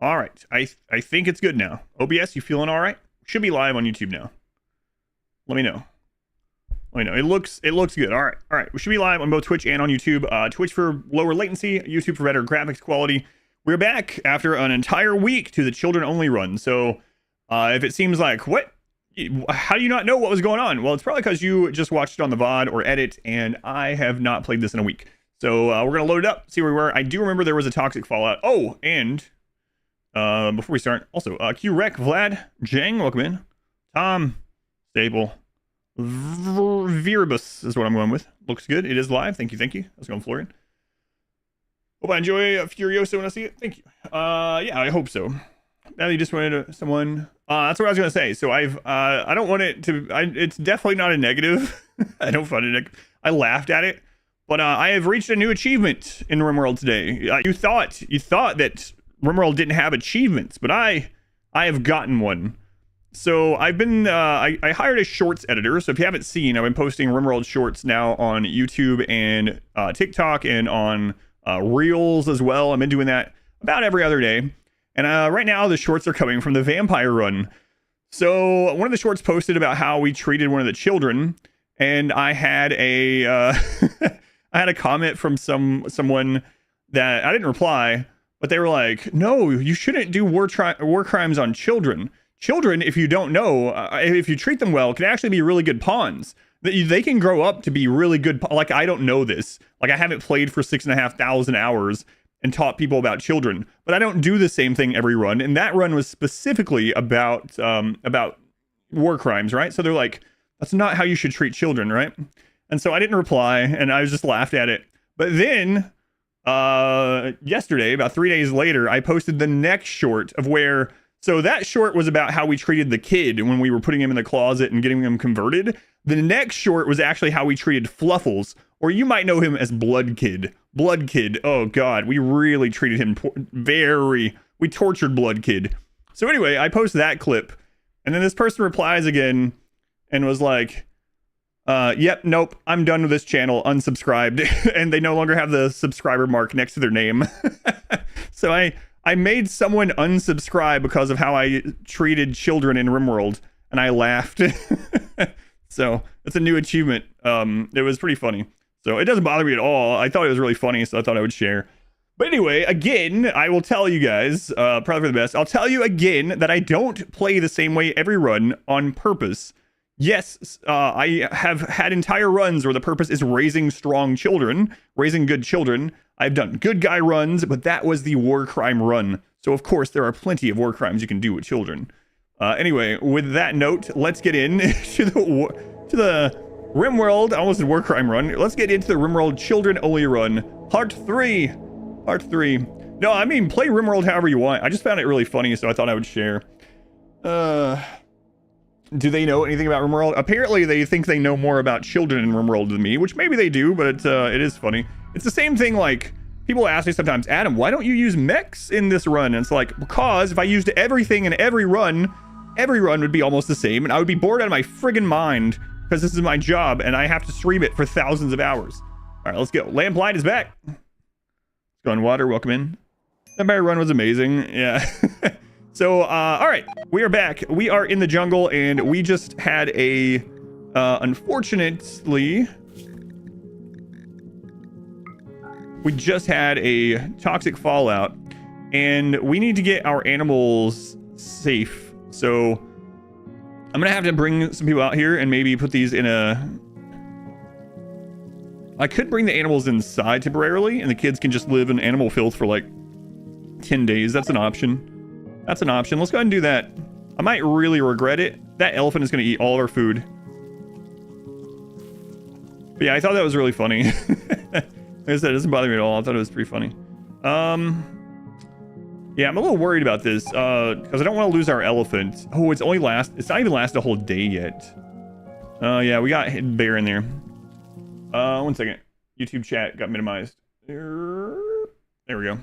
All right. I think it's good now. OBS, you feeling all right? Should be live on YouTube now. Let me know. Let me know. It looks good. All right. All right. We should be live on both Twitch and on YouTube. Twitch for lower latency, YouTube for better graphics quality. We're back after an entire week to the children only run. So if it seems like, what? How do you not know what was going on? Well, it's probably because you just watched it on the VOD or edit, and I have not played this in a week. So we're going to load it up, see where we were. I do remember there was a toxic fallout. Oh, and before we start, also, Q-Rec, Vlad, Jang, welcome in. Tom, Staple, Viribus is what I'm going with. Looks good. It is live. Thank you, thank you. How's it going, Florian? Hope I enjoy Furioso when I see it. Thank you. Yeah, I hope so. Now you just wanted someone... that's what I was going to say. So I don't want it to... it's definitely not a negative. I don't find it negative. I laughed at it. But I have reached a new achievement in RimWorld today. You thought that RimWorld didn't have achievements, but I have gotten one. So I've been... I hired a shorts editor. So if you haven't seen, I've been posting RimWorld shorts now on YouTube and TikTok and on Reels as well. I've been doing that about every other day. And right now, the shorts are coming from the vampire run. So one of the shorts posted about how we treated one of the children, and I had a I had a comment from someone that I didn't reply, but they were like, "No, you shouldn't do war crimes on children. Children, if you don't know, if you treat them well, can actually be really good pawns. They can grow up to be really good. Like, I don't know this. Like, I haven't played for 6,500 hours." And taught people about children, but I don't do the same thing every run. And that run was specifically about war crimes, right? So they're like, that's not how you should treat children, right? And so I didn't reply, and I was just laughed at it. But then yesterday, about 3 days later, I posted the next short of where. So that short was about how we treated the kid when we were putting him in the closet and getting him converted. The next short was actually how we treated Fluffles, or you might know him as Blood Kid. Blood Kid. Oh God, we really treated him we tortured Blood Kid. So anyway, I post that clip, and then this person replies again and was like, yep, nope, I'm done with this channel, unsubscribed. And they no longer have the subscriber mark next to their name. So I made someone unsubscribe because of how I treated children in RimWorld, and I laughed. So it's a new achievement. It was pretty funny. So it doesn't bother me at all. I thought it was really funny, so I thought I would share. But anyway, again, I will tell you guys, probably for the best, I'll tell you again that I don't play the same way every run on purpose. Yes, I have had entire runs where the purpose is raising strong children, raising good children. I've done good guy runs, but that was the war crime run. So of course, there are plenty of war crimes you can do with children. Anyway, with that note, let's get in to the RimWorld, I almost did war crime run. Let's get into the RimWorld children only run, part 3. Part 3. No, I mean, play RimWorld however you want. I just found it really funny, so I thought I would share. Do they know anything about RimWorld? Apparently, they think they know more about children in RimWorld than me, which maybe they do, but it is funny. It's the same thing, like, people ask me sometimes, Adam, why don't you use mechs in this run? And it's like, because if I used everything in every run would be almost the same, and I would be bored out of my friggin' mind, because this is my job, and I have to stream it for thousands of hours. All right, let's go. Lamplight is back. Let's go on water. Welcome in. That bear run was amazing. Yeah. So, all right, we are back. We are in the jungle, and we just had a, unfortunately, we just had a toxic fallout, and we need to get our animals safe. So I'm gonna have to bring some people out here and maybe put these in a... I could bring the animals inside temporarily, and the kids can just live in animal filth for like 10 days. That's an option. That's an option. Let's go ahead and do that. I might really regret it. That elephant is gonna eat all our food. But yeah, I thought that was really funny. Like I said, it doesn't bother me at all. I thought it was pretty funny. Yeah, I'm a little worried about this, because I don't want to lose our elephant. Oh, it's not even last a whole day yet. Yeah, we got hidden bear in there. 1 second. YouTube chat got minimized. There we go.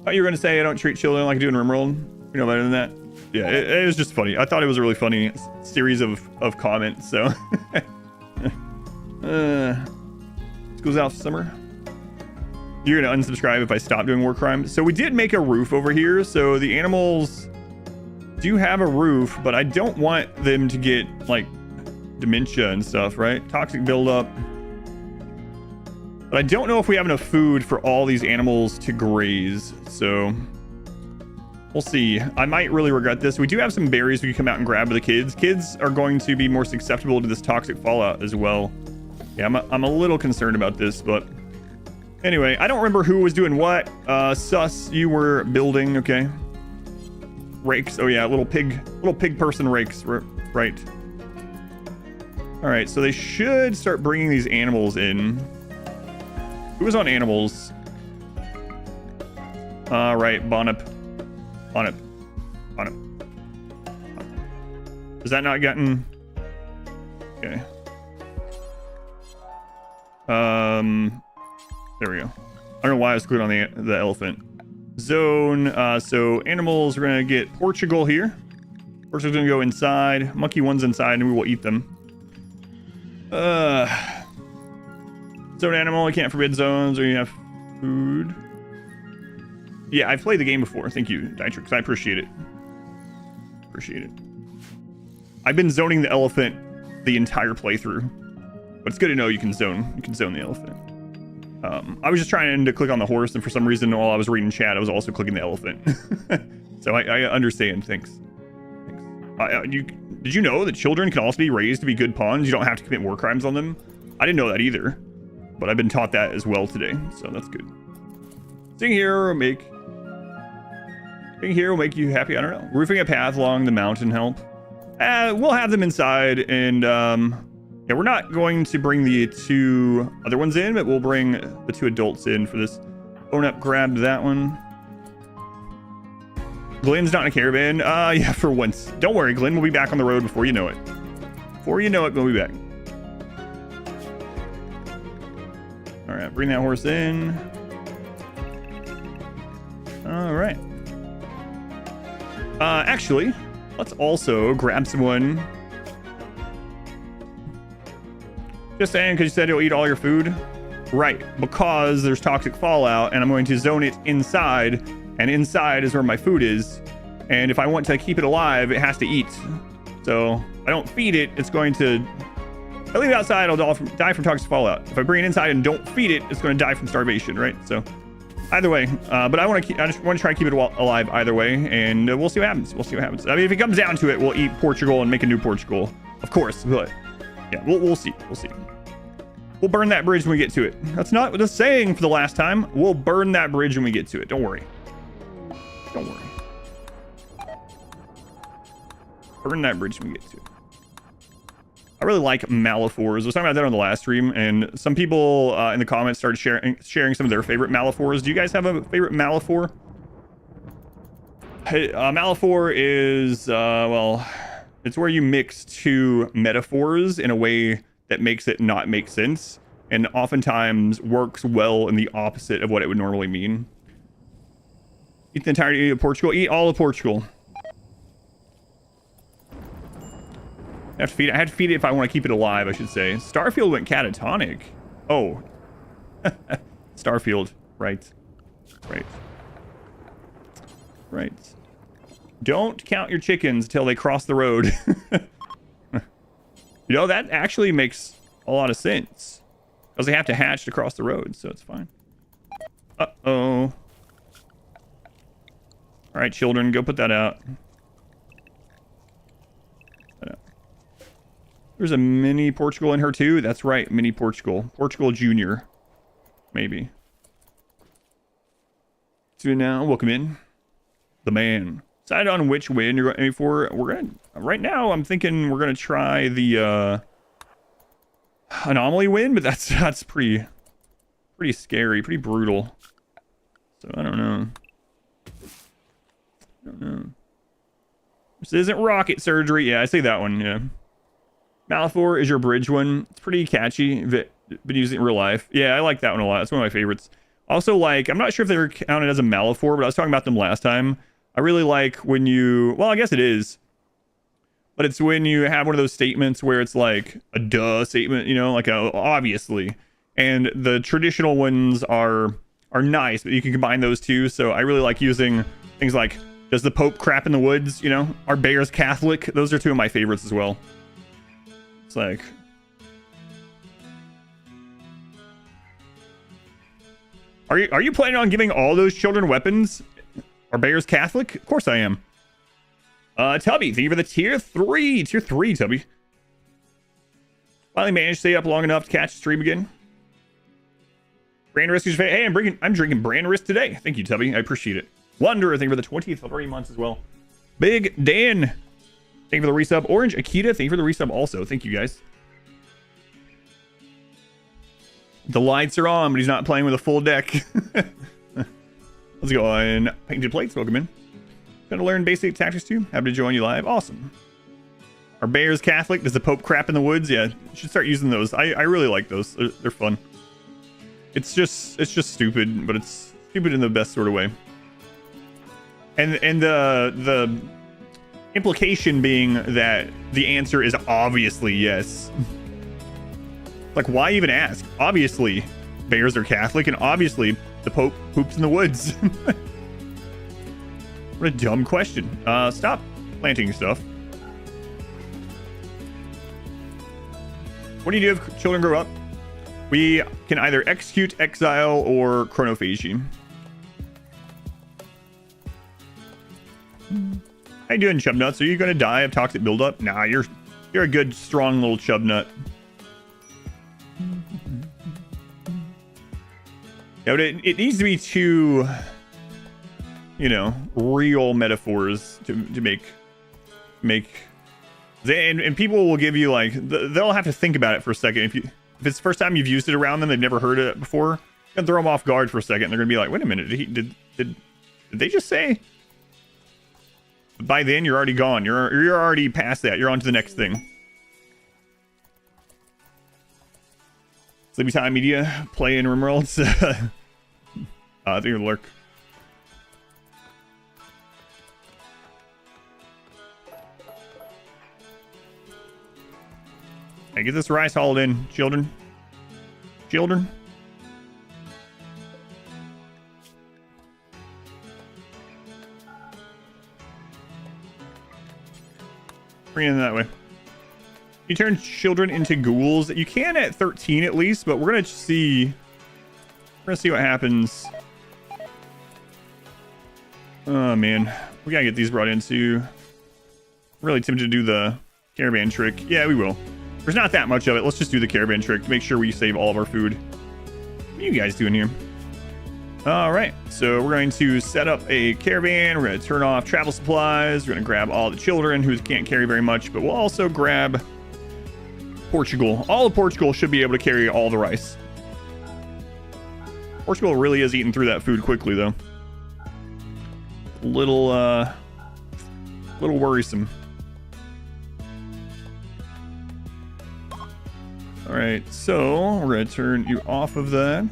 Thought you were going to say I don't treat children like I do in RimWorld. You know better than that? Yeah, it was just funny. I thought it was a really funny series of comments, so. School's out summer. You're gonna unsubscribe if I stop doing war crimes. So we did make a roof over here. So the animals do have a roof, but I don't want them to get like dementia and stuff, right? Toxic buildup. But I don't know if we have enough food for all these animals to graze. So we'll see. I might really regret this. We do have some berries we can come out and grab with the kids. Kids are going to be more susceptible to this toxic fallout as well. Yeah, I'm a little concerned about this, but anyway, I don't remember who was doing what. Sus, you were building, okay. Rakes, oh yeah, little pig person rakes, right. All right, so they should start bringing these animals in. Who was on animals? All right, Bonup. Is that not gotten? Okay. There we go. I don't know why I was clicking on the elephant. Zone, so animals, we're gonna get Portugal here. Portugal's gonna go inside. Monkey one's inside and we will eat them. Zone animal, I can't forbid zones or you have food. Yeah, I've played the game before. Thank you, Dietrich. I appreciate it. I've been zoning the elephant the entire playthrough. But it's good to know you can zone the elephant. I was just trying to click on the horse, and for some reason while I was reading chat, I was also clicking the elephant. So I understand. Thanks. Did you know that children can also be raised to be good pawns? You don't have to commit war crimes on them. I didn't know that either, but I've been taught that as well today, so that's good. Sitting here will make you happy. I don't know. Roofing a path along the mountain help. We'll have them inside, and yeah, we're not going to bring the 2 other ones in, but we'll bring the 2 adults in for this. Own up, grabbed that one. Glenn's not in a caravan. Yeah, for once. Don't worry, Glenn will be back on the road before you know it. Before you know it, we'll be back. All right, bring that horse in. All right. Actually, let's also grab someone. Just saying, because you said it'll eat all your food. Right, because there's toxic fallout, and I'm going to zone it inside, and inside is where my food is. And if I want to keep it alive, it has to eat. So if I don't feed it, it's going to... If I leave it outside, it'll die from toxic fallout. If I bring it inside and don't feed it, it's going to die from starvation, right? So either way, but I just want to try and keep it alive either way, and we'll see what happens. I mean, if it comes down to it, we'll eat Portugal and make a new Portugal, of course. But yeah, we'll see. We'll burn that bridge when we get to it. That's not the saying for the last time. We'll burn that bridge when we get to it. Don't worry. Burn that bridge when we get to it. I really like Malifaux. I was talking about that on the last stream, and some people in the comments started sharing some of their favorite Malifaux. Do you guys have a favorite Malifaux? Malifaux is, well, it's where you mix 2 metaphors in a way that makes it not make sense, and oftentimes works well in the opposite of what it would normally mean. Eat the entirety of Portugal. Eat all of Portugal. I have to feed it. I had to feed it if I want to keep it alive, I should say. Starfield went catatonic. Oh. Starfield. Right. Don't count your chickens till they cross the road. You know, that actually makes a lot of sense. Because they have to hatch to cross the road, so it's fine. Uh-oh. All right, children, go put that out. There's a mini Portugal in her too. That's right, mini Portugal. Portugal Junior. Maybe. So now, welcome in. The man. Decide on which win you're going for. We're gonna right now. I'm thinking we're gonna try the anomaly win, but that's pretty scary, pretty brutal. So I don't know. This isn't rocket surgery. Yeah, I say that one. Yeah. Malifaux is your bridge one. It's pretty catchy. Been using it in real life. Yeah, I like that one a lot. It's one of my favorites. Also, like, I'm not sure if they were counted as a Malifaux, but I was talking about them last time. I really like when you... Well, I guess it is. But it's when you have one of those statements where it's like a duh statement, you know, like a obviously. And the traditional ones are are nice, but you can combine those two. So I really like using things like, does the Pope crap in the woods? You know, are bears Catholic? Those are two of my favorites as well. It's like, are you planning on giving all those children weapons? Are bears Catholic? Of course I am. Tubby, thank you for the tier 3. Tier 3, Tubby. Finally managed to stay up long enough to catch the stream again. Brand risk is hey, I'm drinking brand risk today. Thank you, Tubby. I appreciate it. Wonder, thank you for the 23 months as well. Big Dan, thank you for the resub. Orange Akita, thank you for the resub also. Thank you, guys. The lights are on, but he's not playing with a full deck. Let's go on. Painted plates, welcome in. Gonna learn basic tactics too. Happy to join you live. Awesome. Are bears Catholic? Does the Pope crap in the woods? Yeah, you should start using those. I really like those. They're fun. It's just stupid, but it's stupid in the best sort of way. And the implication being that the answer is obviously yes. Like, why even ask? Obviously, bears are Catholic, and obviously the Pope poops in the woods. What a dumb question. Stop planting stuff. What do you do if children grow up? We can either execute, exile, or chronophagy. How you doing, chub nuts? Are you gonna die of toxic buildup? Nah, you're a good, strong little chub nut. Yeah, but it needs to be two, you know, real metaphors to make and people will give you like they'll have to think about it for a second. If it's the first time you've used it around them, they've never heard it before, you can throw them off guard for a second. They're gonna be like, wait a minute, did they just say? But by then you're already gone. You're already past that. You're on to the next thing. Sleepy Time Media, play in RimWorld. I think you're lurk. Hey, get this rice hauled in, children. Children. Bring it in that way. You turn children into ghouls. You can at 13 at least, but we're gonna see. We're gonna see what happens. Oh man, we gotta get these brought into. Really tempted to do the caravan trick. Yeah, we will. There's not that much of it. Let's just do the caravan trick to make sure we save all of our food. What are you guys doing here? All right, so we're going to set up a caravan. We're going to turn off travel supplies. We're going to grab all the children who can't carry very much, but we'll also grab Portugal. All of Portugal should be able to carry all the rice. Portugal really is eating through that food quickly, though. Little worrisome. All right, so we're going to turn you off of that.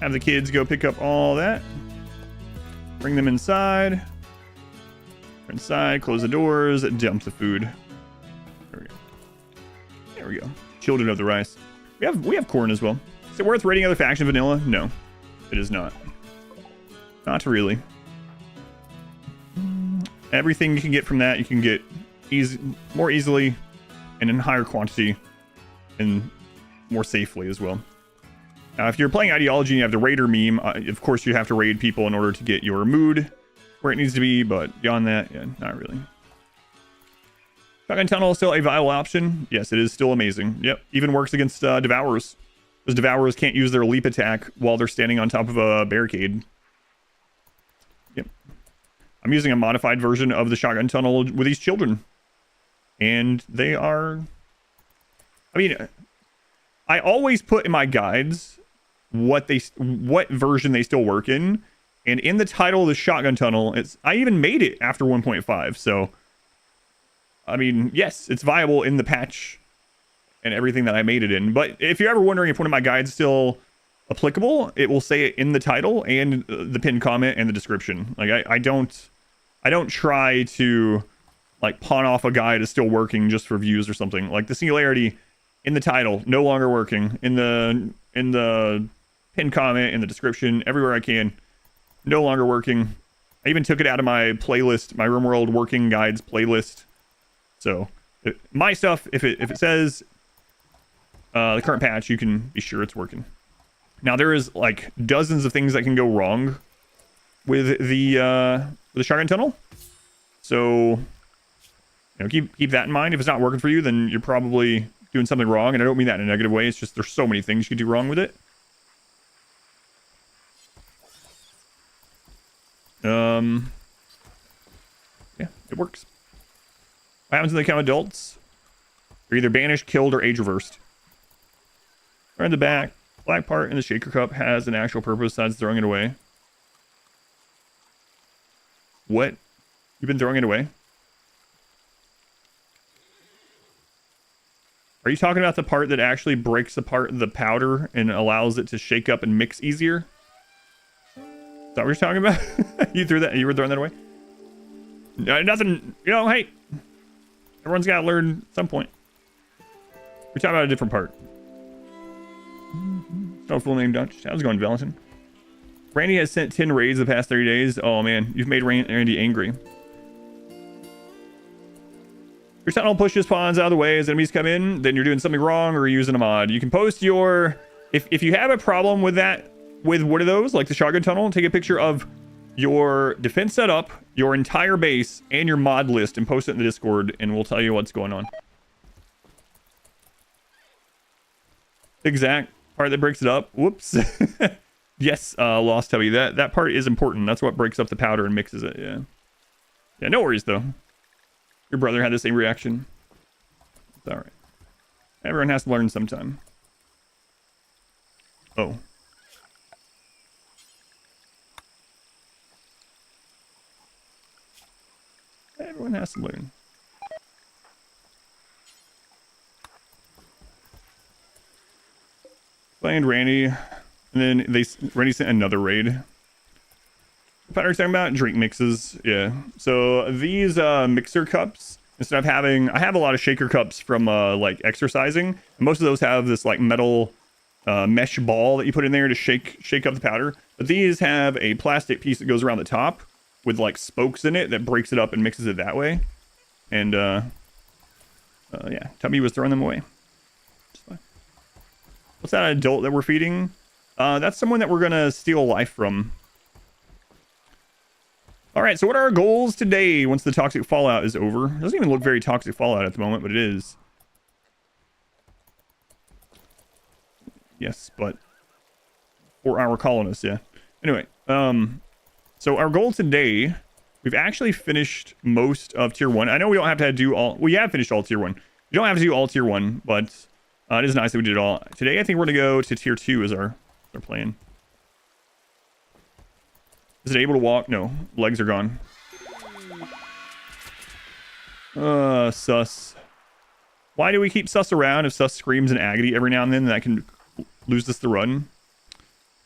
Have the kids go pick up all that. Bring them inside. Inside, close the doors, dump the food. There we go. There we go. Children of the rice. We have corn as well. Is it worth raiding other faction vanilla? No, it is not. Not really. Everything you can get from that, you can get more easily and in higher quantity and more safely as well. Now, if you're playing ideology and you have the raider meme, of course you have to raid people in order to get your mood where it needs to be, but beyond that, yeah, not really. Shotgun tunnel is still a viable option. Yes, it is still amazing. Yep, even works against devourers. Because devourers can't use their leap attack while they're standing on top of a barricade. Yep. I'm using a modified version of the shotgun tunnel with these children. And they are... I mean, I always put in my guides what version they still work in. And in the title of the shotgun tunnel, I even made it after 1.5. So, I mean, yes, it's viable in the patch and everything that I made it in. But if you're ever wondering if one of my guides is still applicable, it will say it in the title and the pinned comment and the description. Like, I don't try to like pawn off a guide is still working just for views or something. Like the singularity in the title, no longer working. In the in the pinned comment, in the description, everywhere I can. No longer working. I even took it out of my playlist, my RimWorld working guides playlist. So my stuff, if it says the current patch, you can be sure it's working. Now there is like dozens of things that can go wrong with the shotgun tunnel. So keep that in mind. If it's not working for you, then you're probably doing something wrong. And I don't mean that in a negative way. It's just there's so many things you can do wrong with it. Yeah, it works. What happens when they become adults? They're either banished, killed, or age reversed. Or in the back, black part in the shaker cup has an actual purpose besides throwing it away. What? You've been throwing it away? Are you talking about the part that actually breaks apart the powder and allows it to shake up and mix easier? Is that what you're talking about? You were throwing that away? Nothing, hey. Everyone's got to learn at some point. We're talking about a different part. No full name Dutch. How's it going, Valentin? Randy has sent 10 raids the past 30 days. Oh, man. You've made Randy angry. Your tunnel pushes pawns out of the way as enemies come in, then you're doing something wrong or you're using a mod. You can post your... If you have a problem with that, with one of those, like the shotgun tunnel, take a picture of your defense setup, your entire base, and your mod list and post it in the Discord, and we'll tell you what's going on. Exact part that breaks it up. Whoops. Yes, Lost Tubby. That part is important. That's what breaks up the powder and mixes it. Yeah. Yeah, no worries, though. Your brother had the same reaction. It's all right. Everyone has to learn sometime. Oh. Everyone has to learn. Playing Randy, and then Randy sent another raid. What are you talking about? Drink mixes. Yeah. So these mixer cups, instead of having, I have a lot of shaker cups from like exercising. And most of those have this like metal mesh ball that you put in there to shake up the powder. But these have a plastic piece that goes around the top with like spokes in it that breaks it up and mixes it that way. And yeah, Tubby was throwing them away. What's that adult that we're feeding? That's someone that we're gonna steal life from. All right, so what are our goals today once the toxic fallout is over? It doesn't even look very toxic fallout at the moment, but it is. Yes, but for our colonists, yeah. Anyway, so our goal today, we've actually finished most of tier 1. I know we don't have to do all, we have finished all tier 1. You don't have to do all tier 1, but it is nice that we did it all. Today, I think we're going to go to tier 2 as our plan. Is it able to walk? No, legs are gone. Sus. Why do we keep Sus around if Sus screams in agony every now and then? That can lose us the run.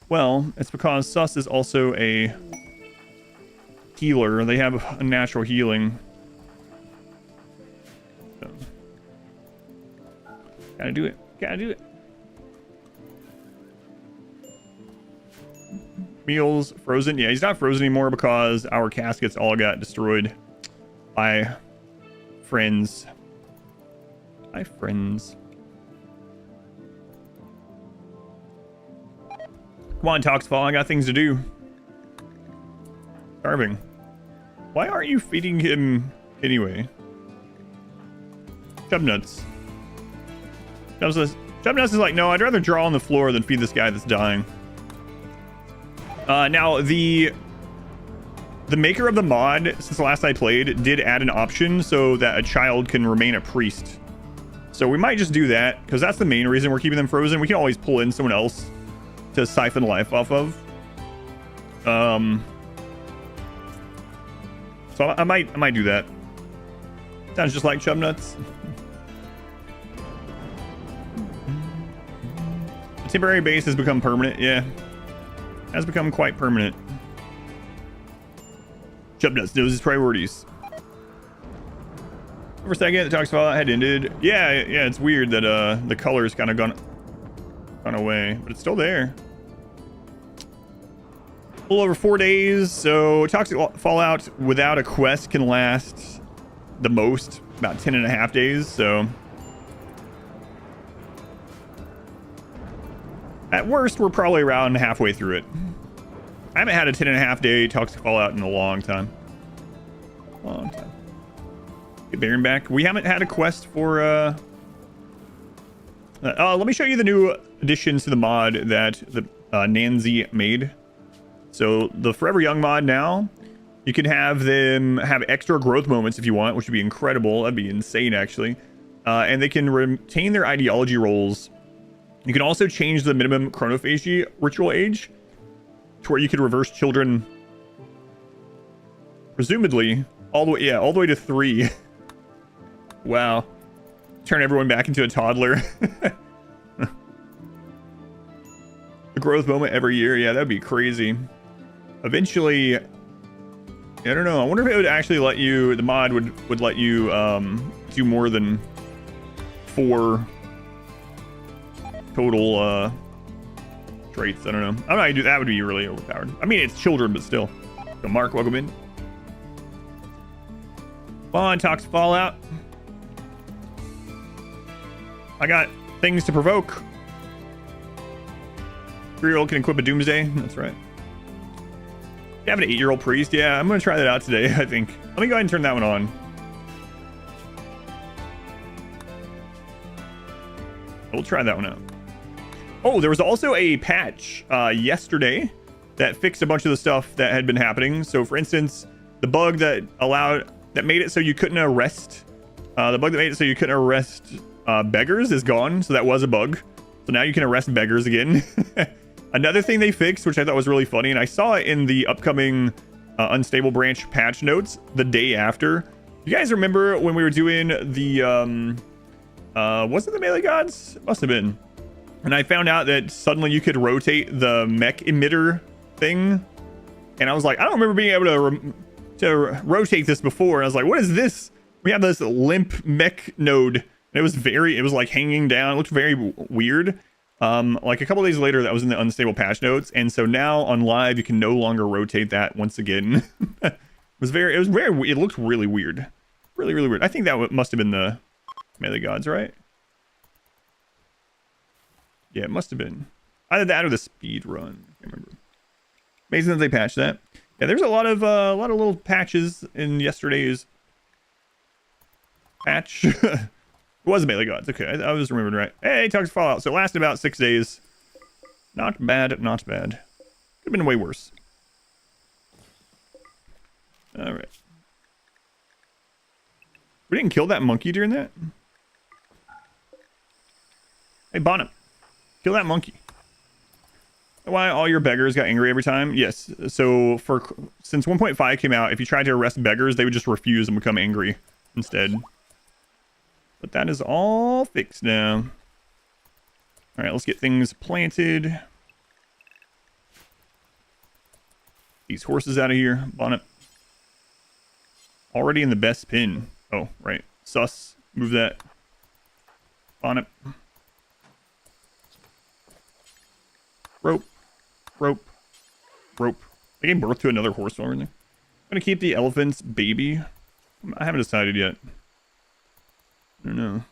Well, it's because Sus is also a healer. They have a natural healing. So. Gotta do it. Gotta do it. Meals frozen. Yeah, he's not frozen anymore because our caskets all got destroyed by friends. By friends. Come on, Toxfall. I got things to do. Starving. Why aren't you feeding him anyway? Chubnuts. Chubnuts is like, no, I'd rather draw on the floor than feed this guy that's dying. Now, the maker of the mod, since the last I played, did add an option so that a child can remain a priest. So we might just do that, because that's the main reason we're keeping them frozen. We can always pull in someone else to siphon life off of. So I might do that. Sounds just like Chubnuts. The temporary base has become permanent, yeah. Has become quite permanent. Chubnuts knows his priorities. For a second, the Toxic Fallout had ended. Yeah, it's weird that the color's kind of gone. gone away, but it's still there. A little over 4 days, so Toxic Fallout without a quest can last the most about 10.5 days, so at worst we're probably around halfway through it. I haven't had a 10.5 day Toxic Fallout in a long time. Get Baron back. We haven't had a quest for let me show you the new additions to the mod that the Nancy made. So the Forever Young mod now, you can have them have extra growth moments if you want, which would be incredible. That'd be insane, actually. And they can retain their ideology roles. You can also change the minimum Chronophagy ritual age to where you could reverse children, presumably, all the way to 3. Wow. Turn everyone back into a toddler. A growth moment every year. Yeah, that'd be crazy. Eventually, I don't know. I wonder if it would actually let you, the mod would let you do more than 4 total traits. I don't know. I don't know how you do that. Would be really overpowered. I mean, it's children, but still. So Mark, welcome in. Fun, Toxic Fallout. I got things to provoke. 3-year-old can equip a Doomsday. That's right. You have an 8-year-old priest. Yeah, I'm going to try that out today, I think. Let me go ahead and turn that one on. We'll try that one out. Oh, there was also a patch yesterday that fixed a bunch of the stuff that had been happening. So, for instance, the bug that made it so you couldn't arrest beggars is gone. So that was a bug. So now you can arrest beggars again. Another thing they fixed, which I thought was really funny, and I saw it in the upcoming Unstable Branch patch notes the day after. You guys remember when we were doing the, was it the Melee Gods? It must have been. And I found out that suddenly you could rotate the mech emitter thing. And I was like, I don't remember being able to rotate this before. And I was like, what is this? We have this limp mech node. And it was like hanging down. It looked very weird. Like a couple days later, that was in the unstable patch notes, and so now on live you can no longer rotate that once again. It looked really weird, really weird. I think that must have been the Melee Gods, right? Yeah, it must have been either that or the speed run. I can't remember. Amazing that they patched that. Yeah, there's a lot of little patches in yesterday's patch. It was Melee Gods. Okay, I was remembering right. Hey, Toxic Fallout. So it lasted about 6 days. Not bad, not bad. Could have been way worse. All right. We didn't kill that monkey during that? Hey, Bonham. Kill that monkey. Why all your beggars got angry every time? Yes. So since 1.5 came out, if you tried to arrest beggars, they would just refuse and become angry instead. But that is all fixed now. All right, let's get things planted. These horses out of here. Bonnet. Already in the best pin. Oh, right. Sus. Move that. Bonnet. Rope. Rope. Rope. They gave birth to another horse already. I'm going to keep the elephant's baby. I haven't decided yet. I don't know.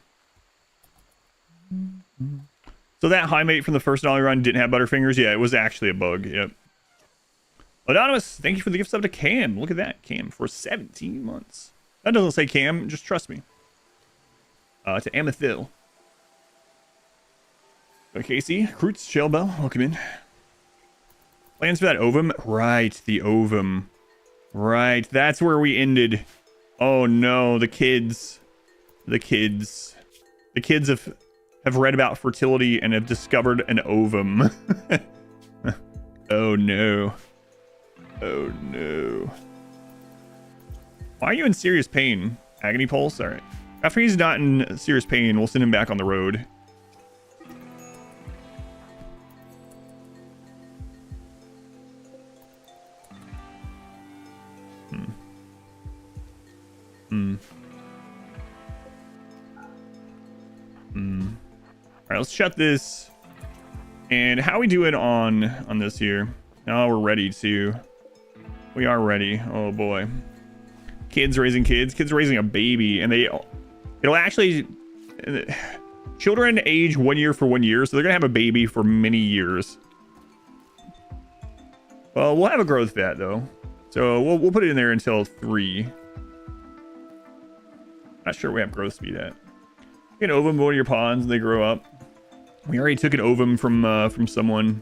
So that high mate from the first Anomaly run didn't have butterfingers? Yeah, it was actually a bug. Yep. Anonymous, thank you for the gift sub to Cam. Look at that, Cam, for 17 months. That doesn't say Cam, just trust me. To Amethil. Casey, Krutz, Shellbell, welcome in. Plans for that ovum? Right, the ovum. Right, that's where we ended. Oh no, the kids. The kids have read about fertility and have discovered an ovum. Oh no. Oh no. Why are you in serious pain? Agony pulse? Alright. After he's not in serious pain, we'll send him back on the road. Alright, let's shut this And how we doing on this here? Oh, we're ready to. We are ready. Oh boy. Kids raising kids. Kids raising a baby, and it'll actually. Children age 1 year for 1 year, so they're gonna have a baby for many years. Well, we'll have a growth vat though, so we'll put it in there until 3. Not sure we have growth speed at. You can ovum one of your pawns, and they grow up. We already took an ovum from someone,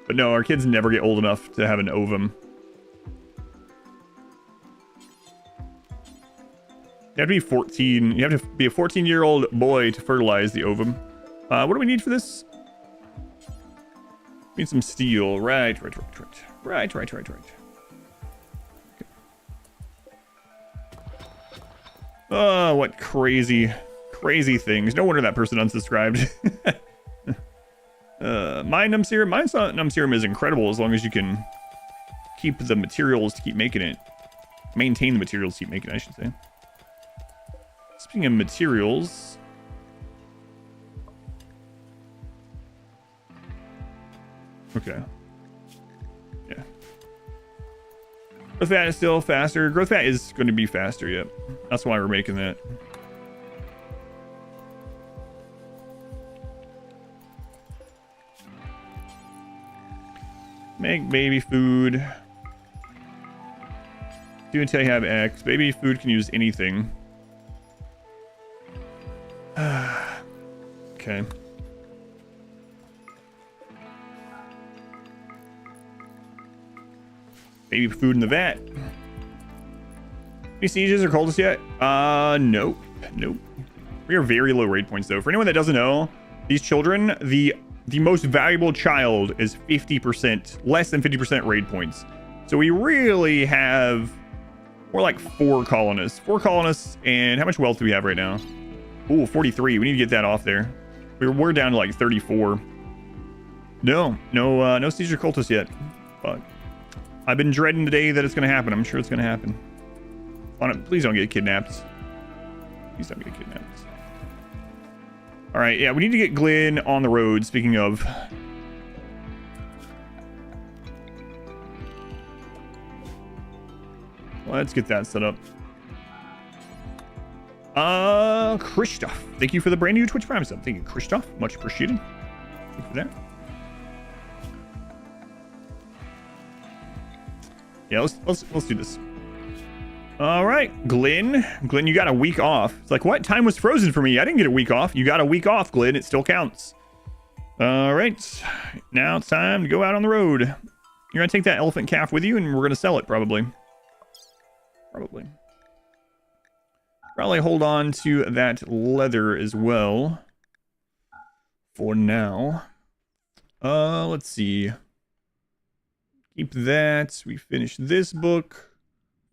but no, our kids never get old enough to have an ovum. You have to be 14. You have to be a 14-year-old boy to fertilize the ovum. What do we need for this? We need some steel. Right. Okay. Oh, what crazy things. No wonder that person unsubscribed. My num serum. My num serum is incredible as long as you can keep the materials to keep making it. Maintain the materials to keep making it, I should say. Speaking of materials. Okay. Yeah. Growth fat is still faster. Growth fat is going to be faster, yep. That's why we're making that. Make baby food. Do until you have X. Baby food can use anything. Okay. Baby food in the vat. Any sieges or cultists yet? Nope. We are very low raid points though. For anyone that doesn't know, these children, the most valuable child is 50%, less than 50% raid points. So we really have more like 4 colonists. 4 colonists, and how much wealth do we have right now? Ooh, 43. We need to get that off there. We're down to like 34. No siege or cultists yet. But I've been dreading the day that it's gonna happen. I'm sure it's gonna happen. Please don't get kidnapped. Please don't get kidnapped. All right, yeah, we need to get Glenn on the road. Speaking of, let's get that set up. Christoph, thank you for the brand new Twitch Prime sub. Thank you, Christoph, much appreciated. Thank you for that. Yeah, let's do this. All right, Glenn, you got a week off. It's like, what? Time was frozen for me. I didn't get a week off. You got a week off, Glenn. It still counts. All right, now it's time to go out on the road. You're gonna take that elephant calf with you, and we're gonna sell it probably. Probably hold on to that leather as well. For now. Let's see. Keep that. We finished this book.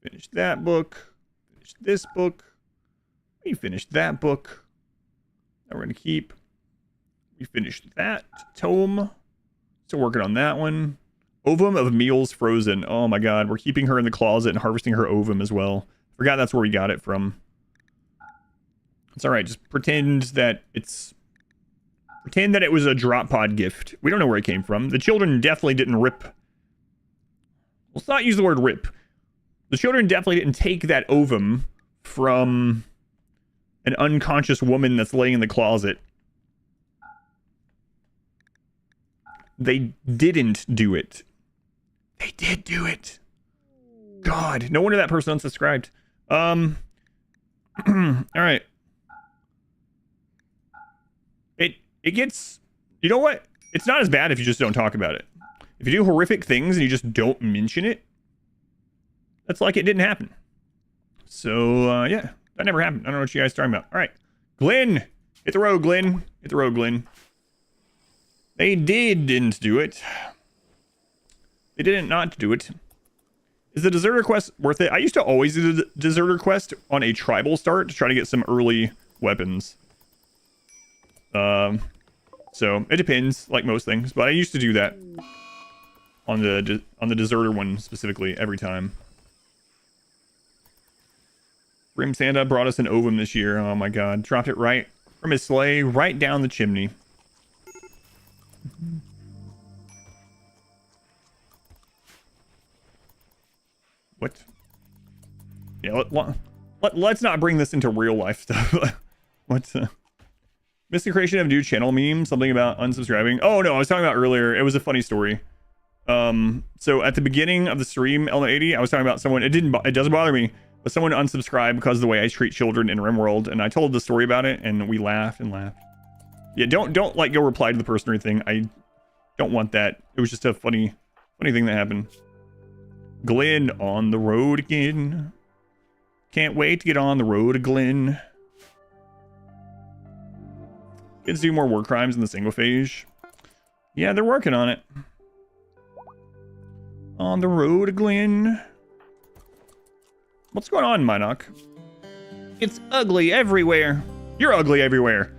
Finished that book. Finished this book. We finished that book. Now we're going to keep. We finished that tome. Still working on that one. Ovum of meals frozen. Oh my god. We're keeping her in the closet and harvesting her ovum as well. Forgot that's where we got it from. It's alright. Just pretend that it's... Pretend that it was a drop pod gift. We don't know where it came from. The children definitely didn't rip... Let's not use the word rip. The children definitely didn't take that ovum from an unconscious woman that's laying in the closet. They didn't do it. They did do it. God, no wonder that person unsubscribed. All right. It gets, you know what? It's not as bad if you just don't talk about it. If you do horrific things and you just don't mention it, that's like it didn't happen. So, yeah, that never happened. I don't know what you guys are talking about. All right, Glenn, hit the road, Glenn. Hit the road, Glenn. They didn't do it. They didn't not do it. Is the deserter quest worth it? I used to always do the deserter quest on a tribal start to try to get some early weapons. So it depends, like most things, but I used to do that on the deserter one specifically every time. Grim Santa brought us an ovum this year. Oh my god, dropped it right from his sleigh right down the chimney. What? Yeah, let's not bring this into real life stuff. What's missed the creation of a new channel meme? Something about unsubscribing? Oh no, I was talking about earlier. It was a funny story. So at the beginning of the stream, Elna80, I was talking about someone. It doesn't bother me, but someone unsubscribed because of the way I treat children in RimWorld, and I told the story about it, and we laughed and laughed. Yeah, don't like go reply to the person or anything. I don't want that. It was just a funny thing that happened. Glenn on the road again. Can't wait to get on the road, Glenn. Kids do more war crimes in the single phase. Yeah, they're working on it. On the road, Glenn. What's going on, Minok? It's ugly everywhere. You're ugly everywhere.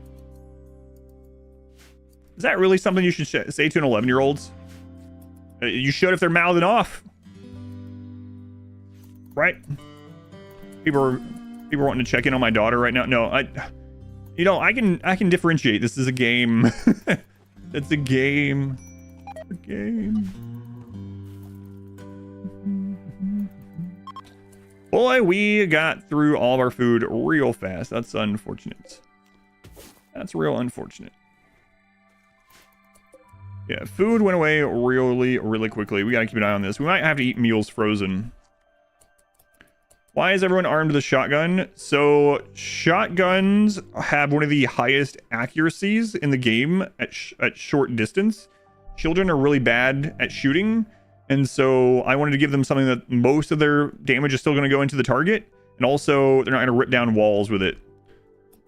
Is that really something you should say to an 11-year-old? You should if they're mouthing off. Right? People are wanting to check in on my daughter right now. No, I can differentiate. This is a game. It's a game. It's a game. Boy, we got through all of our food real fast. That's unfortunate. That's real unfortunate. Yeah, food went away really quickly. We gotta keep an eye on this. We might have to eat meals frozen. Why is everyone armed with a shotgun? So shotguns have one of the highest accuracies in the game at short distance. Children are really bad at shooting, and so I wanted to give them something that most of their damage is still going to go into the target, and also they're not going to rip down walls with it.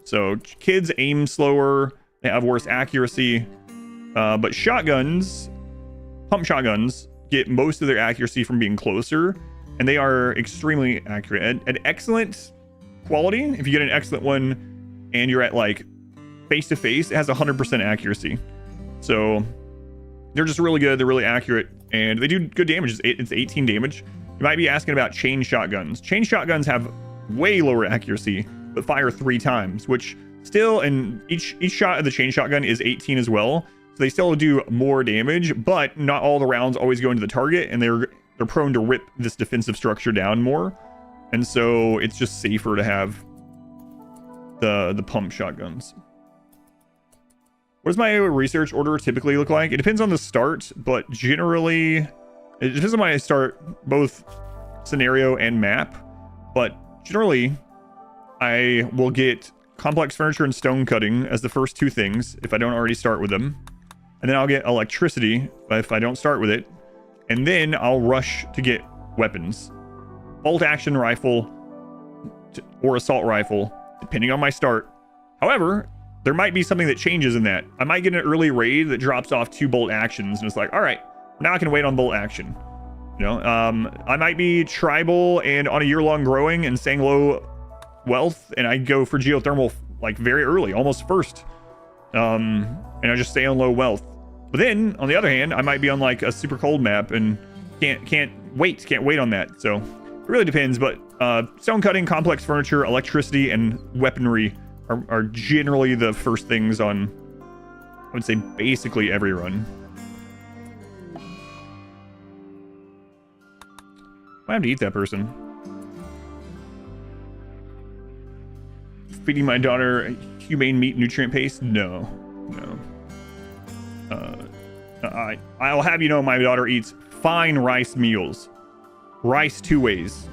So kids aim slower, they have worse accuracy, but shotguns, pump shotguns, get most of their accuracy from being closer. And they are extremely accurate. At excellent quality, if you get an excellent one and you're at like face-to-face, it has 100% accuracy. So they're just really good. They're really accurate. And they do good damage. It's 18 damage. You might be asking about chain shotguns. Chain shotguns have way lower accuracy, but fire 3 times, which still, and each shot of the chain shotgun is 18 as well. So they still do more damage, but not all the rounds always go into the target, and they're prone to rip this defensive structure down more, and so it's just safer to have the pump shotguns. What does my research order typically look like? It depends on the start, but generally it depends on my start, both scenario and map, but generally I will get complex furniture and stone cutting as the first 2 things if I don't already start with them, and then I'll get electricity if I don't start with it. And then I'll rush to get weapons. Bolt action rifle or assault rifle, depending on my start. However, there might be something that changes in that. I might get an early raid that drops off 2 bolt actions, and it's like, all right, now I can wait on bolt action. You know, I might be tribal and on a year-long growing and staying low wealth, and I go for geothermal like very early, almost first. And I just stay on low wealth. But then, on the other hand, I might be on like a super cold map and can't wait on that. So it really depends. But stone cutting, complex furniture, electricity, and weaponry are generally the first things on, I would say, basically every run. I have to eat that person. Feeding my daughter humane meat nutrient paste? No. I'll have you know my daughter eats fine rice meals. Rice 2 ways.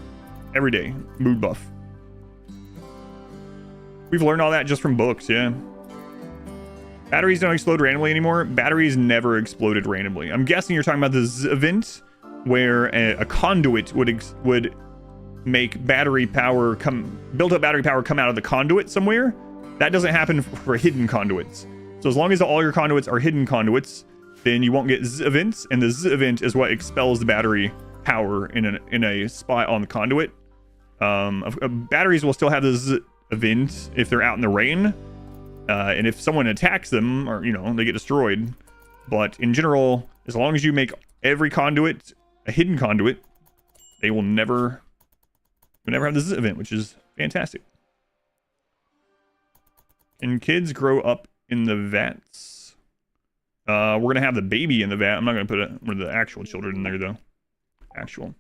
Every day. Mood buff. We've learned all that just from books, yeah. Batteries don't explode randomly anymore. Batteries never exploded randomly. I'm guessing you're talking about this event where a conduit would make battery power built up battery power come out of the conduit somewhere. That doesn't happen for hidden conduits. So as long as all your conduits are hidden conduits, then you won't get Z events, and the Z event is what expels the battery power in a spot on the conduit. Batteries will still have the Z event if they're out in the rain, and if someone attacks them, or they get destroyed. But in general, as long as you make every conduit a hidden conduit, they will never have the Z event, which is fantastic. Can kids grow up in the vats? We're going to have the baby in the vat. I'm not going to put the actual children in there, though. Actual.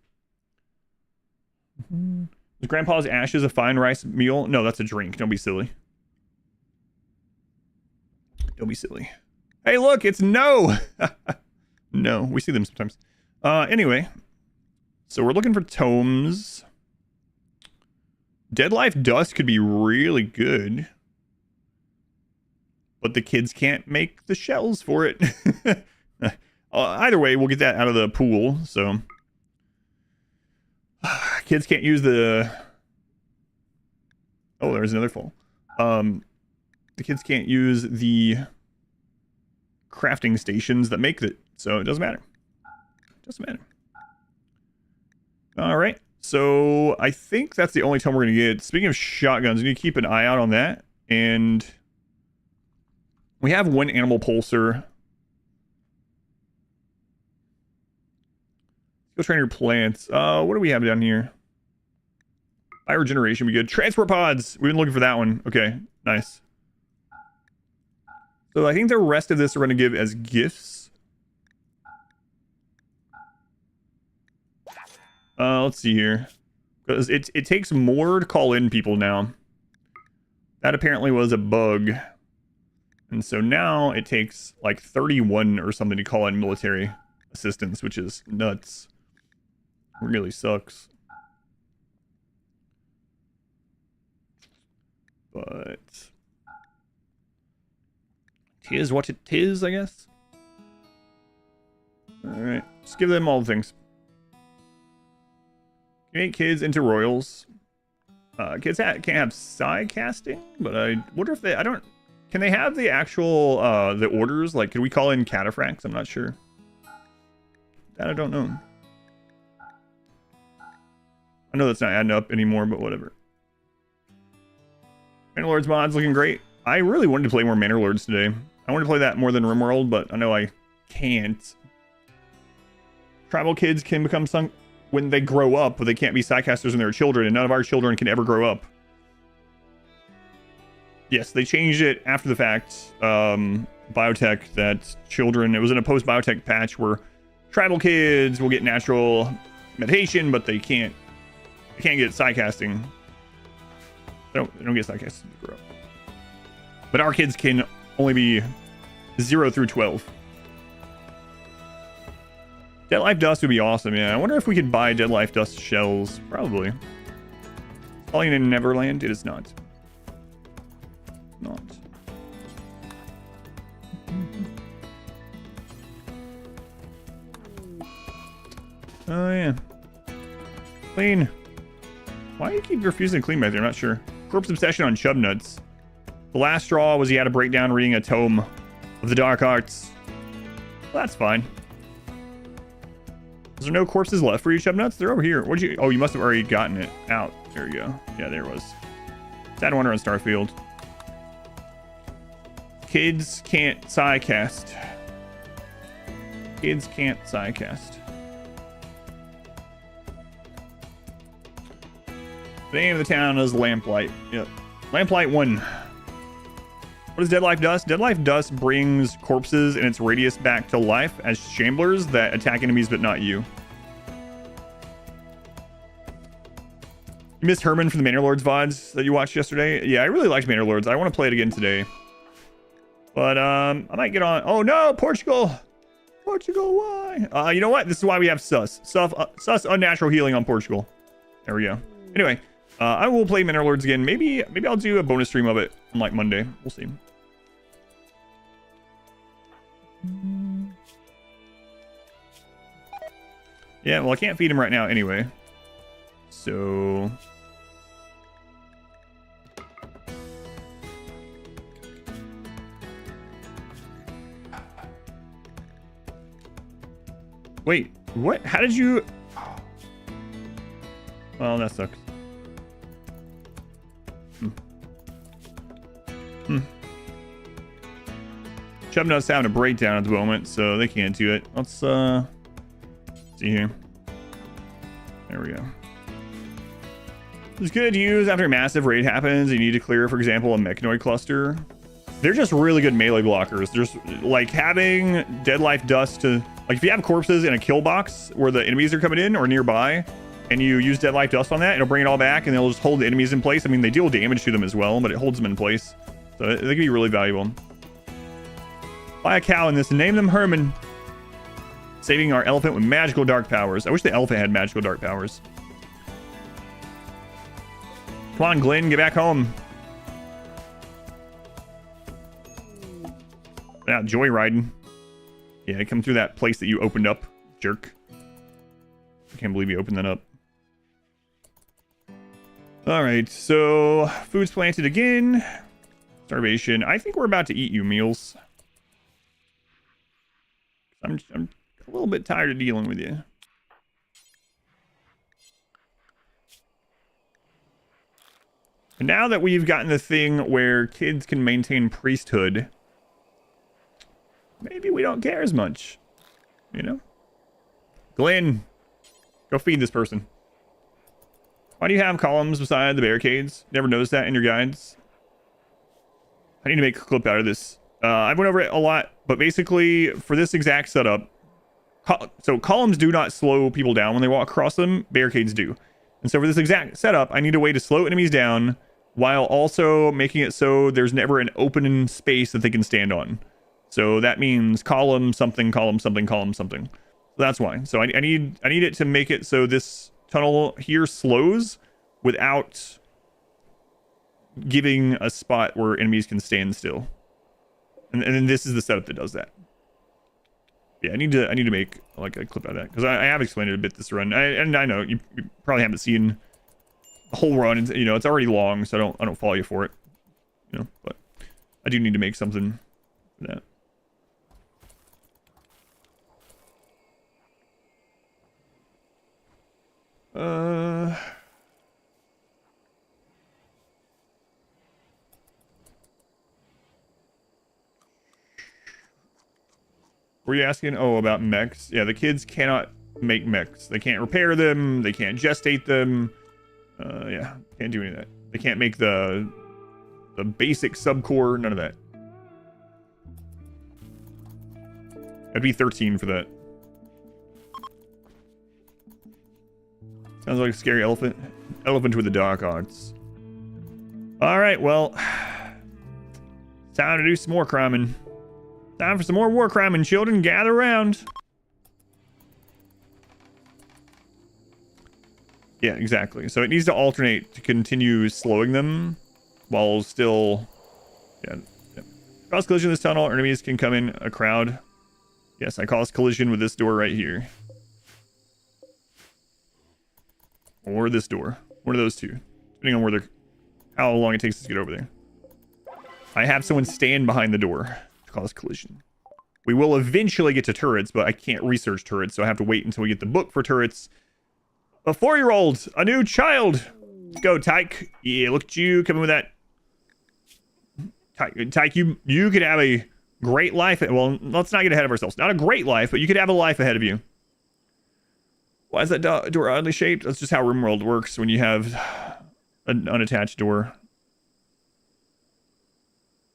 Is Grandpa's ashes a fine rice meal? No, that's a drink. Don't be silly. Don't be silly. Hey, look, it's no. No, we see them sometimes. Anyway, so we're looking for tomes. Dead Life Dust could be really good. But the kids can't make the shells for it. Either way, we'll get that out of the pool, so... Kids can't use the... Oh, there's another fall. The kids can't use the crafting stations that make it, so it doesn't matter. Doesn't matter. All right, so I think that's the only tome we're gonna get. Speaking of shotguns, we need to keep an eye out on that, and we have one animal pulsar. Go train your plants. What do we have down here? Bioregeneration, we good. Transport pods. We've been looking for that one. Okay, nice. So I think the rest of this we're going to give as gifts. Let's see here. Because it takes more to call in people now. That apparently was a bug. And so now it takes like 31 or something to call in military assistance, which is nuts. Really sucks. But tis what it is, I guess. Alright, just give them all the things. Make kids into royals. Kids can't have psi casting, but I wonder if they... Can they have the actual, the orders? Like, could we call in cataphracts? I'm not sure. That I don't know. I know that's not adding up anymore, but whatever. Manor mod's looking great. I really wanted to play more Manor Lords today. I wanted to play that more than RimWorld, but I know I can't. Tribal kids can become some when they grow up, but they can't be psycasters when they're children, and none of our children can ever grow up. Yes, they changed it after the fact. Biotech, that children, it was in a post-biotech patch where tribal kids will get natural meditation, but they can't get psycasting. They don't get psycasting to grow up. But our kids can only be 0 through 12. Dead Life Dust would be awesome, yeah. I wonder if we could buy Dead Life Dust shells. Probably. Falling in Neverland? It is not. Not. Oh, yeah. Clean. Why do you keep refusing to clean back there? I'm not sure. Corpse obsession on chub nuts. The last straw was he had a breakdown reading a tome of the dark arts. Well, that's fine. Is there no corpses left for you, chub nuts? They're over here. What'd you... Oh, you must have already gotten it out. There you go. Yeah, there it was. Sad Wonder on Starfield. Kids can't psycast. Kids can't psycast. The name of the town is Lamplight. Yep. Lamplight 1. What is Dead Life Dust? Dead Life Dust brings corpses and its radius back to life as shamblers that attack enemies but not you. You missed Herman from the Manor Lords VODs that you watched yesterday? Yeah, I really liked Manor Lords. I want to play it again today. But I might get on... Oh no, Portugal! Portugal, why? You know what? This is why we have sus. Sus unnatural healing on Portugal. There we go. Anyway, I will play Manor Lords again. Maybe I'll do a bonus stream of it on like Monday. We'll see. Yeah, well, I can't feed him right now anyway. So... Wait, what? How did you... Well, that sucks. Chubnut's having a breakdown at the moment, so they can't do it. Let's see here. There we go. It's good to use after a massive raid happens. You need to clear, for example, a mechanoid cluster. they're just really good melee blockers. There's like having dead life dust to, like if you have corpses in a kill box where the enemies are coming in or nearby, and you use dead life dust on that, it'll bring it all back and they'll just hold the enemies in place. I mean, they deal damage to them as well, but it holds them in place. So they can be really valuable. Buy a cow in this and name them Herman. Saving our elephant with magical dark powers. I wish the elephant had magical dark powers. Come on, Glenn, get back home. Yeah, joyriding. Yeah, come through that place that you opened up, jerk. I can't believe you opened that up. All right, so food's planted again. Starvation. I think we're about to eat you, meals. I'm a little bit tired of dealing with you. And now that we've gotten the thing where kids can maintain priesthood, maybe we don't care as much, you know? Glenn, go feed this person. Why do you have columns beside the barricades? Never noticed that in your guides. I need to make a clip out of this. I went over it a lot, but basically for this exact setup, so columns do not slow people down when they walk across them, barricades do. And so for this exact setup, I need a way to slow enemies down while also making it so there's never an open space that they can stand on. So that means column something, column something, column something. So that's why. So I need it to make it so this tunnel here slows without giving a spot where enemies can stand still. And then this is the setup that does that. Yeah, I need to make like a clip out of that because I have explained it a bit this run. I know you probably haven't seen the whole run. And, you know, it's already long, so I don't follow you for it. You know, but I do need to make something for that. Were you asking? Oh, about mechs. Yeah, the kids cannot make mechs. They can't repair them. They can't gestate them. Yeah, can't do any of that. They can't make the basic subcore. None of that. I'd be 13 for that. Sounds like a scary elephant. Elephant with the dark arts. All right, well, time to do some more criming. Time for some more war crime, and children gather around. Yeah, exactly. So it needs to alternate to continue slowing them while still... Yeah. Cause collision in this tunnel. Enemies can come in a crowd. Yes, I cause collision with this door right here. Or this door. One of those two. Depending on where they're... how long it takes to get over there. I have someone stand behind the door. Cause collision. We will eventually get to turrets, but I can't research turrets, so I have to wait until we get the book for turrets. A 4-year-old, a new child. Let's go, Tyke. Yeah, look at you coming with that. Tyke, you could have a great life. Well, let's not get ahead of ourselves. Not a great life, but you could have a life ahead of you. Why is that door oddly shaped? That's just how RimWorld works when you have an unattached door.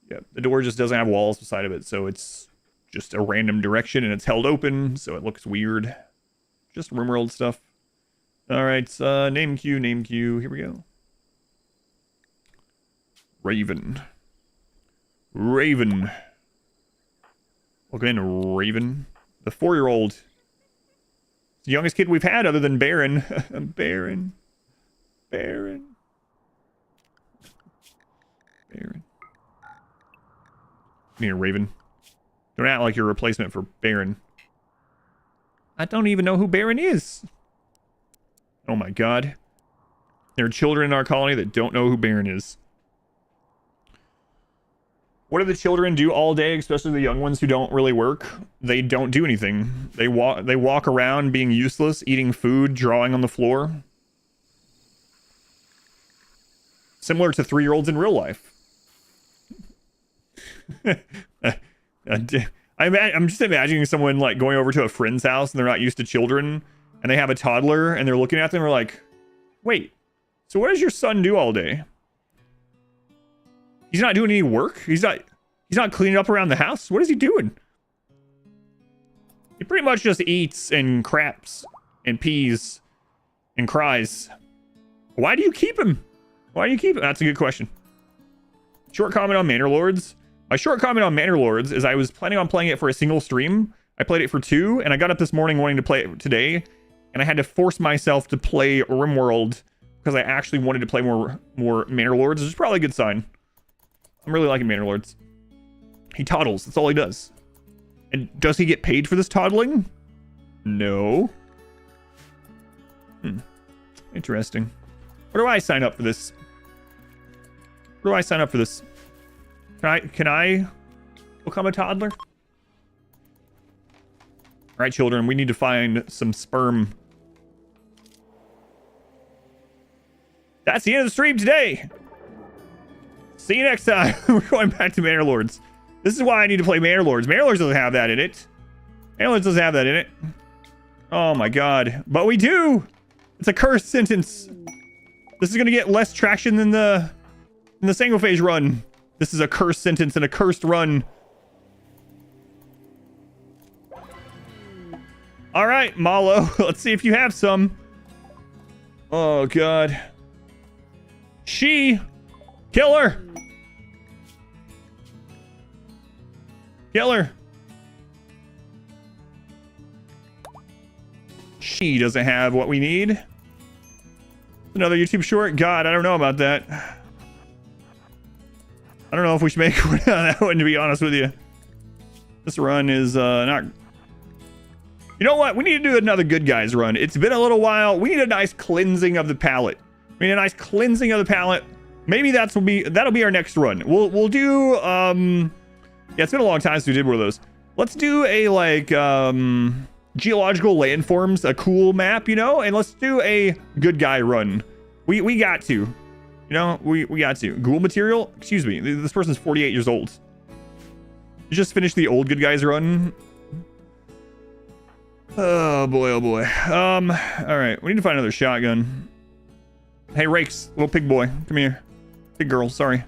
Yeah, the door just doesn't have walls beside of it, so it's just a random direction and it's held open, so it looks weird. Just RimWorld stuff. All right, name queue, name queue. Here we go. Raven. Raven. Welcome in, Raven. The 4-year-old. The youngest kid we've had other than Baron. Baron. Baron. Baron. Come here, Raven. Don't act like you're a replacement for Baron. I don't even know who Baron is. Oh my god. There are children in our colony that don't know who Baron is. What do the children do all day, especially the young ones who don't really work? They don't do anything. They walk around being useless, eating food, drawing on the floor. Similar to 3-year-olds in real life. I'm just imagining someone like going over to a friend's house and they're not used to children and they have a toddler and they're looking at them and they're like, wait, so what does your son do all day? He's not doing any work? He's not He's not cleaning up around the house. What is he doing? He pretty much just eats and craps and pees and cries. Why do you keep him? Why do you keep him? That's a good question. Short comment on Manor Lords. My short comment on Manor Lords is I was planning on playing it for a single stream. I played it for 2, and I got up this morning wanting to play it today, and I had to force myself to play RimWorld because I actually wanted to play more Manor Lords, which is probably a good sign. I'm really liking Manor Lords. He toddles. That's all he does. And does he get paid for this toddling? No. Interesting. Where do I sign up for this? Where do I sign up for this? Can I become a toddler? All right, children, we need to find some sperm. That's the end of the stream today. See you next time. We're going back to Manor Lords. This is why I need to play Manor Lords. Manor Lords doesn't have that in it. Manor Lords doesn't have that in it. Oh my god. But we do! It's a cursed sentence. This is gonna get less traction than the Sangophage run. This is a cursed sentence and a cursed run. Alright, Malo. Let's see if you have some. Oh god. Kill her! Kill her! She doesn't have what we need. Another YouTube short? God, I don't know about that. I don't know if we should make one on that one, to be honest with you. This run is not... You know what? We need to do another good guys run. It's been a little while. We need a nice cleansing of the palette. We need a nice cleansing of the palette. Maybe that'll be our next run. We'll do yeah, it's been a long time since we did one of those. Let's do a like geological landforms, a cool map, you know, and let's do a good guy run. We got to. You know, we got to. Ghoul material? Excuse me. This person's 48 years old. You just finished the old good guys run. Oh boy, oh boy. All right, we need to find another shotgun. Hey, Rakes, little pig boy, come here. Pig girl, sorry.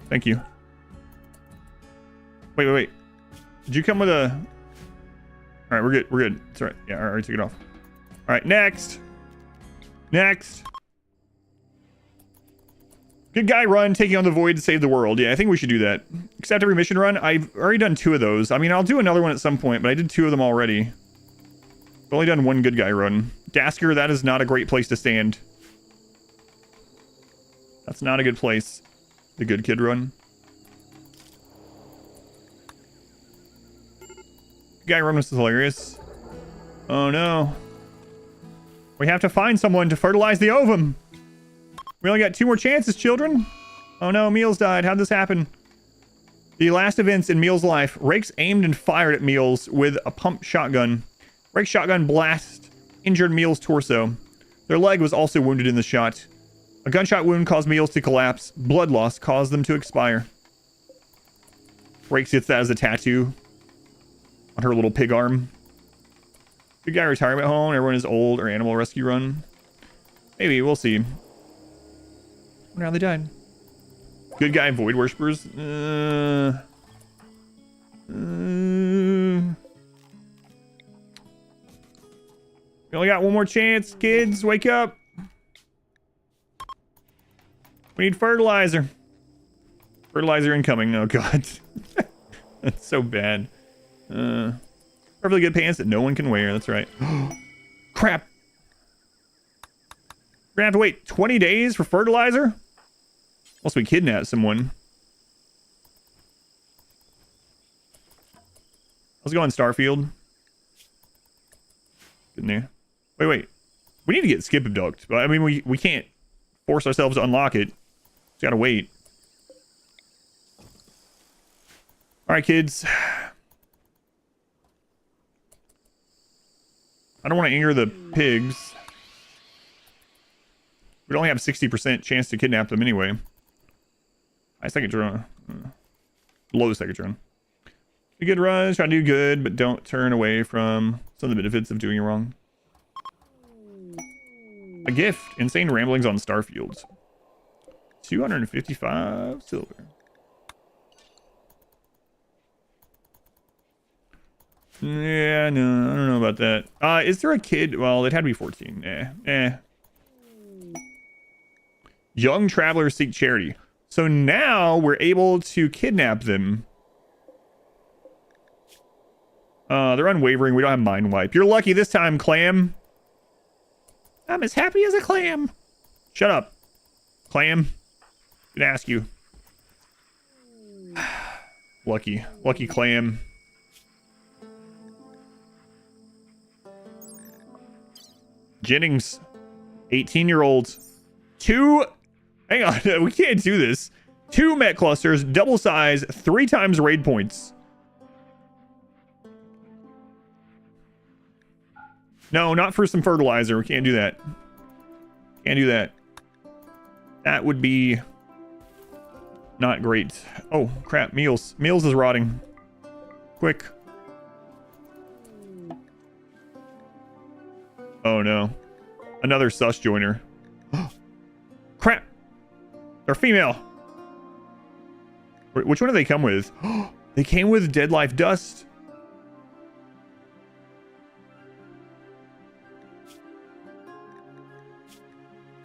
Thank you. Wait. Did you come with a... All right, we're good. It's all right. Yeah, I already took it off. All right, next. Good guy run, taking on the void to save the world. Yeah, I think we should do that. Accept every mission run. I've already done 2 of those. I mean, I'll do another one at some point, but I did 2 of them already. I've only done 1 good guy run. Dasker, that is not a great place to stand. That's not a good place. The good kid run. Good guy run was hilarious. Oh no. We have to find someone to fertilize the ovum. We only got 2 more chances, children. Oh no, Meals died. How'd this happen? The last events in Meals' life. Rakes aimed and fired at Meals with a pump shotgun. Rake's shotgun blast injured Meals' torso. Their leg was also wounded in the shot. A gunshot wound caused Meals to collapse. Blood loss caused them to expire. Rakes gets that as a tattoo on her little pig arm. Good guy retirement home. Everyone is old or animal rescue run. Maybe, we'll see. Wonder how they died. Good guy void worshippers. We only got 1 more chance, kids. Wake up. We need fertilizer. Fertilizer incoming. Oh god. That's so bad. Perfectly good pants that no one can wear. That's right. Crap. We're gonna have to wait 20 days for fertilizer? Unless we kidnap someone. Let's go on Starfield. Get in there. Wait. We need to get skip abduct. But I mean, we can't force ourselves to unlock it. Just gotta wait. Alright, kids. I don't want to anger the pigs. We'd only have 60% chance to kidnap them anyway. High second run. Low second run. A good run, try to do good, but don't turn away from some of the benefits of doing it wrong. A gift. Insane ramblings on Starfields. 255 silver. Yeah, no, I don't know about that. Is there a kid? Well, it had to be 14. Young travelers seek charity. So now we're able to kidnap them. They're unwavering. We don't have mind wipe. You're lucky this time, clam. I'm as happy as a clam. Shut up, clam. Didn't ask you. Lucky clam. Jennings, 18-year-olds. Hang on, we can't do this. 2 met clusters, double size, 3 times raid points. No, not for some fertilizer. We can't do that. Can't do that. That would be not great. Oh, crap. Meals. Meals is rotting. Quick. Oh, no. Another sus joiner. Crap. They're female. Which one do they come with? They came with Dead Life Dust.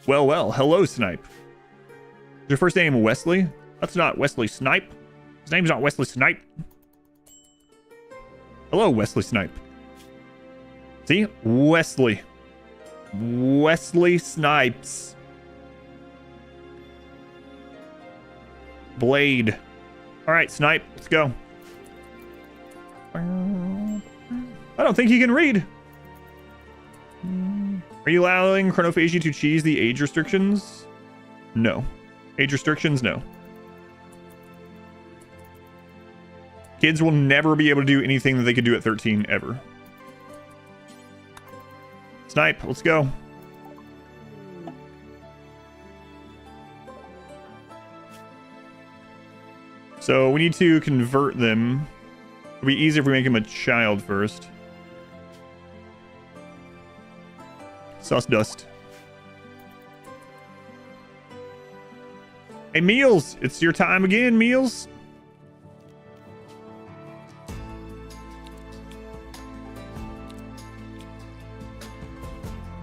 Well. Hello, Snipe. Is your first name Wesley? That's not Wesley Snipe. His name's not Wesley Snipe. Hello, Wesley Snipe. See? Wesley. Wesley Snipes. Blade. All right, Snipe. Let's go. I don't think he can read. Are you allowing Chronophagy to cheese the age restrictions? No. Age restrictions? No. Kids will never be able to do anything that they could do at 13, ever. Snipe, let's go. So we need to convert them. It'll be easier if we make him a child first. Sus dust. Hey, Meals, it's your time again, Meals.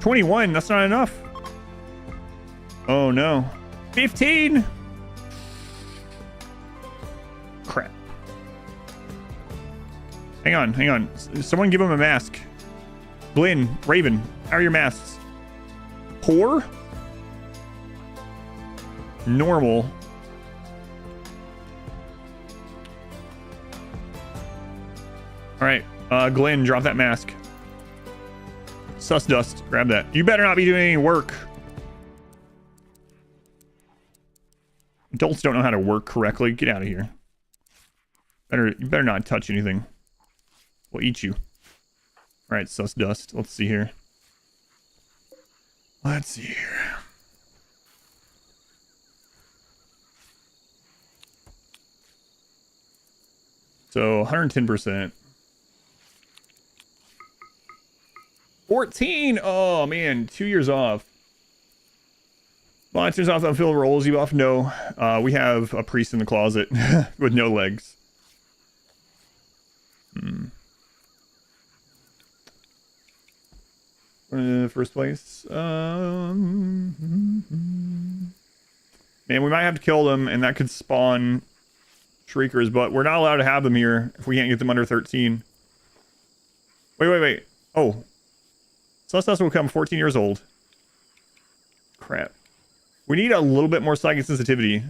$21, that's not enough. Oh no. 15. Crap. Hang on. Someone give him a mask. Glenn, Raven, how are your masks? Poor? Normal. Alright, Glenn, drop that mask. Sus dust, grab that. You better not be doing any work. Adults don't know how to work correctly. Get out of here. You better not touch anything. We'll eat you. Alright, sus dust. Let's see here. Let's see here. So 110%. 14. Oh man, 2 years off. Monsters off unfilled rolls. You off? No. We have a priest in the closet with no legs. First place. Man, we might have to kill them, and that could spawn shriekers, but we're not allowed to have them here if we can't get them under 13. Wait. Oh. Celestus will become 14 years old. Crap. We need a little bit more psychic sensitivity.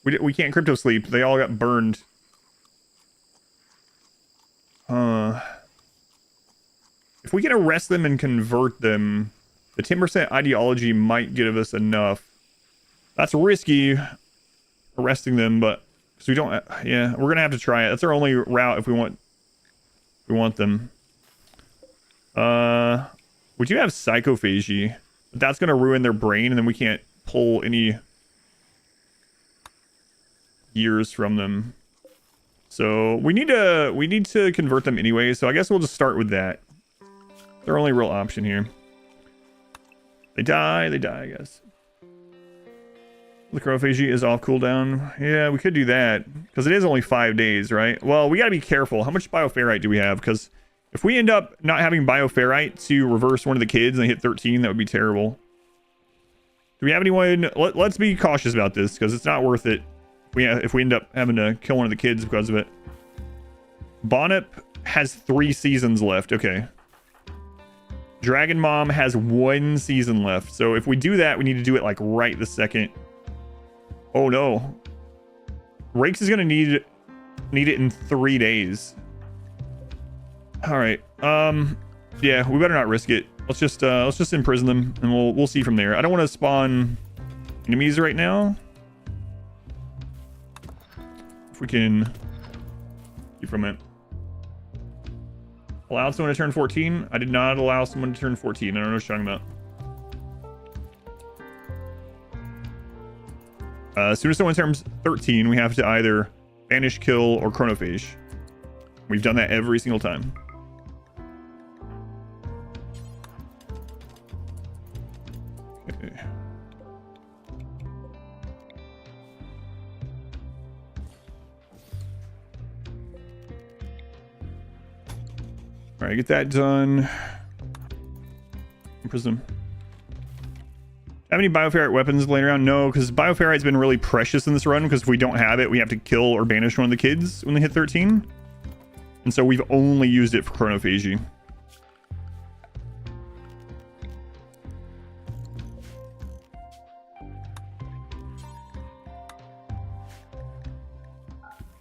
We can't crypto sleep. They all got burned. If we can arrest them and convert them, the 10% ideology might give us enough. That's risky, arresting them, but because we don't. Yeah, we're gonna have to try it. That's our only route if we want them. We do have psychophagy, but that's gonna ruin their brain, and then we can't pull any years from them. So we need to convert them anyway. So I guess we'll just start with that. Their only real option here. They die, I guess. The Chronophagy is off cooldown. Yeah, we could do that because it is only 5 days, right? Well, we got to be careful. How much bioferrite do we have? Because if we end up not having bioferrite to reverse one of the kids and they hit 13, that would be terrible. Do we have anyone? Let's be cautious about this because it's not worth it if we end up having to kill one of the kids because of it. Bonnet has 3 seasons left. Okay. Dragon Mom has 1 season left. So if we do that, we need to do it like right this second. Oh no. Rakes is gonna need it in 3 days. All right. Yeah, we better not risk it. Let's just imprison them and we'll see from there. I don't want to spawn enemies right now. If we can see from it. Allowed someone to turn 14? I did not allow someone to turn 14. I don't know what you're talking about. As soon as someone turns 13, we have to either banish, kill, or chronophage. We've done that every single time. Okay. All right, get that done. Imprison. Have any bioferrite weapons laying around? No, because bioferrite's been really precious in this run, because if we don't have it, we have to kill or banish one of the kids when they hit 13. And so we've only used it for chronophagy.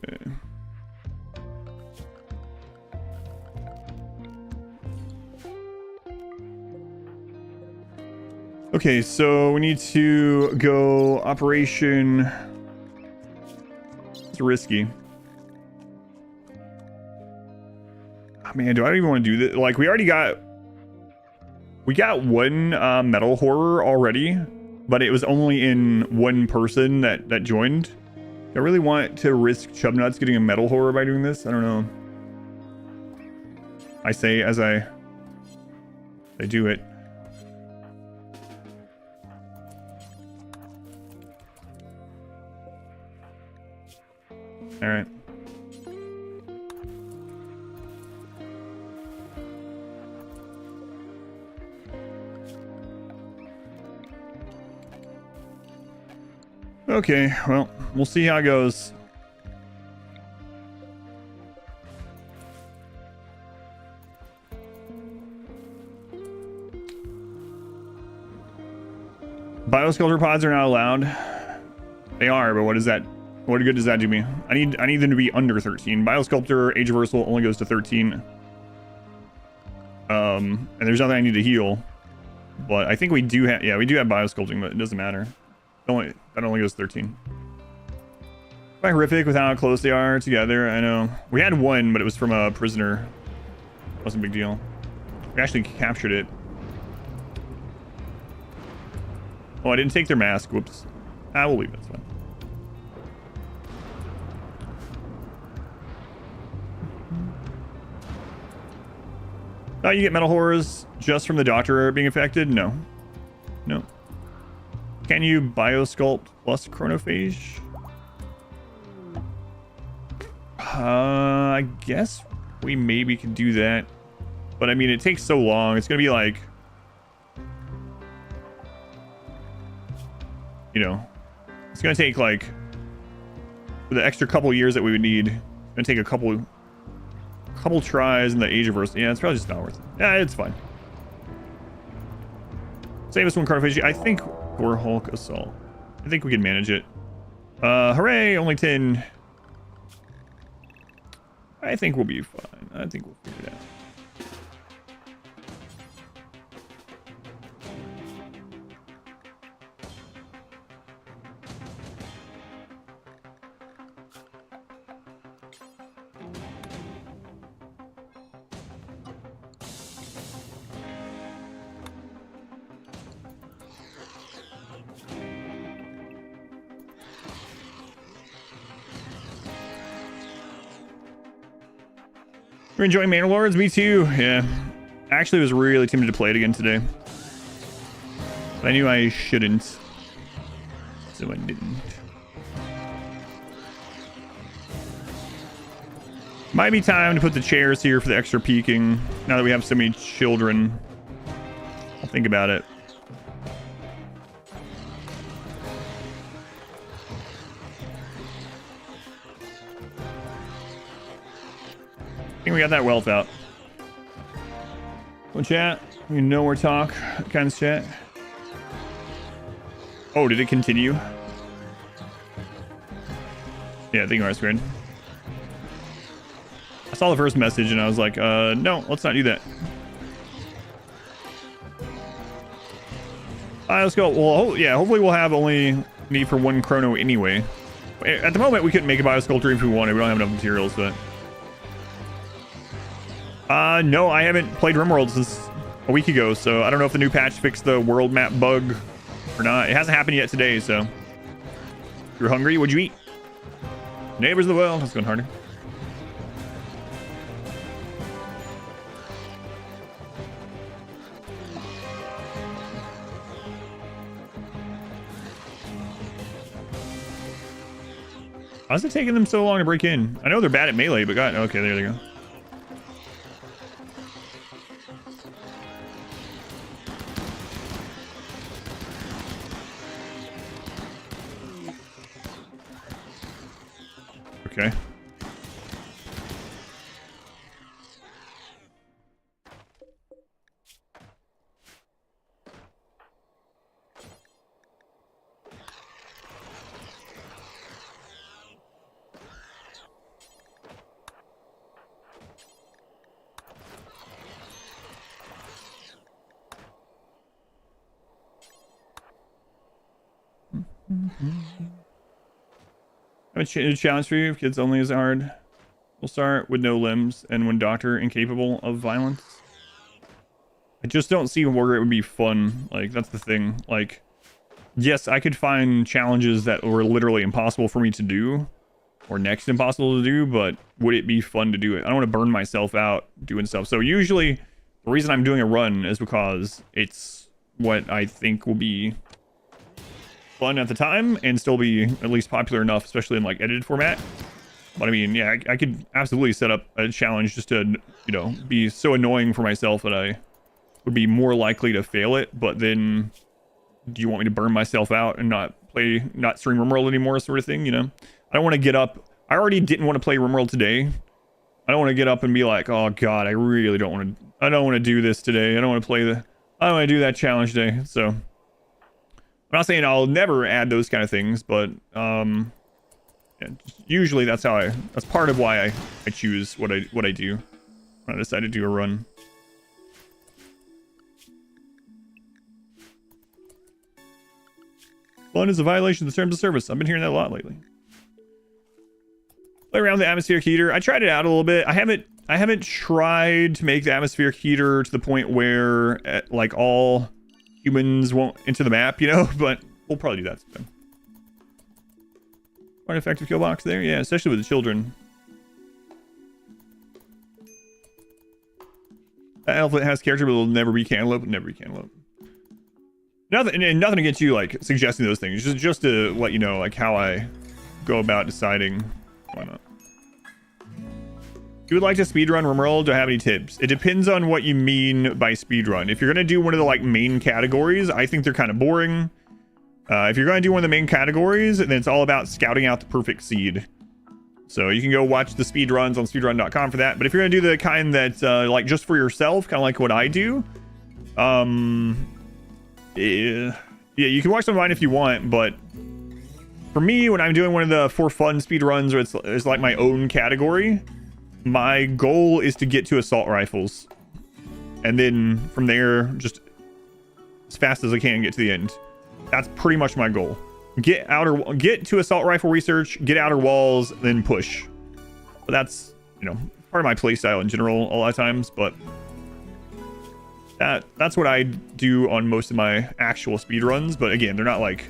Okay. Okay, so we need to go operation. It's risky. Oh, man, do I even want to do this? Like, we got one metal horror already, but it was only in one person that joined. Do I really want to risk Chubnuts getting a metal horror by doing this? I don't know. I say as I do it. All right. Okay, well, we'll see how it goes. Biosculpture pods are not allowed. They are, but what is that? What good does that do me? I need them to be under 13. Biosculptor Age Reversal only goes to 13. And there's nothing I need to heal. But I think we do have, yeah, we do have Biosculpting, but it doesn't matter. That only goes 13. Quite horrific with how close they are together. I know. We had one, but it was from a prisoner. Wasn't a big deal. We actually captured it. Oh, I didn't take their mask. Whoops. We'll leave it. It's fine. You get metal horrors just from the doctor being affected? No. No. Can you biosculpt plus chronophage? I guess we maybe can do that. But I mean, it takes so long. It's going to be like, you know, it's going to take like, for the extra couple years that we would need, it's going to take a couple tries in the Age of Verse. Yeah, it's probably just not worth it. Yeah, it's fine. Save us one chronophagy. I think Gore Hulk Assault. I think we can manage it. Hooray, only 10. I think we'll be fine. I think we'll figure it out. You're enjoying Manor Lords? Me too. Yeah. Actually, was really tempted to play it again today. But I knew I shouldn't. So I didn't. Might be time to put the chairs here for the extra peeking. Now that we have so many children. I'll think about it. I think we got that wealth out. Well, chat, we know more talk, kind of chat. Oh, did it continue? Yeah, I think R squared. I saw the first message and I was like, no, let's not do that. Alright, let's go. Well, yeah, hopefully we'll have only need for one chrono anyway. At the moment, we couldn't make a biosculpture if we wanted. We don't have enough materials, but... no, I haven't played RimWorld since a week ago, so I don't know if the new patch fixed the world map bug or not. It hasn't happened yet today, so... If you're hungry, what'd you eat? Neighbors of the world. That's going harder. Why is it taking them so long to break in? I know they're bad at melee, but God, okay, there they go. Okay. I have a challenge for you. If kids only is hard. We'll start with no limbs and when doctor incapable of violence. I just don't see where it would be fun. Like, that's the thing. Like, yes, I could find challenges that were literally impossible for me to do. Or next impossible to do, but would it be fun to do it? I don't want to burn myself out doing stuff. So usually, the reason I'm doing a run is because it's what I think will be fun at the time and still be at least popular enough, especially in like edited format. But I mean, yeah, I could absolutely set up a challenge just to, you know, be so annoying for myself that I would be more likely to fail it. But then, do you want me to burn myself out and not stream RimWorld anymore, sort of thing? You know, I don't want to get up. I already didn't want to play RimWorld today. I don't want to get up and be like, oh God, I really don't want to. I don't want to do this today. I don't want to play the. I don't want to do that challenge day. So. I'm not saying I'll never add those kind of things, but yeah, usually that's part of why I choose what I do when I decide to do a run. Fun is a violation of the terms of service. I've been hearing that a lot lately. Play around with the atmospheric heater. I tried it out a little bit. I haven't tried to make the atmospheric heater to the point where like all humans won't enter the map, you know, but we'll probably do that sometime. Quite an effective kill box there, yeah, especially with the children. That elephant has character, but it'll never be cantaloupe. Never be cantaloupe. Nothing against you, like suggesting those things. Just to let you know, like how I go about deciding why not. You would like to speedrun RimWorld? Do I have any tips? It depends on what you mean by speedrun. If you're gonna do one of the like main categories, I think they're kind of boring. If you're gonna do one of the main categories, then it's all about scouting out the perfect seed. So you can go watch the speedruns on speedrun.com for that. But if you're gonna do the kind that's like just for yourself, kind of like what I do, yeah, you can watch some of mine if you want. But for me, when I'm doing one of the for fun speedruns, or it's like my own category. My goal is to get to assault rifles, and then from there, just as fast as I can get to the end. That's pretty much my goal. Get to assault rifle research, get outer walls, then push. But that's, you know, part of my playstyle in general a lot of times. But that's what I do on most of my actual speedruns. But again, they're not like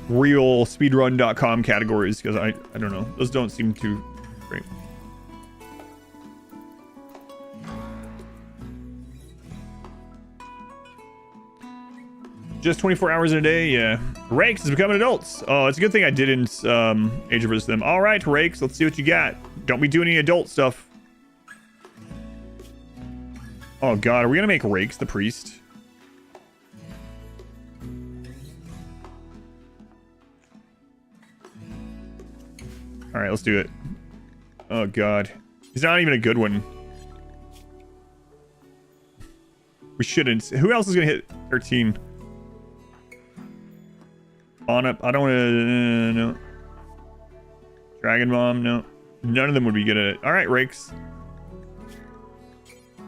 real speedrun.com categories because I don't know, those don't seem too great. Just 24 hours in a day, yeah. Rakes is becoming adults. Oh, it's a good thing I didn't age reverse them. All right, Rakes, let's see what you got. Don't be doing any adult stuff. Oh god, are we gonna make Rakes the priest? All right, let's do it. Oh god, he's not even a good one. We shouldn't. Who else is gonna hit 13? On up. I don't want to. No. Dragon Bomb. No. None of them would be good at it. All right, Rakes.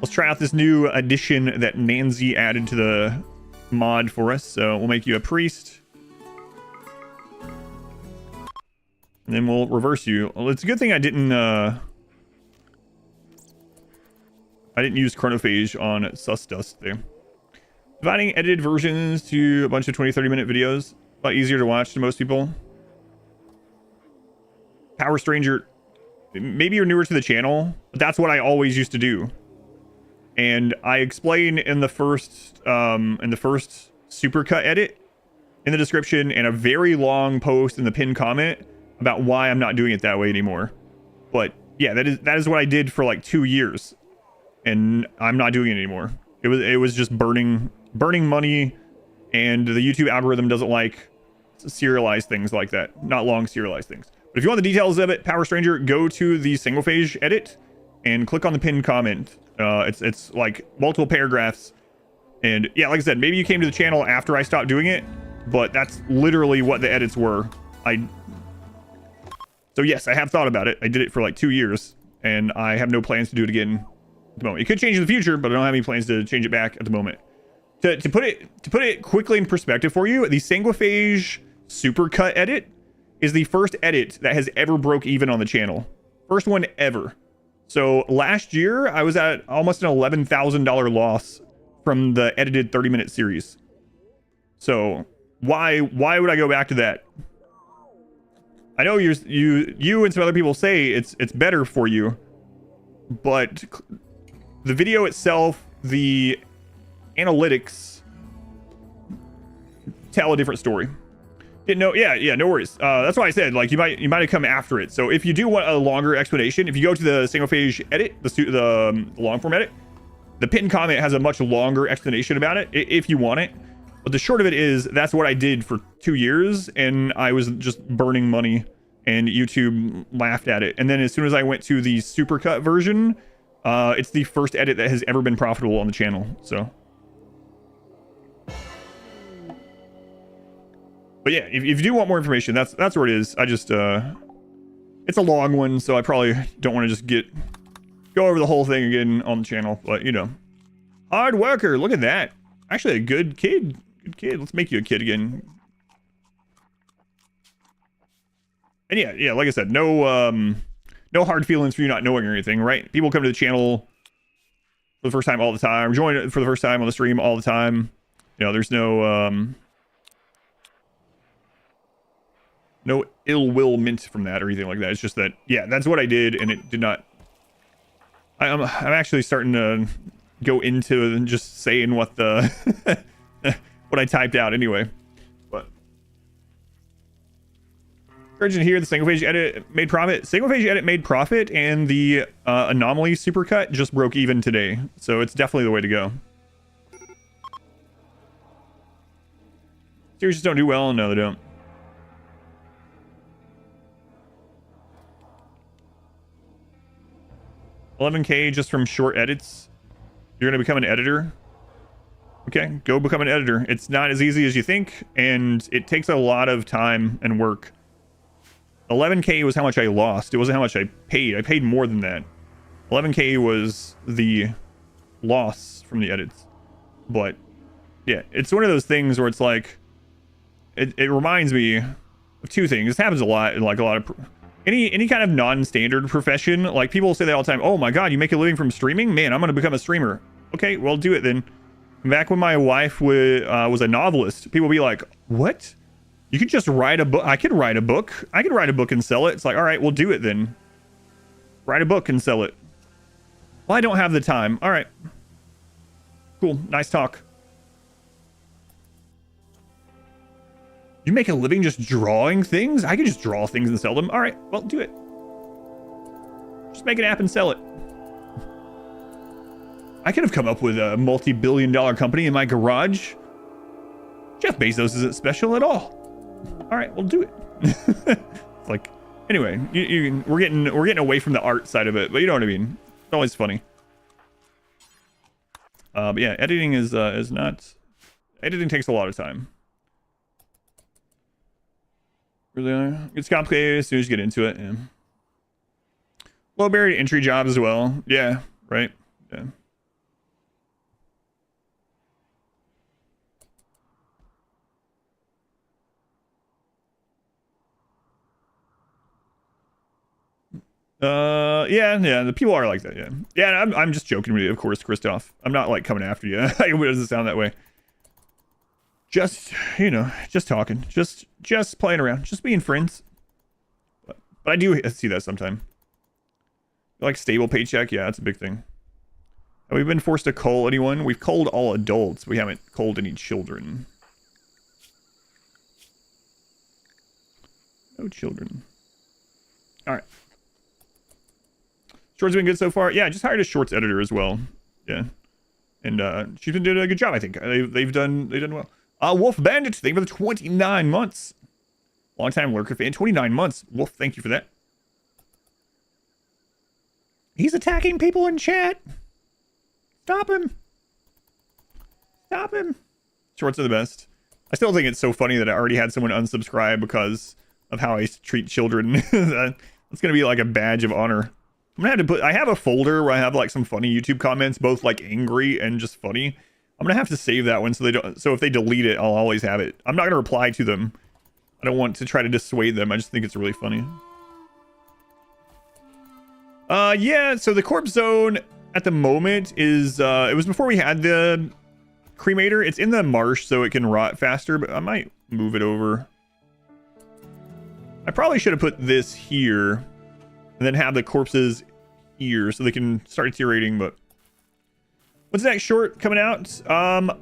Let's try out this new addition that Nancy added to the mod for us. So we'll make you a priest. And then we'll reverse you. Well, it's a good thing I didn't use Chronophagy on Susdust there. Dividing edited versions to a bunch of 20-30 minute videos. A lot easier to watch to most people. Power Stranger. Maybe you're newer to the channel, but that's what I always used to do. And I explain in the first supercut edit in the description and a very long post in the pinned comment about why I'm not doing it that way anymore. But yeah, that is what I did for like 2 years, and I'm not doing it anymore. It was just burning money, and the YouTube algorithm doesn't like serialized things like that, not long serialized things. But if you want the details of it, Power Stranger, go to the single phase edit and click on the pinned comment. It's like multiple paragraphs, and yeah, like I said, maybe you came to the channel after I stopped doing it, but that's literally what the edits were. So yes, I have thought about it. I did it for like 2 years, and I have no plans to do it again at the moment. It could change in the future, but I don't have any plans to change it back at the moment. To put it quickly in perspective for you, the Sanguiphage supercut edit is the first edit that has ever broke even on the channel. First one ever. So last year, I was at almost an $11,000 loss from the edited 30-minute series. So why would I go back to that? I know you and some other people say it's better for you, but the video itself, the analytics tell a different story. No worries. That's why I said, like, you might have come after it. So if you do want a longer explanation, if you go to the single phase edit, the long form edit, the pinned comment has a much longer explanation about it if you want it. But the short of it is, that's what I did for 2 years, and I was just burning money, and YouTube laughed at it. And then as soon as I went to the supercut version, it's the first edit that has ever been profitable on the channel. So. But yeah, if you do want more information, that's where it is. I just, it's a long one, so I probably don't want to just go over the whole thing again on the channel. But, you know, hard worker, look at that. Actually, a good kid. Good kid. Let's make you a kid again. And yeah, like I said, no hard feelings for you not knowing or anything, right? People come to the channel for the first time all the time, join it for the first time on the stream all the time. You know, there's no ill will meant from that or anything like that. It's just that, yeah, that's what I did, and it did not. I'm actually starting to go into just saying what the what I typed out anyway. But urgent here, the single phase edit made profit. Single phase edit made profit, and the anomaly supercut just broke even today. So it's definitely the way to go. Series just don't do well. No, they don't. $11K just from short edits. You're gonna become an editor. Okay, go become an editor. It's not as easy as you think, and it takes a lot of time and work. 11K was how much I lost. It wasn't how much I paid. I paid more than that. 11K was the loss from the edits. But yeah, it's one of those things where it's like, it reminds me of two things. This happens a lot in like a lot of any kind of non-standard profession. Like, people say that all the time. Oh my god, you make a living from streaming? Man, I'm gonna become a streamer. Okay, well, do it then. Back when my wife was a novelist, people would be like, what? You could just write a book? I could write a book. I could write a book and sell it. It's like, all right, we'll do it then. Write a book and sell it. Well, I don't have the time. All right. Cool. Nice talk. You make a living just drawing things? I can just draw things and sell them. All right, well, do it. Just make an app and sell it. I could have come up with a multi-billion-dollar company in my garage. Jeff Bezos isn't special at all. All right, we'll do it. It's like, anyway, we're getting away from the art side of it, but you know what I mean. It's always funny. But yeah, editing is not. Editing takes a lot of time. Really, it's complicated as soon as you get into it. Yeah. Low barrier to entry jobs as well. Yeah, right. Yeah. Yeah, the people are like that. Yeah, I'm just joking with you, of course, Christoph. I'm not like coming after you. It doesn't sound that way. Just, you know, just talking, just playing around, just being friends. But I do see that sometime. Like stable paycheck, yeah, that's a big thing. Have we been forced to cull anyone? We've culled all adults. We haven't culled any children. No children. All right. Shorts been good so far. Yeah, I just hired a shorts editor as well. Yeah, and she's been doing a good job. I think they've done well. Wolf Bandit, thank you for the 29 months. Long time lurker fan, 29 months. Wolf, thank you for that. He's attacking people in chat. Stop him. Stop him. Shorts are the best. I still think it's so funny that I already had someone unsubscribe because of how I treat children. That's gonna be like a badge of honor. I'm gonna have to I have a folder where I have like some funny YouTube comments, both like angry and just funny. I'm gonna have to save that one so if they delete it, I'll always have it. I'm not gonna reply to them. I don't want to try to dissuade them. I just think it's really funny. Yeah, so the corpse zone at the moment is it was before we had the cremator. It's in the marsh so it can rot faster, but I might move it over. I probably should have put this here and then have the corpses here so they can start deteriorating. But what's the next short coming out?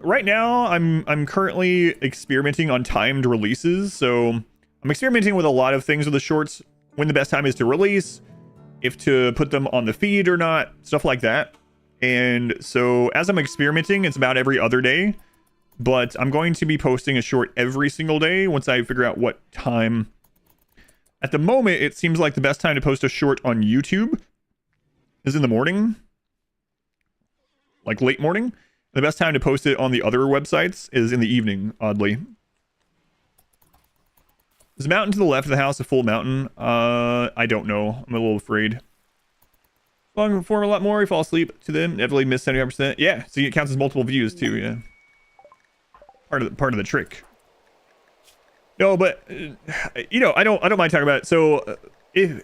Right now I'm currently experimenting on timed releases. So I'm experimenting with a lot of things with the shorts, when the best time is to release, if to put them on the feed or not, stuff like that. And so as I'm experimenting, it's about every other day, but I'm going to be posting a short every single day once I figure out what time. At the moment, it seems like the best time to post a short on YouTube is in the morning, like late morning. The best time to post it on the other websites is in the evening, oddly. Is the mountain to the left of the house a full mountain? I don't know. I'm a little afraid. Long form a lot more. You fall asleep to them. Definitely miss 75%. Yeah, so it counts as multiple views too. Yeah, part of the trick. No, but you know, I don't mind talking about it. So if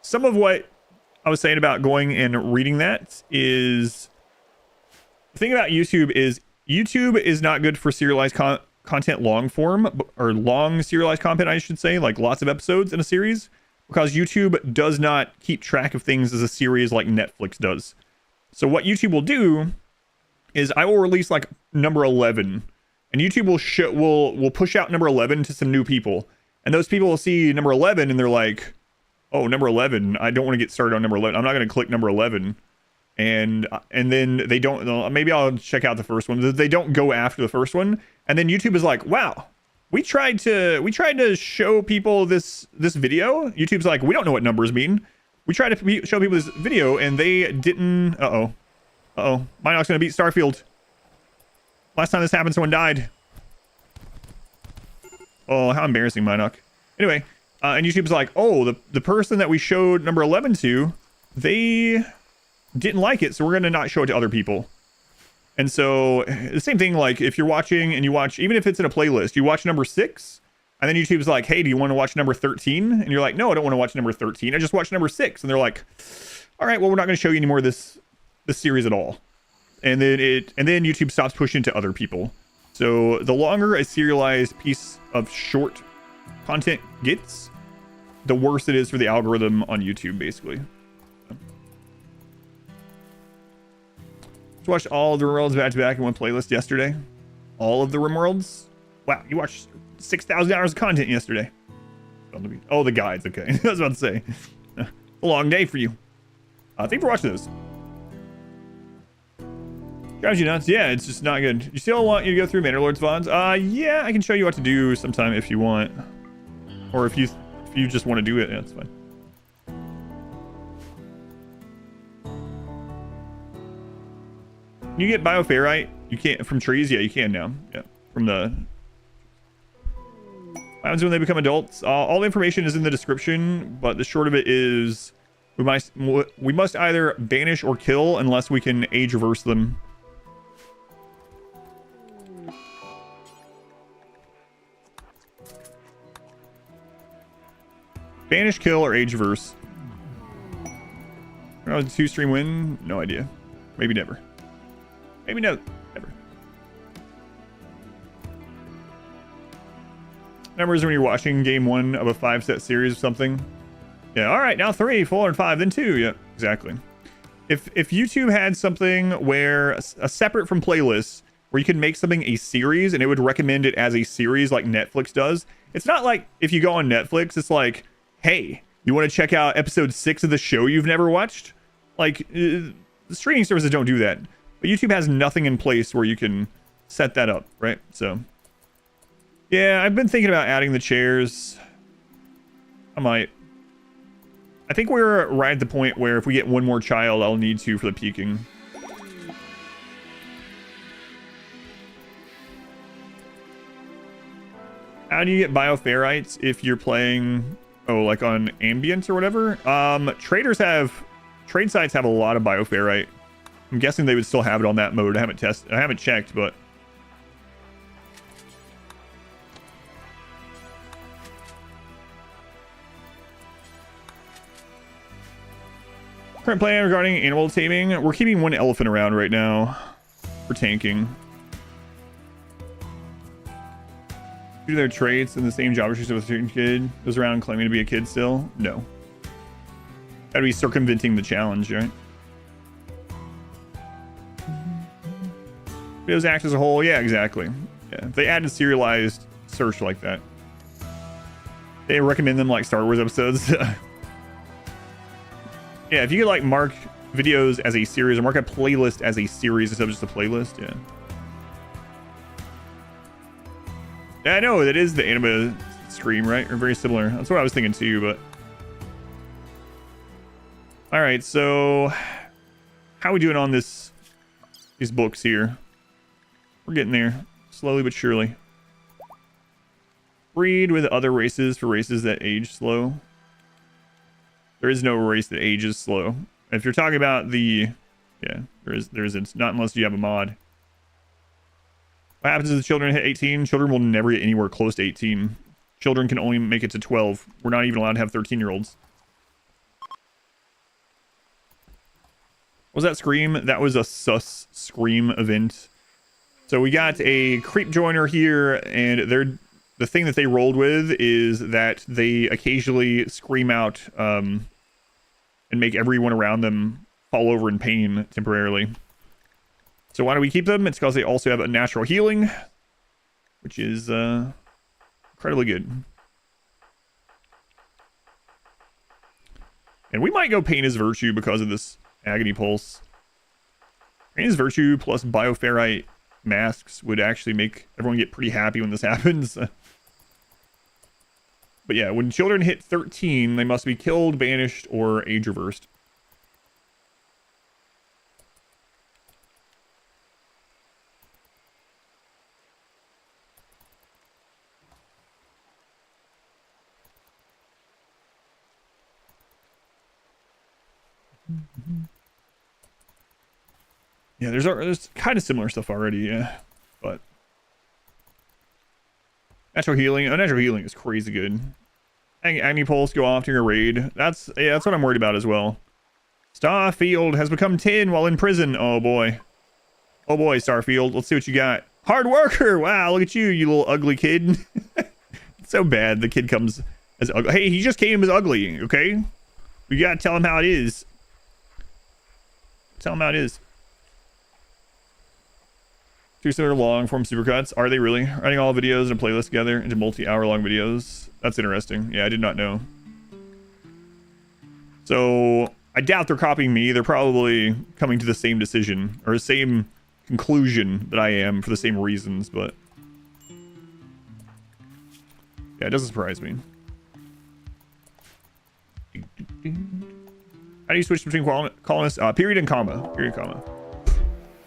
some of what I was saying about going and reading that is the thing about YouTube is not good for serialized content, long form or long serialized content, I should say, like lots of episodes in a series, because YouTube does not keep track of things as a series like Netflix does. So what YouTube will do is I will release like number 11. And YouTube will push out number 11 to some new people. And those people will see number 11 and they're like, oh, number 11, I don't want to get started on number 11. I'm not going to click number 11. And then they don't, maybe I'll check out the first one. They don't go after the first one. And then YouTube is like, wow, we tried to show people this video. YouTube's like, we don't know what numbers mean. We tried to show people this video and they didn't. Minock's going to beat Starfield. Last time this happened, someone died. Oh, how embarrassing, Minock. Anyway, and YouTube's like, oh, the person that we showed number 11 to, they didn't like it, so we're going to not show it to other people. And so the same thing, like if you're watching and you watch, even if it's in a playlist, you watch number 6, and then YouTube's like, hey, do you want to watch number 13? And you're like, no, I don't want to watch number 13. I just watched number 6. And they're like, all right, well, we're not going to show you any more of this series at all. And then YouTube stops pushing to other people. So the longer a serialized piece of short content gets, the worse it is for the algorithm on YouTube, basically. Just watched all of the RimWorlds back to back in one playlist yesterday. All of the RimWorlds? Wow, you watched 6,000 hours of content yesterday. Oh, the guides. Okay, I was about to say. A long day for you. Thank you for watching this. Drives you nuts? Yeah, it's just not good. You still want you to go through Bannerlord's VODs? Yeah, I can show you what to do sometime if you want. Or if you just want to do it, yeah, that's fine. Can you get bioferrite? You can't from trees? Yeah, you can now. Yeah, from the... What happens when they become adults? All the information is in the description, but the short of it is we must either banish or kill unless we can age reverse them. Banish, kill, or age reverse. Oh, 2-stream win? No idea. Maybe never. Maybe no. Never. Numbers when you're watching game 1 of a 5-set series or something. Yeah, alright, now 3, 4, and 5, then 2. Yeah, exactly. If YouTube had something where a separate from playlists where you can make something a series and it would recommend it as a series like Netflix does. It's not like if you go on Netflix, it's like, hey, you want to check out episode 6 of the show you've never watched? Like, streaming services don't do that. But YouTube has nothing in place where you can set that up, right? So, yeah, I've been thinking about adding the chairs. I might. I think we're right at the point where if we get one more child, I'll need to for the peaking. How do you get bioferrites if you're playing, like on ambient or whatever? Trade sites have a lot of bioferrite. I'm guessing they would still have it on that mode. I haven't checked, but current plan regarding animal taming. We're keeping one elephant around right now for tanking. Do their traits in the same job description with a certain kid goes around claiming to be a kid still? No. That'd be circumventing the challenge, right? Videos act as a whole? Yeah, exactly. Yeah, if they added serialized search like that. They recommend them like Star Wars episodes. Yeah, if you could like mark videos as a series or mark a playlist as a series instead of just a playlist, yeah. Yeah, I know, that is the anime stream, right? Or very similar. That's what I was thinking too, but... Alright, so... How are we doing on these books here? We're getting there. Slowly but surely. Breed with other races for races that age slow. There is no race that ages slow. If you're talking about the... Yeah, there isn't. Not unless you have a mod. What happens if the children hit 18? Children will never get anywhere close to 18. Children can only make it to 12. We're not even allowed to have 13-year-olds. Was that Scream? That was a sus Scream event. So we got a creep joiner here, and the thing that they rolled with is that they occasionally scream out and make everyone around them fall over in pain temporarily. So why do we keep them? It's because they also have a natural healing, which is incredibly good. And we might go Pain is Virtue because of this Agony Pulse. Pain is Virtue plus Bioferrite masks would actually make everyone get pretty happy when this happens. But yeah, when children hit 13, they must be killed, banished, or age reversed. Yeah, there's kind of similar stuff already, yeah, but natural healing. Oh, natural healing is crazy good. Agony Pulse go off to your raid. That's what I'm worried about as well. Starfield has become 10 while in prison. Oh boy, Starfield. Let's see what you got. Hard worker. Wow, look at you, you little ugly kid. It's so bad. The kid comes as ugly. Hey, he just came as ugly. Okay, we gotta tell him how it is. Tell him how it is. 2 similar long form supercuts. Are they really? Writing all videos in a playlist together into multi-hour long videos. That's interesting. Yeah, I did not know. So I doubt they're copying me. They're probably coming to the same decision or the same conclusion that I am for the same reasons, but yeah, it doesn't surprise me. How do you switch between colonists? Period and comma. Period, comma.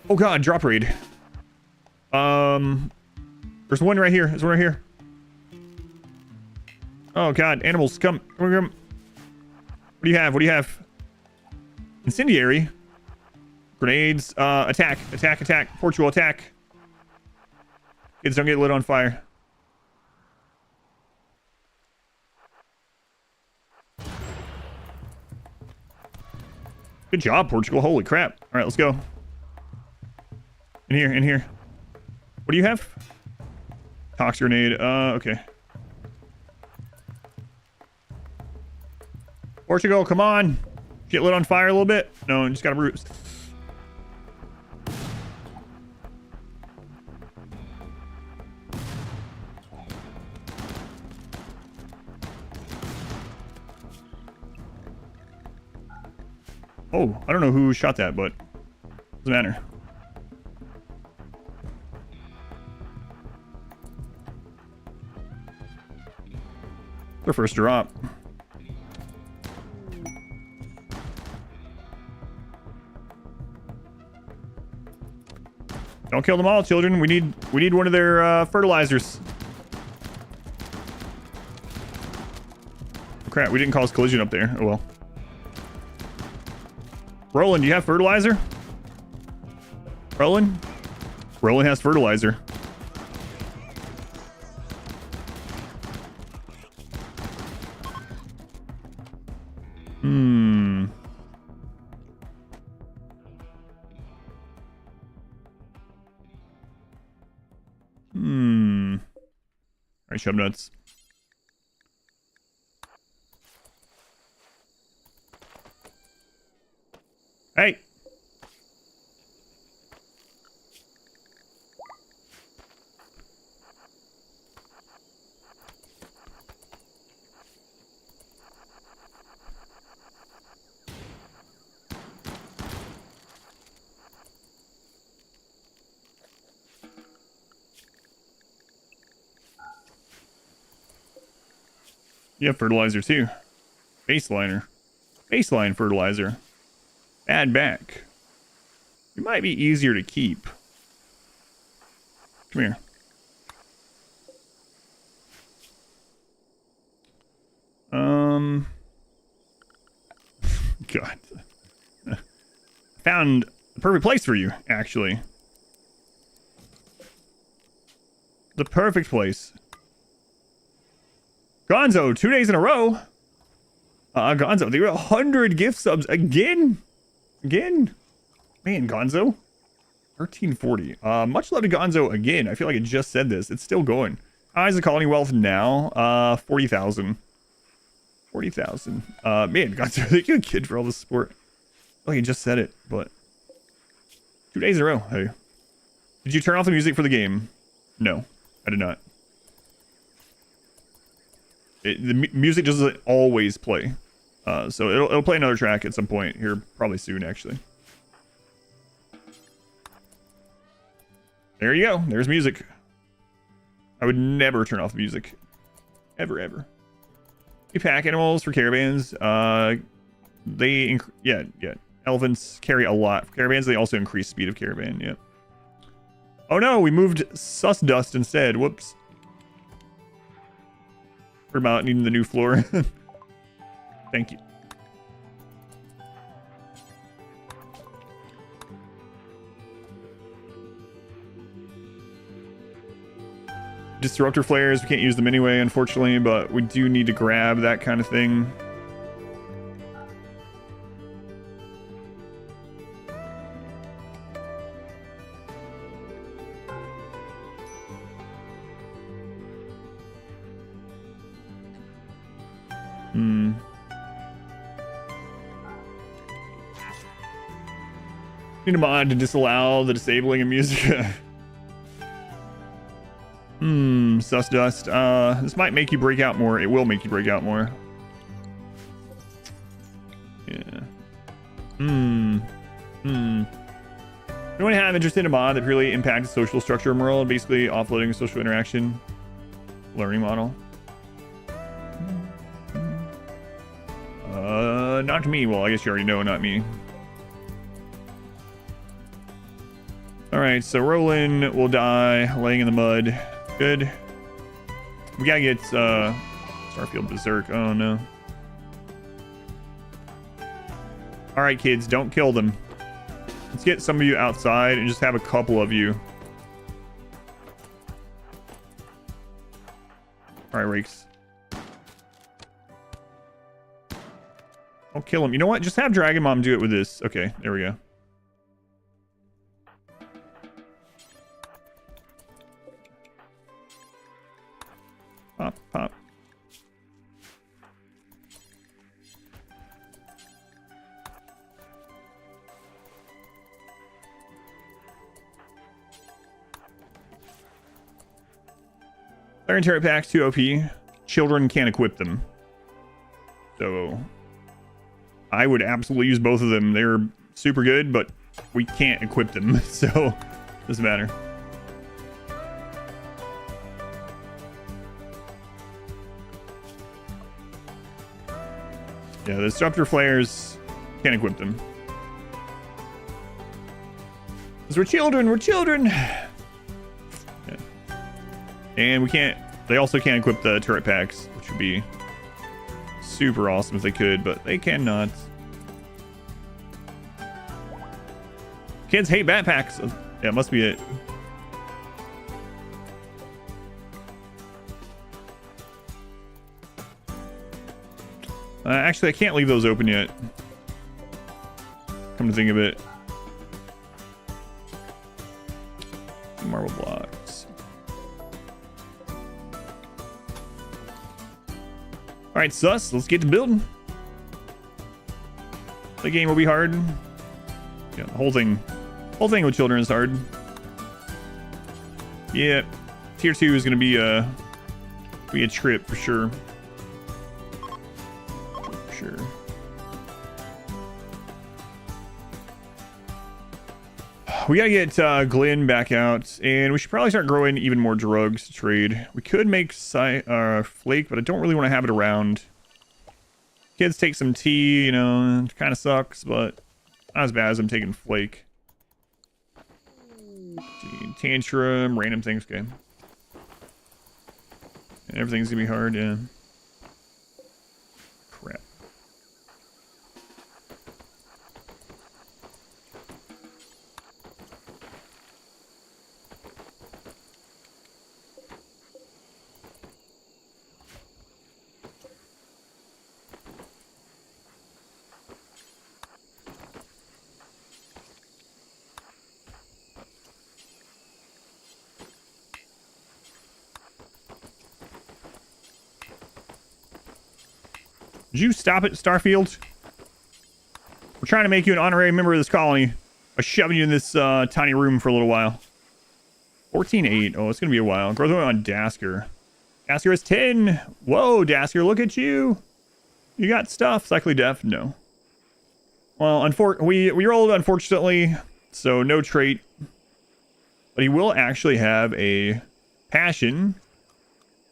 Oh god, drop raid. There's one right here. There's one right here. Oh god, animals, come. Come. What do you have? What do you have? Incendiary. Grenades. Attack. Attack, attack. Portugal, attack. Kids, don't get lit on fire. Good job, Portugal. Holy crap. All right, let's go. In here, in here. What do you have? Tox grenade. Okay. Portugal, come on. Get lit on fire a little bit. No, just got a bruise. Oh, I don't know who shot that, but doesn't matter. Their first drop. Don't kill them all, children. We need one of their fertilizers. Oh, crap, we didn't cause collision up there. Oh well. Roland, do you have fertilizer? Roland? Roland has fertilizer. Alright, shove nuts. Hey! You have fertilizer too. Baseliner. Baseline fertilizer. Add back. It might be easier to keep. Come here. God. Found the perfect place for you, actually. The perfect place. Gonzo, 2 days in a row. Gonzo, they were 100 gift subs again. Again. Man, Gonzo. 1340. Much love to Gonzo again. I feel like I just said this. It's still going. How is the colony wealth now? 40,000. 40,000. Man, Gonzo, thank you, kid, for all the support. Oh, you just said it, but 2 days in a row. Hey. Did you turn off the music for the game? No, I did not. The music doesn't always play. So it'll play another track at some point here, probably soon, actually. There you go. There's music. I would never turn off the music. Ever, ever. We pack animals for caravans. Yeah. Elephants carry a lot. For caravans, they also increase speed of caravan, yeah. Oh no, we moved sus dust instead. Whoops. We're about needing the new floor. Thank you. Disruptor flares, we can't use them anyway, unfortunately, but we do need to grab that kind of thing. Need a mod to disallow the disabling of music. Sus dust. This might make you break out more. It will make you break out more. Yeah. Anyone have interest in a mod that really impacts the social structure of RimWorld, basically offloading social interaction learning model? Not me. Well, I guess you already know, not me. Alright, so Roland will die laying in the mud. Good. We gotta get Starfield Berserk. Oh no. Alright, kids, don't kill them. Let's get some of you outside and just have a couple of you. Alright, Rakes. Don't kill him. You know what? Just have Dragon Mom do it with this. Okay, there we go. Pop, pop. Iron turret packs 2 OP. Children can't equip them. So I would absolutely use both of them. They're super good, but we can't equip them, so doesn't matter. Yeah, the disruptor flares can't equip them. Because we're children, we're children. Yeah. And we can't, they also can't equip the turret packs, which would be super awesome if they could, but they cannot. Kids hate backpacks. Yeah, it must be it. Actually, I can't leave those open yet. Come to think of it. Marble blocks. Alright, sus. Let's get to building. The game will be hard. Yeah, the whole thing with children is hard. Yeah. Tier 2 is going to be a trip for sure. Sure. We gotta get Glenn back out, and we should probably start growing even more drugs to trade. We could make Flake, but I don't really want to have it around. Kids take some tea, you know, it kind of sucks, but not as bad as I'm taking Flake. Tantrum, random things, okay. And everything's gonna be hard, yeah. Crap. Did you stop it, Starfield? We're trying to make you an honorary member of this colony by shoving you in this tiny room for a little while. 14.8. Oh, it's going to be a while. Growth on Dasker. Dasker is 10. Whoa, Dasker, look at you. You got stuff. Cycly Def? No. Well, we rolled, unfortunately, so no trait. But he will actually have a passion.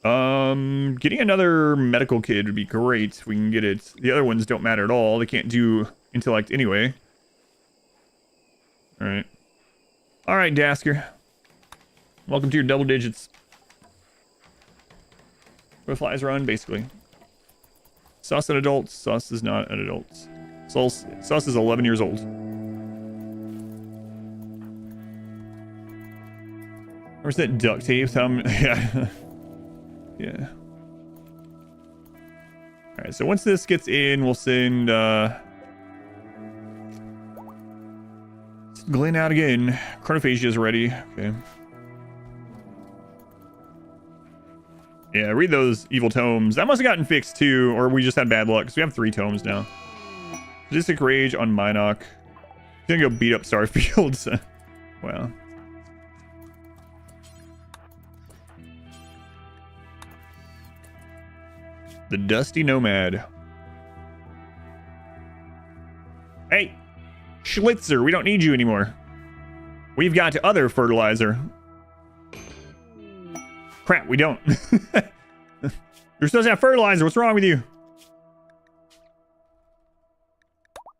Getting another medical kid would be great if we can get it. The other ones don't matter at all. They can't do intellect anyway. Alright. Alright, Dasker. Welcome to your double digits. Where flies run, basically. Sus an adult. Sus is not an adult. Sus is 11 years old. Where's that duct tape thumb? Yeah. Yeah. Alright, so once this gets in, we'll send Glenn out again. Chronophagy is ready. Okay. Yeah, read those evil tomes. That must have gotten fixed too, or we just had bad luck, because we have 3 tomes now. Sadistic Rage on Minoc. He's gonna go beat up Starfield. Wow. The Dusty Nomad. Hey, Schlitzer, we don't need you anymore. We've got other fertilizer. Crap, we don't. You're supposed to have fertilizer. What's wrong with you?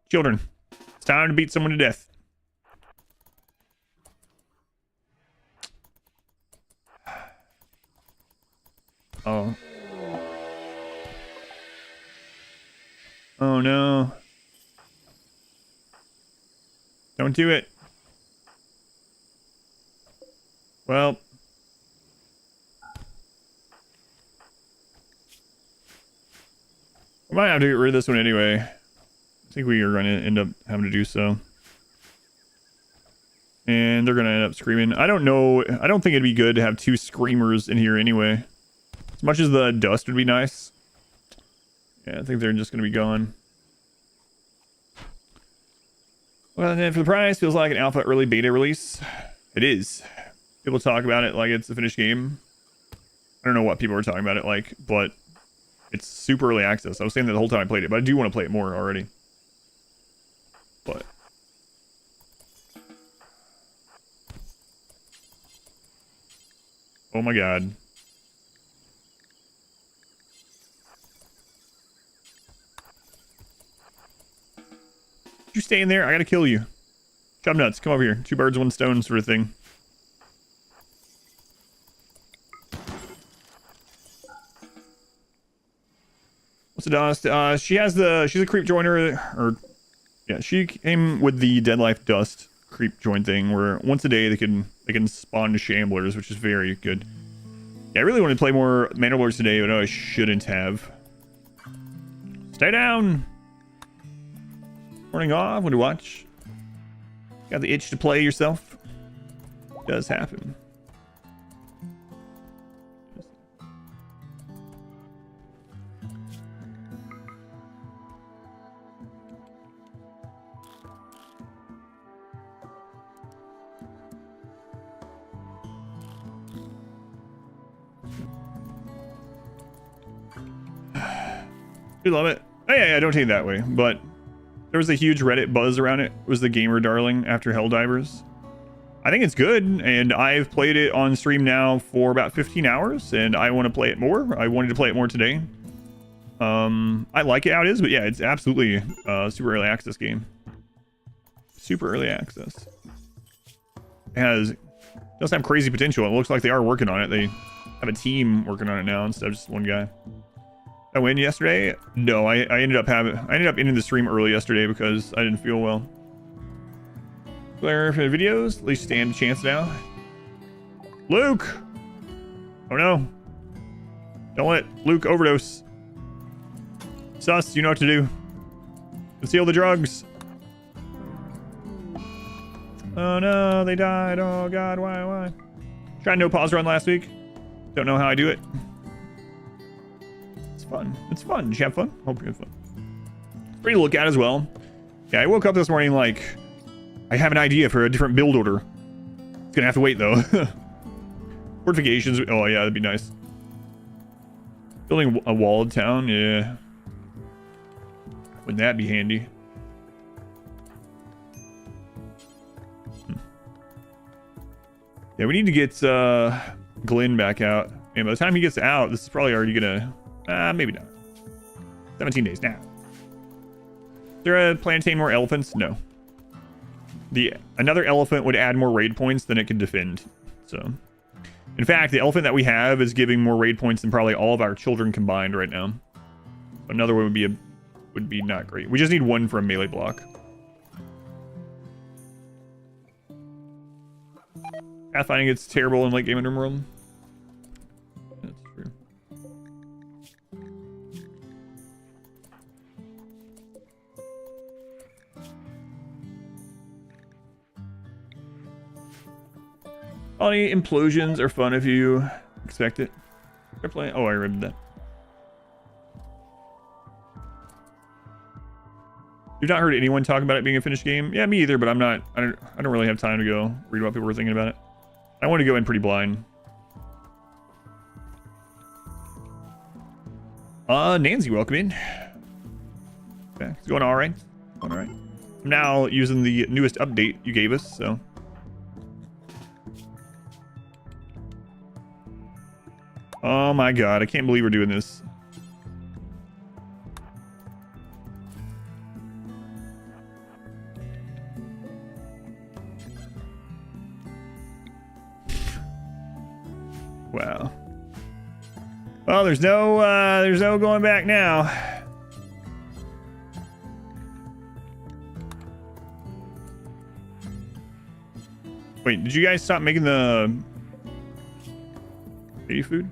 Children, it's time to beat someone to death. Oh. Oh no. Don't do it. Well. We might have to get rid of this one anyway. I think we are going to end up having to do so. And they're going to end up screaming. I don't know. I don't think it'd be good to have 2 screamers in here anyway. As much as the dust would be nice. Yeah, I think they're just going to be gone. Well, and for the price, feels like an alpha early beta release. It is. People talk about it like it's a finished game. I don't know what people are talking about it like, but it's super early access. I was saying that the whole time I played it, but I do want to play it more already. But oh my god. You stay in there? I gotta kill you. Chub nuts, come over here. 2 birds, 1 stone sort of thing. What's the dust? She's a creep joiner, or yeah, she came with the Dead Life Dust creep join thing, where once a day they can spawn shamblers, which is very good. Yeah, I really wanted to play more Mandalores today, but no, I shouldn't have. Stay down. Morning off. What do you watch? Got the itch to play yourself? It does happen. You love it. Oh, yeah, don't take it that way. But there was a huge Reddit buzz around it. It was the gamer darling after Helldivers. I think it's good, and I've played it on stream now for about 15 hours, and I want to play it more. I wanted to play it more today. I like it how it is, but yeah, it's absolutely a super early access game. Super early access. It does have crazy potential. It looks like they are working on it. They have a team working on it now instead of just one guy. I win yesterday? No, I ended up ending the stream early yesterday because I didn't feel well. Glare for the videos, at least stand a chance now. Luke! Oh no. Don't let Luke overdose. Sus, you know what to do. Conceal the drugs. Oh no, they died. Oh god, why? Tried no pause run last week. Don't know how I do it. Fun. It's fun. Did you have fun? Hope you had fun. It's pretty to look at as well. Yeah, I woke up this morning like, I have an idea for a different build order. It's gonna have to wait though. Fortifications. Oh yeah, that'd be nice. Building a walled town. Yeah. Wouldn't that be handy? Yeah, we need to get Glenn back out. And by the time he gets out, this is probably already gonna... maybe not. 17 days now. Is there a plan to tame more elephants? No. Another elephant would add more raid points than it could defend. So, in fact, the elephant that we have is giving more raid points than probably all of our children combined right now. Another one would be not great. We just need one for a melee block. Pathfinding gets terrible in late game in RimWorld. That's true. Colony implosions are fun if you expect it. They're playing. Oh, I read that. You've not heard anyone talk about it being a finished game? Yeah, me either, but I don't really have time to go read what people were thinking about it. I want to go in pretty blind. Nancy, welcome in. Okay, it's going all right. Going all right. I'm now using the newest update you gave us, so. Oh my god, I can't believe we're doing this. Wow. Well, there's no going back now. Wait, did you guys stop making the baby food?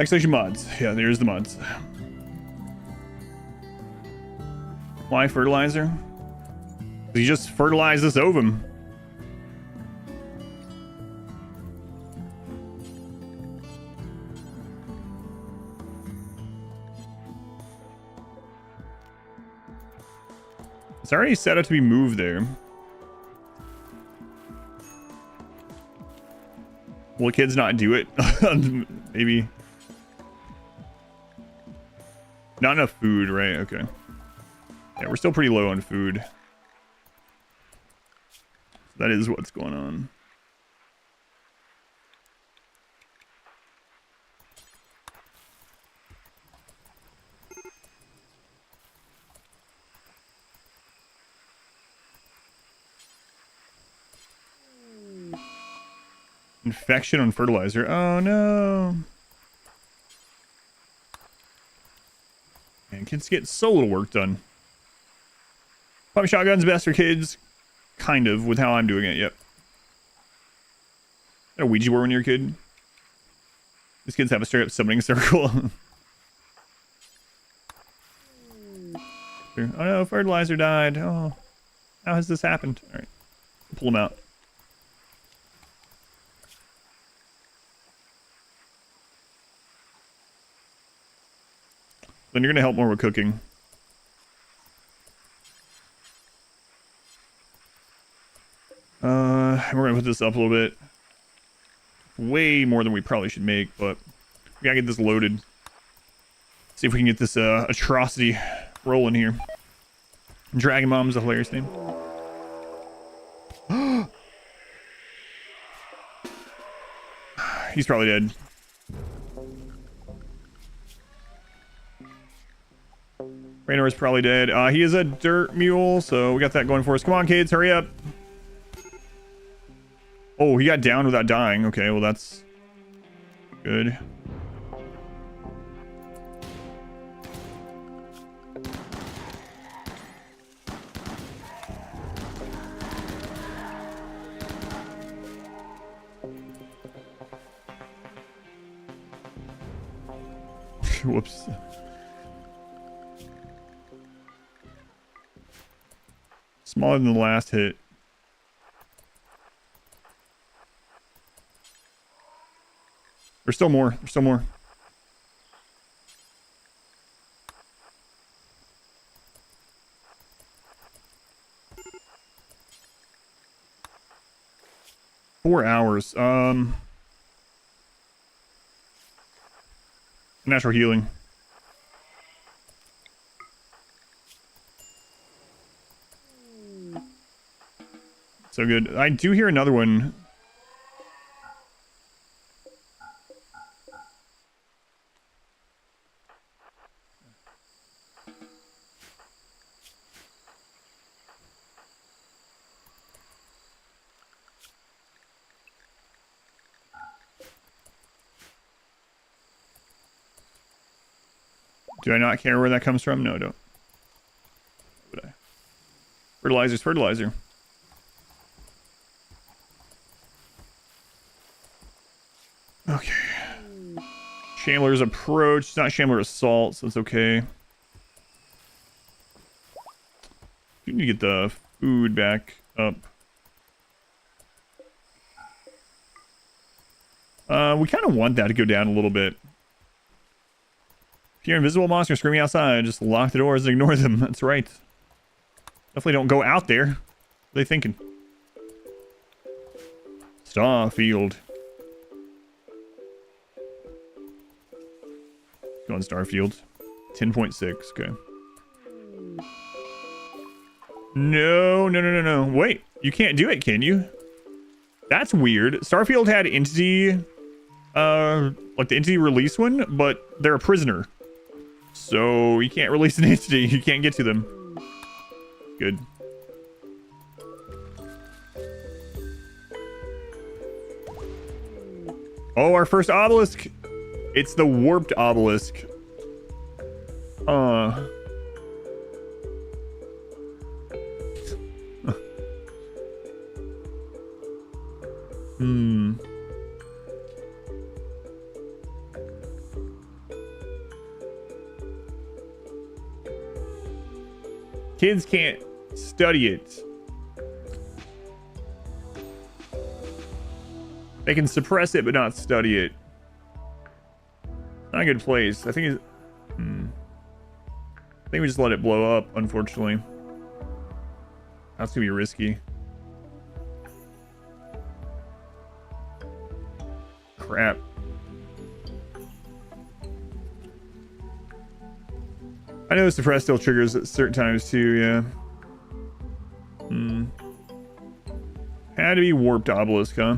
Exclamation mods. Yeah, there's the mods. Why fertilizer? You just fertilize this ovum. It's already set up to be moved there. Will kids not do it? Maybe. Not enough food, right? Okay. Yeah, we're still pretty low on food. That is what's going on. Infection on fertilizer. Oh no. Man, kids get so little work done. Pump shotgun's best for kids. Kind of, with how I'm doing it, yep. A Ouija board when you're a kid. These kids have a straight up summoning circle. Oh no, fertilizer died. Oh, how has this happened? Alright, pull them out. Then you're gonna help more with cooking. We're gonna put this up a little bit. Way more than we probably should make, but we gotta get this loaded. See if we can get this atrocity rolling here. Dragon Mom's a hilarious name. He's probably dead. Raynor's probably dead. He is a dirt mule, so we got that going for us. Come on, kids, hurry up. Oh, he got down without dying. Okay, well, that's good. Whoops. Smaller than the last hit. There's still more. There's still more. Four hours. Natural healing. So good. I do hear another one. Do I not care where that comes from? No, don't. Would I? Fertilizer's fertilizer. Okay. Shambler's approach. It's not Shambler assault, so it's okay. You need to get the food back up. We kind of want that to go down a little bit. If you're invisible monster screaming outside, just lock the doors and ignore them. That's right. Definitely don't go out there. What are they thinking? Starfield. Go on Starfield. 10.6. Okay. No. Wait, you can't do it, can you? That's weird. Starfield had entity, like the entity release one, but they're a prisoner. So you can't release an entity. You can't get to them. Good. Oh, our first obelisk. It's the warped obelisk. Kids can't study it. They can suppress it, but not study it. Not a good place. I think it's... I think we just let it blow up, unfortunately. That's gonna be risky. Crap. I know suppress still triggers at certain times too, yeah. Had to be warped obelisk, huh?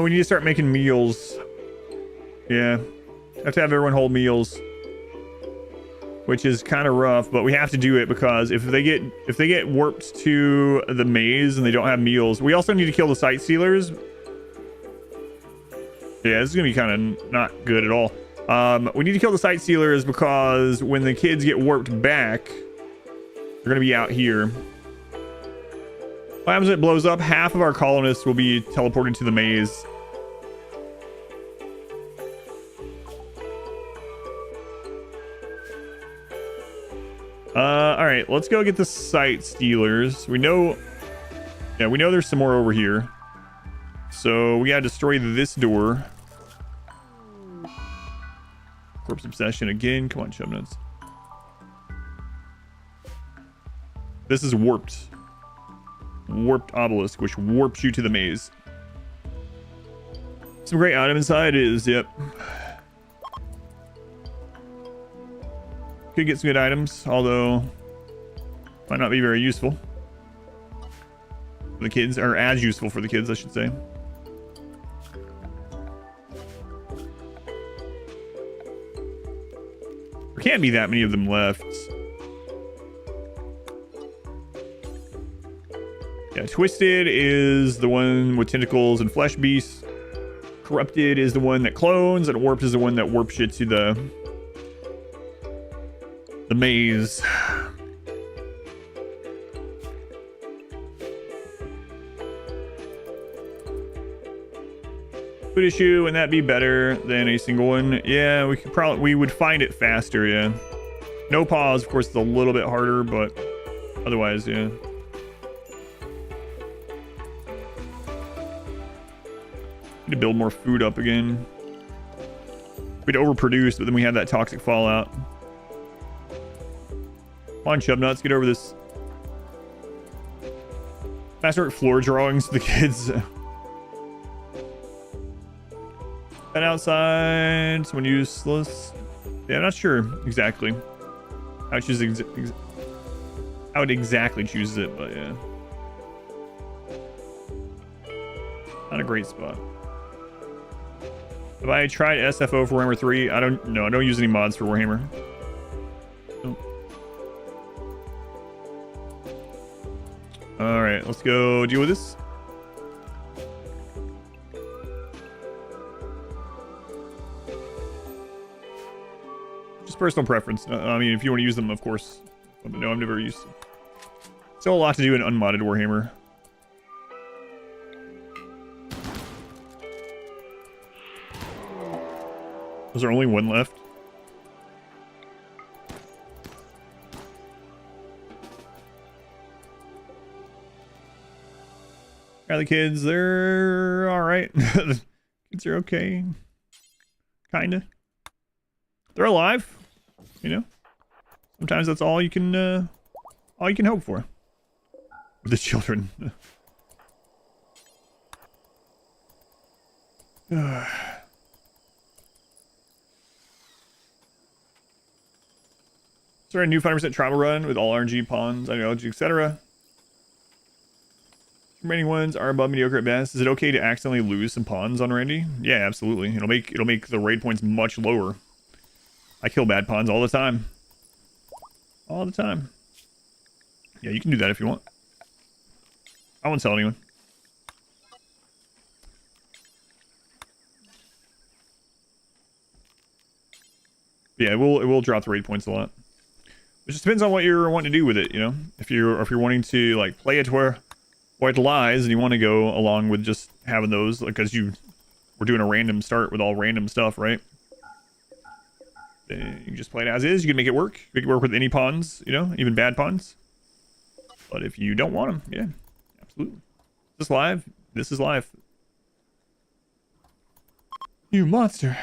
We need to start making meals. Yeah. Have to have everyone hold meals. Which is kind of rough, but we have to do it because if they get warped to the maze and they don't have meals, we also need to kill the sight stealers. Yeah, this is gonna be kind of not good at all. We need to kill the sight stealers because when the kids get warped back, they're gonna be out here. What happens if it blows up? Half of our colonists will be teleported to the maze. All right, let's go get the sight stealers. We know there's some more over here. So we gotta destroy this door. Corpse obsession again. Come on, Chubnuts. This is warped. Warped obelisk, which warps you to the maze. Some great item inside is, yep. Could get some good items, although might not be very useful for the kids, or as useful for the kids, I should say. There can't be that many of them left. Yeah, Twisted is the one with tentacles and flesh beasts. Corrupted is the one that clones, and Warped is the one that warps you to the maze. Food issue, and that'd be better than a single one. Yeah, we would find it faster, yeah. No pause, of course, it's a little bit harder, but otherwise, yeah. Need to build more food up again. We'd overproduce, but then we have that toxic fallout. Come on, Chubnuts, get over this. Faster floor drawings to the kids. And outside, someone useless. Yeah, I'm not sure exactly how it exactly chooses it, but yeah. Not a great spot. Have I tried SFO for Warhammer 3? I don't know. I don't use any mods for Warhammer. Oh. Alright, let's go deal with this. Just personal preference. I mean, if you want to use them, of course. But no, I've never used them. Still a lot to do in unmodded Warhammer. Was there only one left? Yeah, the kids, they're alright. Kids are okay. Kinda. They're alive. You know? Sometimes that's all you can hope for. With the children. Is there a new 5% travel run with all RNG, pawns, ideology, etc.? Remaining ones are above mediocre at best. Is it okay to accidentally lose some pawns on Randy? Yeah, absolutely. It'll make the raid points much lower. I kill bad pawns all the time. All the time. Yeah, you can do that if you want. I won't tell anyone. Yeah, it will drop the raid points a lot. It just depends on what you're wanting to do with it, you know? If you're wanting to like play it where it lies and you want to go along with just having those, like, because we're doing a random start with all random stuff, right? Then you can just play it as is. You can make it work. Make it work with any pawns, you know, even bad pawns. But if you don't want them, yeah, absolutely. Is this live? This is live. You monster.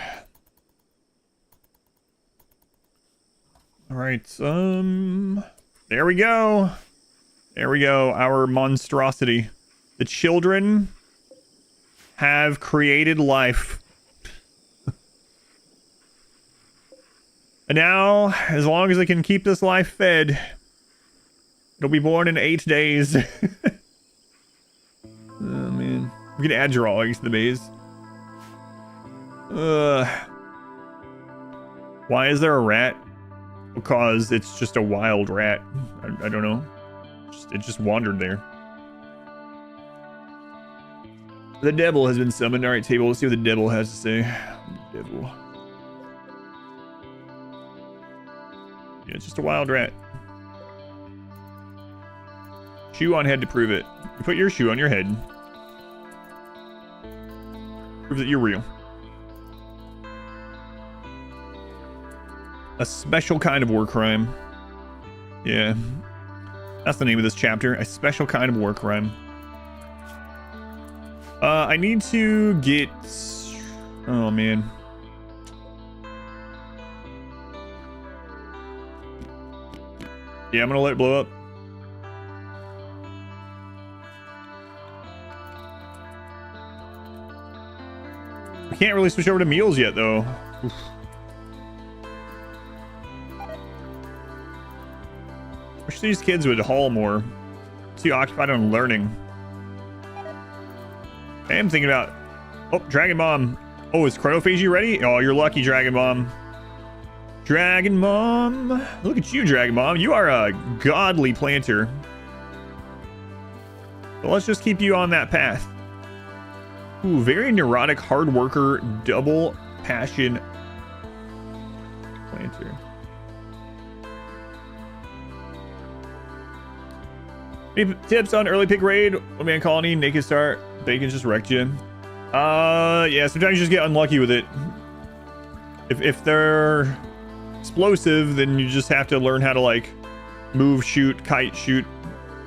All right, there we go. There we go, our monstrosity. The children have created life. And now, as long as I can keep this life fed, it'll be born in 8 days. Oh, man. We can add drawings to the maze. Why is there a rat? Because it's just a wild rat. I don't know. It just wandered there. The devil has been summoned. Alright, table. Let's see what the devil has to say. Devil. Yeah, it's just a wild rat. Shoe on head to prove it. You put your shoe on your head. Prove that you're real. A special kind of war crime. Yeah. That's the name of this chapter. A special kind of war crime. I need to get... Oh, man. Yeah, I'm gonna let it blow up. We can't really switch over to meals yet, though. Oof. Wish these kids would haul more. Too occupied on learning. I am thinking about... Oh, Dragon Bomb. Oh, is Chronophagy ready? Oh, you're lucky, Dragon Bomb. Dragon Bomb. Look at you, Dragon Bomb. You are a godly planter. So let's just keep you on that path. Ooh, very neurotic, hard worker, double passion planter. Any tips on early pick raid? One man colony, naked start, bacon just wrecked you. Yeah, sometimes you just get unlucky with it. If they're explosive, then you just have to learn how to like move, shoot, kite, shoot,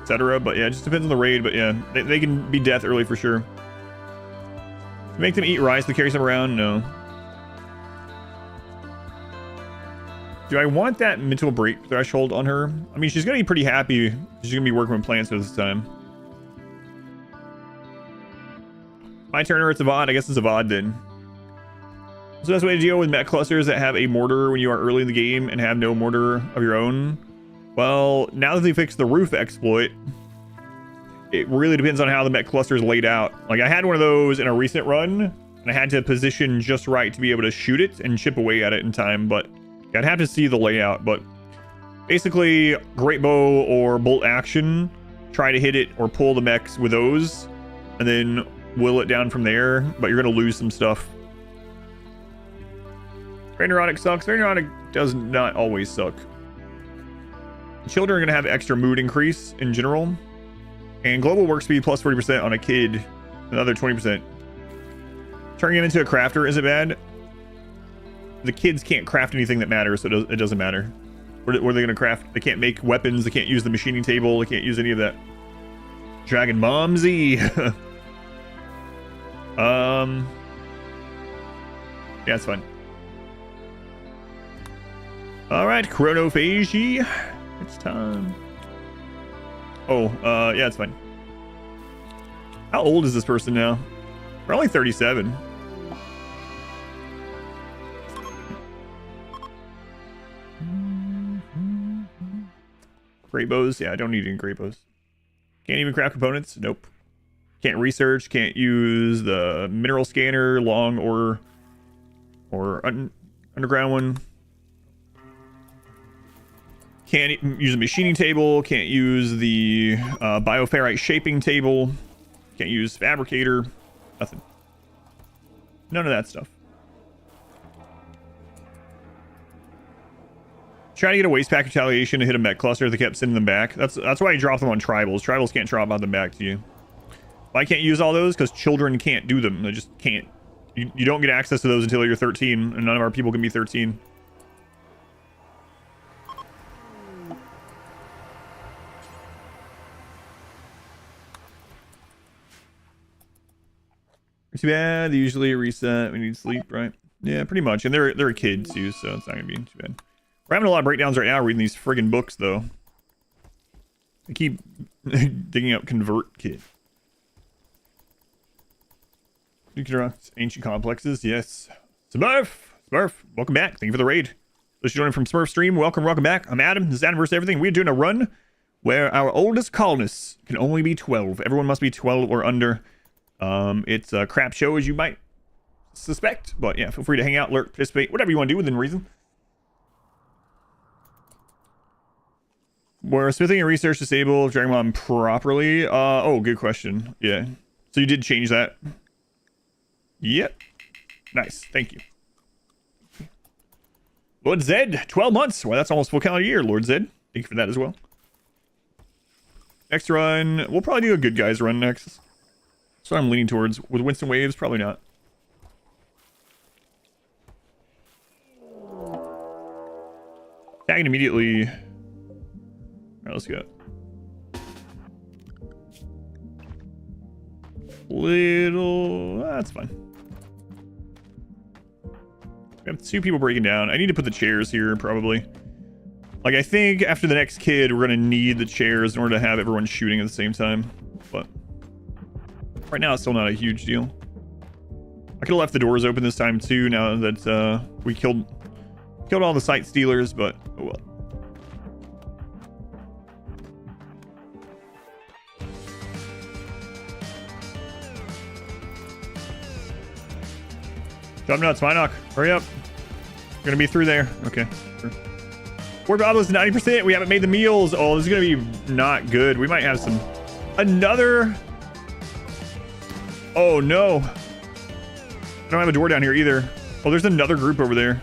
etc. But yeah, it just depends on the raid. But yeah, they can be death early for sure. Make them eat rice to carry some around? No. Do I want that mental break threshold on her? I mean, she's gonna be pretty happy. She's gonna be working with plants this time. My turn, or it's a VOD? I guess it's a VOD then. So that's the way to deal with mech clusters that have a mortar when you are early in the game and have no mortar of your own. Well, now that they fixed the roof exploit, it really depends on how the mech cluster is laid out. Like, I had one of those in a recent run, and I had to position just right to be able to shoot it and chip away at it in time, but I'd have to see the layout. But basically, great bow or bolt action, try to hit it or pull the mechs with those, and then will it down from there, but you're going to lose some stuff. Very neurotic sucks. Very neurotic does not always suck. Children are going to have extra mood increase in general. And global work speed plus 40% on a kid. Another 20%. Turning it into a crafter isn't bad. The kids can't craft anything that matters, so it doesn't matter. What are they going to craft? They can't make weapons. They can't use the machining table. They can't use any of that. Dragon Bomb Z. Yeah, it's fine. All right, Chronophagy. It's time. Oh, yeah, it's fine. How old is this person now? We're only 37. Great bows. Yeah, I don't need any great bows. Can't even craft components. Nope. Can't research. Can't use the mineral scanner, long or underground one. Can't use a machining table. Can't use the bioferrite shaping table. Can't use fabricator. Nothing. None of that stuff. Try to get a waste pack retaliation to hit a mech cluster. They kept sending them back. That's why you drop them on tribals. Tribals can't drop them back to you. Why can't use all those? Because children can't do them. They just can't. You don't get access to those until you're 13, and none of our people can be 13. Too bad. They usually reset. We need sleep, right? Yeah, pretty much. And they're a kid too, so it's not gonna be too bad. We're having a lot of breakdowns right now reading these friggin' books, though. I keep digging up Convert Kit. Deconstruct ancient complexes, yes. Smurf, welcome back. Thank you for the raid. Those joining from Smurf Stream, welcome back. I'm Adam. This is Anniversary Everything. We're doing a run where our oldest colonists can only be 12. Everyone must be 12 or under. It's a crap show, as you might suspect, but yeah, feel free to hang out, lurk, participate, whatever you want to do within reason. Were smithing and research disabled Dragonmon properly? Oh, good question. Yeah. So you did change that? Yep. Nice. Thank you. Lord Zed, 12 months. Well, that's almost full calendar year, Lord Zed. Thank you for that as well. Next run, we'll probably do a good guys run next. So I'm leaning towards. With Winston Waves, probably not. Tagging immediately. Alright, let's go. That's fine. We have 2 people breaking down. I need to put the chairs here, probably. Like, I think after the next kid, we're gonna need the chairs in order to have everyone shooting at the same time. But right now, it's still not a huge deal. I could have left the doors open this time too. Now that we killed all the sight stealers, but oh well. Jump nuts, Minoc. Hurry up. We're gonna be through there. Okay. Sure. We're almost 90%. We haven't made the meals. Oh, this is gonna be not good. We might have some another. Oh no. I don't have a door down here either. Oh, there's another group over there.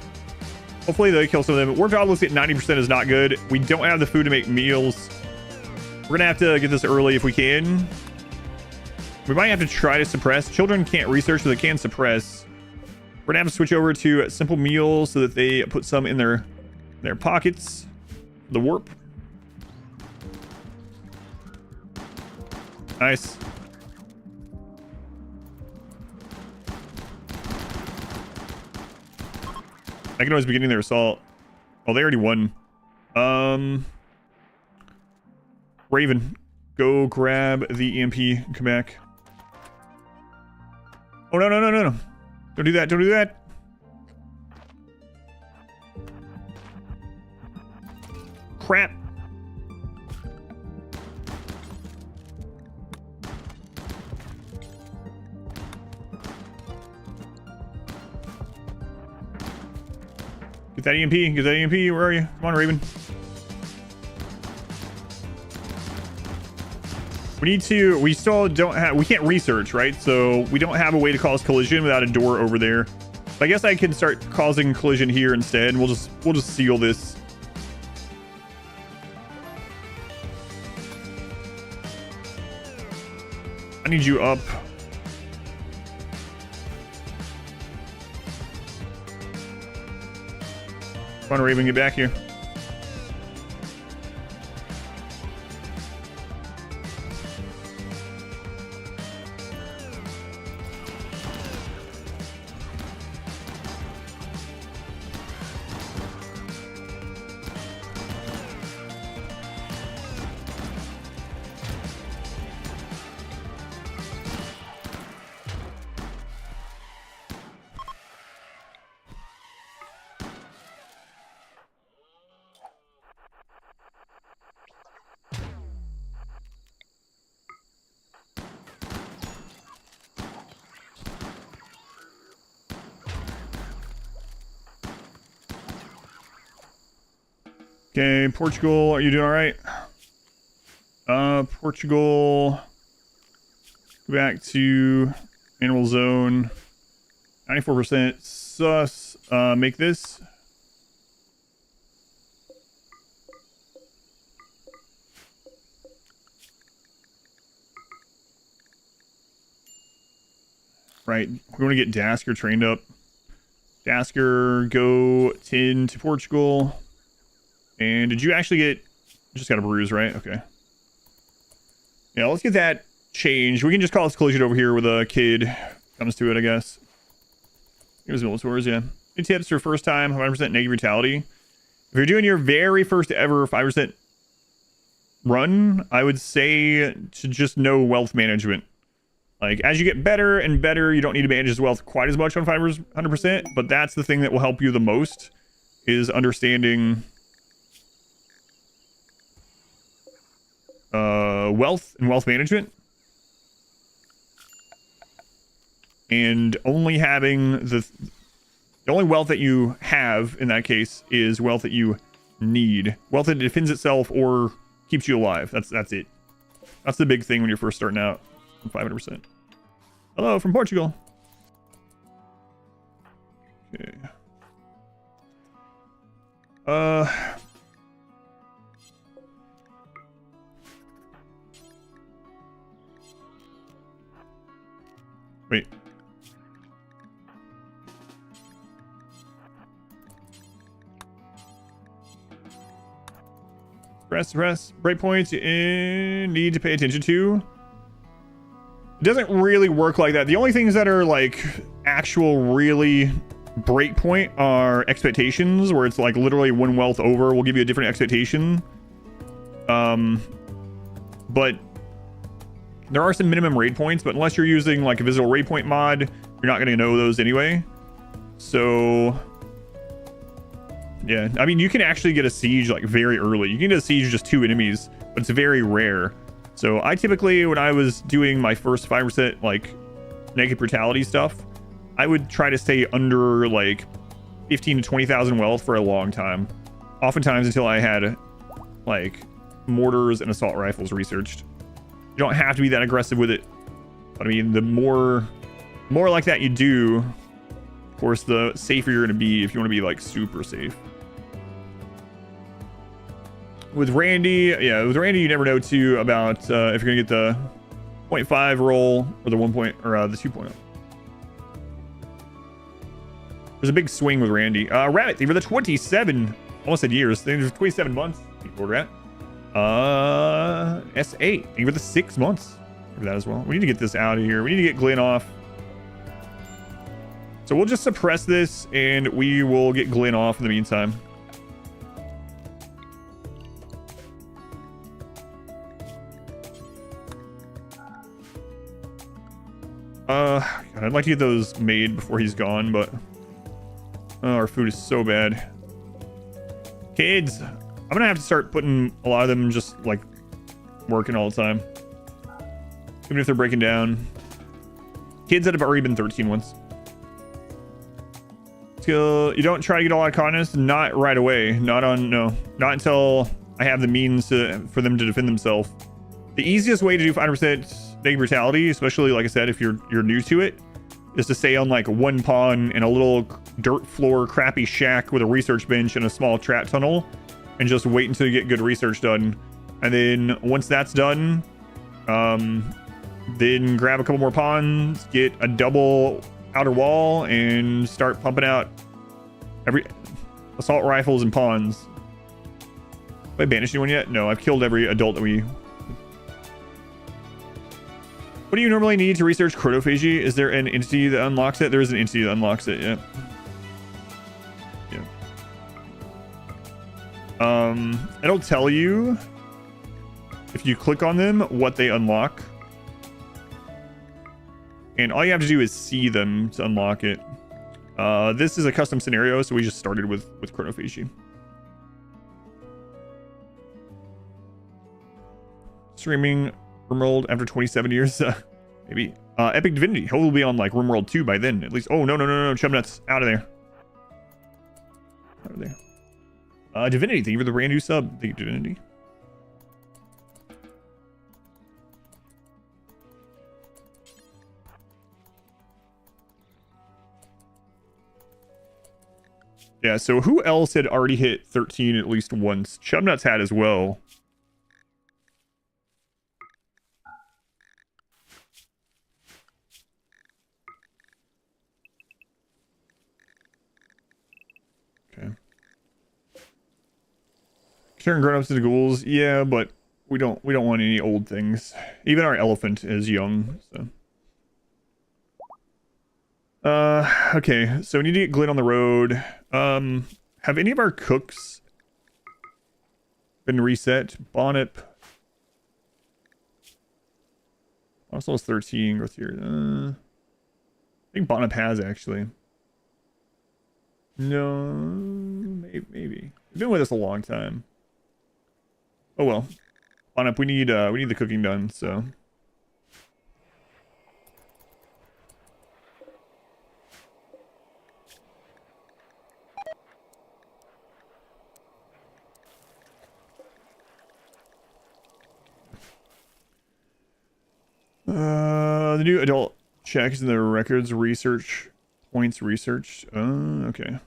Hopefully they kill some of them. Warped Obelisk at 90% is not good. We don't have the food to make meals. We're gonna have to get this early if we can. We might have to try to suppress. Children can't research, but they can suppress. We're gonna have to switch over to simple meals so that they put some in their pockets. The warp. Nice. I can always be getting their assault. Oh, they already won. Raven, go grab the EMP and come back. Oh, no. Don't do that. Don't do that. Crap. Get that EMP. Get that EMP. Where are you? Come on, Raven. We still don't have, we can't research, right? So we don't have a way to cause collision without a door over there. I guess I can start causing collision here instead. We'll just seal this. I need you up. Come on, Raven, get back here. Okay, Portugal, are you doing all right? Portugal, go back to animal zone, 94% sus, make this. Right, we want to get Dasker trained up. Dasker, go 10 to Portugal. And did you actually get... Just got a bruise, right? Okay. Yeah, let's get that changed. We can just call this collision over here with a kid. Comes to it, I guess. Here's Militaurs, yeah. Any tips for first time, 5% negative brutality? If you're doing your very first ever 5% run, I would say to just know wealth management. Like, as you get better and better, you don't need to manage his wealth quite as much on 500%, but that's the thing that will help you the most, is understanding wealth and wealth management. And only having the only wealth that you have, in that case, is wealth that you need. Wealth that defends itself or keeps you alive. That's it. That's the big thing when you're first starting out on 500%. Hello from Portugal. Okay. Wait. Press. Breakpoints you need to pay attention to. It doesn't really work like that. The only things that are like actual really breakpoint are expectations, where it's like literally one wealth over will give you a different expectation. But there are some minimum raid points, but unless you're using like a visible raid point mod, you're not going to know those anyway. So yeah, I mean, you can actually get a siege like very early. You can get a siege just 2 enemies, but it's very rare. So I typically, when I was doing my first 5% like negative brutality stuff, I would try to stay under like 15 to 20,000 wealth for a long time. Oftentimes until I had like mortars and assault rifles researched. You don't have to be that aggressive with it. But I mean, the more like that you do, of course, the safer you're going to be if you want to be like super safe. With Randy, you never know too about if you're gonna get the 0.5 roll or the 1 point or the 2.0. There's a big swing with Randy. Rabbit, thank you for the 27, almost said years. Thank you for 27 months. Thank you for that. S8, thank you for the 6 months. Thank you for that as well. We need to get this out of here. We need to get Glenn off. So we'll just suppress this and we will get Glenn off in the meantime. God, I'd like to get those made before he's gone, but our food is so bad. Kids, I'm gonna have to start putting a lot of them just like working all the time, even if they're breaking down. Kids that have already been 13 once. Skill, you don't try to get a lot of colonists, not right away. Not until I have the means for them to defend themselves. The easiest way to do 5% negative brutality, especially like I said, if you're new to it, is to stay on like one pawn in a little dirt floor crappy shack with a research bench and a small trap tunnel, and just wait until you get good research done. And then once that's done, then grab a couple more pawns, get a double outer wall, and start pumping out every assault rifles and pawns. Have I banished anyone yet? No, I've killed every adult that we... What do you normally need to research Chronophagy? Is there an entity that unlocks it? There is an entity that unlocks it, yeah. It'll tell you if you click on them what they unlock. And all you have to do is see them to unlock it. This is a custom scenario, so we just started with Chronophagy. Streaming RimWorld after 27 years, maybe. Epic Divinity. He'll be on like RimWorld 2 by then, at least. Oh, no, Chubnuts, out of there. Out of there. Divinity, thank you for the brand new sub. Thank you, Divinity. Yeah, so who else had already hit 13 at least once? Chubnuts had as well. Okay. Turn grown-ups into ghouls. Yeah, but we don't want any old things. Even our elephant is young, so. Okay, so we need to get Glenn on the road. Have any of our cooks been reset? Bonnet. Also has 13 growth here. I think Bonnet has actually. No, maybe. You've been with us a long time. Oh well. Bonnet, we need the cooking done, so. The new adult checks in the records research points researched. Okay.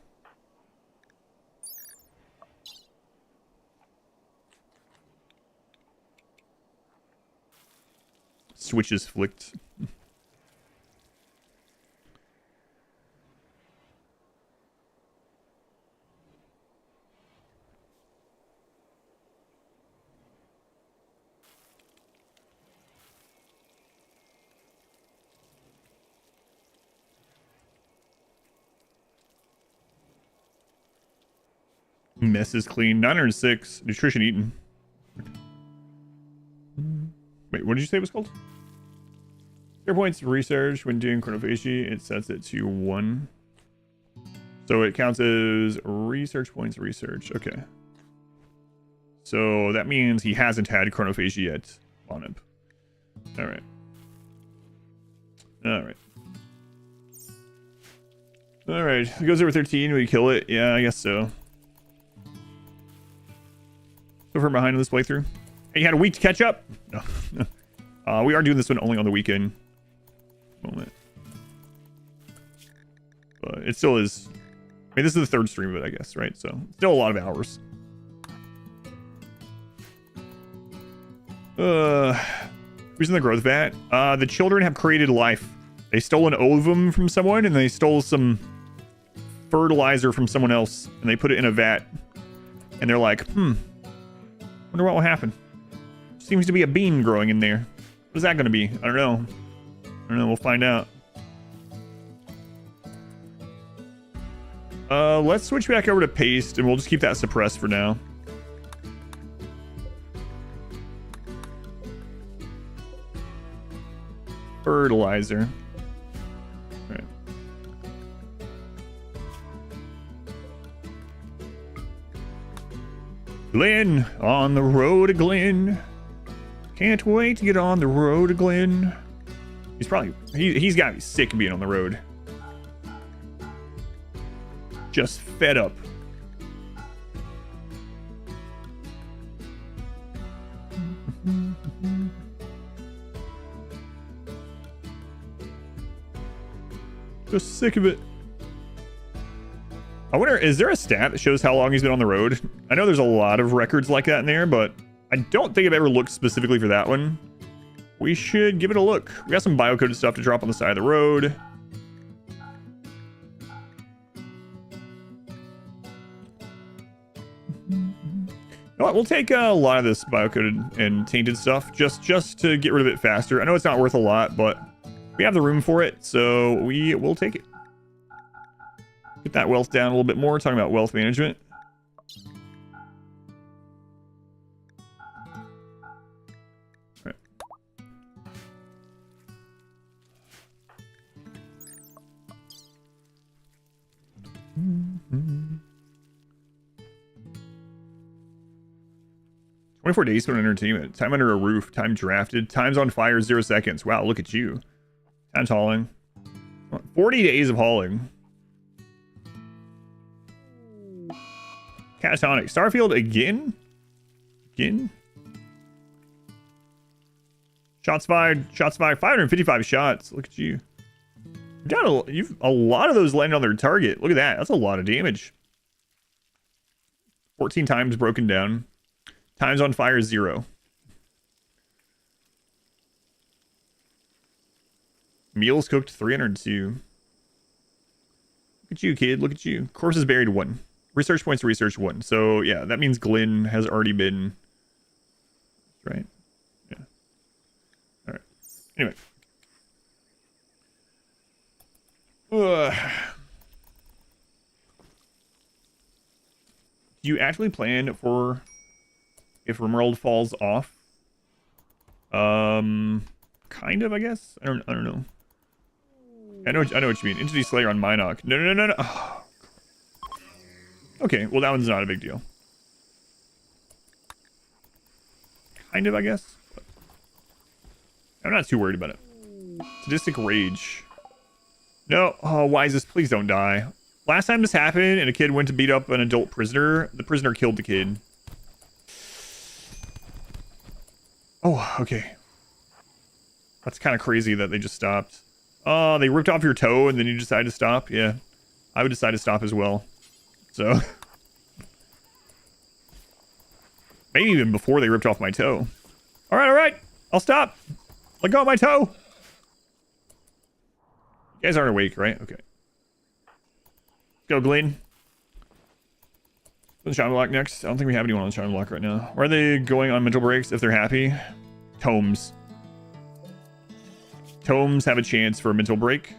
Switches flicked. Mess is clean. 906. Nutrition eaten. Wait, what did you say it was called? 0 points research when doing chronophagy. It sets it to 1. So it counts as research points research. Okay. So that means he hasn't had chronophagy yet on him. Alright. Alright. Alright. It goes over 13. We kill it. Yeah, I guess so. So from behind in this playthrough. Hey, you had a week to catch up? No. We are doing this one only on the weekend. Moment. But it still is. I mean, this is the third stream of it, I guess, right? So still a lot of hours. Who's in the growth vat? The children have created life. They stole an ovum from someone, and they stole some fertilizer from someone else, and they put it in a vat. And they're like, wonder what will happen. Seems to be a bean growing in there. What is that going to be? I don't know. We'll find out. Let's switch back over to paste, and we'll just keep that suppressed for now. Fertilizer. All right. Glenn, on the road to Glenn. Can't wait to get on the road to Glenn. He's probably, he's got to be sick of being on the road. Just fed up. Just sick of it. I wonder, is there a stat that shows how long he's been on the road? I know there's a lot of records like that in there, but I don't think I've ever looked specifically for that one. We should give it a look. We got some biocoded stuff to drop on the side of the road. You know what, we'll take a lot of this biocoded and tainted stuff just to get rid of it faster. I know it's not worth a lot, but we have the room for it, so we will take it. Get that wealth down a little bit more, talking about wealth management. All right. Mm-hmm. 24 days for entertainment. Time under a roof. Time drafted. Time's on fire. 0 seconds. Wow, look at you. Time's hauling. 40 days of hauling. Catatonic. Starfield again? Again? Shots fired. Shots fired. 555 shots. Look at you. You've a lot of those landed on their target. Look at that. That's a lot of damage. 14 times broken down. Times on fire 0. Meals cooked 302. Look at you, kid. Look at you. Corpses buried 1. Research points research 1. So yeah, that means Glenn has already been. Right. Yeah. All right. Anyway. Do you actually plan for if RimWorld falls off? Kind of, I guess. I don't know. I know what you mean. Entity Slayer on Minoc. No. Oh. Okay, well that one's not a big deal. Kind of, I guess. But I'm not too worried about it. Sadistic Rage. No. Oh, why is this? Please don't die. Last time this happened and a kid went to beat up an adult prisoner, the prisoner killed the kid. Oh, okay. That's kind of crazy that they just stopped. Oh, they ripped off your toe and then you decided to stop? Yeah. I would decide to stop as well. So. Maybe even before they ripped off my toe. Alright. I'll stop. Let go of my toe. You guys aren't awake, right? Okay. Let's go, Glenn. The Shadow Block next. I don't think we have anyone on the Shadow Block right now. Where are they going on mental breaks if they're happy? Tomes. Tomes have a chance for a mental break.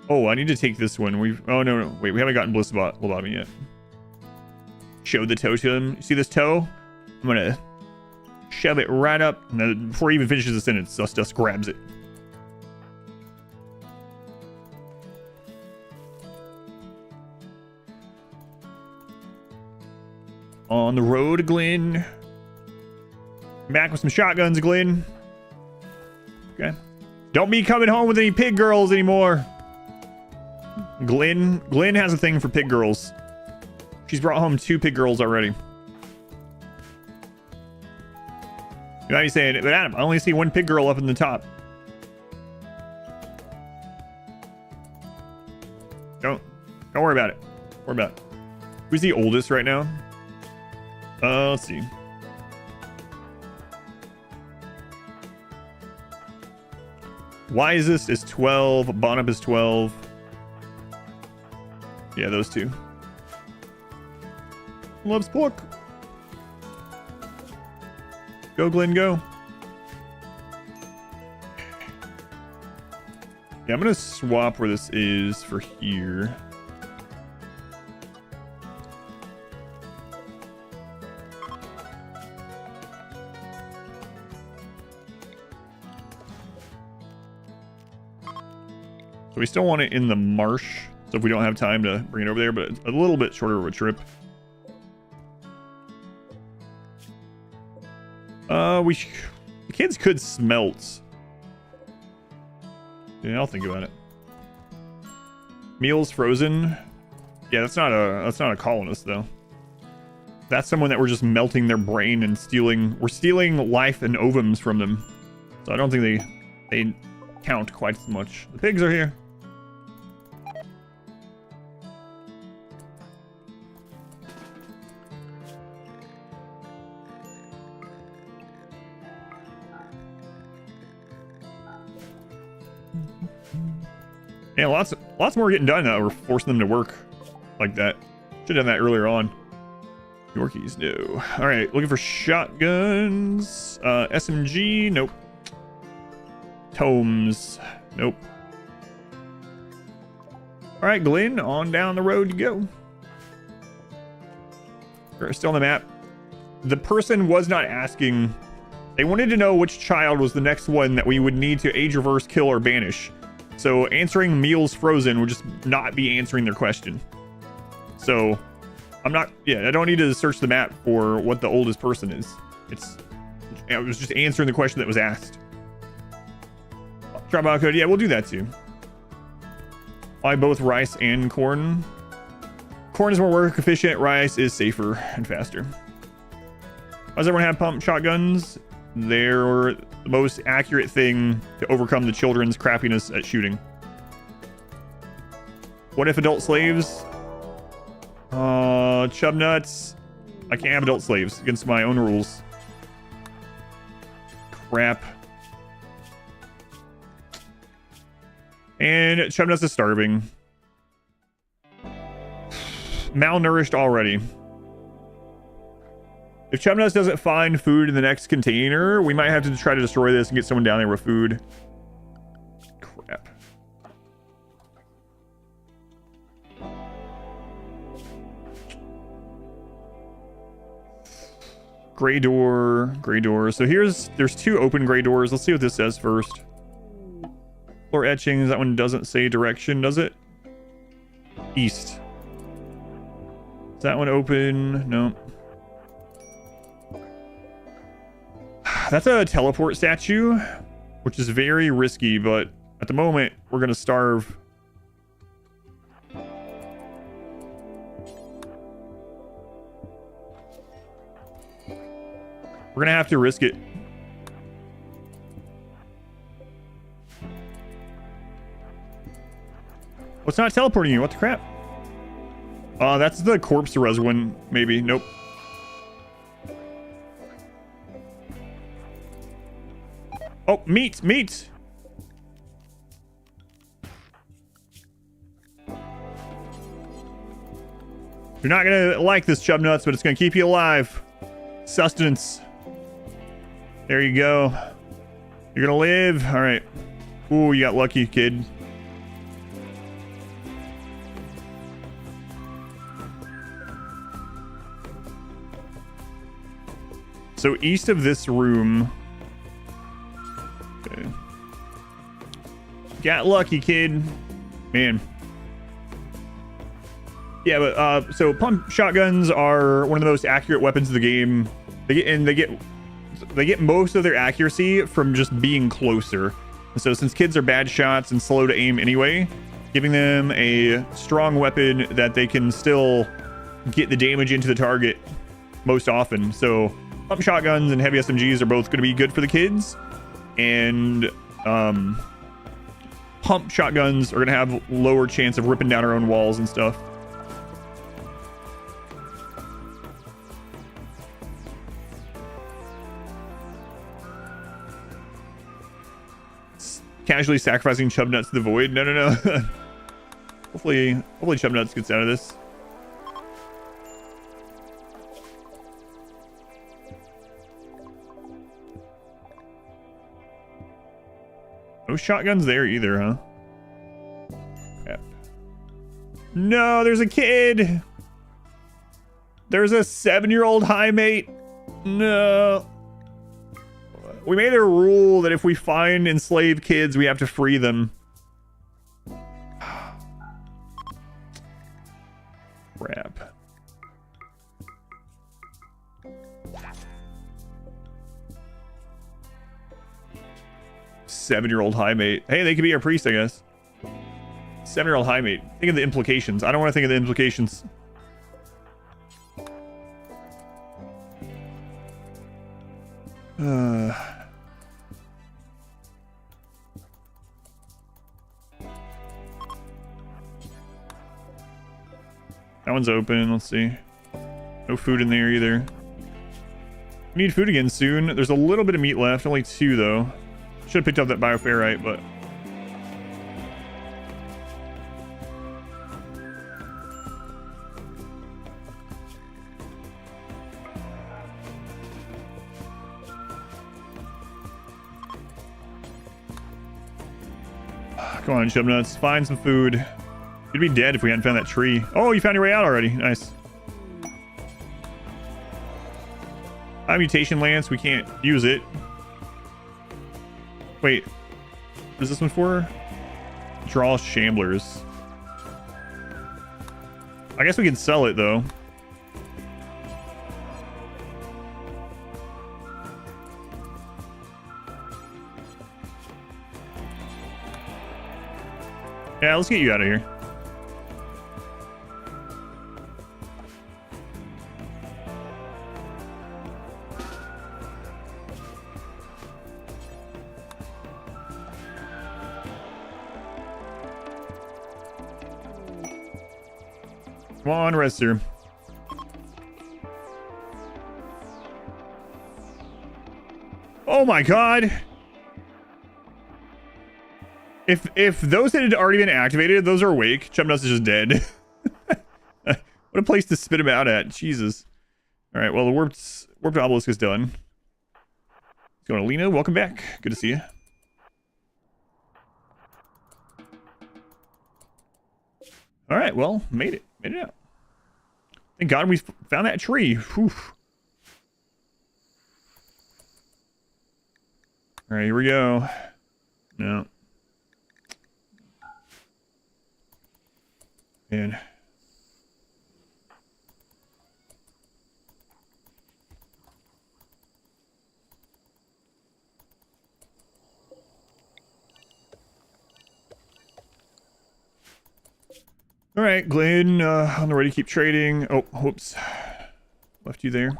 Oh, I need to take this one. Oh, no. Wait, we haven't gotten Bliss Lobotomy yet. Show the toe to him. You see this toe? I'm gonna shove it right up. And before he even finishes the sentence, Dust grabs it. On the road, Glenn. Back with some shotguns, Glenn. Okay. Don't be coming home with any pig girls anymore. Glenn has a thing for pig girls. She's brought home 2 pig girls already. You might be saying, but Adam, I only see 1 pig girl up in the top. Don't worry about it. Don't worry about it. Who's the oldest right now? Let's see. Why is this? Is 12. Bonup is 12. Yeah, those 2. Loves pork. Go, Glenn, go. Yeah, I'm gonna swap where this is for here. So we still want it in the marsh. So if we don't have time to bring it over there, but a little bit shorter of a trip. The kids could smelt. Yeah, I'll think about it. Meals frozen. Yeah, that's not a colonist though. That's someone that we're just melting their brain and stealing. We're stealing life and ovums from them. So I don't think they count quite as much. The pigs are here. Yeah, lots more getting done now. We're forcing them to work like that. Should have done that earlier on. Yorkies, no. All right, looking for shotguns. SMG, nope. Tomes, nope. All right, Glenn, on down the road you go. We're still on the map. The person was not asking. They wanted to know which child was the next one that we would need to age reverse, kill, or banish. So answering meals frozen would just not be answering their question. So I don't need to search the map for what the oldest person is. I was just answering the question that was asked. Tribal code, yeah, we'll do that too. Buy both rice and corn. Corn is more work efficient. Rice is safer and faster. Why does everyone have pump shotguns? They're the most accurate thing to overcome the children's crappiness at shooting. What if adult slaves? Chub nuts. I can't have adult slaves against my own rules. Crap. And chub nuts is starving. Malnourished already. If Chubnuts doesn't find food in the next container, we might have to try to destroy this and get someone down there with food. Crap. Gray door, gray door. So there's 2 open gray doors. Let's see what this says first. Floor etchings. That one doesn't say direction, does it? East. Is that one open? No. That's a teleport statue, which is very risky, but at the moment, we're going to starve. We're going to have to risk it. What's not teleporting you? What the crap? That's the corpse res one, maybe. Nope. Oh, meat, meat. You're not gonna like this, chub nuts, but it's gonna keep you alive. Sustenance. There you go. You're gonna live. All right. Ooh, you got lucky, kid. So east of this room. Okay. Got lucky, kid. Man. Yeah, but so pump shotguns are one of the most accurate weapons of the game. They get most of their accuracy from just being closer. So since kids are bad shots and slow to aim anyway, giving them a strong weapon that they can still get the damage into the target most often. So pump shotguns and heavy SMGs are both going to be good for the kids, and pump shotguns are going to have lower chance of ripping down our own walls and stuff. Casually sacrificing chub nuts to the void. No. hopefully chub nuts gets out of this. No shotguns there either, huh? Crap. No, there's a kid. There's a 7-year-old high mate. No. We made a rule that if we find enslaved kids, we have to free them. Crap. Seven-year-old high mate. Hey, they could be our priest, I guess. 7-year-old high mate. Think of the implications. I don't want to think of the implications. That one's open. Let's see. No food in there either. We need food again soon. There's a little bit of meat left. Only 2 though. Should have picked up that bioferrite, but come on, chub nuts. Find some food. You'd be dead if we hadn't found that tree. Oh, you found your way out already. Nice. High mutation lance. We can't use it. Wait. What is this one for? Draw shamblers. I guess we can sell it, though. Yeah, let's get you out of here. Come on, rest her. Oh my god. If those had already been activated, those are awake. Chumnuts is just dead. What a place to spit him out at. Jesus. Alright, well the warped obelisk is done. What's going on, Lena? Welcome back. Good to see you. Alright, well, made it. Made it out. Thank God we found that tree. Whew. All right, here we go. No. Man. All right, Glenn, on the way to keep trading. Oh, whoops. Left you there.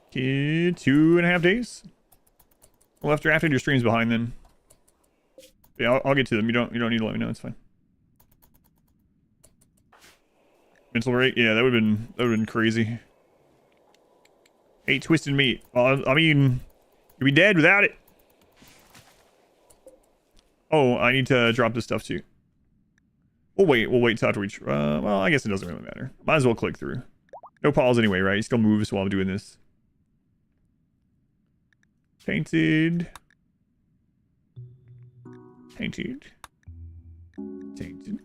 Okay, 2.5 days. Well, after your stream's behind, then. Yeah, I'll get to them. You don't need to let me know. It's fine. Mental break. Yeah, that would have been crazy. Hey, twisted meat. Well, I mean, you'd be dead without it. Oh, I need to drop this stuff too. We'll wait till after we... well, I guess it doesn't really matter. Might as well click through. No pause anyway, right? He still moves while I'm doing this. Tainted. Tainted. Tainted.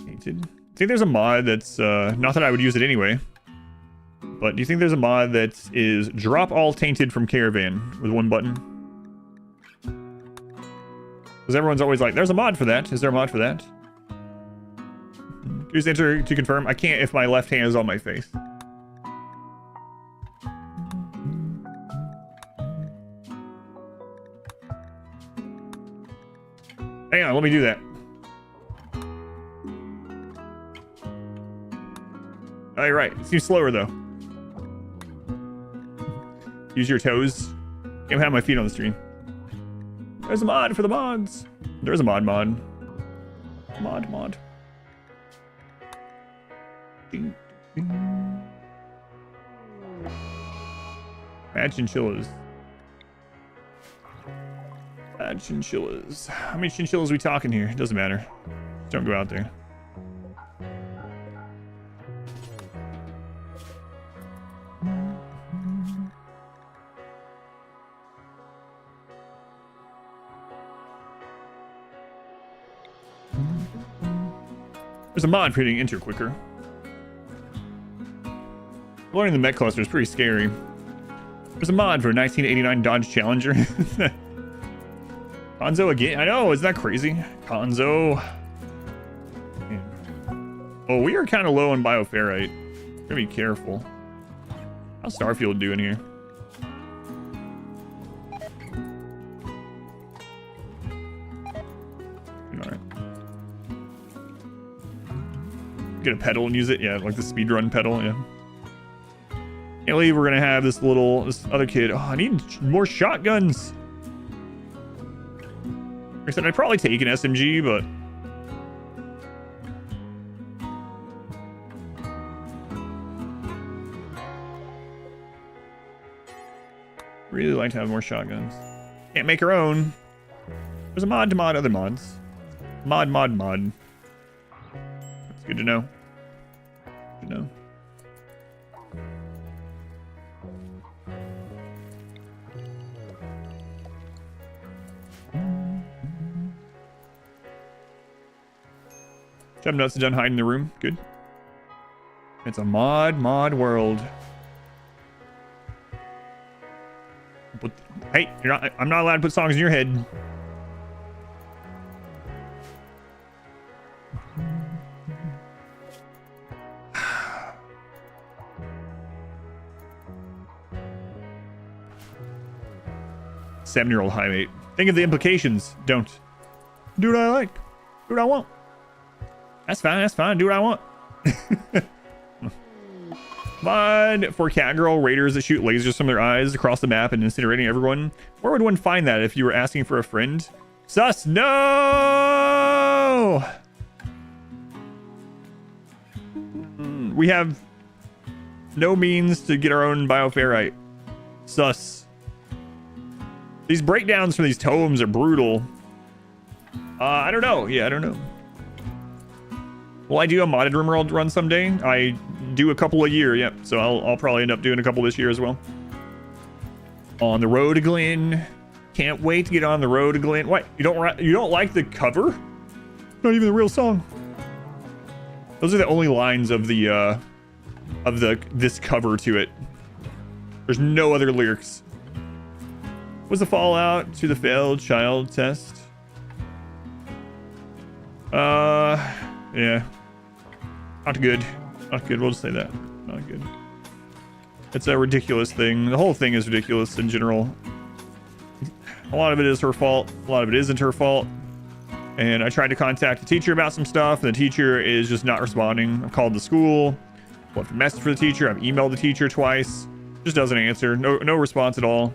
Tainted. I think there's a mod that's... not that I would use it anyway. But do you think there's a mod that is drop all tainted from caravan with one button? Because everyone's always like, there's a mod for that. Is there a mod for that? Use enter to confirm. I can't if my left hand is on my face. Hang on, let me do that. Oh, you're right. It seems slower though. Use your toes. Can't have my feet on the stream. There's a mod for the mods. There's a mod. Mod. Ding, ding. Mad chinchillas. Mad chinchillas. How many chinchillas are we talking here? It doesn't matter. Don't go out there. There's a mod for hitting enter quicker. Learning the mech cluster is pretty scary. There's a mod for a 1989 Dodge Challenger. Konzo again? I know, isn't that crazy? Konzo. Man. Oh, we are kind of low on bioferrite. Gotta be careful. How's Starfield doing here? Get a pedal and use it, yeah, like the speedrun pedal, yeah. Can't believe we're gonna have this other kid. Oh, I need more shotguns. Like I said, I'd probably take an SMG, but really like to have more shotguns. Can't make our own. There's a mod to mod other mods. Mod. That's good to know. Good to know. Jump nuts done hiding in the room. Good. It's a mod world. But, hey, I'm not allowed to put songs in your head. Seven-year-old high mate. Think of the implications. Don't. Do what I like. Do what I want. That's fine. Do what I want. Come on, for cat girl raiders that shoot lasers from their eyes across the map and incinerating everyone. Where would one find that if you were asking for a friend? Sus, no! We have no means to get our own bioferrite. Sus. These breakdowns from these tomes are brutal. I don't know. Yeah, I don't know. Will I do a modded RimWorld run someday? I do a couple a year, yep. So I'll probably end up doing a couple this year as well. On the road to Glen. Can't wait to get on the road to Glen. What? You don't like the cover? Not even the real song. Those are the only lines of this cover to it. There's no other lyrics. Was the fallout to the failed child test? Yeah. Not good. Not good. We'll just say that. Not good. It's a ridiculous thing. The whole thing is ridiculous in general. A lot of it is her fault. A lot of it isn't her fault. And I tried to contact the teacher about some stuff. And the teacher is just not responding. I've called the school. Left a message for the teacher. I've emailed the teacher twice. Just doesn't answer. No response at all.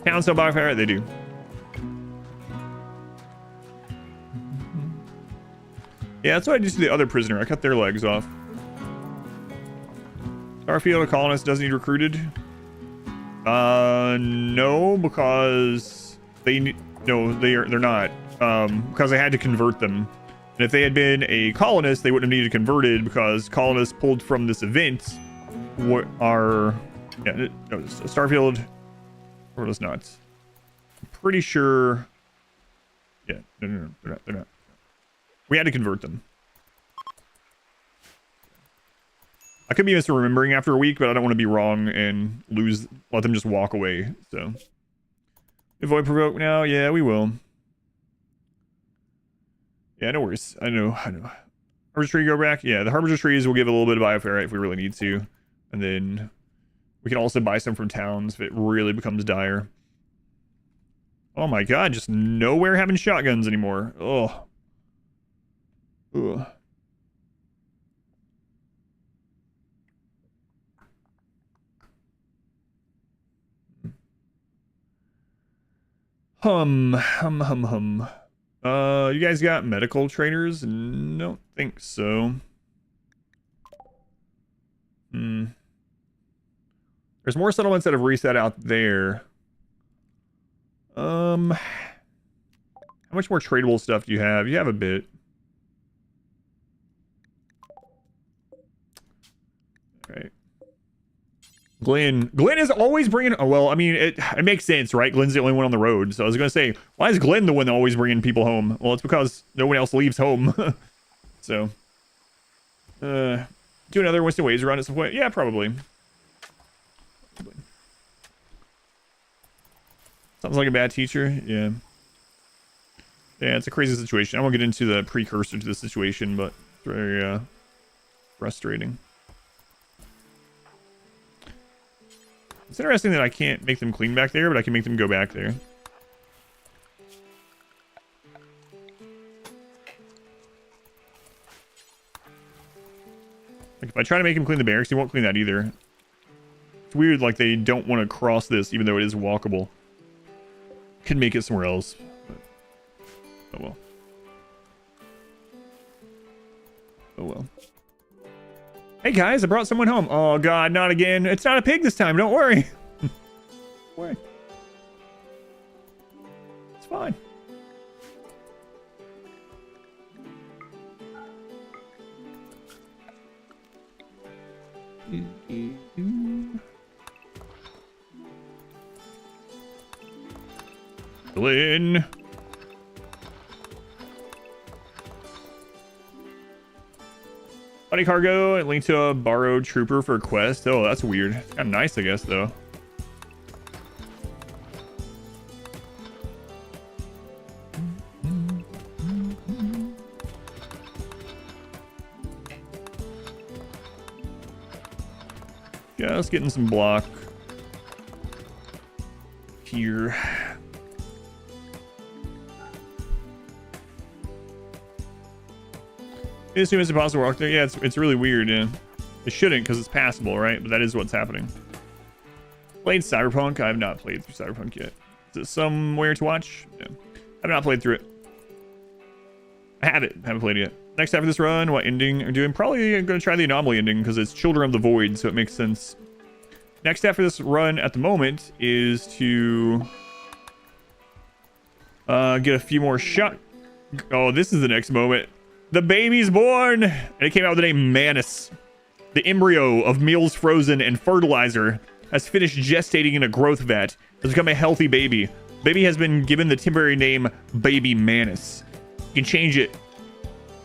Town sell bioferrite? They do. Yeah, that's what I did to the other prisoner. I cut their legs off. Starfield, a colonist doesn't need recruited. No, because they're not. Because I had to convert them. And if they had been a colonist, they wouldn't have needed converted because colonists pulled from this event are Starfield. Or it's not. I'm pretty sure. Yeah, no, they're not. We had to convert them. I could be misremembering after a week, but I don't want to be wrong and let them just walk away. So, avoid provoke now. Yeah, we will. Yeah, no worries. I know. Harbinger tree go back. Yeah, the Harbinger trees will give a little bit of bioferrite if we really need to, and then we can also buy some from towns if it really becomes dire. Oh my god, just nowhere having shotguns anymore. Oh. Ugh. Hum. You guys got medical trainers? Don't think so. There's more settlements that have reset out there. How much more tradable stuff do you have? You have a bit. Right. Glenn is always bringing. Oh well, I mean it makes sense, right? Glenn's the only one on the road, so I was gonna say, why is Glenn the one always bringing people home? Well, it's because no one else leaves home. So, do another Winston Ways run at some point. Yeah, probably. Sounds like a bad teacher. Yeah. Yeah, it's a crazy situation. I won't get into the precursor to the situation, but it's very frustrating. It's interesting that I can't make them clean back there, but I can make them go back there. Like if I try to make him clean the barracks, he won't clean that either. It's weird, like they don't want to cross this, even though it is walkable. Could make it somewhere else. But, oh well. Oh well. Hey guys, I brought someone home. Oh god, not again. It's not a pig this time, don't worry. Don't worry. It's fine. Glenn. Body cargo and link to a borrowed trooper for a quest. Oh, that's weird. Kind of nice, I guess, though. Just getting some block here. I assume it's impossible to walk there. Yeah, it's really weird, yeah. It shouldn't because it's passable, right? But that is what's happening. Played Cyberpunk? I have not played through Cyberpunk yet. Is it somewhere to watch? Yeah. I've not played through it. I haven't played it yet. Next half of this run, what ending are doing? Probably going to try the Anomaly ending because it's Children of the Void, so it makes sense. Next half of this run at the moment is to get a few more shot. Oh, this is the next moment. The baby's born, and it came out with the name Manus. The embryo of meals frozen and fertilizer has finished gestating in a growth vat. Has become a healthy baby. Baby has been given the temporary name Baby Manus. You can change it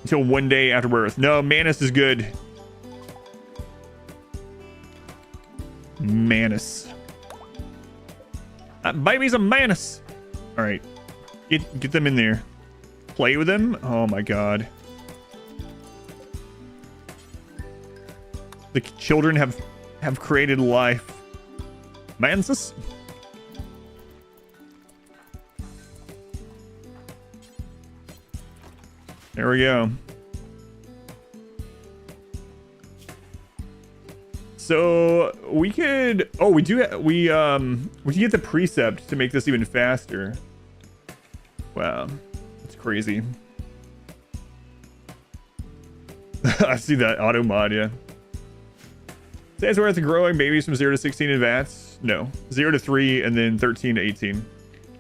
until one day after birth. No, Manus is good. Manus. That baby's a Manus. All right, get them in there. Play with them. Oh my god. The children have created life. Mansus. There we go. So we could, oh, we can get the precept to make this even faster. Wow, that's crazy. I see that auto mod, yeah. Say it's worth growing babies from 0 to 16 in vats? No, 0 to 3 and then 13 to 18.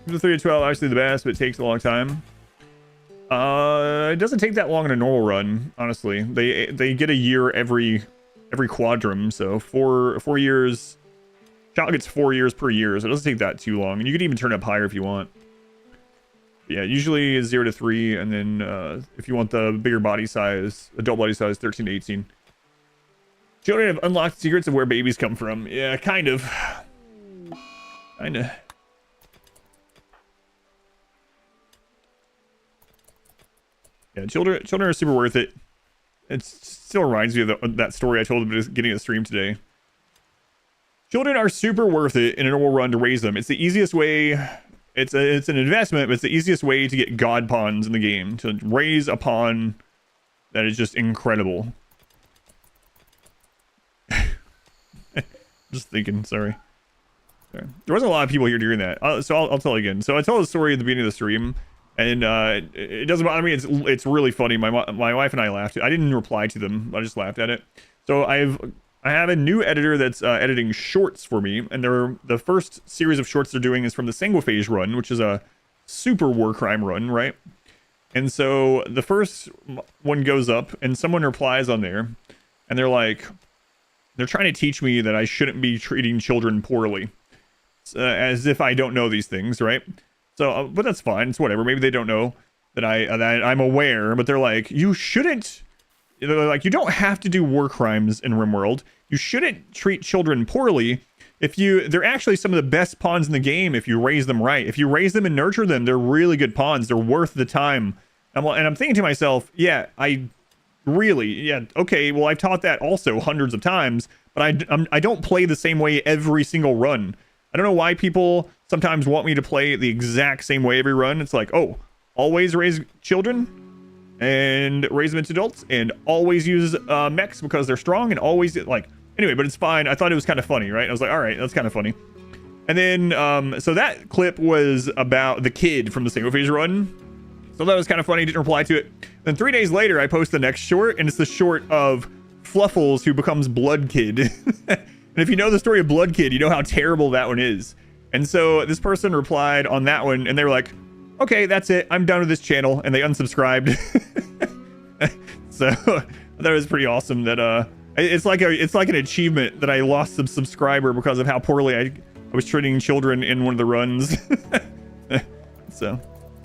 From the 3 to 12, obviously the best, but it takes a long time. It doesn't take that long in a normal run, honestly. They get a year every quadrum, so four years. Child gets 4 years per year, so it doesn't take that too long. And you could even turn it up higher if you want. But yeah, usually is 0 to 3, and then if you want the bigger body size, adult body size, 13 to 18. Children have unlocked secrets of where babies come from. Yeah, kind of. Kinda. Yeah, children are super worth it. It still reminds me of that story I told at the beginning of the stream today. Children are super worth it in a normal run to raise them. It's the easiest way. It's an investment, but it's the easiest way to get god pawns in the game. To raise a pawn that is just incredible. Just thinking, sorry. There wasn't a lot of people here during that. So I'll tell you again. So I told the story at the beginning of the stream. And it doesn't bother me. It's really funny. My wife and I laughed. I didn't reply to them. I just laughed at it. So I have a new editor that's editing shorts for me, and the first series of shorts they're doing is from the Sanguiphage run, which is a super war crime run, right? And so the first one goes up, and someone replies on there, and they're trying to teach me that I shouldn't be treating children poorly, as if I don't know these things, right? So, but that's fine. It's whatever. Maybe they don't know that I'm aware, but they're like, you shouldn't. They're like, you don't have to do war crimes in RimWorld. You shouldn't treat children poorly. They're actually some of the best pawns in the game if you raise them right. If you raise them and nurture them, they're really good pawns. They're worth the time. And I'm thinking to myself, yeah, okay. Well, I've taught that also hundreds of times, but I don't play the same way every single run. I don't know why people sometimes want me to play the exact same way every run. It's like, oh, always raise children and raise them into adults and always use mechs because they're strong and always anyway, but it's fine. I thought it was kind of funny, right? I was like, all right, that's kind of funny. And then, so that clip was about the kid from the Sanguiphage run. So that was kind of funny. Didn't reply to it. Then 3 days later, I post the next short, and it's the short of Fluffles who becomes Blood Kid. And if you know the story of Blood Kid, you know how terrible that one is. And so this person replied on that one, and they were like, okay, that's it. I'm done with this channel. And they unsubscribed. So that was pretty awesome that it's like an achievement that I lost some subscriber because of how poorly I was treating children in one of the runs. So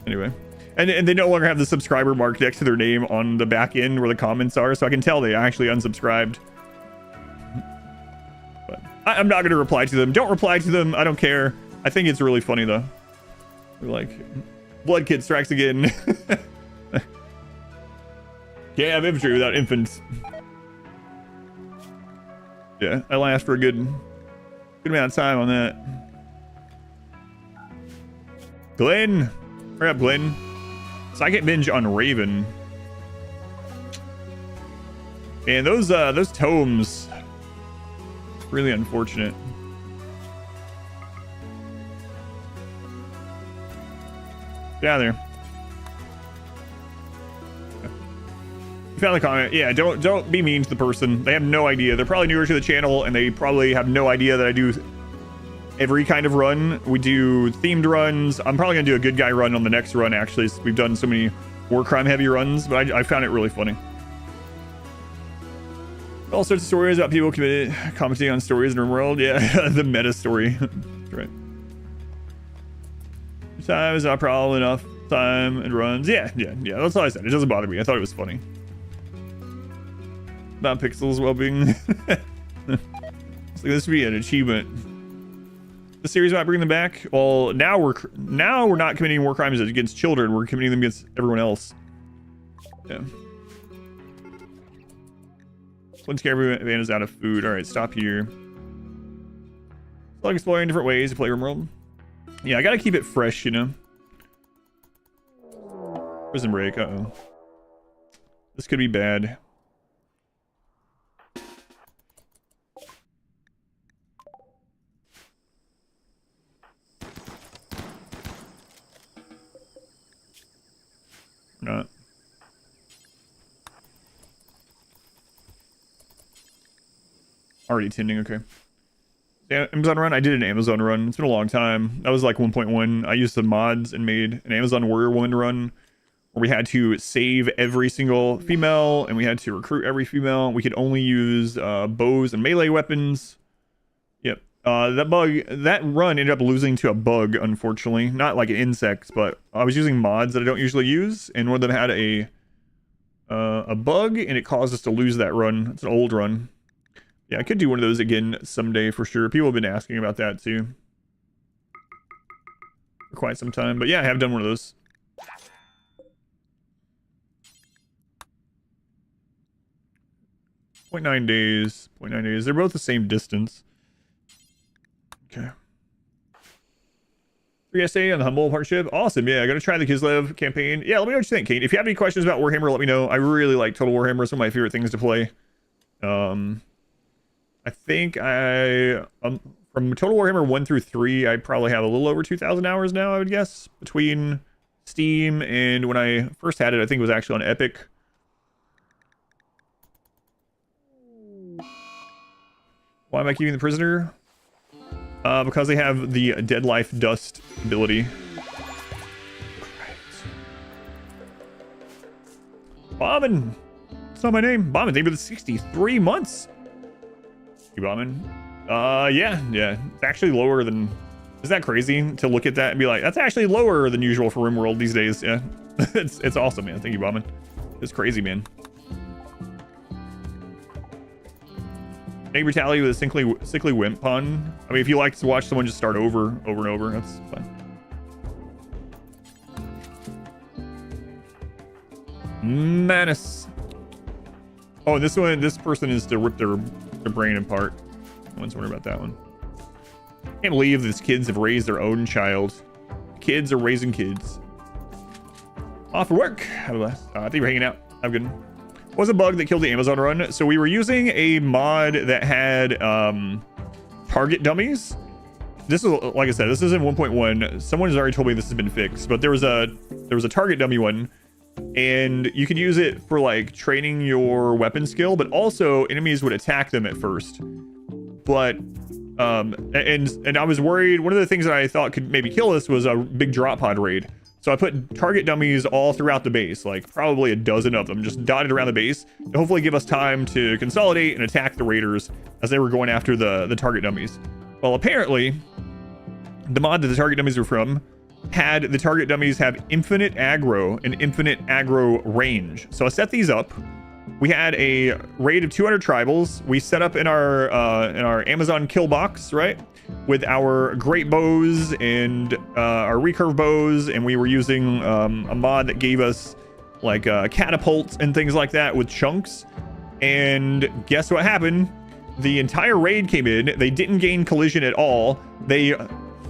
anyway, and they no longer have the subscriber mark next to their name on the back end where the comments are, so I can tell they actually unsubscribed. But I'm not going to reply to them. Don't reply to them. I don't care. I think it's really funny though. They're like, Blood Kid strikes again. Can't have infantry without infants. Yeah, I laughed for a good amount of time on that. Glenn, hurry up, Glenn. Psychic binge on Raven. And those tomes, really unfortunate. Get out of there. You found the comment. Yeah, don't be mean to the person. They have no idea. They're probably newer to the channel, and they probably have no idea that I do every kind of run. We do themed runs. I'm probably gonna do a good guy run on the next run, actually. We've done so many war crime heavy runs, but I found it really funny. All sorts of stories about people commenting on stories in RimWorld. Yeah, the meta story. That's right. Time is not probably enough time and runs. Yeah. That's all I said. It doesn't bother me. I thought it was funny. About Pixel's well-being. Like this would be an achievement. The series might bring them back. Well, now we're not committing war crimes against children. We're committing them against everyone else. Yeah. Once caravan is out of food. All right, stop here. Like exploring different ways to play RimWorld. Yeah, I gotta keep it fresh, you know. Prison break. Uh-oh. This could be bad. Not. Already tending, okay. Yeah, Amazon run. I did an Amazon run. It's been a long time. That was like 1.1. I used the mods and made an Amazon Warrior Woman run where we had to save every single female and we had to recruit every female. We could only use bows and melee weapons. Yep. That run ended up losing to a bug, unfortunately. Not like an insect, but I was using mods that I don't usually use, and one of them had a bug, and it caused us to lose that run. It's an old run. Yeah, I could do one of those again someday for sure. People have been asking about that too for quite some time. But yeah, I have done one of those. .9 days. 0.9 days. They're both the same distance. Okay. 3SA on the Humble partnership. Awesome. Yeah, I gotta try the Kislev campaign. Yeah, let me know what you think, Kate. If you have any questions about Warhammer, let me know. I really like Total Warhammer. It's one of my favorite things to play. I think from Total Warhammer 1 through 3, I probably have a little over 2,000 hours now, I would guess, between Steam and when I first had it. I think it was actually on Epic. Why am I keeping the prisoner? Because they have the Dead Life Dust ability. Bombin! That's not my name. Bombin, thank you for the 63 months. You bombing? Yeah. It's actually lower than... Is that crazy to look at that and be like, that's actually lower than usual for RimWorld these days? Yeah. it's awesome, man. Thank you, bombing. It's crazy, man. Egg brutality with a sickly wimp pun. I mean, if you like to watch someone just start over and over, that's fine. Menace. Oh, and this person is to rip their brain apart. No one's wondering about that one. Can't believe these kids have raised their own child. Kids are raising kids. Off for work. Have a blast. Thank you for hanging out. Have a good one. Was a bug that killed the Amazon run. So we were using a mod that had target dummies. This is, like I said, this is in 1.1. Someone has already told me this has been fixed, but there was a target dummy one, and you could use it for like training your weapon skill, but also enemies would attack them at first. But and I was worried. One of the things that I thought could maybe kill us was a big drop pod raid. So I put target dummies all throughout the base, like probably a dozen of them, just dotted around the base, to hopefully give us time to consolidate and attack the raiders as they were going after the target dummies. Well, apparently, the mod that the target dummies were from had the target dummies have infinite aggro and infinite aggro range. So I set these up. We had a raid of 200 tribals. We set up in our Amazon kill box, right? With our great bows and our recurve bows, and we were using a mod that gave us like catapults and things like that with chunks. And guess what happened? The entire raid came in. They didn't gain collision at all. They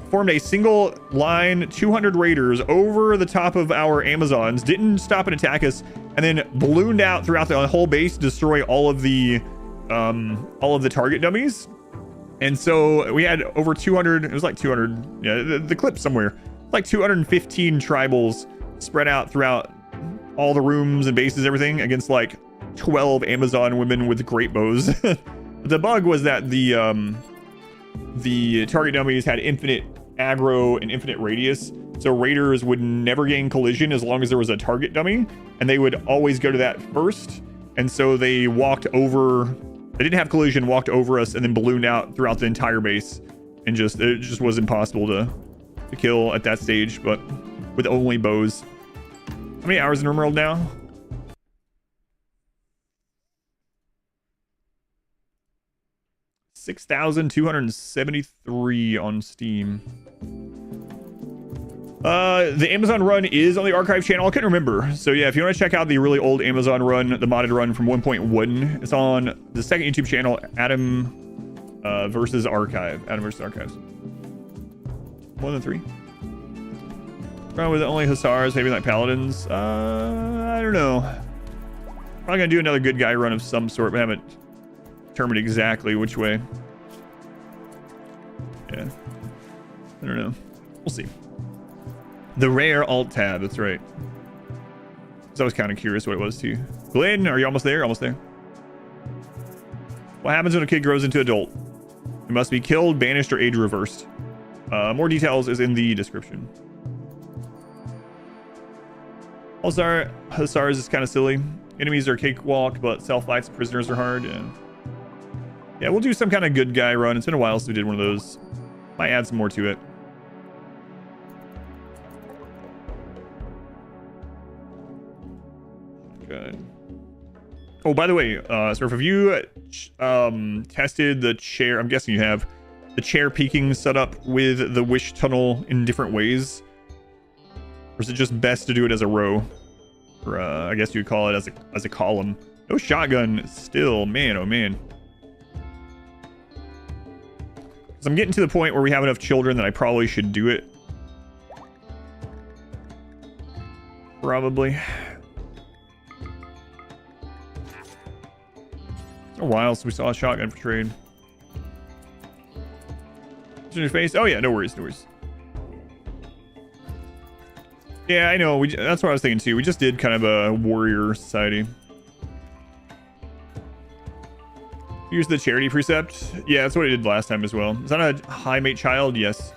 formed a single line, 200 raiders over the top of our Amazons, didn't stop and attack us, and then ballooned out throughout the whole base to destroy all of the target dummies. And so we had over 200, it was like 200, yeah, the clip somewhere, like 215 tribals spread out throughout all the rooms and bases, everything, against like 12 Amazon women with great bows. The bug was that the target dummies had infinite aggro and infinite radius, so raiders would never gain collision as long as there was a target dummy, and they would always go to that first. And so they walked over, they didn't have collision, walked over us, and then ballooned out throughout the entire base, and it just was impossible to kill at that stage, but with only bows. How many hours in RimWorld now? 6,273 on Steam. The Amazon run is on the archive channel. I couldn't remember. So yeah, if you want to check out the really old Amazon run, the modded run from 1.1, it's on the second YouTube channel, Adam versus Archive. Adam versus Archives. More than 3. Run with only Hussars, maybe like Paladins. I don't know. Probably gonna do another good guy run of some sort, but haven't determined exactly which way. Yeah. I don't know. We'll see. The rare alt tab, that's right. So I was kind of curious what it was too. Glenn, are you almost there? Almost there. What happens when a kid grows into adult? It must be killed, banished, or age reversed. More details is in the description. Hussars is kind of silly. Enemies are cakewalk, but self-fights and prisoners are hard. Yeah, we'll do some kind of good guy run. It's been a while since we did one of those. Might add some more to it. Good. Oh, by the way, so if you tested the chair, I'm guessing you have, the chair peaking set up with the wish tunnel in different ways, or is it just best to do it as a row, or I guess you'd call it as a column? No shotgun still, man, oh man. Because I'm getting to the point where we have enough children that I probably should do it. Probably. It's a while since we saw a shotgun for trade. In your face? Oh yeah, no worries, no worries. Yeah, I know. That's what I was thinking too. We just did kind of a warrior society. Use the charity precept. Yeah, that's what I did last time as well. Is that a high mate child? Yes.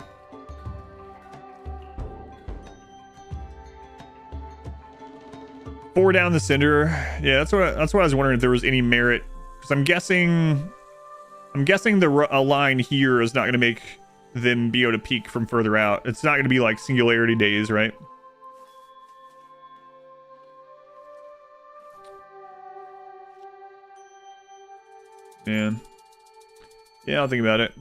Four down the center. Yeah, that's what I was wondering, if there was any merit, because I'm guessing a line here is not going to make them be able to peek from further out. It's not going to be like singularity days, right? Yeah. Yeah, I'll think about it.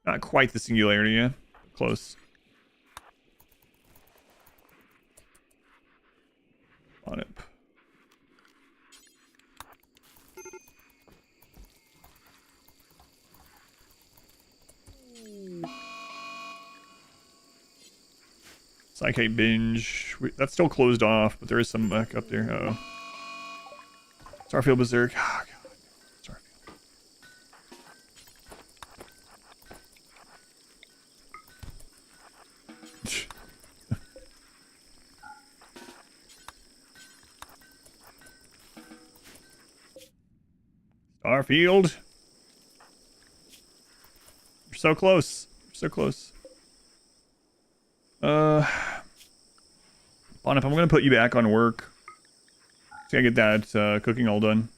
Not quite the singularity, yeah. Close. On it. Psyche binge. That's still closed off, but there is some back up there. Uh-oh. Starfield Berserk. Oh, God. Starfield. We're so close. We're so close. Bonif, I'm gonna put you back on work. So I get that cooking all done.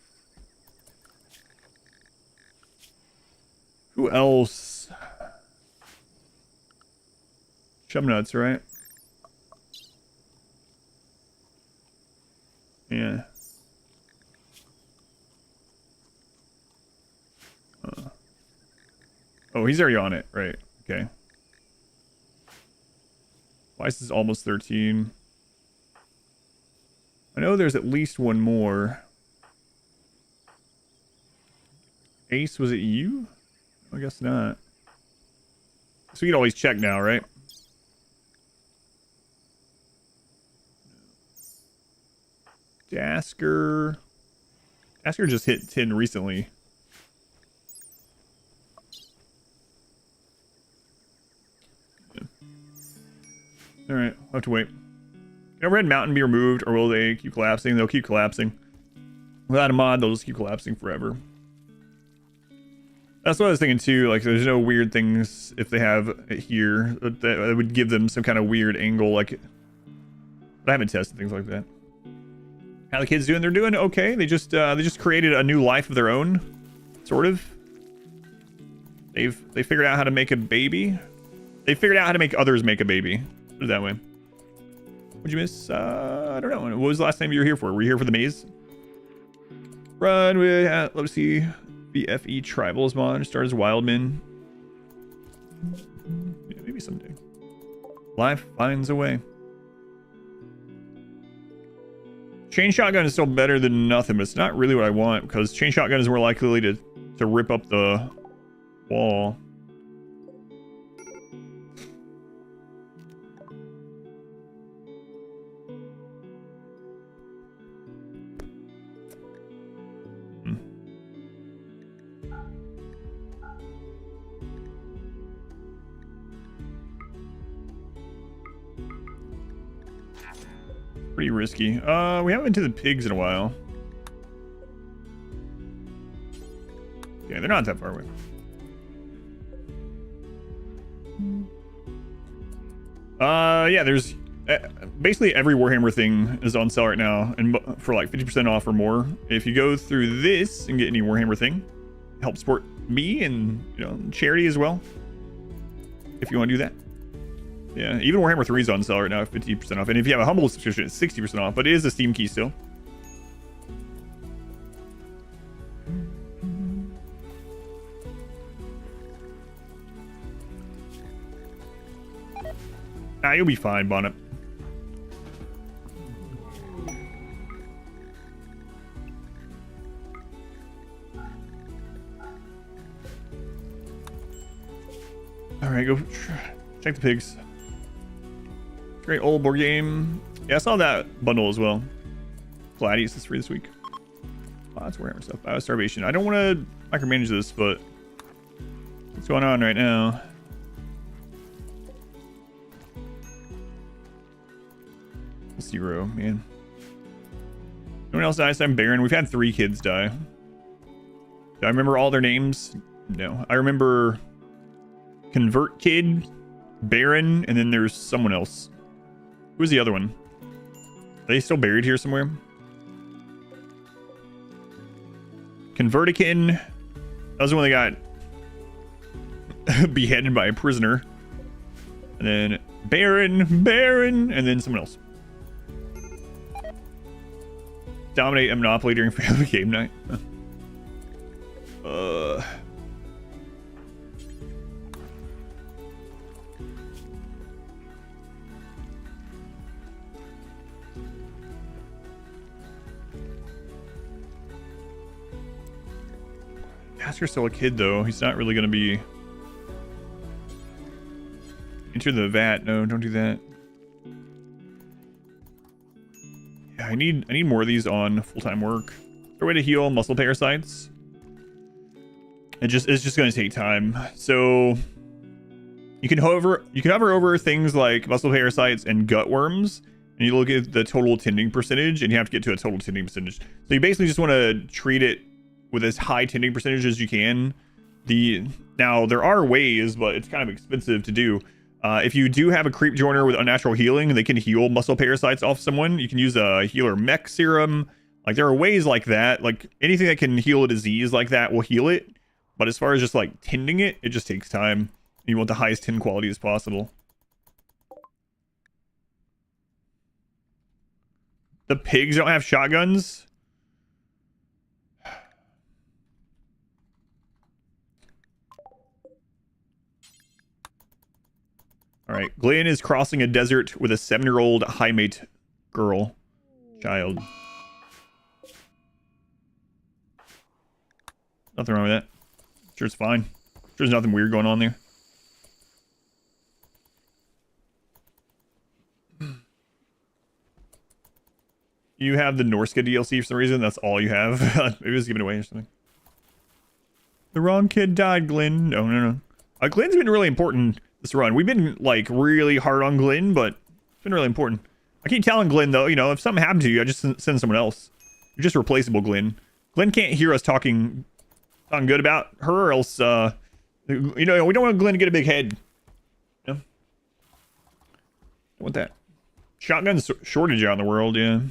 Who else? Chumnuts, right? Yeah. Oh, he's already on it, right? Okay. Why is this almost 13? I know there's at least one more. Ace, was it you? I guess not. So we can always check now, right? Dasker. Dasker just hit 10 recently. Yeah. All right, I'll have to wait. Can a red mountain be removed, or will they keep collapsing? They'll keep collapsing. Without a mod, they'll just keep collapsing forever. That's what I was thinking too. Like, there's no weird things if they have it here that would give them some kind of weird angle. Like, but I haven't tested things like that. How the kids doing? They're doing okay. They just created a new life of their own, sort of. They figured out how to make a baby. They figured out how to make others make a baby. Put it that way. What'd you miss? I don't know. What was the last time you were here for? Were you here for the maze? Run with, let's see. BFE Tribals mod. Start as Wildman. Yeah, maybe someday. Life finds a way. Chain shotgun is still better than nothing, but it's not really what I want because chain shotgun is more likely to rip up the wall. Pretty risky. We haven't been to the pigs in a while. Yeah, they're not that far away. Yeah, there's basically every Warhammer thing is on sale right now, and for like 50% off or more. If you go through this and get any Warhammer thing, help support me and, you know, charity as well. If you want to do that. Yeah, even Warhammer 3 is on sale right now, 50% off. And if you have a Humble subscription, it's 60% off, but it is a Steam key still. Ah, you'll be fine, Bonnet. Alright, go check the pigs. Great old board game. Yeah, I saw that bundle as well. Gladius is free this week. Oh, that's Warhammer stuff. Biostarvation. I don't want to micromanage this, but what's going on right now? 0, man. No one else dies. I'm Baron. We've had 3 kids die. Do I remember all their names? No. I remember Convert Kid, Baron, and then there's someone else. Who's the other one? Are they still buried here somewhere? Convertikin. That was the one that got beheaded by a prisoner. And then Baron, and then someone else. Dominate a Monopoly during family game night. Asker's still a kid, though. He's not really going to be... Enter the vat. No, don't do that. Yeah, I need more of these on full-time work. Is there a way to heal muscle parasites? It's just going to take time. So you can hover over things like muscle parasites and gut worms, and you look at the total tending percentage, and you have to get to a total tending percentage. So you basically just want to treat it with as high tending percentage as you can. Now there are ways, but it's kind of expensive to do. If you do have a creep joiner with unnatural healing, they can heal muscle parasites off someone. You can use a healer mech serum. Like, there are ways like that. Like, anything that can heal a disease like that will heal it. But as far as just like tending it, it just takes time. You want the highest tend quality as possible. The pigs don't have shotguns. All right, Glenn is crossing a desert with a 7-year-old high mate child. Nothing wrong with that. Sure, it's fine. Sure, there's nothing weird going on there. You have the Norska DLC for some reason. That's all you have. Maybe it was given away or something. The wrong kid died, Glenn. No. Glenn's been really important this run. We've been like really hard on Glenn, but it's been really important. I keep telling Glenn though, you know, if something happened to you, I just send someone else. You're just replaceable, Glenn. Glenn can't hear us talking good about her, or else, you know, we don't want Glenn to get a big head. You know? Don't want that. Shotgun shortage out in the world, yeah.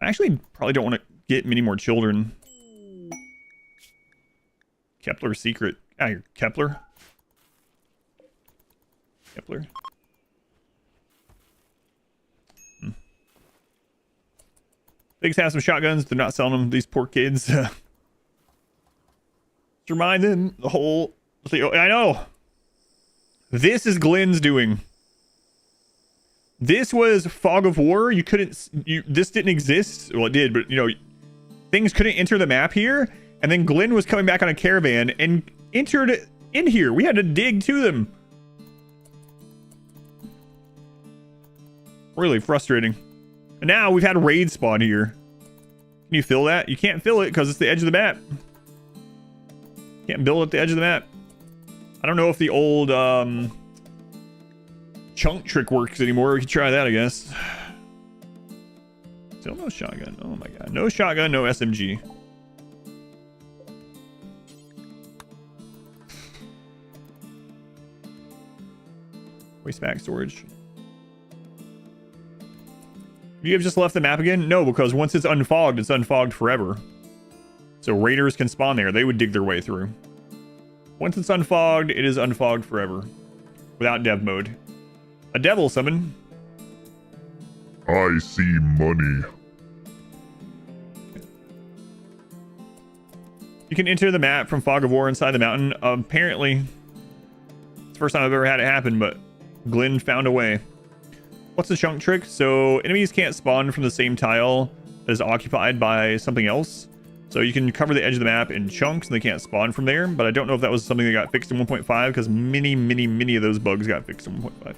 I actually probably don't want to get many more children. Kepler secret. Ah, you're Kepler. Kepler. Pigs have some shotguns. They're not selling them. These poor kids. Just remind them the whole. I know. This is Glenn's doing. This was Fog of War. You couldn't. This didn't exist. Well, it did, but you know, things couldn't enter the map here. And then Glenn was coming back on a caravan and entered in here. We had to dig to them. Really frustrating. And now we've had a raid spawn here. Can you fill that? You can't fill it because it's the edge of the map. Can't build at the edge of the map. I don't know if the old chunk trick works anymore. We could try that, I guess. Still no shotgun. Oh my god. No shotgun, no SMG. Waste back storage. You have just left the map again? No, because once it's unfogged forever. So raiders can spawn there. They would dig their way through. Once it's unfogged, it is unfogged forever. Without dev mode. A devil summon. I see money. You can enter the map from Fog of War inside the mountain. Apparently, it's the first time I've ever had it happen, but Glenn found a way. What's the chunk trick? So enemies can't spawn from the same tile that is occupied by something else. So you can cover the edge of the map in chunks and they can't spawn from there. But I don't know if that was something that got fixed in 1.5 because many of those bugs got fixed in 1.5.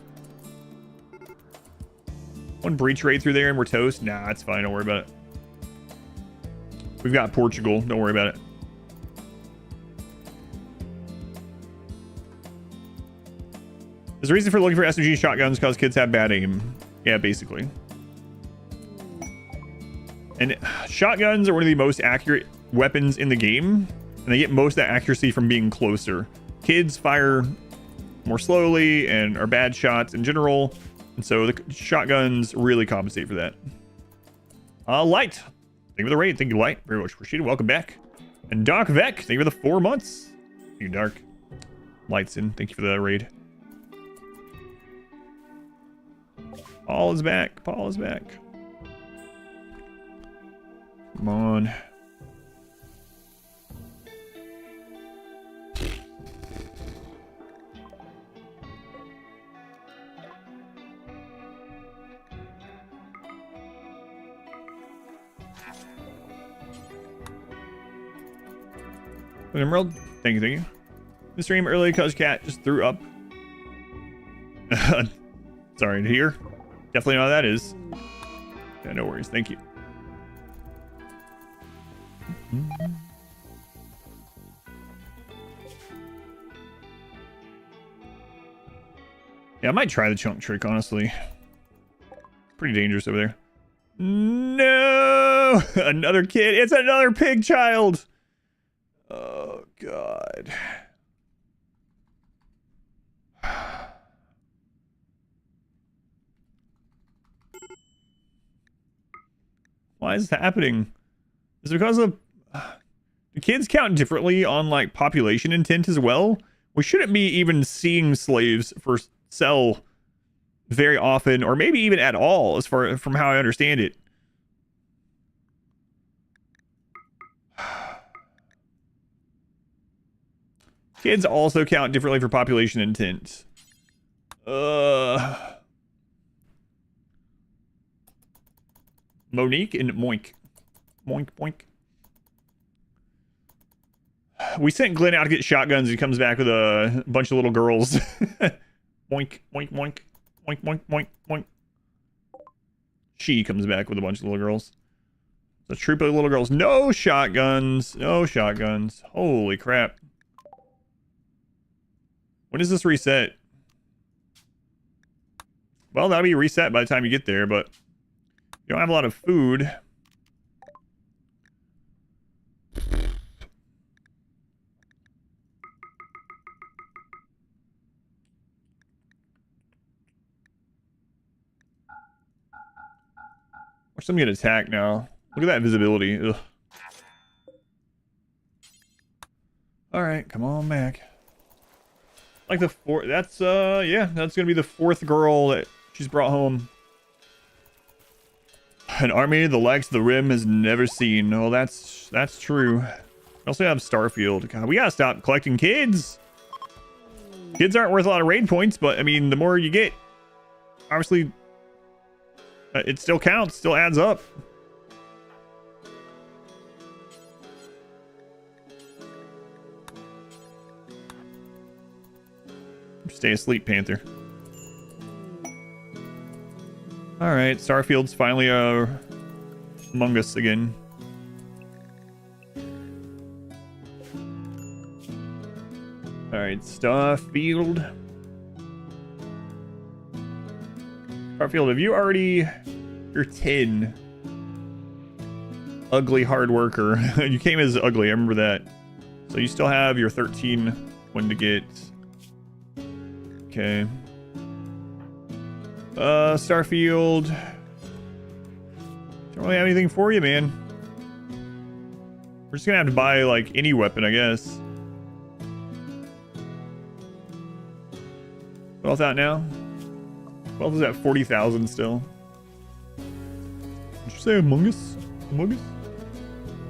One breach raid through there and we're toast. Nah, it's fine. Don't worry about it. We've got Portugal. Don't worry about it. There's a reason for looking for SMG shotguns because kids have bad aim. Yeah, basically. And shotguns are one of the most accurate weapons in the game. And they get most of that accuracy from being closer. Kids fire more slowly and are bad shots in general. And so the shotguns really compensate for that. Light. Thank you for the raid. Thank you, Light. Very much appreciated. Welcome back. And Doc Vec. Thank you for the 4 months. Thank you, Dark. Light's in. Thank you for the raid. Paul is back. Paul is back. Come on. RimWorld, thank you, thank you. The stream early because cat just threw up. Sorry to hear. Definitely know how that is. Yeah, no worries. Thank you. Yeah, I might try the chunk trick, honestly. Pretty dangerous over there. No! Another kid. It's another pig child. Oh, God. Why is this happening? Is it because of the kids count differently on like population intent as well? We shouldn't be even seeing slaves for sell very often, or maybe even at all, as far from how I understand it. Kids also count differently for population intent. Monique and Moink. Moink, boink. We sent Glenn out to get shotguns. He comes back with a bunch of little girls. Moink, moink, moink. Moink, moink, moink, moink. She comes back with a bunch of little girls. The troop of little girls. No shotguns. No shotguns. Holy crap. When does this reset? Well, that'll be reset by the time you get there, but you don't have a lot of food. Watch them get attacked now. Look at that visibility. Ugh. Alright, come on back. Like the fourth, that's, yeah, that's gonna be the fourth girl that she's brought home. An army the likes the Rim has never seen. Oh, that's true. We also have Starfield. God, we gotta stop collecting kids. Kids aren't worth a lot of raid points, but I mean, the more you get, obviously, it still counts, still adds up. Stay asleep, Panther. Alright, Starfield's finally among us again. Alright, Starfield. Starfield, have you already... You're 10. Ugly hard worker. You came as ugly, I remember that. So you still have your 13 one to get. Okay. Starfield. Don't really have anything for you, man. We're just gonna have to buy, like, any weapon, I guess. What else out now? What else is at 40,000 still? Did you say Among Us? Among Us?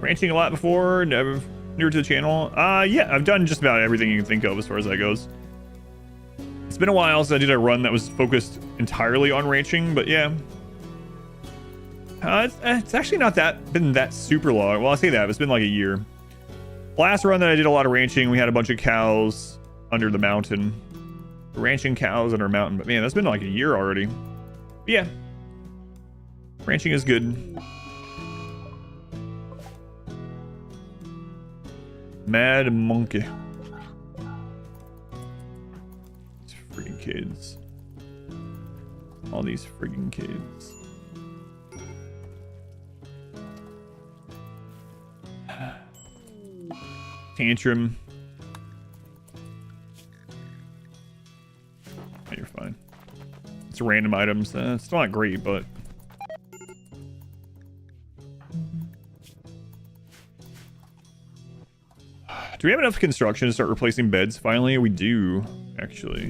Ranching a lot before, never newer to the channel. Yeah, I've done just about everything you can think of as far as that goes. It's been a while since I did a run that was focused entirely on ranching, but yeah. It's actually not been that super long. Well, I say that, it's been like a year. Last run that I did a lot of ranching, we had a bunch of cows under the mountain. Ranching cows under a mountain, but man, that's been like a year already. But yeah. Ranching is good. Mad monkey. These friggin' kids. All these friggin' kids. Tantrum. Oh, you're fine. It's random items. It's still not great, but... Do we have enough construction to start replacing beds? Finally, we do, actually.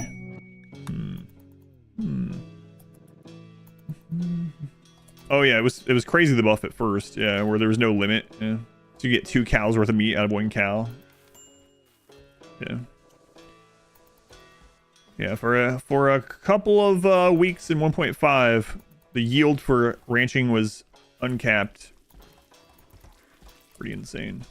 Oh yeah, it was crazy the buff at first, yeah, where there was no limit. Yeah. So you get 2 cows worth of meat out of 1 cow. Yeah. Yeah, for a couple of weeks in 1.5, the yield for ranching was uncapped. Pretty insane.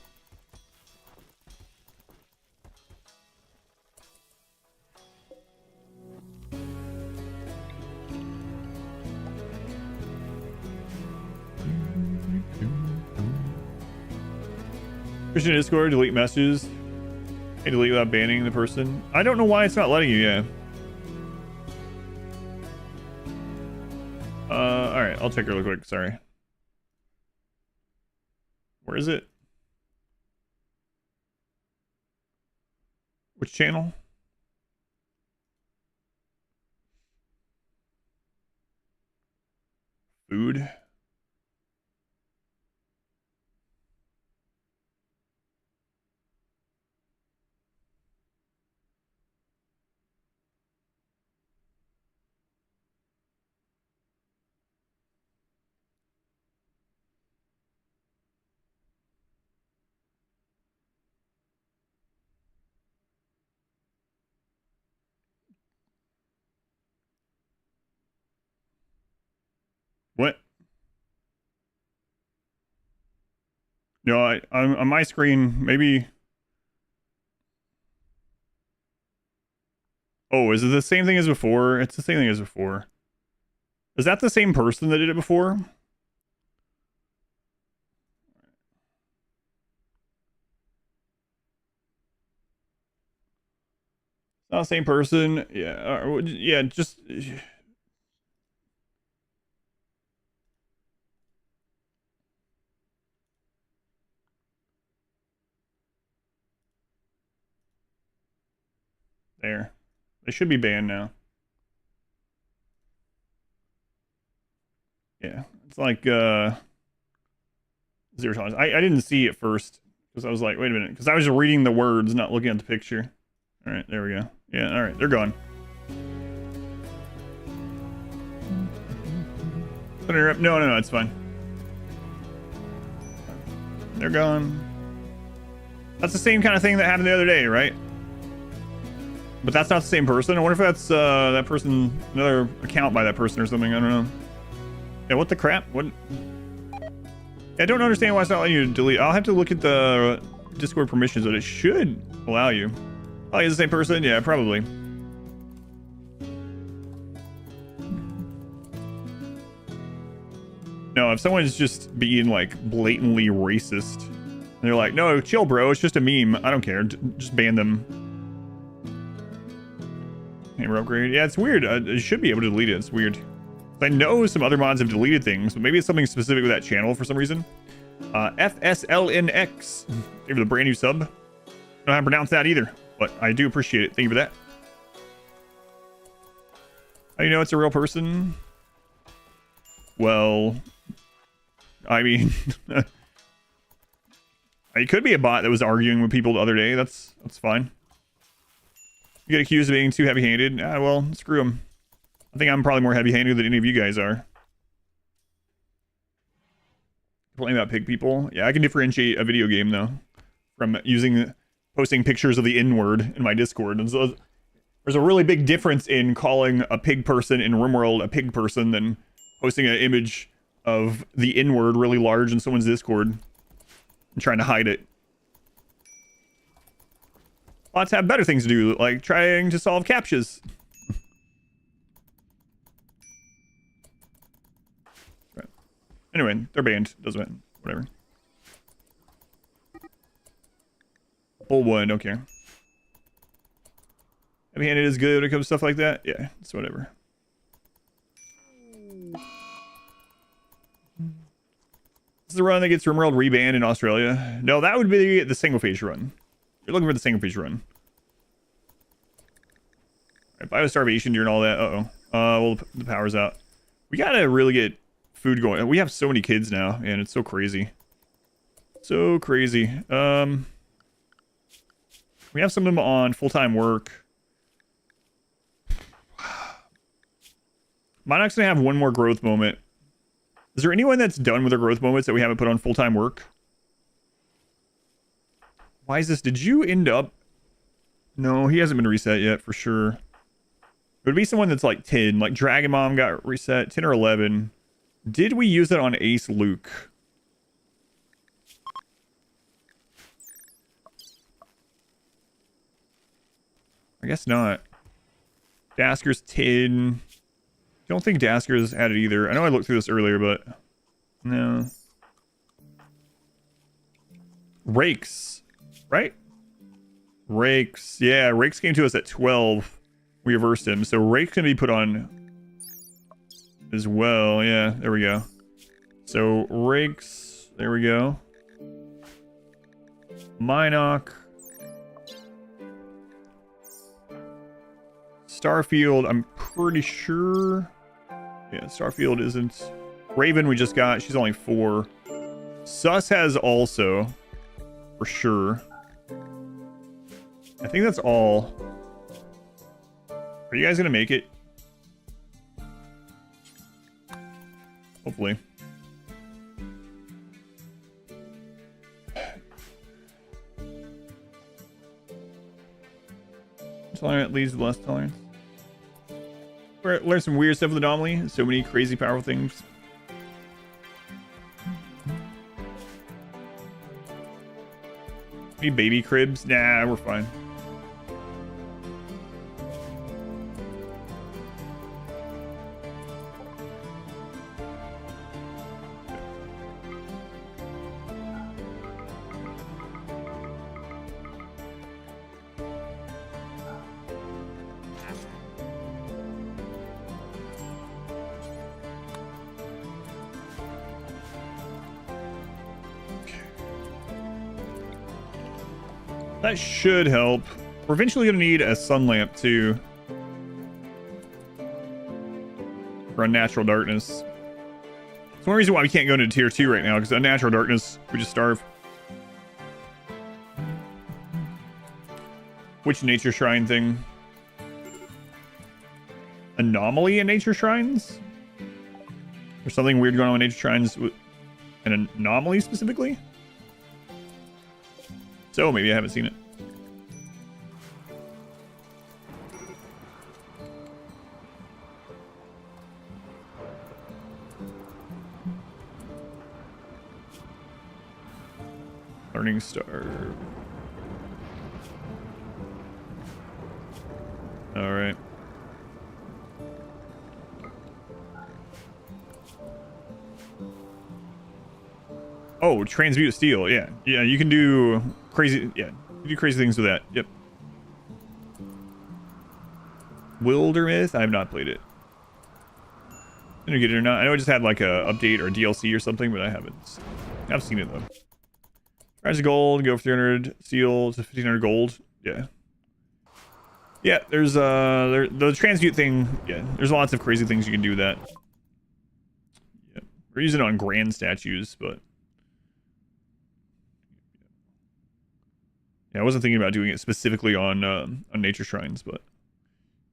Christian Discord, delete messages. Hey, delete without banning the person. I don't know why it's not letting you, yeah. Alright, I'll check real quick, sorry. Where is it? Which channel? Food. What? No, I'm on my screen, maybe. Oh, is it the same thing as before? It's the same thing as before. Is that the same person that did it before? Not the same person. Yeah. Yeah. Just. There. They should be banned now. Yeah. It's like, 0 tolerance. I didn't see it first because I was like, wait a minute. Because I was just reading the words, not looking at the picture. All right. There we go. Yeah. All right. They're gone. No, it's fine. They're gone. That's the same kind of thing that happened the other day, right? But that's not the same person. I wonder if that's that person, another account by that person or something. I don't know. Yeah, what the crap? What? I don't understand why it's not letting you delete. I'll have to look at the Discord permissions, but it should allow you. Oh, he's the same person? Yeah, probably. No, if someone's just being like blatantly racist, and they're like, no, chill, bro. It's just a meme. I don't care. Just ban them. Hammer upgrade. Yeah, it's weird. I should be able to delete it. It's weird. I know some other mods have deleted things, but maybe it's something specific with that channel for some reason. FSLNX. Thank you for the brand new sub. I don't know how to pronounce that either, but I do appreciate it. Thank you for that. How do you know it's a real person? Well, I mean, it could be a bot that was arguing with people the other day. That's fine. You get accused of being too heavy-handed. Ah, well, screw them. I think I'm probably more heavy-handed than any of you guys are. Playing about pig people. Yeah, I can differentiate a video game, though, from posting pictures of the N-word in my Discord. And so there's a really big difference in calling a pig person in RimWorld a pig person than posting an image of the N-word really large in someone's Discord and trying to hide it. Bots have better things to do, like trying to solve CAPTCHAs. Right. Anyway, they're banned. Doesn't matter. Whatever. Bull one, don't care. Heavy-handed is good when it comes to stuff like that. Yeah, it's whatever. This is the run that gets RimWorld rebanned in Australia. No, that would be the single phase run. You're looking for the single phase run. Right, biostarvation during all that. Well, the power's out. We gotta really get food going. We have so many kids now, and it's so crazy. So crazy. We have some of them on full-time work. Monarch's gonna have one more growth moment. Is there anyone that's done with their growth moments that we haven't put on full-time work? Why is this? Did you end up? No, he hasn't been reset yet for sure. It would be someone that's like 10. Like Dragon Mom got reset 10 or 11. Did we use it on Ace Luke? I guess not. Dasker's 10. Don't think Dasker's added either. I know I looked through this earlier, but no. Rakes, right? Rakes. Yeah, Rakes came to us at 12. We reversed him. So Rake's going to be put on as well. Yeah, there we go. So Rakes, there we go. Minoc. Starfield, I'm pretty sure. Yeah, Starfield isn't. Raven we just got. She's only 4. Sus has also, for sure. I think that's all. Are you guys gonna make it? Hopefully. Tolerant leads to less tolerance. Learn some weird stuff with Anomaly. So many crazy powerful things. Need baby cribs? Nah, we're fine. That should help. We're eventually going to need a sun lamp too. For unnatural darkness. It's one reason why we can't go into tier 2 right now, because unnatural darkness, we just starve. Which nature shrine thing? Anomaly in nature shrines? There's something weird going on with nature shrines with an anomaly specifically? So maybe I haven't seen it. Learning star. All right. Oh, transmute steel. Yeah. Yeah, you can do crazy. Yeah, you do crazy things with that. Yep. Wildermyth. I have not played it. I didn't get it or not. I know it just had like a update or DLC or something, but I haven't. I've seen it though. Price of gold, go for 300 steel to 1500 gold. Yeah. Yeah, there's the transmute thing. Yeah, there's lots of crazy things you can do with that. Yeah. We're using it on grand statues, but yeah, I wasn't thinking about doing it specifically on nature shrines, but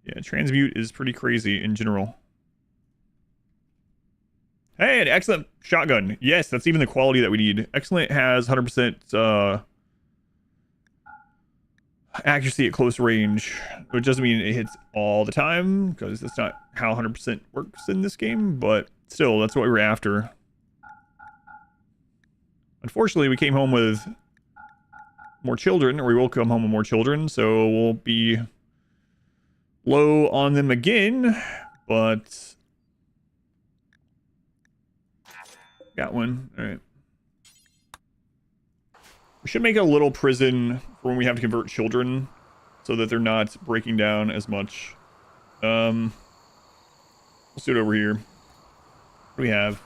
yeah, transmute is pretty crazy in general. Hey, an excellent shotgun. Yes, that's even the quality that we need. Excellent has 100% accuracy at close range, which doesn't mean it hits all the time, because that's not how 100% works in this game, but still, that's what we were after. Unfortunately, we came home with more children, or we will come home with more children, so we'll be low on them again, but got one. All right. We should make a little prison for when we have to convert children so that they're not breaking down as much. Let's do it over here. What do we have?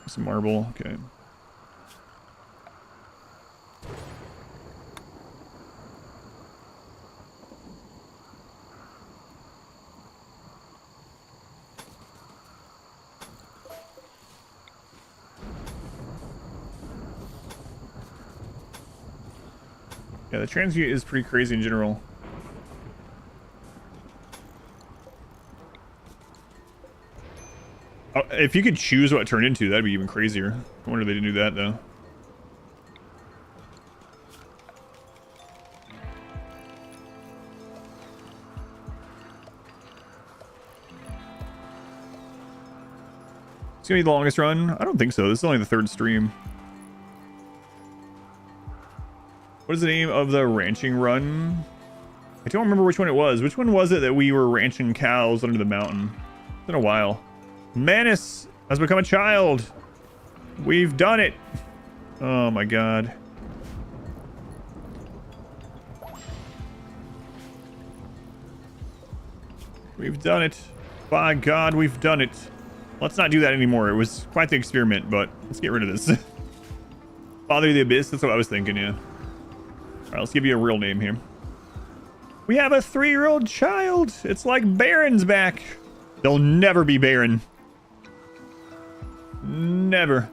Some marble. Okay. Yeah, the transmute is pretty crazy in general. Oh, if you could choose what it turned into, that'd be even crazier. I wonder if they didn't do that, though. It's gonna be the longest run? I don't think so. This is only the 3rd stream. What is the name of the ranching run? I don't remember which one it was. Which one was it that we were ranching cows under the mountain? It's been a while. Manus has become a child. We've done it. Oh my god. We've done it. By God, we've done it. Let's not do that anymore. It was quite the experiment, but let's get rid of this. Father of the Abyss, that's what I was thinking, yeah. All right, let's give you a real name here. We have a 3-year-old child. It's like Baron's back. They'll never be Baron. Never.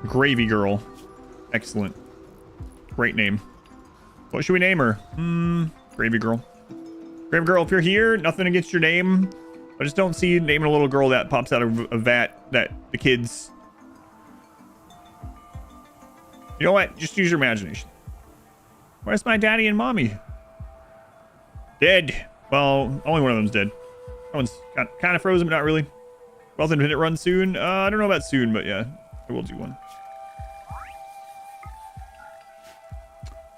Gravy Girl. Excellent. Great name. What should we name her? Gravy Girl. Gravy Girl, if you're here, nothing against your name. I just don't see you naming a little girl that pops out of a vat that the kids... You know what? Just use your imagination. Where's my daddy and mommy? Dead. Well, only one of them's dead. That one's kind of frozen, but not really. Wealth Independent run soon? I don't know about soon, but yeah. I will do one.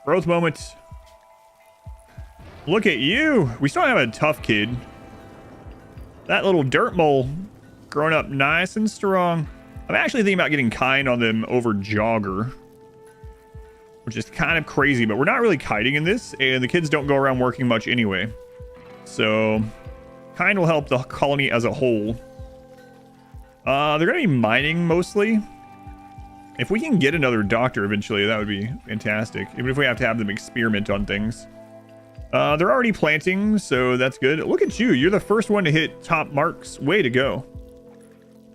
Growth moment. Look at you. We still have a tough kid. That little dirt mole growing up nice and strong. I'm actually thinking about getting kind on them over jogger, which is kind of crazy, but we're not really kiting in this, and the kids don't go around working much anyway. So Kind will help the colony as a whole. They're going to be mining mostly. If we can get another doctor eventually, that would be fantastic. Even if we have to have them experiment on things. They're already planting, so that's good. Look at you. You're the first one to hit top marks. Way to go.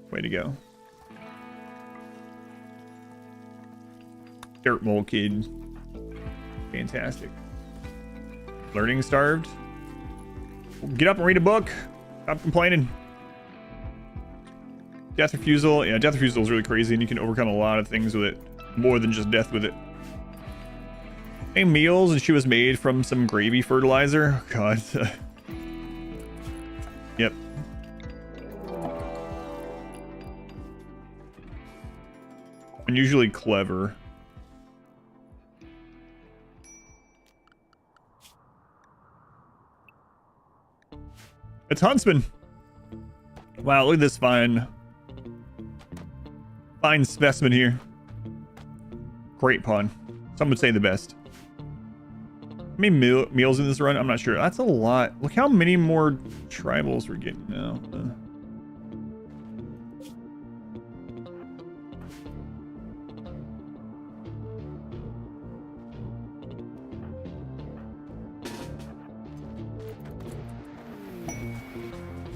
Way to go. Dirt mole kid. Fantastic. Learning starved. Get up and read a book. Stop complaining. Death refusal. Yeah, death refusal is really crazy, and you can overcome a lot of things with it. More than just death with it. Hey, meals, and she was made from some gravy fertilizer. Oh, God. Yep. Unusually clever. It's Huntsman. Wow, look at this fine specimen here. Great pawn. Some would say the best. How many meals in this run? I'm not sure. That's a lot. Look how many more tribals we're getting now.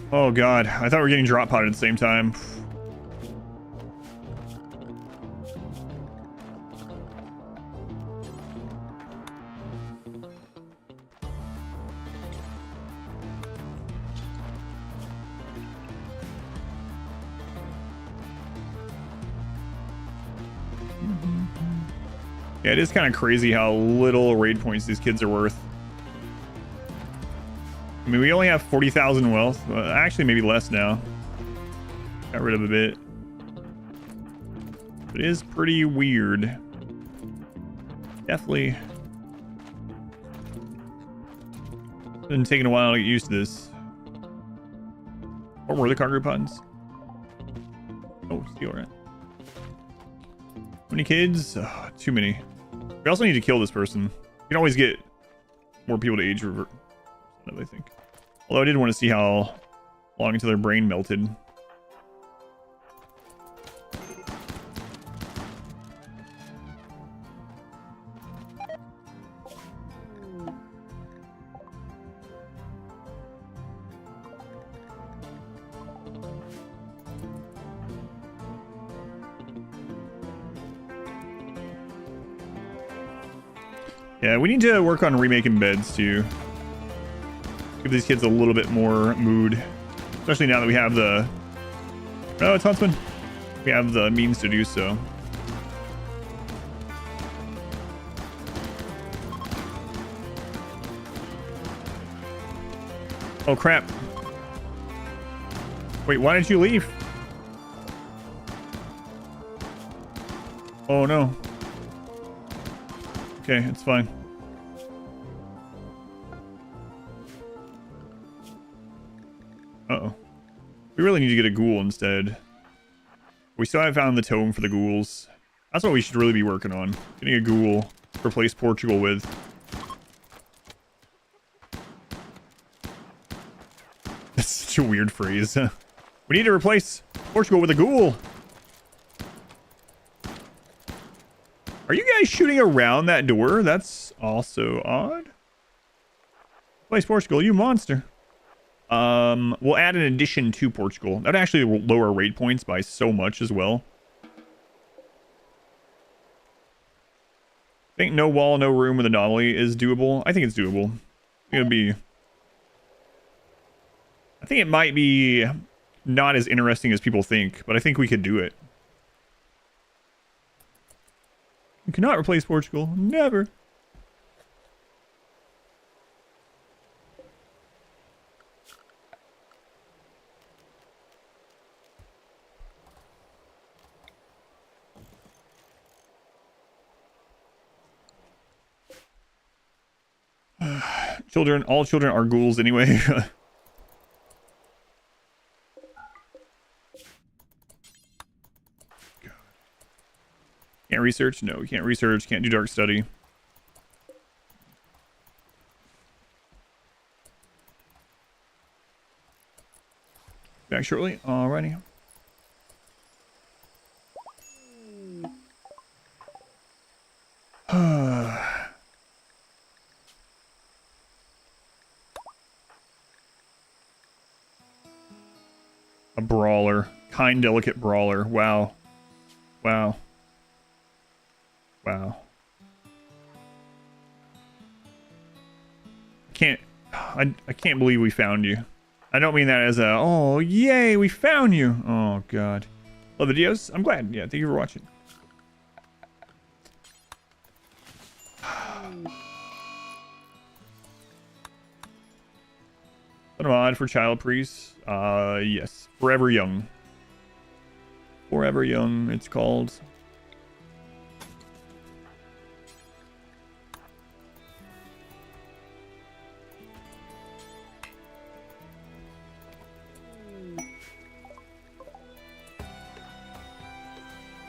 Oh God, I thought we were getting drop potted at the same time. Yeah, it is kind of crazy how little raid points these kids are worth. I mean, we only have 40,000 wealth. Actually, maybe less now. Got rid of a bit. It is pretty weird. Definitely. Been taking a while to get used to this. What were the cargo puns? Oh, steel rat. How many kids? Oh, too many. We also need to kill this person. You can always get more people to age revert, I think. Although I did want to see how long until their brain melted. Yeah, we need to work on remaking beds too. Give these kids a little bit more mood. Especially now that we have the... Oh, it's Huntsman. We have the means to do so. Oh, crap. Wait, why did you leave? Oh, no. Okay, it's fine. Uh-oh. We really need to get a ghoul instead. We still haven't found the tome for the ghouls. That's what we should really be working on. Getting a ghoul to replace Portugal with. That's such a weird phrase. We need to replace Portugal with a ghoul. Are you guys shooting around that door? That's also odd. Replace Portugal, you monster. We'll add an addition to Portugal. That would actually lower raid points by so much as well. I think no wall, no room with anomaly is doable. I think it's doable. I think it might be not as interesting as people think, but I think we could do it. You cannot replace Portugal. Never. Children, all children are ghouls anyway. Can't research? No, we can't research. Can't do dark study. Back shortly. Alrighty. A brawler. Kind, delicate brawler. Wow. Wow. Wow. I can't believe we found you. I don't mean that as a, oh, yay, we found you. Oh, God. Love the videos? I'm glad. Yeah, thank you for watching. What a mod for child priests? Yes. Forever Young. Forever Young, it's called.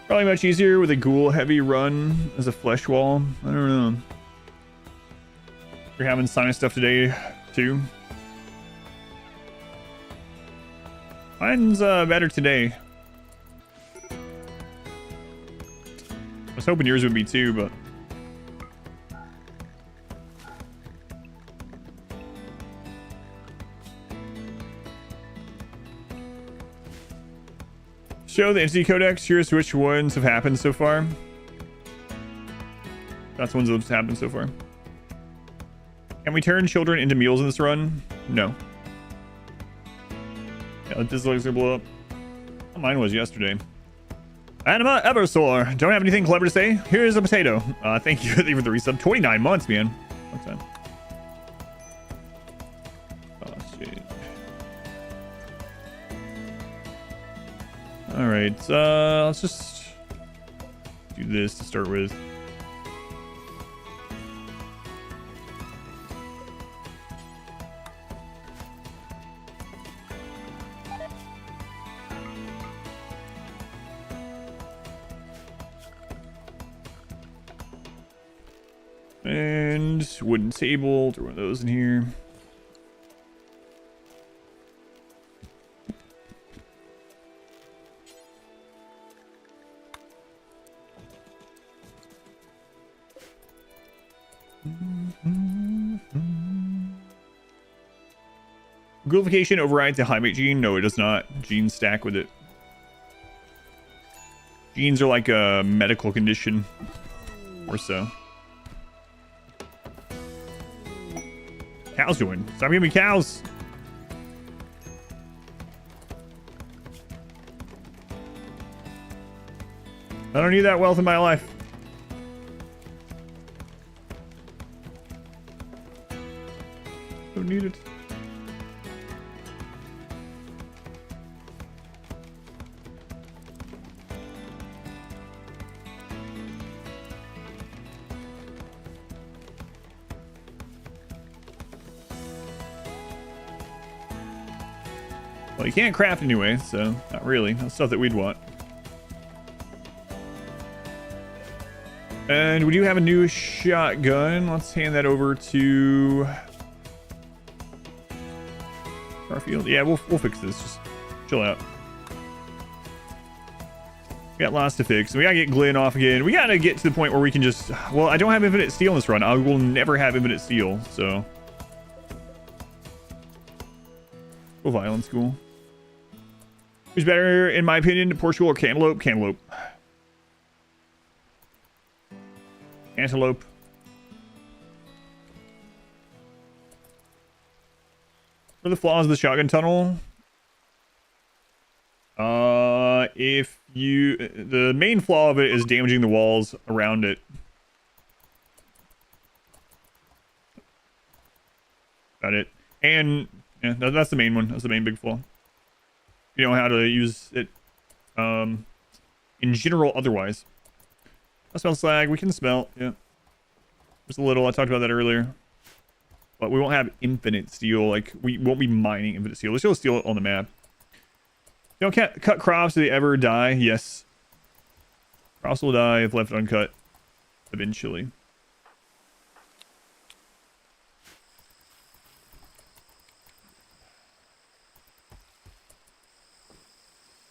Probably much easier with a ghoul heavy run as a flesh wall. I don't know. You're having sinus stuff today too. Mine's better today. I was hoping yours would be too, but show the entity codex. Curious which ones have happened so far. That's ones that have happened so far. Can we turn children into mules in this run? No. Yeah, this looks gonna blow up. Oh, mine was yesterday. Anima Eversore. Don't have anything clever to say. Here's a potato. Thank you for the resub. 29 months, man. Long time. Oh, shit. Alright, let's just do this to start with. And wooden table, throw one of those in here. Ghoulification overrides the highmate gene? No, it does not. Genes stack with it. Genes are like a medical condition or so. Cows doing? Stop giving me cows. I don't need that wealth in my life. Don't need it. Well, you can't craft anyway, so not really. That's stuff that we'd want. And we do have a new shotgun. Let's hand that over to Garfield. Yeah, we'll fix this. Just chill out. We got lots to fix. We gotta get Glenn off again. We gotta get to the point where we can just... Well, I don't have infinite steel in this run. I will never have infinite steel, so... Go violence school. Who's better, in my opinion, Portugal or Cantaloupe? Cantaloupe. Antelope. What are the flaws of the shotgun tunnel? If you... The main flaw of it is damaging the walls around it. Got it. And... Yeah, that's the main one. That's the main big flaw. You know how to use it in general otherwise. I smell slag. We can smell. Yeah. Just a little. I talked about that earlier. But we won't have infinite steel. Like, we won't be mining infinite steel. There's still steel on the map. You don't cut crops. Do they ever die? Yes. Crops will die if left uncut. Eventually.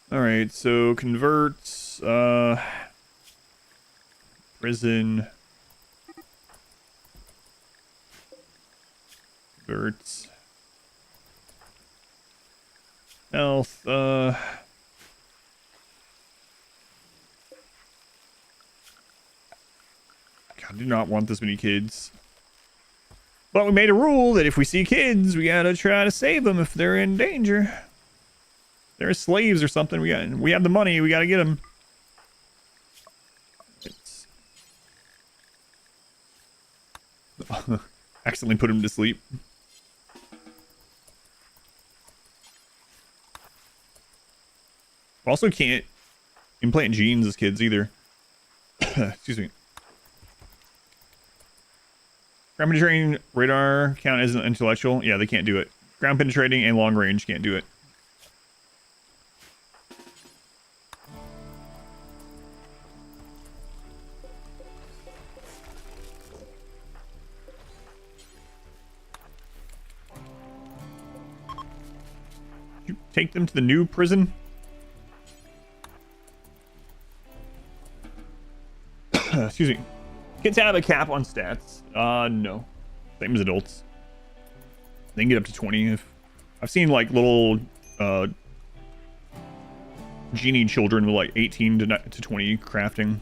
All right, so converts, prison, converts, health, God, I do not want this many kids. But we made a rule that if we see kids, we gotta try to save them if they're in danger. They're slaves or something. We have the money. We gotta get them. Accidentally put him to sleep. Also can't implant genes as kids either. Excuse me. Ground penetrating radar count as an intellectual. Yeah, they can't do it. Ground penetrating and long range can't do it. You take them to the new prison? Excuse me. Kids have a cap on stats. No. Same as adults. They can get up to 20 if... I've seen like little genie children with like 18 to 20 crafting.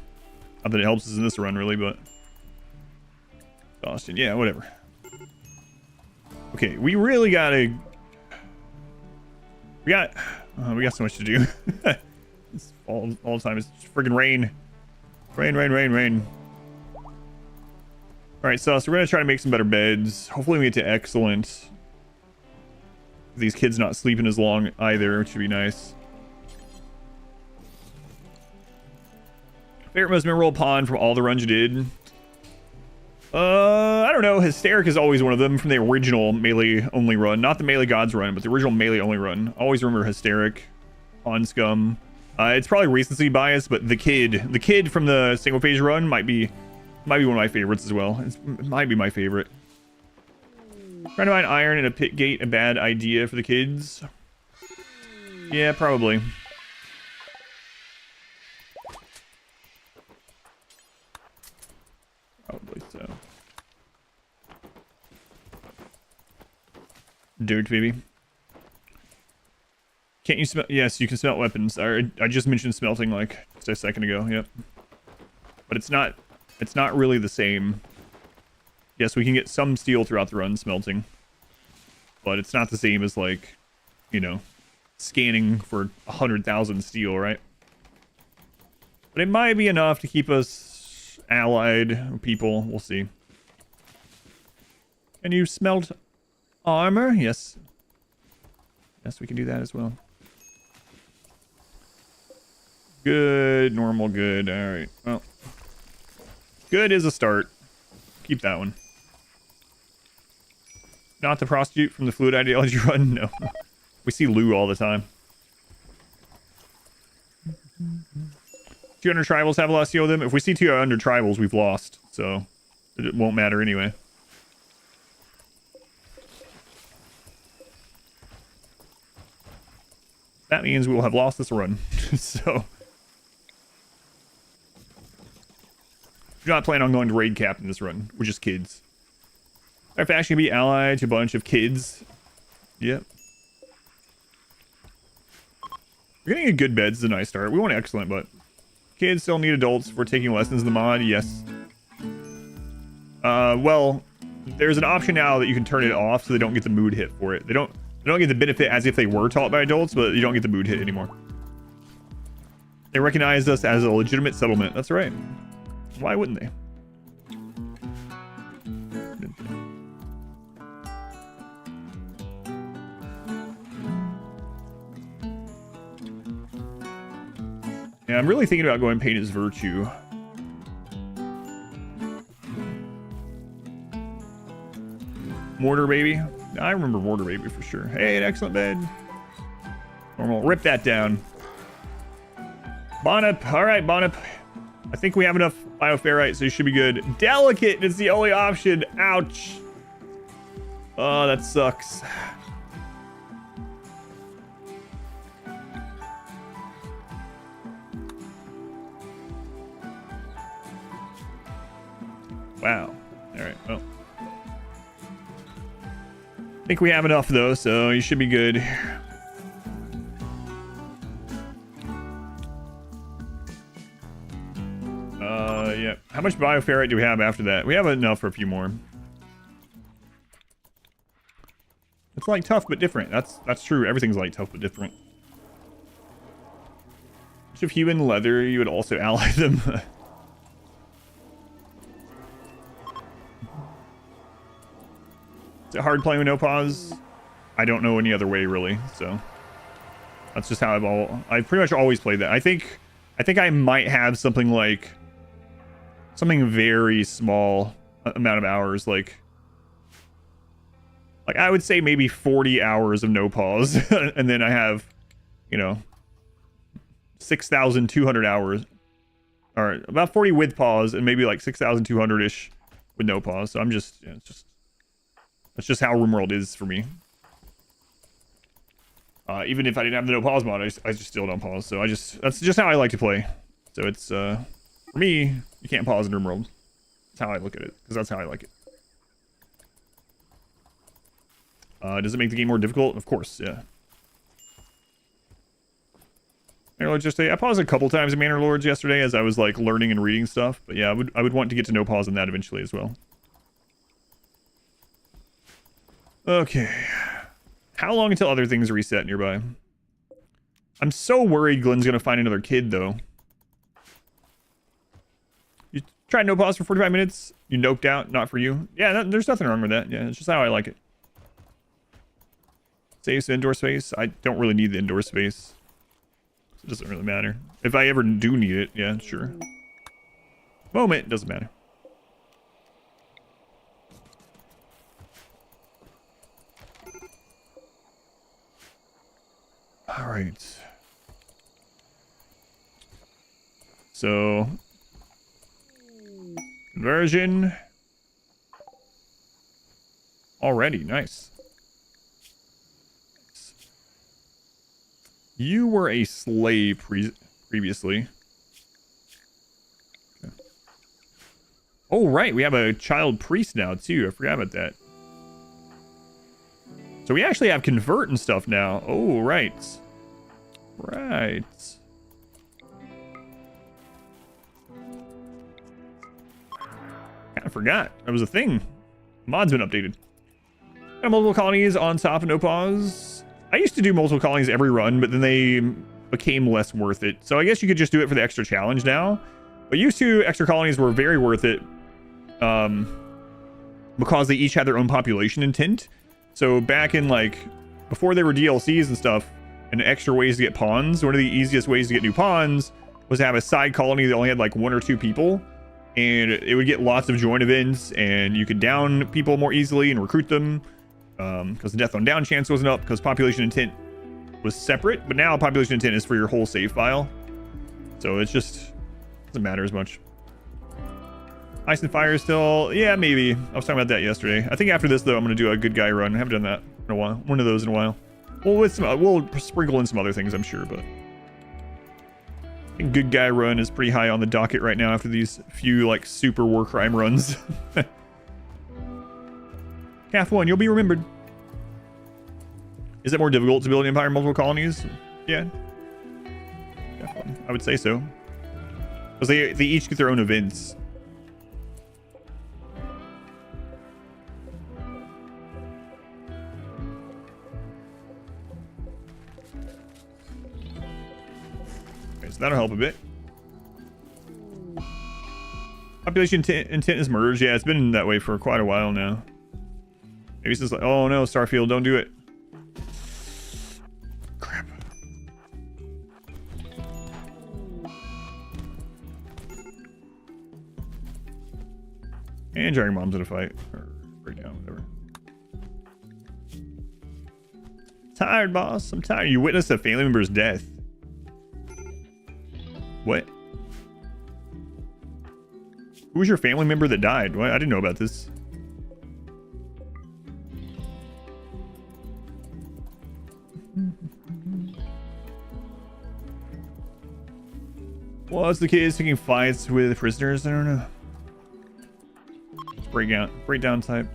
Not that it helps us in this run really, but... Austin, yeah, whatever. Okay, we really gotta... We got so much to do. It's all the time. It's friggin' rain. Rain. Alright, so we're gonna try to make some better beds. Hopefully we get to excellent. These kids not sleeping as long either, which would be nice. Favorite most memorable pawn from all the runs you did? I don't know. Hysteric is always one of them from the original melee only run. Not the melee gods run, but the original melee only run. Always remember Hysteric. Pawn scum. It's probably recency bias, but the kid from the single phase run might be one of my favorites as well. It might be my favorite. Trying to find iron in a pit gate, a bad idea for the kids. Yeah, probably. Probably so. Dirt, baby. Can't you smell? Yes, you can smelt weapons. I just mentioned smelting like just a second ago. Yep. But it's not really the same. Yes, we can get some steel throughout the run smelting. But it's not the same as like, you know, scanning for 100,000 steel, right? But it might be enough to keep us allied people. We'll see. Can you smelt armor? Yes. Yes, we can do that as well. Good, normal, good. All right. Well, good is a start. Keep that one. Not the prostitute from the fluid ideology run? No. We see Lou all the time. 200 tribals have a lot of steel them. If we see 200 tribals, we've lost. So it won't matter anyway. That means we will have lost this run. So do not plan on going to raid captain this run. We're just kids. Our faction can be allied to a bunch of kids. Yep. We're getting a good bed. This is a nice start. We want excellent, but kids still need adults for taking lessons in the mod. Yes. Well, there's an option now that you can turn it off so they don't get the mood hit for it. They don't get the benefit as if they were taught by adults, but you don't get the mood hit anymore. They recognized us as a legitimate settlement. That's right. Why wouldn't they? Yeah, I'm really thinking about going paint as virtue. Mortar baby. I remember mortar baby for sure. Hey, an excellent bed. Normal. Rip that down. Bonnup. All right, Bonnup. I think we have enough bioferrite, so you should be good. Delicate is the only option. Ouch. Oh, that sucks. Wow. All right. Well, I think we have enough though, so you should be good. Yeah. How much bioferrite do we have after that? We have enough for a few more. It's like tough but different. That's true. Everything's like tough but different. If human leather, you would also ally them. Is it hard playing with no pause? I don't know any other way really, so that's just how I've pretty much always played that. I think I might have something very small amount of hours, like I would say maybe 40 hours of no pause, and then I have, you know, 6,200 hours, or about 40 with pause, and maybe like 6,200-ish with no pause. So I'm just, yeah, that's just how RimWorld is for me. Even if I didn't have the no pause mod, I just still don't pause. So that's just how I like to play. So it's, for me, you can't pause in RimWorld. That's how I look at it, because that's how I like it. Does it make the game more difficult? Of course, yeah. Manor just say I paused a couple times in Manor Lords yesterday as I was like learning and reading stuff, but yeah, I would want to get to no pause in that eventually as well. Okay, how long until other things reset nearby? I'm so worried Glenn's gonna find another kid though. You tried no pause for 45 minutes. You noped out. Not for you. Yeah, there's nothing wrong with that. Yeah, it's just how I like it. Saves indoor space. I don't really need the indoor space. It doesn't really matter. If I ever do need it, yeah, sure. Moment, doesn't matter. All right. So, conversion. Already, nice. You were a slave previously. Okay. Oh, right. We have a child priest now, too. I forgot about that. So we actually have convert and stuff now. Oh, right. Right. I forgot. That was a thing. Mod's been updated. Got multiple colonies on top of no pause. I used to do multiple colonies every run, but then they became less worth it. So I guess you could just do it for the extra challenge now. But used to, extra colonies were very worth it because they each had their own population intent. So back in like, before there were DLCs and stuff, and extra ways to get pawns, one of the easiest ways to get new pawns was to have a side colony that only had like 1 or 2 people. And it would get lots of join events, and you could down people more easily and recruit them. Because the death on down chance wasn't up because population intent was separate, but now population intent is for your whole save file, so it's just doesn't matter as much. Ice and fire still, yeah, maybe. I was talking about that yesterday. I think after this though, I'm gonna do a good guy run. I haven't done that in a while. One of those in a while. Well, with some, we'll sprinkle in some other things, I'm sure, but I think good guy run is pretty high on the docket right now after these few like super war crime runs. Half one, you'll be remembered. Is it more difficult to build an empire in multiple colonies? Yeah. I would say so. Because they each get their own events. Okay, so that'll help a bit. Population intent is merged. Yeah, it's been that way for quite a while now. Maybe it's just like, oh no, Starfield, don't do it. Crap. And Dragon Bomb's in a fight. Or breakdown, whatever. Tired, boss. I'm tired. You witnessed a family member's death. What? Who was your family member that died? What? I didn't know about this. Well, it's the case picking fights with prisoners. I don't know. breakdown type.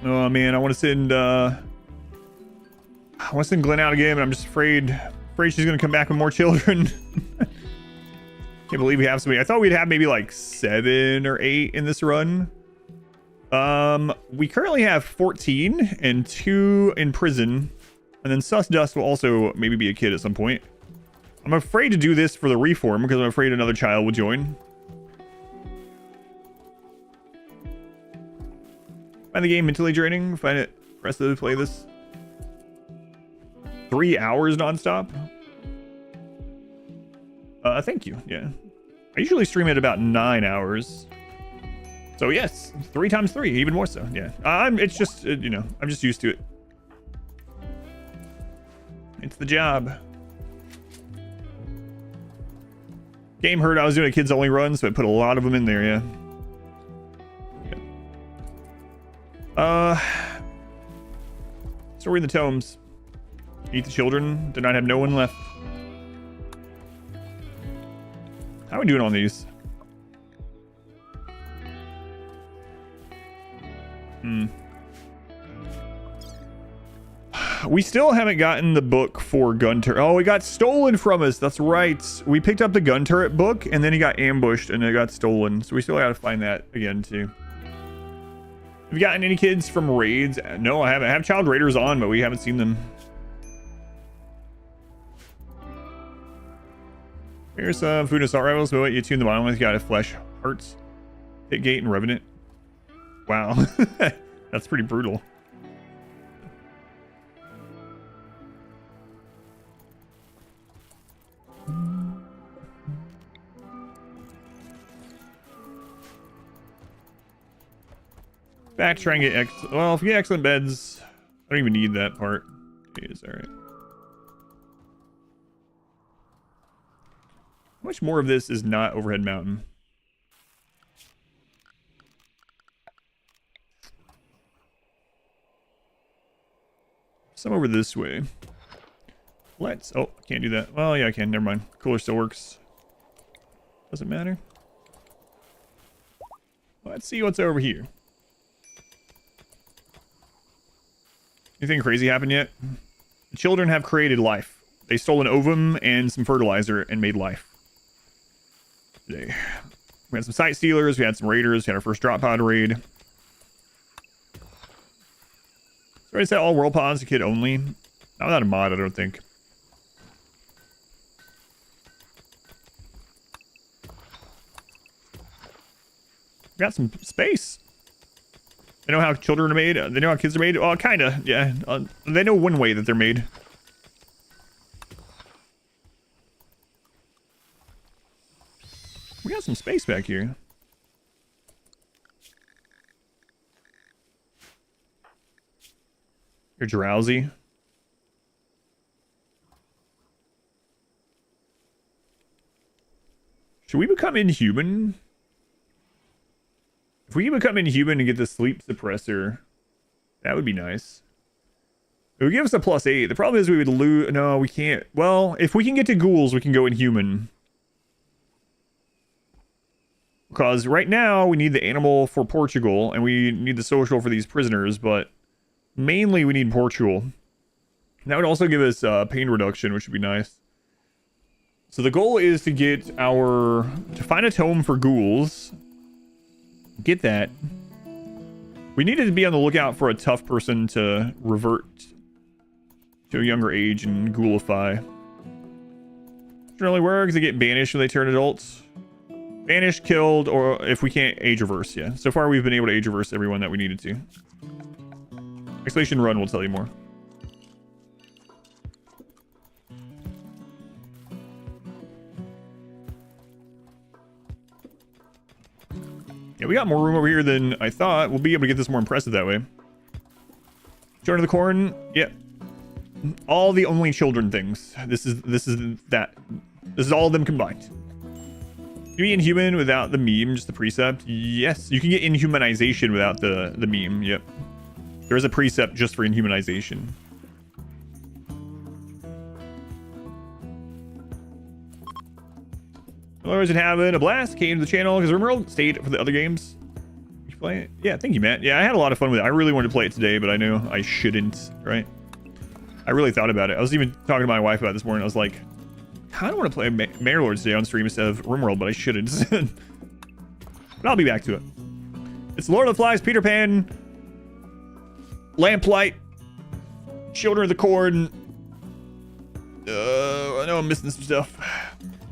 Oh man, I want to send Glenn out again, but I'm just afraid she's gonna come back with more children. Can't believe we have so many. I thought we'd have maybe like 7 or 8 in this run. We currently have 14 and 2 in prison, and then Sus Dust will also maybe be a kid at some point. I'm afraid to do this for the reform because I'm afraid another child will join. Find the game mentally draining. Find it rest of the play this. 3 hours nonstop. Thank you. Yeah, I usually stream at about 9 hours. So yes, 3 times 3, even more so. Yeah, it's just you know, I'm just used to it. It's the job. Game heard I was doing a kids only run, so I put a lot of them in there. Yeah. Story in the tomes. Eat the children. Did not have no one left. How are we doing on these? We still haven't gotten the book for gun turret. Oh, it got stolen from us. That's right. We picked up the gun turret book and then he got ambushed and it got stolen. So we still got to find that again too. Have you gotten any kids from raids? No, I haven't. I have child raiders on, but we haven't seen them. Here's some food and assault rivals. But what you tune the bottom with? You got a flesh, hearts, hit gate, and revenant. Wow, that's pretty brutal. Back to try and get well, if you get excellent beds, I don't even need that part. Okay, is that right? How much more of this is not overhead mountain? Some over this way. Let's, oh, I can't do that. Well, yeah, I can, never mind. Cooler still works. Doesn't matter. Let's see what's over here. Anything crazy happened yet? The children have created life. They stole an ovum and some fertilizer and made life. Today. We had some sight stealers, we had some raiders, we had our first drop pod raid. So I said all world pods, a kid only. Not without a mod, I don't think. We got some space. They know how children are made. They know how kids are made. Well, kinda, yeah. They know one way that they're made. We got some space back here. You're drowsy. Should we become inhuman? If we can become inhuman and get the sleep suppressor, that would be nice. It would give us a +8. The problem is we would lose. No, we can't. Well, if we can get to ghouls, we can go inhuman. Because right now we need the animal for Portugal and we need the social for these prisoners, but mainly we need Portugal. And that would also give us pain reduction, which would be nice. So the goal is to get to find a tome for ghouls. Get that. We needed to be on the lookout for a tough person to revert to a younger age and ghoulify. Generally works. They get banished when they turn adults. Banished, killed, or if we can't age reverse, yeah. So far we've been able to age reverse everyone that we needed to. Isolation Run will tell you more. Yeah, we got more room over here than I thought. We'll be able to get this more impressive that way. Children of the Corn, yeah. All the only children things. This is all of them combined. You be inhuman without the meme, just the precept? Yes, you can get inhumanization without the meme, yep. There is a precept just for inhumanization. Otherwise, been having a blast. Came to the channel because RimWorld stayed for the other games. You play it? Yeah, thank you, Matt. Yeah, I had a lot of fun with it. I really wanted to play it today, but I knew I shouldn't, right? I really thought about it. I was even talking to my wife about it this morning. I was like, I kind of want to play Mayor Lords today on stream instead of RimWorld, but I shouldn't. But I'll be back to it. It's Lord of the Flies, Peter Pan, Lamplight, Children of the Corn. I know I'm missing some stuff.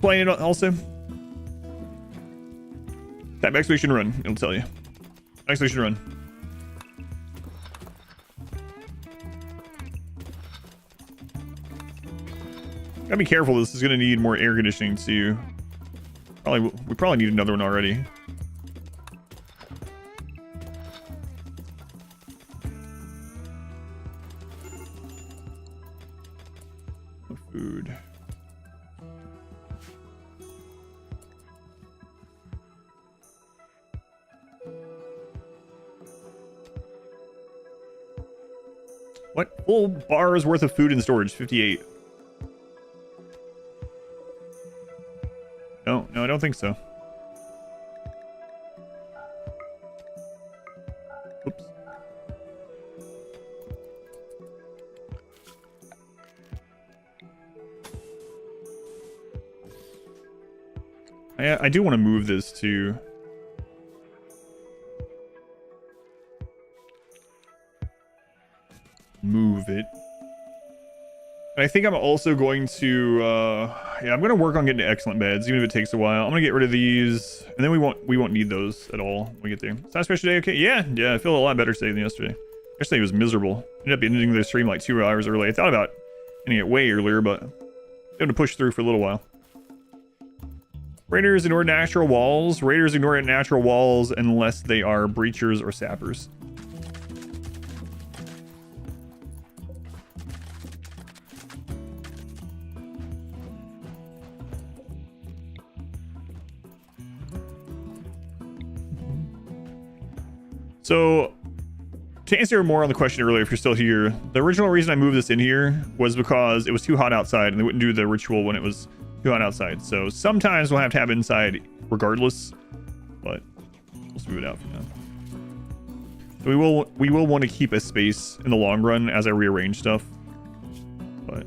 Playing it also. Type exclamation run, it'll tell you. Exclamation run. Gotta be careful, this is gonna need more air conditioning too. We probably need another one already. Food. What? Full bars worth of food in storage, 58. No, I don't think so. Oops. I do want to move this to... Move it. And I think I'm also going to... yeah, I'm going to work on getting to excellent beds, even if it takes a while. I'm going to get rid of these, and then we won't need those at all when we get there. Is that special day okay? Yeah, I feel a lot better today than yesterday. Yesterday was miserable. Ended up ending the stream like 2 hours early. I thought about ending it way earlier, but I'm going to push through for a little while. Raiders ignore natural walls. Raiders ignore natural walls unless they are breachers or sappers. So, to answer more on the question earlier, if you're still here, the original reason I moved this in here was because it was too hot outside and they wouldn't do the ritual when it was too hot outside. So sometimes we'll have to have it inside regardless, but we'll smooth it out for now. So we will want to keep a space in the long run as I rearrange stuff, but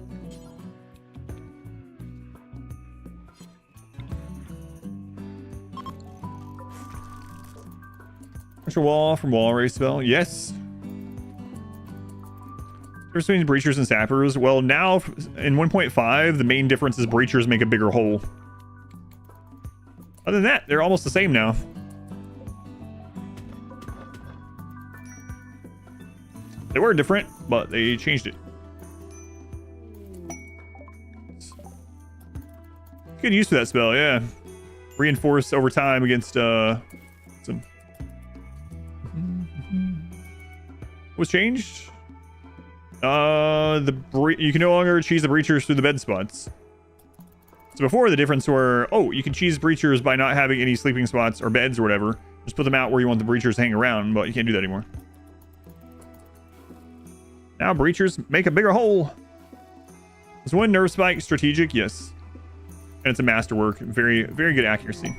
extra wall from wall race spell. Yes. Difference between breachers and sappers. Well, now in 1.5, the main difference is breachers make a bigger hole. Other than that, they're almost the same now. They were different, but they changed it. Good use of that spell, yeah. Reinforce over time against some... What's changed? You can no longer cheese the breachers through the bed spots. So before, the difference were, oh, you can cheese breachers by not having any sleeping spots or beds or whatever. Just put them out where you want the breachers to hang around, but you can't do that anymore. Now breachers make a bigger hole. Is one nerve spike strategic? Yes. And it's a masterwork. Very, very good accuracy.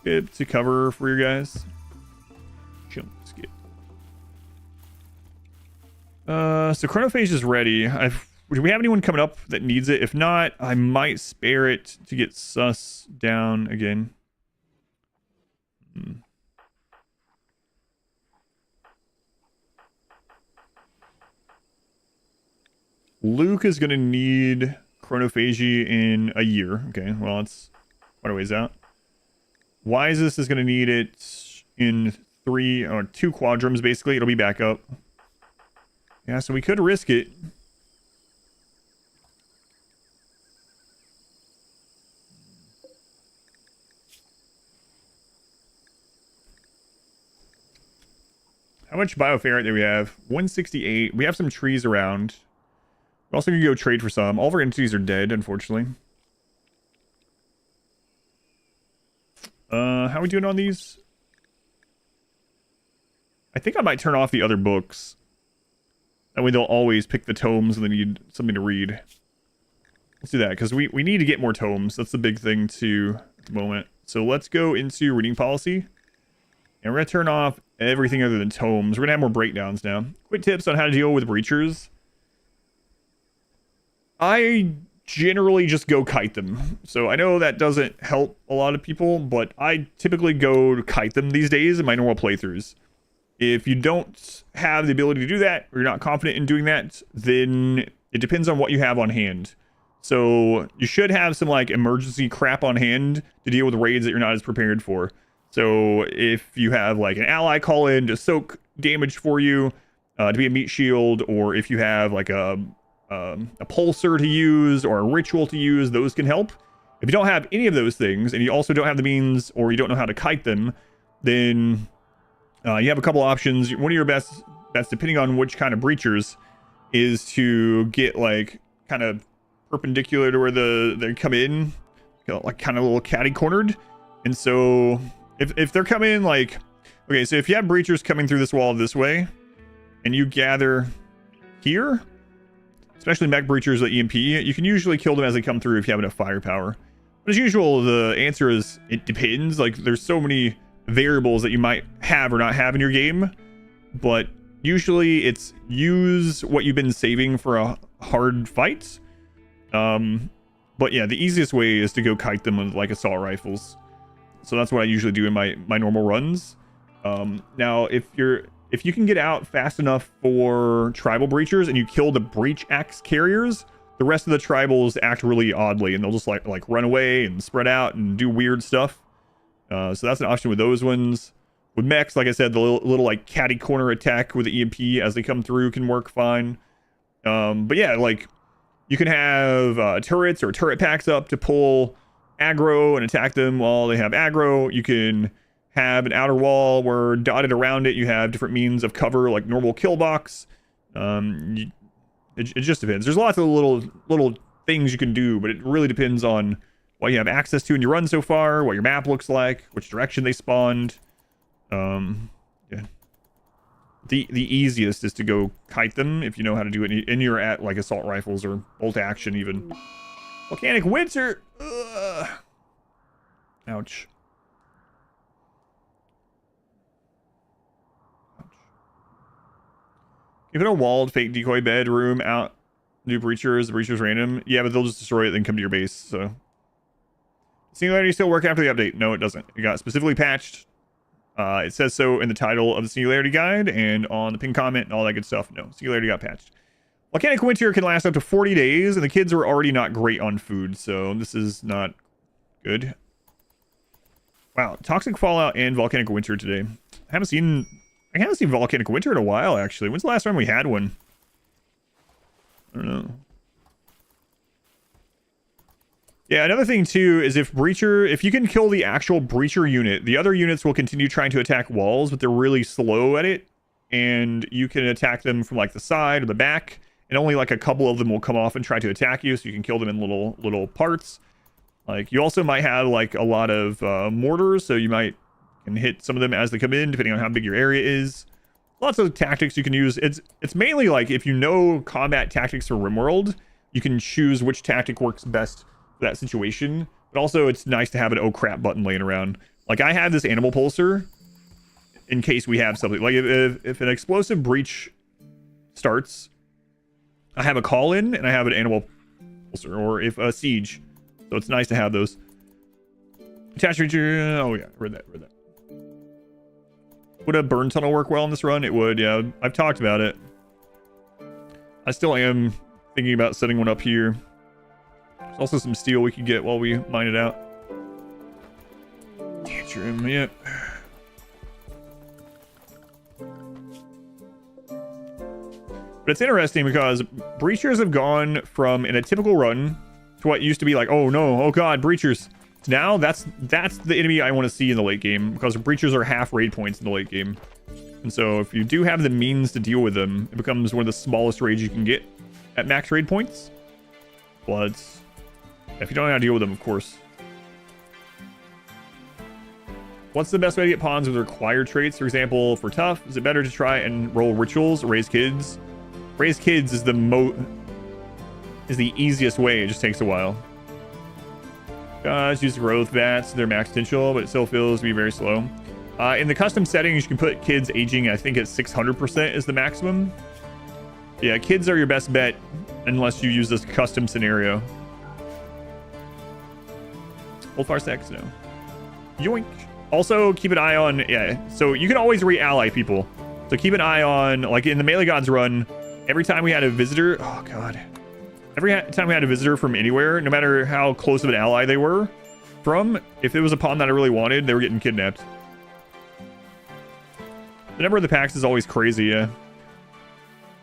Good to cover for you guys. Chill, skip. So Chronophagy is ready. Do we have anyone coming up that needs it? If not, I might spare it to get sus down again. Luke is going to need Chronophagy in a year. Okay, well, it's quite a ways out. Wisest is going to need it in 3 or 2 quadrums, basically. It'll be back up. Yeah, so we could risk it. How much bioferrite do we have? 168. We have some trees around. We're also going to go trade for some. All of our entities are dead, unfortunately. How are we doing on these? I think I might turn off the other books. That way they'll always pick the tomes when they need something to read. Let's do that, because we need to get more tomes. That's the big thing too at the moment. So let's go into reading policy. And we're going to turn off everything other than tomes. We're going to have more breakdowns now. Quick tips on how to deal with breachers. I generally just go kite them. So I know that doesn't help a lot of people, but I typically go to kite them these days in my normal playthroughs. If you don't have the ability to do that, or you're not confident in doing that, then it depends on what you have on hand. So you should have some like emergency crap on hand to deal with raids that you're not as prepared for. So if you have like an ally call in to soak damage for you, to be a meat shield, or if you have like a pulsar to use or a ritual to use, those can help. If you don't have any of those things, and you also don't have the means, or you don't know how to kite them, then you have a couple options. One of your best bets, depending on which kind of breachers, is to get like kind of perpendicular to where they come in, like kind of a little catty cornered. And so if they're coming like, okay, so if you have breachers coming through this wall this way, and you gather here, especially mech breachers like EMP, you can usually kill them as they come through if you have enough firepower. But as usual, the answer is it depends. Like there's so many variables that you might have or not have in your game, but usually it's use what you've been saving for a hard fight. But yeah, the easiest way is to go kite them with like assault rifles. So that's what I usually do in my normal runs. Now if you can get out fast enough for tribal breachers and you kill the breach axe carriers, the rest of the tribals act really oddly, and they'll just like run away and spread out and do weird stuff. So that's an option with those ones. With mechs, like I said, the little like catty corner attack with the EMP as they come through can work fine. But yeah, like you can have turrets or turret packs up to pull aggro and attack them while they have aggro. You can have an outer wall where dotted around it you have different means of cover, like normal kill box. It just depends. There's lots of little things you can do, but it really depends on what you have access to in your run so far, what your map looks like, which direction they spawned. Yeah. The easiest is to go kite them if you know how to do it, and you're at like assault rifles or bolt action even. Volcanic winter. Ugh. Ouch. If in a walled fake decoy bedroom out new breachers, the breachers random. Yeah, but they'll just destroy it then come to your base. So Singularity still work after the update? No, it doesn't. It got specifically patched. It says so in the title of the Singularity Guide and on the pinned comment and all that good stuff. No, Singularity got patched. Volcanic Winter can last up to 40 days, and the kids are already not great on food, so this is not good. Wow, Toxic Fallout and Volcanic Winter today. I haven't seen Volcanic Winter in a while, actually. When's the last time we had one? I don't know. Yeah, another thing too is if you can kill the actual breacher unit, the other units will continue trying to attack walls, but they're really slow at it, and you can attack them from like the side or the back, and only like a couple of them will come off and try to attack you, so you can kill them in little parts. Like you also might have like a lot of mortars, so you can hit some of them as they come in, depending on how big your area is. Lots of tactics you can use. It's mainly like if you know combat tactics for RimWorld, you can choose which tactic works best for that situation. But also it's nice to have an oh crap button laying around. Like I have this animal pulsar in case we have something. Like if an explosive breach starts, I have a call in and I have an animal pulsar, or if a siege. So it's nice to have those. Attached feature. Oh yeah, read that. Would a burn tunnel work well in this run? It would, yeah. I've talked about it. I still am thinking about setting one up here. There's also some steel we could get while we mine it out. Tantrum, yep. But it's interesting because breachers have gone from, in a typical run, to what used to be like, oh no, oh god, breachers. Now that's the enemy I want to see in the late game, because breachers are half raid points in the late game. And so if you do have the means to deal with them, it becomes one of the smallest raids you can get at max raid points. But if you don't know how to deal with them, of course. What's the best way to get pawns with required traits? For example, for tough, is it better to try and roll rituals, raise kids? Raise kids is the is the easiest way. It just takes a while. Use growth vats, their max potential, but it still feels to be very slow. In the custom settings, you can put kids aging, I think it's 600% is the maximum. Yeah, kids are your best bet unless you use this custom scenario. Old Farsex, no. Yoink. Also, keep an eye on, yeah, so you can always re-ally people. So keep an eye on, like in the Melee Gods run, every time we had a visitor, oh god. Every time we had a visitor from anywhere, no matter how close of an ally they were from, if it was a pawn that I really wanted, they were getting kidnapped. The number of the packs is always crazy, yeah.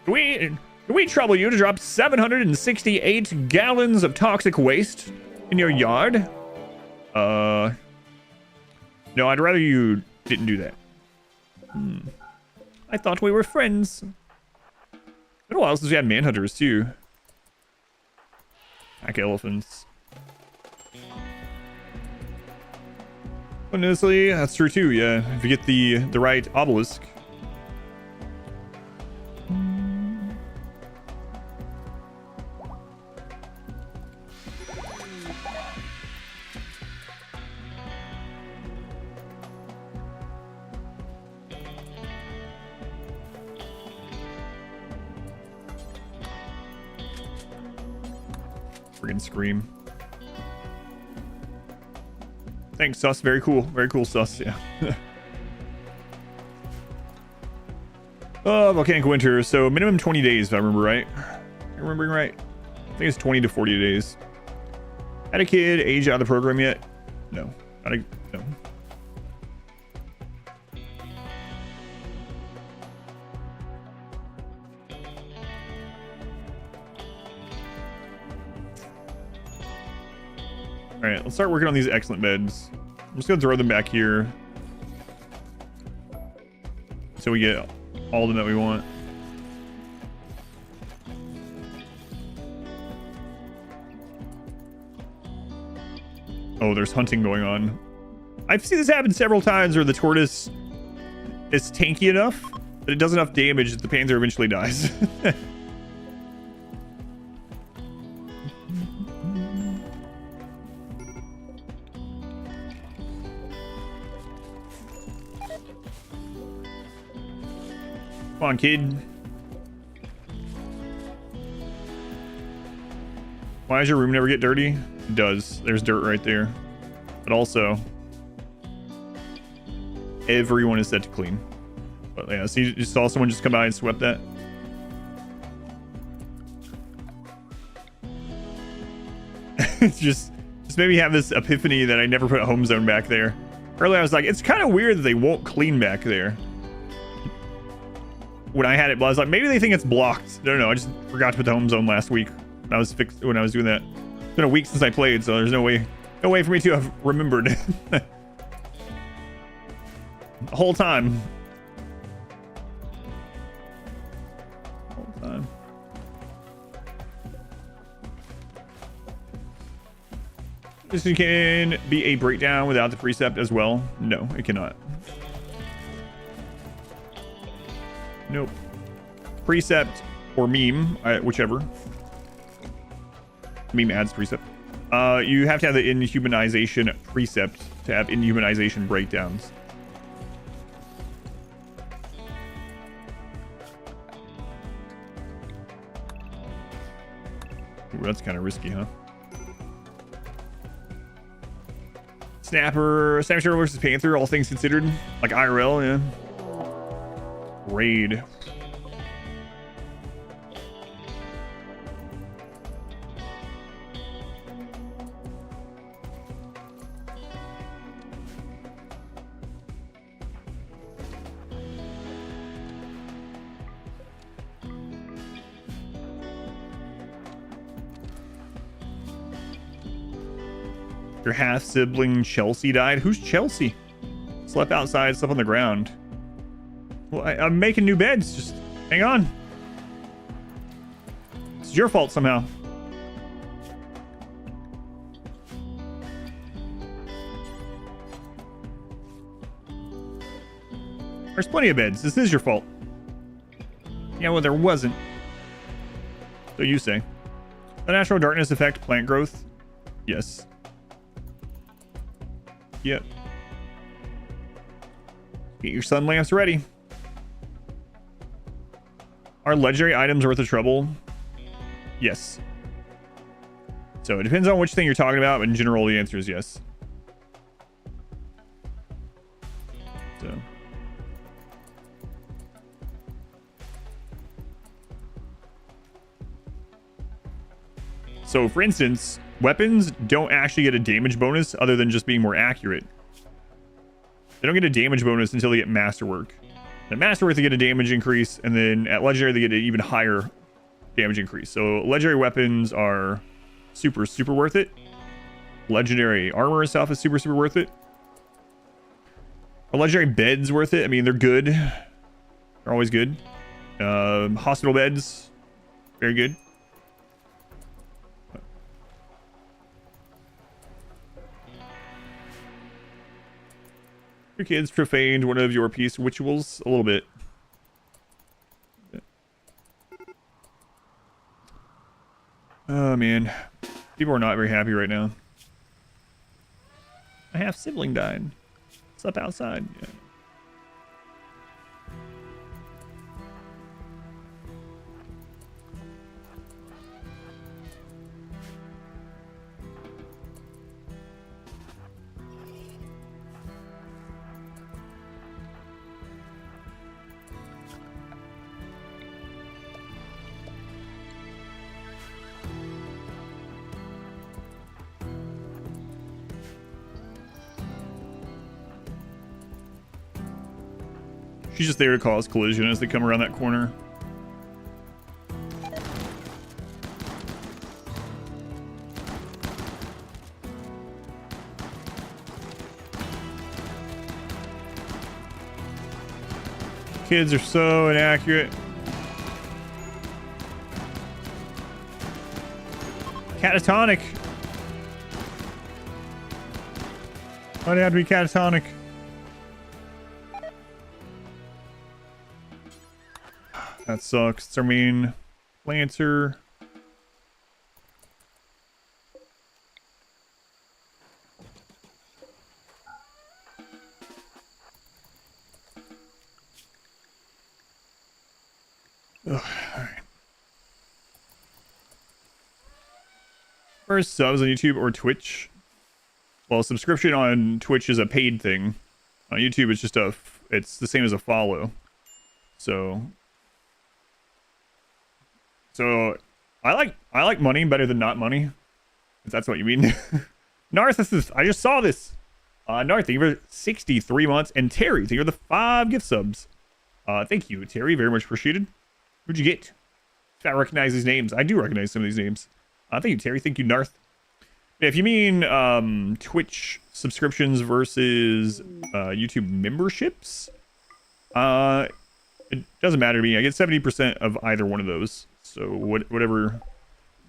Do we trouble you to drop 768 gallons of toxic waste in your yard? No, I'd rather you didn't do that. I thought we were friends. It's been a while since we had manhunters, too. Pack elephants. Honestly, that's true, too, yeah. If you get the right obelisk. Friggin' scream. Thanks, Sus. Very cool. Very cool, Sus. Yeah. Oh, volcanic winter. So minimum 20 days, if I remember right. Am I remembering right? I think it's 20 to 40 days. Had a kid age out of the program yet? No. No. Alright, let's start working on these excellent beds. I'm just gonna throw them back here. So we get all of them that we want. Oh, there's hunting going on. I've seen this happen several times where the tortoise is tanky enough that it does enough damage that the Panther eventually dies. Come on, kid. Why does your room never get dirty? It does. There's dirt right there. But also, everyone is set to clean. But yeah, so you saw someone just come by and swept that. just made me have this epiphany that I never put a home zone back there. Earlier I was like, it's kind of weird that they won't clean back there. When I had it, I was like, maybe they think it's blocked. No, I just forgot to put the home zone last week when I was doing that. It's been a week since I played, so there's no way for me to have remembered. The whole time. This can be a breakdown without the precept as well. No, it cannot. Nope. Precept or meme, whichever. Meme adds precept. You have to have the inhumanization precept to have inhumanization breakdowns. Ooh, that's kind of risky, huh? Snapper versus Panther, all things considered. Like IRL, yeah. Raid. Your half sibling Chelsea died. Who's Chelsea? Slept outside, slept on the ground. Well, I'm making new beds. Just hang on. It's your fault somehow. There's plenty of beds. This is your fault. Yeah, well, there wasn't. So you say. The natural darkness affect plant growth? Yes. Yep. Get your sun lamps ready. Are legendary items worth the trouble? Yes. So it depends on which thing you're talking about, but in general, the answer is yes. So for instance, weapons don't actually get a damage bonus other than just being more accurate. They don't get a damage bonus until they get masterwork. At masterwork, they get a damage increase, and then at legendary, they get an even higher damage increase. So legendary weapons are super worth it. Legendary armor itself is super worth it. Are legendary beds worth it? I mean, they're good. They're always good. Hospital beds, very good. Your kids profaned one of your peace rituals a little bit. Oh man, people are not very happy right now. My half sibling died. It's up outside. Yeah. She's just there to cause collision as they come around that corner. Kids are so inaccurate. Catatonic. Why'd it have to be catatonic? That sucks. It's our main planter. Ugh, all right. First, subs on YouTube or Twitch. Well, subscription on Twitch is a paid thing. On YouTube, it's just it's the same as a follow. So I like money better than not money, if that's what you mean. Narcissus, I just saw this. Narth, thank you for 63 months, and Terry, thank you for the 5 gift subs. Thank you, Terry, very much appreciated. Who'd you get? I recognize these names. I do recognize some of these names. Thank you, Terry. Thank you, Narth. If you mean Twitch subscriptions versus YouTube memberships, it doesn't matter to me. I get 70% of either one of those. So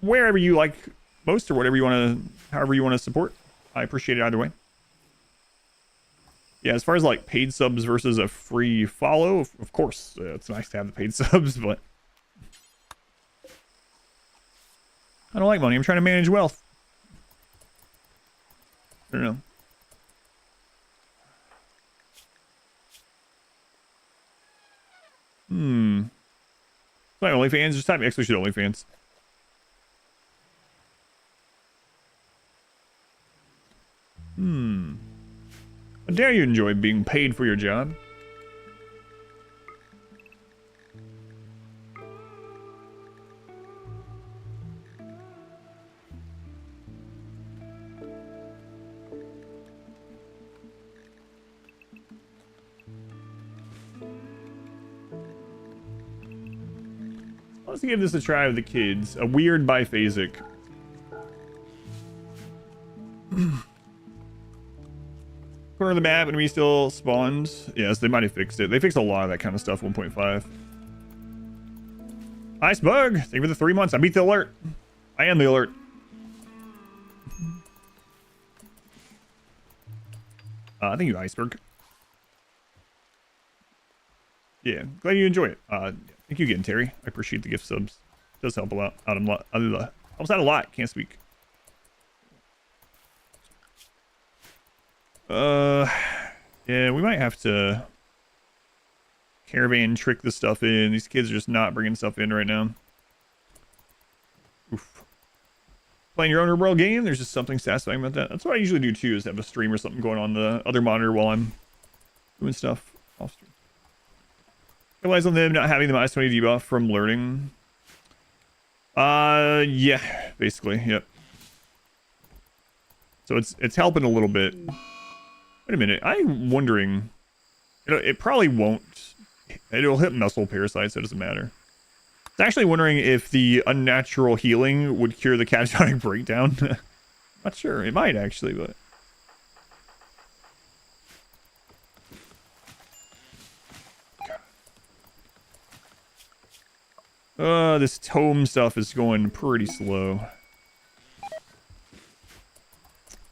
wherever you like most, or whatever you want to, however you want to support, I appreciate it either way. Yeah, as far as like paid subs versus a free follow, of course, it's nice to have the paid subs, but I don't like money. I'm trying to manage wealth. I don't know. My OnlyFans, just type exclamation OnlyFans. How dare you enjoy being paid for your job? Let's give this a try with the kids. A weird biphasic. Corner of the map and we still spawned. Yes, they might have fixed it. They fixed a lot of that kind of stuff, 1.5. Icebug, thank you for the 3 months. I beat the alert. I am the alert. Thank you, Iceberg. Yeah, glad you enjoy it. Thank you again, Terry. I appreciate the gift subs. It does help a lot. Helps out a lot. Can't speak. Yeah, we might have to caravan trick the stuff in. These kids are just not bringing stuff in right now. Oof. Playing your own RimWorld game, there's just something satisfying about that. That's what I usually do too, is have a stream or something going on the other monitor while I'm doing stuff off stream. Realize on them not having the -20 debuff from learning. Yeah, basically, yep. So it's helping a little bit. Wait a minute, I'm wondering. It probably won't. It'll hit muscle parasites, so it doesn't matter. I was actually wondering if the unnatural healing would cure the catatonic breakdown. Not sure. It might actually, but. This tome stuff is going pretty slow.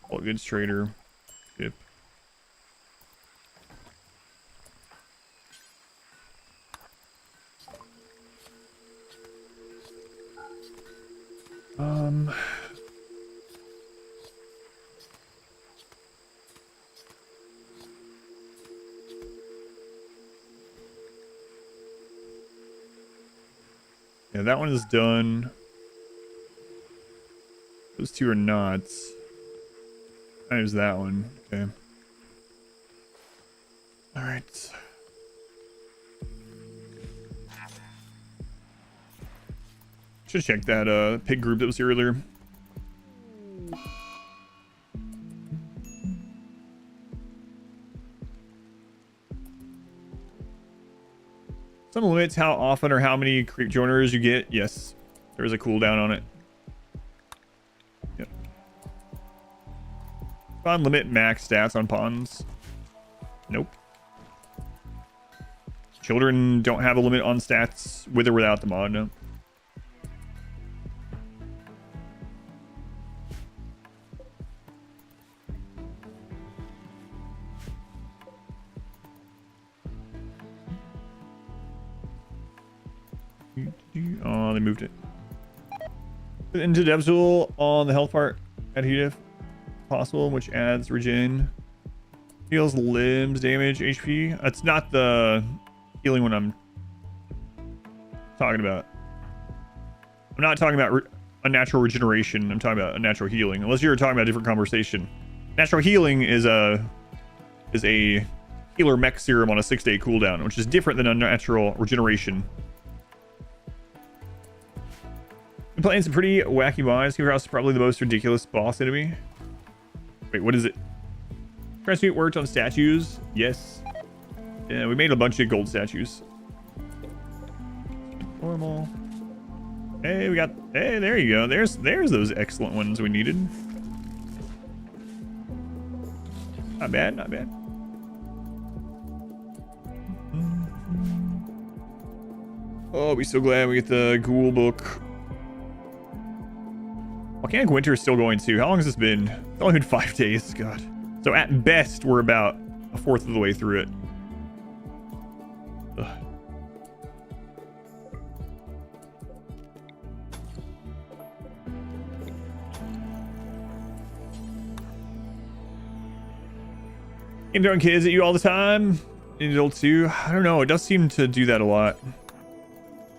All goods trader. Yep. Yeah, that one is done. Those two are not. There's that one. Okay. All right. Should check that pig group that was here earlier. Some limits how often or how many creep joiners you get. Yes, there is a cooldown on it. Yep. Spawn limit max stats on pawns. Nope. Children don't have a limit on stats with or without the mod. No. Oh, they moved it. Into Devzul on the health part at heat if possible, which adds regen. Heals limbs, damage, HP. That's not the healing one I'm talking about. I'm not talking about a natural regeneration. I'm talking about a natural healing. Unless you're talking about a different conversation. Natural healing is a healer mech serum on a 6-day cooldown, which is different than a natural regeneration. I'm playing some pretty wacky buys. Heroes is probably the most ridiculous boss enemy. Wait, what is it? Transmute worked on statues. Yes. Yeah, we made a bunch of gold statues. Normal. Hey, we got. Hey, there you go. There's those excellent ones we needed. Not bad, not bad. Oh, I'll be so glad we get the ghoul book. Volcanic Winter is still going too. How long has this been? It's only been 5 days. God. So at best, we're about a fourth of the way through it. Ugh. Game throwing kids at you all the time. Indle too. I don't know. It does seem to do that a lot.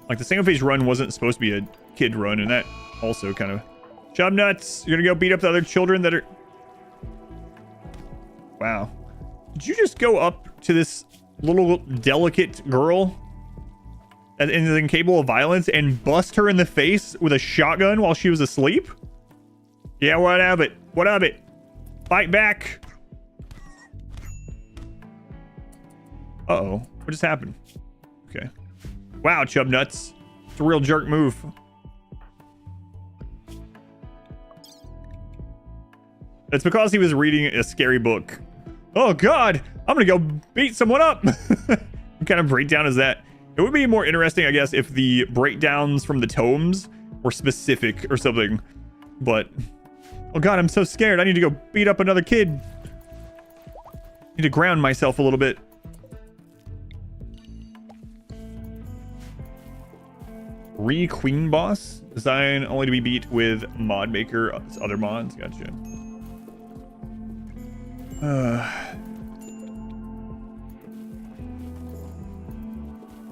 Like the single phase run wasn't supposed to be a kid run, and that also kind of. Chub nuts, you're gonna go beat up the other children that are. Wow. Did you just go up to this little delicate girl that is incapable of violence and bust her in the face with a shotgun while she was asleep? Yeah, what of it? What of it? Fight back. Uh-oh. What just happened? Okay. Wow, Chub nuts. It's a real jerk move. It's because he was reading a scary book. Oh god, I'm gonna go beat someone up. What kind of breakdown is that? It would be more interesting, I guess, if the breakdowns from the tomes were specific or something. But, oh god, I'm so scared. I need to go beat up another kid. I need to ground myself a little bit. Queen boss. Design only to be beat with mod maker. Other mods. Gotcha.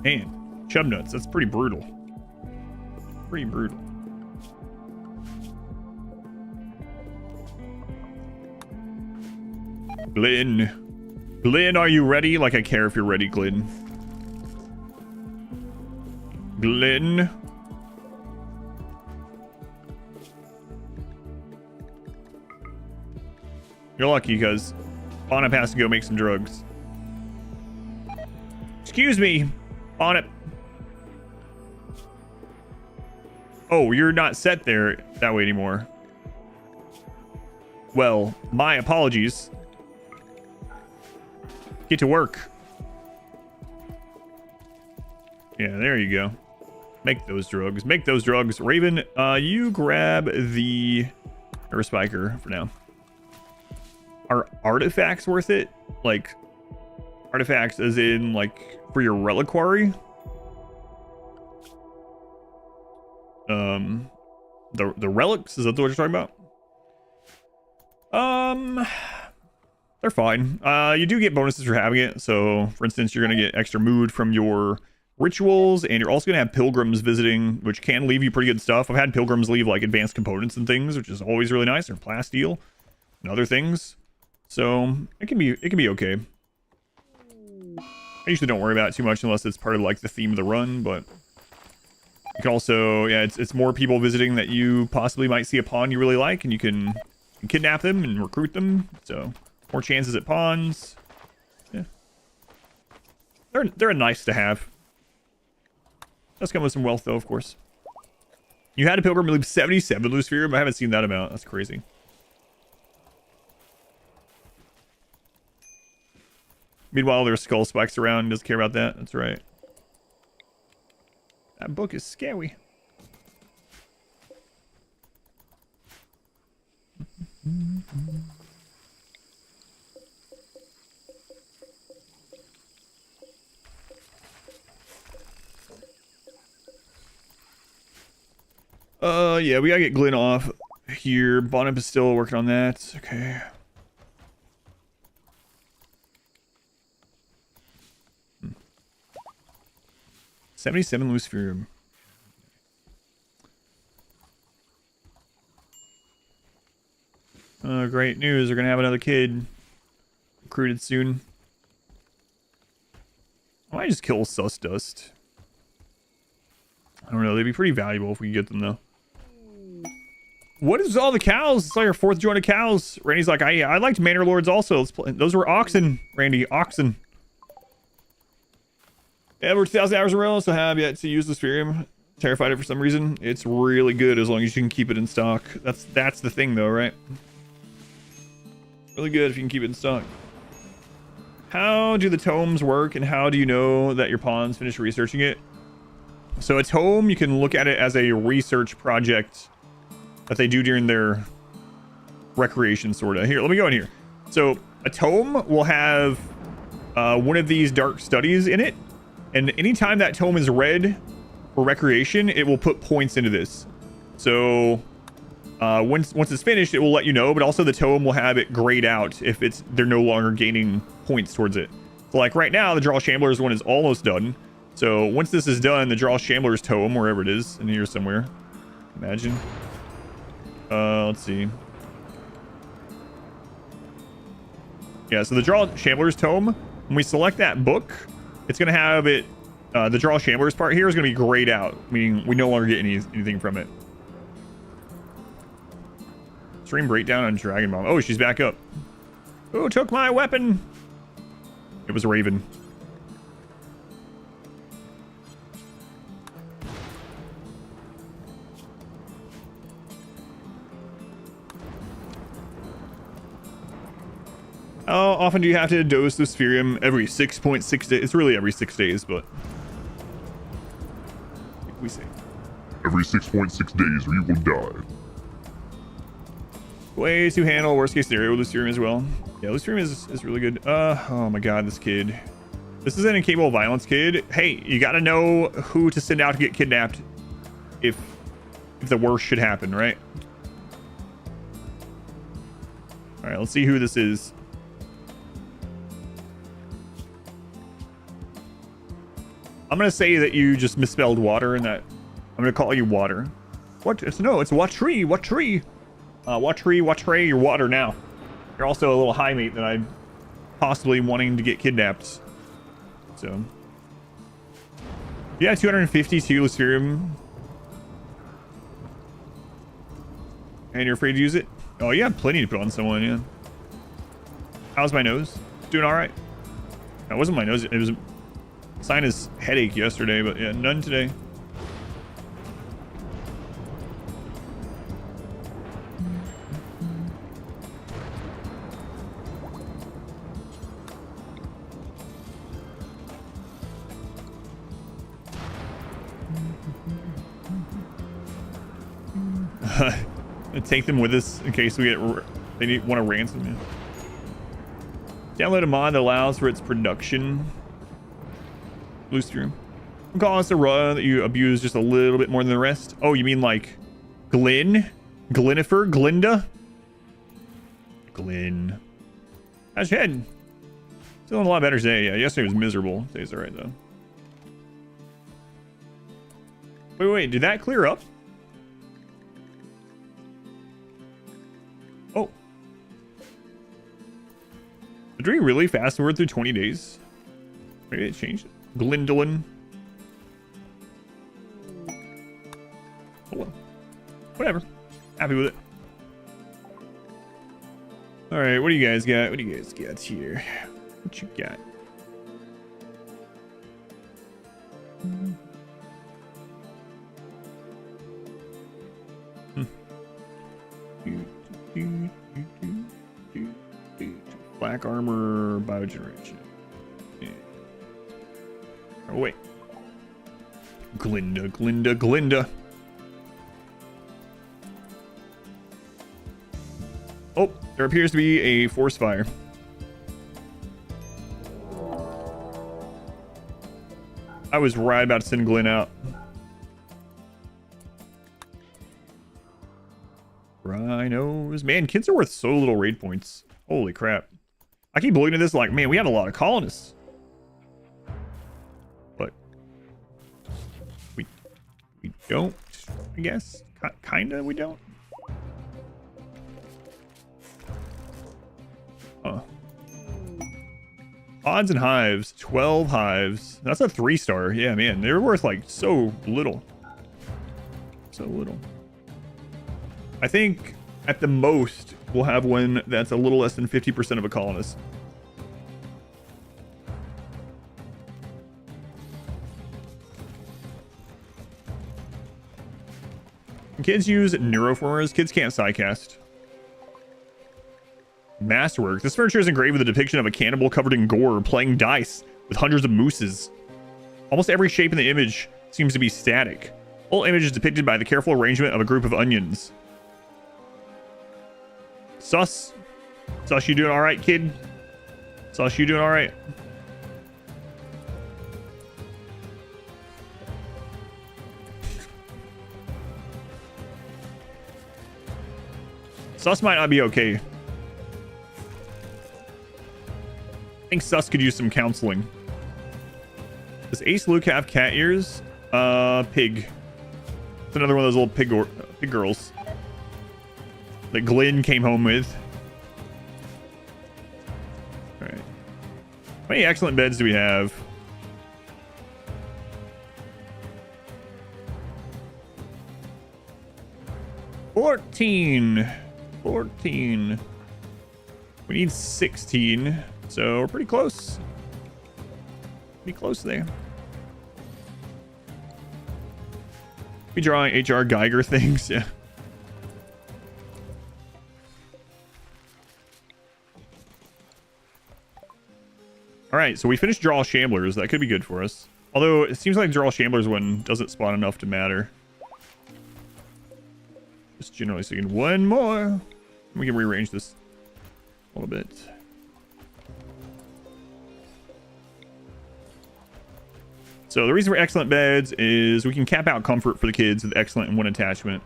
Man, chub nuts. That's pretty brutal. Pretty brutal. Glenn. Glenn, are you ready? Like I care if you're ready, Glenn. Glenn. You're lucky because Bonnet has to go make some drugs. Excuse me, Bonnet. Oh, you're not set there that way anymore. Well, my apologies. Get to work. Yeah, there you go. Make those drugs. Make those drugs. Raven, you grab the spiker for now. Are artifacts worth it? Like, artifacts as in, like, for your reliquary? The relics? Is that what you're talking about? They're fine. You do get bonuses for having it. So, for instance, you're going to get extra mood from your rituals, and you're also going to have pilgrims visiting, which can leave you pretty good stuff. I've had pilgrims leave, like, advanced components and things, which is always really nice, or plasteel and other things. So, it can be okay. I usually don't worry about it too much unless it's part of, like, the theme of the run, but you can also, yeah, it's more people visiting that you possibly might see a pawn you really like, and you can kidnap them and recruit them. So, more chances at pawns. Yeah. They're nice to have. Does come with some wealth, though, of course. You had a pilgrim leave 77 loose sphere, but I haven't seen that amount. That's crazy. Meanwhile, there's skull spikes around. Doesn't care about that. That's right. That book is scary. Yeah, we gotta get Glenn off here. Bonnet is still working on that. Okay. Hmm. 77 loose sphere. Great news. They're gonna have another kid recruited soon. I might just kill Sus Dust. I don't know. They'd be pretty valuable if we could get them, though. What is all the cows? It's like our fourth joint of cows. Randy's like, I liked Manor Lords also. Let's play. Those were oxen, Randy. Oxen. Yeah, we're 2,000 hours in a row, so have yet to use the Spherium. Terrified it for some reason. It's really good as long as you can keep it in stock. That's the thing, though, right? Really good if you can keep it in stock. How do the tomes work, and how do you know that your pawns finished researching it? So a tome, you can look at it as a research project that they do during their recreation, sort of. Here, let me go in here. So a tome will have one of these dark studies in it, and anytime that tome is read for recreation, it will put points into this. So once it's finished, it will let you know, but also the tome will have it grayed out if they're no longer gaining points towards it. So like right now, the Draw Shambler's one is almost done. So once this is done, the Draw Shambler's tome, wherever it is, in here somewhere, imagine. Let's see. Yeah, so the Draw Shambler's tome, when we select that book, it's going to have it, the Draw Shambler's part here is going to be grayed out, meaning we no longer get anything from it. Stream breakdown on Dragon Mom. Oh, she's back up. Who took my weapon? It was Raven. How often do you have to dose the Spherium? Every 6.6 days. It's really every 6 days, but we say every 6.6 days or you will die. Ways to handle worst case scenario with Livestream as well. Yeah, Livestream is really good. Oh my god, this kid. This is an incapable violence kid. Hey, you gotta know who to send out to get kidnapped. if the worst should happen, right? All right, let's see who this is. I'm gonna say that you just misspelled water, and that I'm gonna call you water. What? No, it's what tree? What tree? What tree? What tree? You're water now. You're also a little high mate that I'm possibly wanting to get kidnapped. So, yeah, 252 Livestream. And you're afraid to use it? Oh, you have plenty to put on someone, yeah. How's my nose? Doing all right. That wasn't my nose. It was sinus headache yesterday, but yeah, none today. Take them with us in case we get want to ransom you. Download a mod that allows for its production. Livestream. Call us a run that you abuse just a little bit more than the rest. Oh, you mean like Glenn? Glenifer? Glinda? Glenn. How's your head? Feeling a lot better today. Yeah, yesterday was miserable. Today's alright though. Wait, did that clear up? Oh. Did we really fast forward through 20 days? Maybe it changed it. Glindolin. Oh well. Whatever. Happy with it. Alright, what do you guys got? What do you guys got here? What you got? Black armor, biogeneration. Yeah. Oh wait. Glinda. Oh, there appears to be a forest fire. I was right about to send Glenn out. Rhinos. Man, kids are worth so little raid points. Holy crap. I keep looking at this like, man, we had a lot of colonists. But we don't, I guess. Kinda we don't. Odds and hives. 12 hives. That's a 3-star. Yeah, man. They're worth like so little. So little. I think at the most we'll have one that's a little less than 50% of a colonist. Kids use neuroformers. Kids can't sidecast. Masterwork. This furniture is engraved with a depiction of a cannibal covered in gore playing dice with hundreds of mooses. Almost every shape in the image seems to be static. The whole image is depicted by the careful arrangement of a group of onions. Sus, you doing all right, kid? Sus, you doing all right? Sus might not be okay. I think Sus could use some counseling. Does Ace Luke have cat ears? Pig. It's another one of those little pig girls that Glenn came home with. All right. How many excellent beds do we have? $14. We need 16. So we're pretty close. Pretty close there. We drawing HR Geiger things, yeah. All right, so we finished Draw Shamblers. That could be good for us. Although it seems like Draw Shamblers one doesn't spawn enough to matter. Just generally speaking, one more. We can rearrange this a little bit. So the reason for excellent beds is we can cap out comfort for the kids with excellent and one attachment.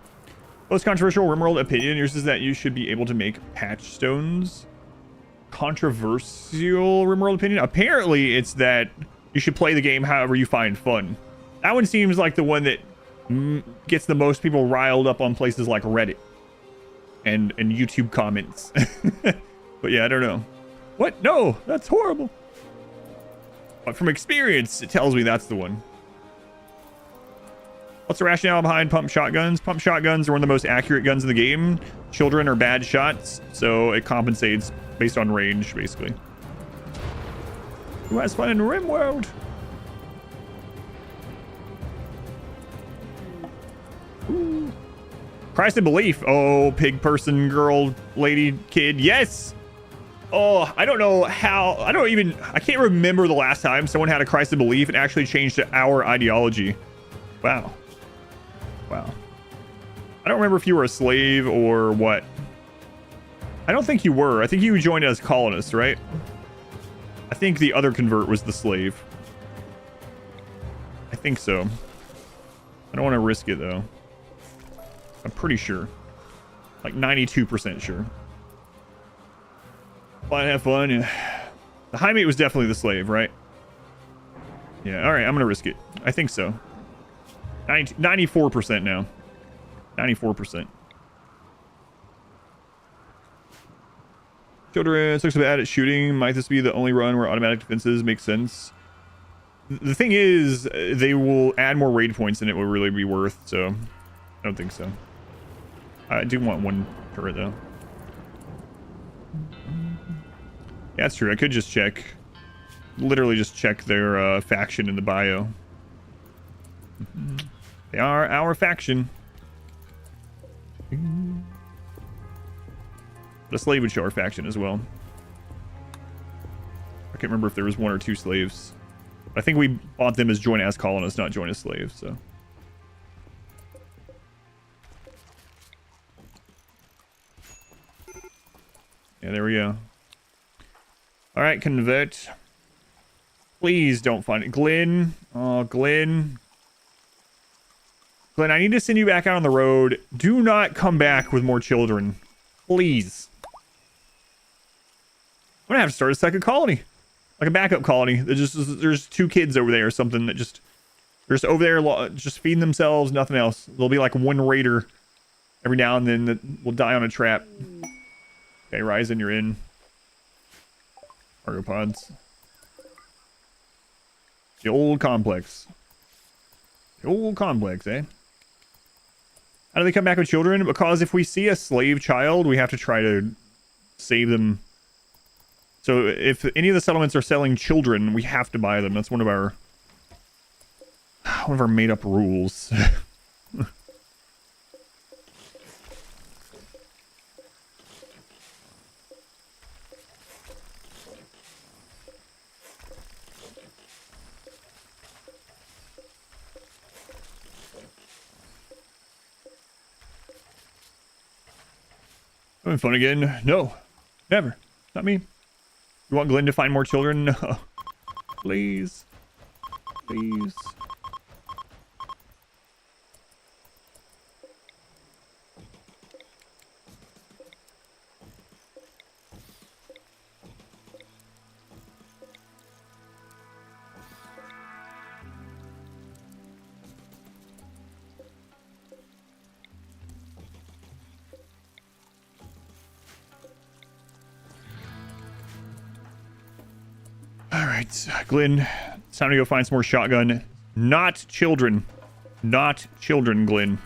Most controversial RimWorld opinion yours is that you should be able to make patch stones. Controversial RimWorld opinion? Apparently it's that you should play the game however you find fun. That one seems like the one that gets the most people riled up on places like Reddit and YouTube comments. But yeah, I don't know. What? No, that's horrible. But from experience, it tells me that's the one. What's the rationale behind pump shotguns? Pump shotguns are one of the most accurate guns in the game. Children are bad shots, so it compensates based on range, basically. Who has fun in RimWorld? Ooh. Christ and belief. Oh, pig person, girl, lady, kid. Yes. Oh, I don't know how. I can't remember the last time someone had a Christ and belief and actually changed to our ideology. Wow. Wow. I don't remember if you were a slave or what. I don't think you were. I think you joined as colonists, right? I think the other convert was the slave. I think so. I don't want to risk it, though. I'm pretty sure. Like 92% sure. Fun, have fun. Yeah. The high mate was definitely the slave, right? Yeah, alright, I'm going to risk it. I think so. 94% now. 94%. Children sucks bad at shooting. Might this be the only run where automatic defenses make sense? The thing is, they will add more raid points than it will really be worth, so I don't think so. I do want one turret, though. Yeah, that's true. I could just check. Literally just check their faction in the bio. They are our faction. The slave would show our faction as well. I can't remember if there was one or two slaves. I think we bought them as join as colonists, not join as slaves, so. Yeah, there we go. Alright, convert. Please don't find it. Glenn. Oh, Glenn. Glenn, I need to send you back out on the road. Do not come back with more children. Please. I'm gonna have to start a second colony. Like a backup colony. There's two kids over there or something that they're just over there just feeding themselves, nothing else. There'll be like one raider every now and then that will die on a trap. Okay, Ryzen, you're in. Cargo pods. The old complex. The old complex, eh? How do they come back with children? Because if we see a slave child, we have to try to save them. So if any of the settlements are selling children, we have to buy them. That's one of our made up rules. Having fun again? No, never. Not me. You want Glenn to find more children? No. Please. Please. Alright, Glenn, it's time to go find some more shotgun. Not children. Not children, Glenn.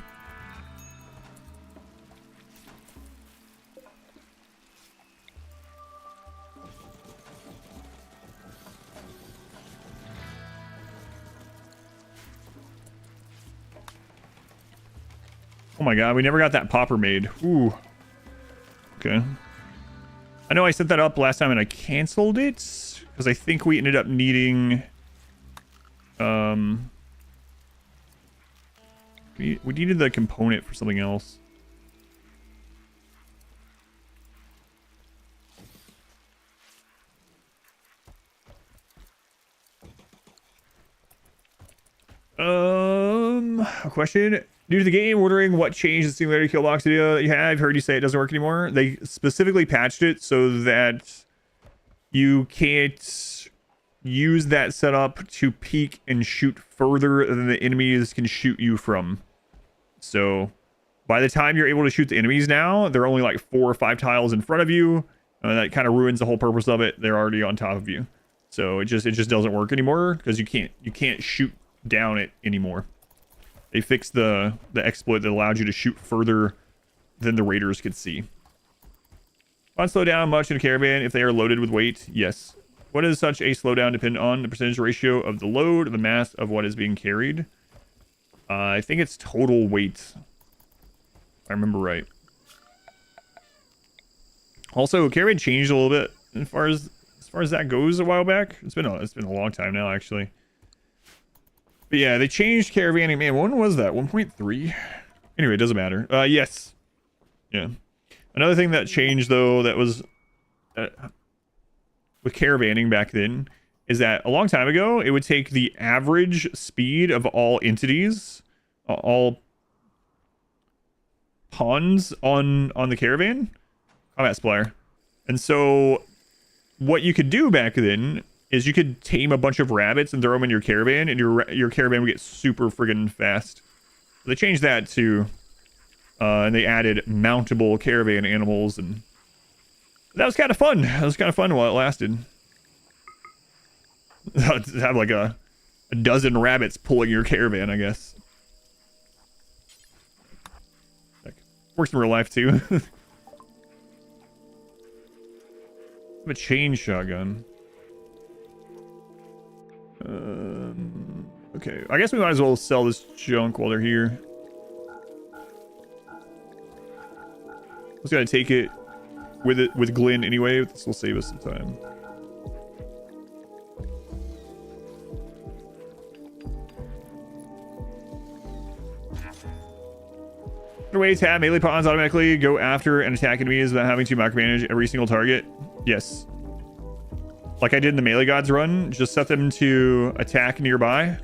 Oh my god, we never got that popper made. Ooh. Okay. I know I set that up last time and I canceled it. Because I think we ended up needing... we needed the component for something else. Question. Due to the game ordering what changed the simulator kill box video that you have, I've heard you say it doesn't work anymore. They specifically patched it so that you can't use that setup to peek and shoot further than the enemies can shoot you from. So by the time you're able to shoot the enemies now, they're only like 4 or 5 tiles in front of you. And that kind of ruins the whole purpose of it. They're already on top of you. So it just doesn't work anymore because you can't shoot down it anymore. They fixed the exploit that allowed you to shoot further than the raiders could see. On slow down much in a caravan if they are loaded with weight? Yes. What does such a slowdown depend on? The percentage ratio of the load, the mass of what is being carried. I think it's total weight, if I remember right. Also, caravan changed a little bit as far as that goes a while back. It's been a long time now, actually. But yeah, they changed caravanning. Man, when was that? 1.3? Anyway, it doesn't matter. Yes. Yeah. Another thing that changed, though, that was with caravanning back then, is that a long time ago, it would take the average speed of all entities, all pawns on the caravan, combat supplier. And so what you could do back then is you could tame a bunch of rabbits and throw them in your caravan, and your caravan would get super friggin' fast. So they changed that to, and they added mountable caravan animals, and that was kind of fun. That was kind of fun while it lasted. To have like a dozen rabbits pulling your caravan, I guess. Works in real life too. A chain shotgun. Okay, I guess we might as well sell this junk while they're here. Just gotta take it with Glenn anyway. This will save us some time. Way tab melee pawns automatically go after and attack enemies without having to micromanage every single target. Yes. Like I did in the melee gods run, just set them to attack nearby.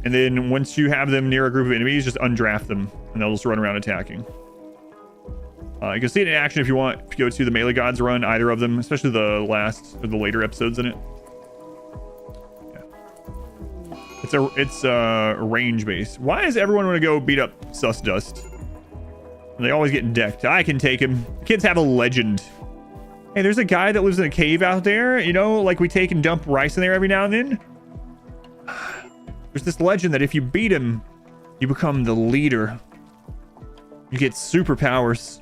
And then once you have them near a group of enemies, just undraft them and they'll just run around attacking. You can see it in action if you want. If you go to the melee gods run, either of them, especially the last or the later episodes in it. Yeah. It's a range base. Why does everyone want to go beat up Sus Dust? They always get decked. I can take him. Kids have a legend. Hey, there's a guy that lives in a cave out there. You know, like we take and dump rice in there every now and then. There's this legend that if you beat him, you become the leader. You get superpowers.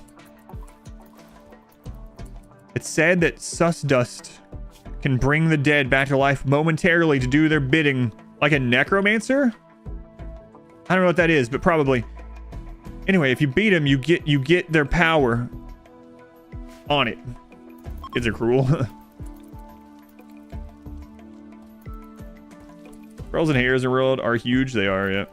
It's said that Sus Dust can bring the dead back to life momentarily to do their bidding, like a necromancer. I don't know what that is, but probably. Anyway, if you beat him, you get their power on it. Kids are cruel. Squirrels and hares in RimWorld are huge. They are, yeah.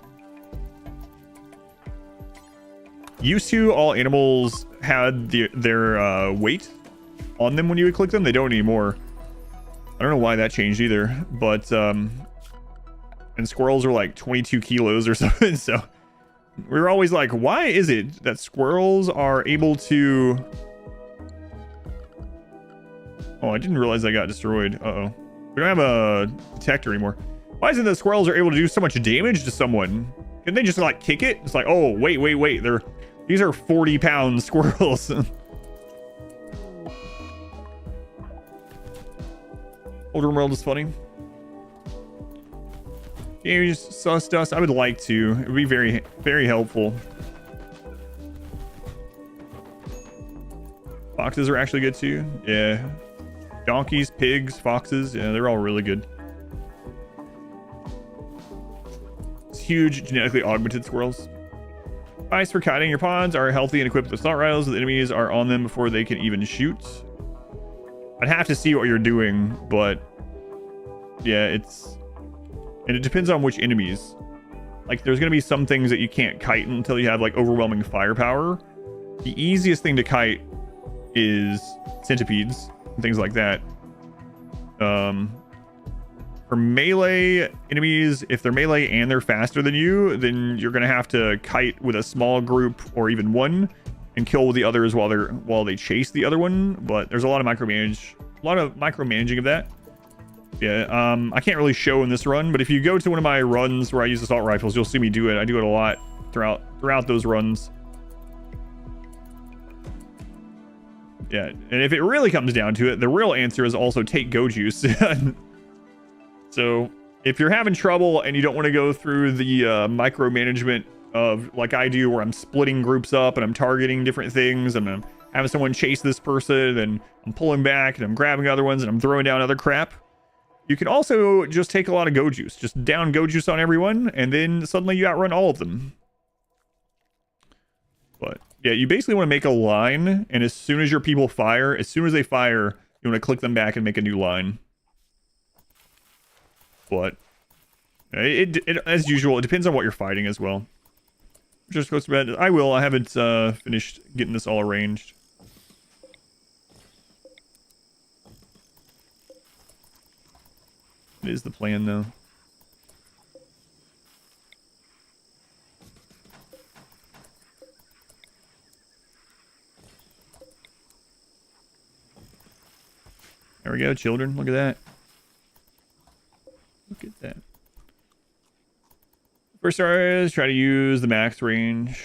Used to, all animals had their weight on them when you would click them. They don't anymore. I don't know why that changed either, but and squirrels are like 22 kilos or something. So we were always like, why is it that squirrels are able to... Oh, I didn't realize I got destroyed. Uh-oh. We don't have a detector anymore. Why is it that squirrels are able to do so much damage to someone? Can they just like kick it? It's like, oh, wait. These are 40-pound squirrels. Old RimWorld is funny. Can you just Sus Dust? I would like to. It would be very, very helpful. Foxes are actually good too. Yeah. Donkeys, pigs, foxes. Yeah, they're all really good. It's huge genetically augmented squirrels. Ice for kiting. Your pods are healthy and equipped with assault rifles. The enemies are on them before they can even shoot. I'd have to see what you're doing, but yeah, and it depends on which enemies. Like, there's gonna be some things that you can't kite until you have like overwhelming firepower. The easiest thing to kite is centipedes and things like that. For melee enemies, if they're melee and they're faster than you, then you're gonna have to kite with a small group or even one and kill the others while they chase the other one. But there's a lot of micromanaging of that. Yeah, I can't really show in this run, but if you go to one of my runs where I use assault rifles, you'll see me do it. I do it a lot throughout those runs. Yeah, and if it really comes down to it, the real answer is also take go juice. So if you're having trouble and you don't want to go through the micromanagement of like I do, where I'm splitting groups up and I'm targeting different things and I'm having someone chase this person and I'm pulling back and I'm grabbing other ones and I'm throwing down other crap, you can also just take a lot of go juice. Just down go juice on everyone, and then suddenly you outrun all of them. But yeah, you basically want to make a line, and as soon as your people fire, you want to click them back and make a new line. But it as usual, it depends on what you're fighting as well. Just goes to bed. I haven't finished getting this all arranged. It is the plan, though. There we go, children. Look at that. Look at that. First stars, try to use the max range.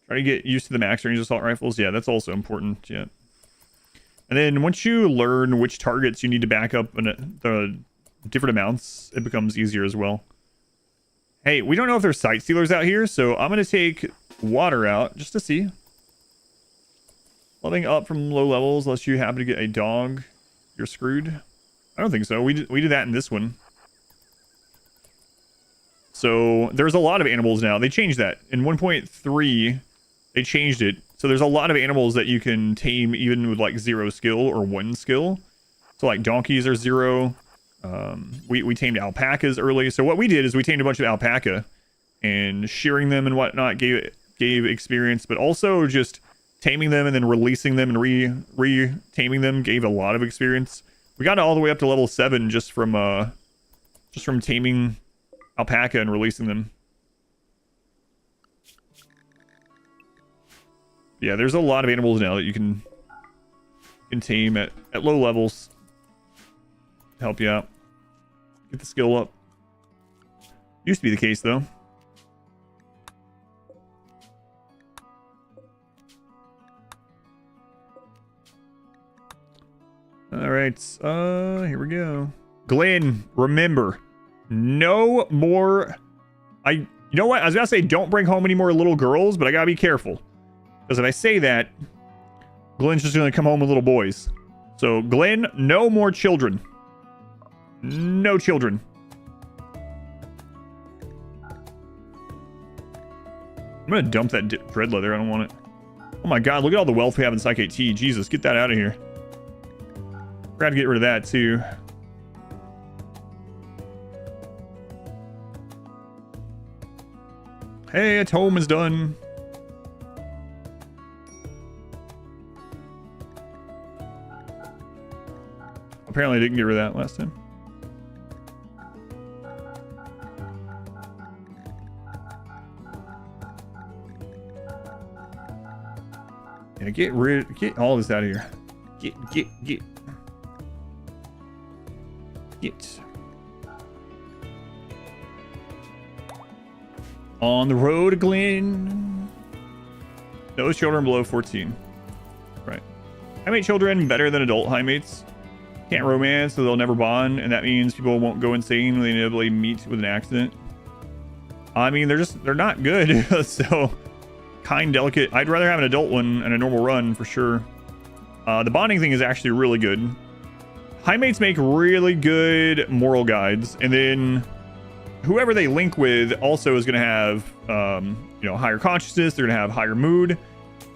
Try to get used to the max range assault rifles. Yeah, that's also important. Yeah. And then once you learn which targets you need to back up and the different amounts, it becomes easier as well. Hey, we don't know if there's sight stealers out here, so I'm going to take water out just to see. Leveling up from low levels, unless you happen to get a dog, you're screwed. I don't think so. We did that in this one. So there's a lot of animals now. They changed that. In 1.3, they changed it. So there's a lot of animals that you can tame even with like 0 skill or 1 skill. So like donkeys are 0. We tamed alpacas early. So what we did is we tamed a bunch of alpaca, and shearing them and whatnot gave experience, but also just taming them and then releasing them and re-taming them gave a lot of experience. We got all the way up to level 7 just from taming alpaca and releasing them. Yeah, there's a lot of animals now that you can tame at low levels to help you out. Get the skill up. Used to be the case, though. All right, here we go. Glenn, remember, no more. You know what? I was gonna say don't bring home any more little girls, but I gotta be careful. Because if I say that, Glenn's just gonna come home with little boys. So, Glenn, no more children. No children. I'm gonna dump that dread leather. I don't want it. Oh my god, look at all the wealth we have in Psych 8T. Jesus, get that out of here. We're gonna get rid of that too. Hey, its home is done. Apparently I didn't get rid of that last time. Yeah, get all this out of here. Get. On the road, Glenn. No children below 14. Right. High mate children better than adult high mates. Can't romance, so they'll never bond, and that means people won't go insane when they inevitably meet with an accident. I mean, they're not good. So kind, delicate. I'd rather have an adult one and a normal run for sure. The bonding thing is actually really good. High mates make really good moral guides, and then whoever they link with also is going to have higher consciousness. They're going to have higher mood,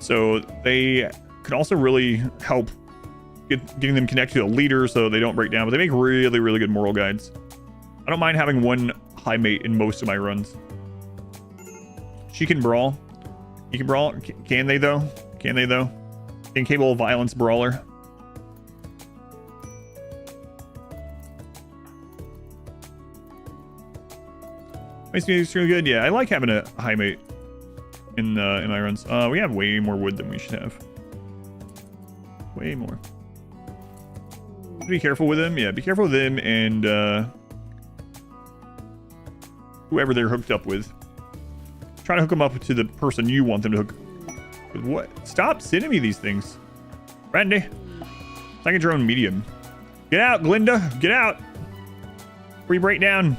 so they can also really help getting them connected to a leader so they don't break down. But they make really good moral guides. I don't mind having one high mate in most of my runs. She can brawl. You can brawl. Can they though? Incapable violence brawler. Makes me extremely good. Yeah, I like having a high mate in my runs. We have way more wood than we should have. Way more. Be careful with them. Yeah, be careful with them and whoever they're hooked up with. Try to hook them up to the person you want them to hook with. What? Stop sending me these things. Randy. Second drone medium. Get out, Glinda. Get out. Free breakdown.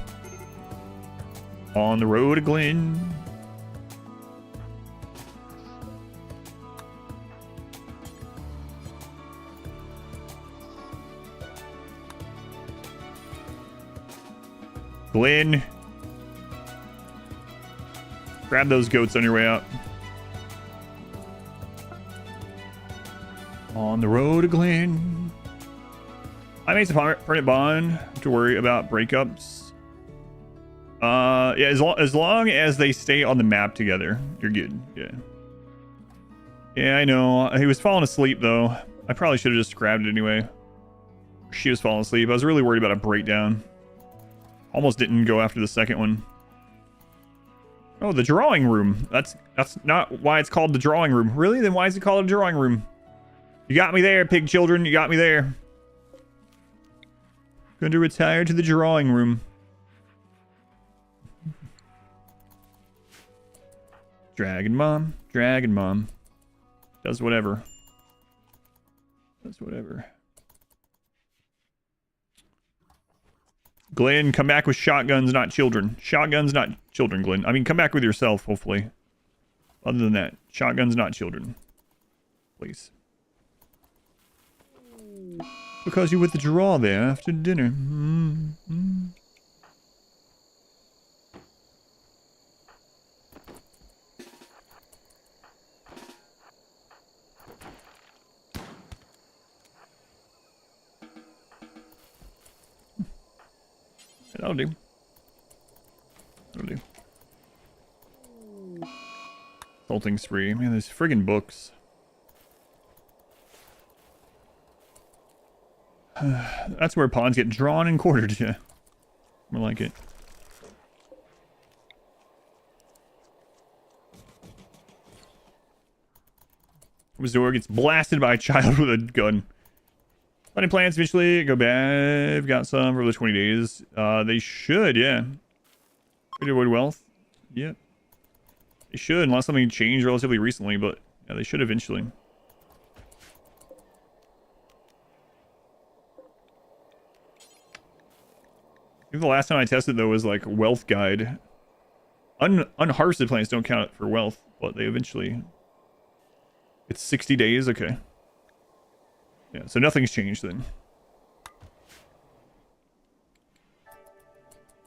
On the road to Glen. Glen. Grab those goats on your way out. On the road to Glen. I made some permanent bond to worry about breakups. Yeah, as long as they stay on the map together, you're good. Yeah. Yeah, I know. He was falling asleep though. I probably should have just grabbed it anyway. She was falling asleep. I was really worried about a breakdown. Almost didn't go after the second one. Oh, the drawing room. That's not why it's called the drawing room. Really? Then why is it called a drawing room? You got me there, pig children. You got me there. Going to retire to the drawing room. Dragon mom. Dragon mom. Does whatever. Does whatever. Glenn, come back with shotguns, not children. Shotguns, not children, Glenn. I mean, come back with yourself, hopefully. Other than that, shotguns, not children. Please. Because you withdraw there after dinner. That'll do. That'll do. Salting spree. Man, there's friggin' books. That's where pawns get drawn and quartered. Yeah. More like it. Mazor gets blasted by a child with a gun. Planting plants eventually go bad. I've got some for the 20 days. They should, yeah. Could avoid wealth. Yep. They should, unless something changed relatively recently, but yeah, they should eventually. I think the last time I tested, though, was like wealth guide. Unharvested plants don't count for wealth, but they eventually... It's 60 days? Okay. Yeah, so nothing's changed then.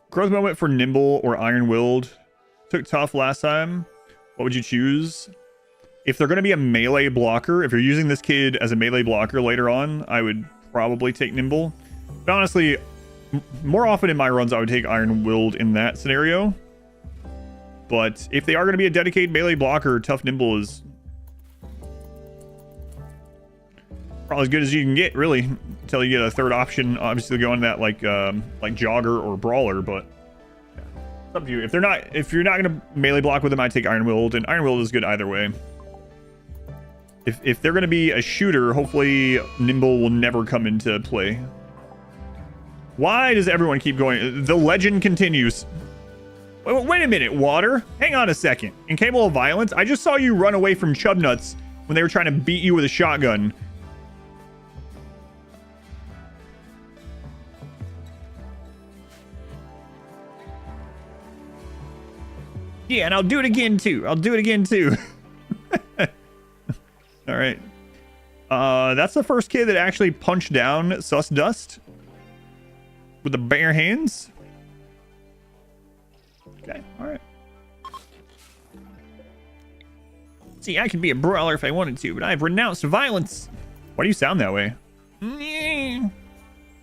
Growth moment for Nimble or Iron-Willed. Took tough last time. What would you choose? If they're going to be a melee blocker, if you're using this kid as a melee blocker later on, I would probably take Nimble. But honestly, more often in my runs, I would take Iron-Willed in that scenario. But if they are going to be a dedicated melee blocker, tough Nimble is probably as good as you can get, really, until you get a third option. Obviously, go on that like Jogger or Brawler, but yeah, it's up to you. If you're not gonna melee block with them, I take Iron-Willed, and Iron-Willed is good either way. If they're gonna be a shooter, hopefully Nimble will never come into play. Why does everyone keep going? The legend continues. Wait a minute, Water. Hang on a second. Incapable of violence? I just saw you run away from Chubnuts when they were trying to beat you with a shotgun. Yeah, and I'll do it again too. All right. That's the first kid that actually punched down Sus Dust with the bare hands. Okay, all right. See, I could be a brawler if I wanted to, but I've renounced violence. Why do you sound that way?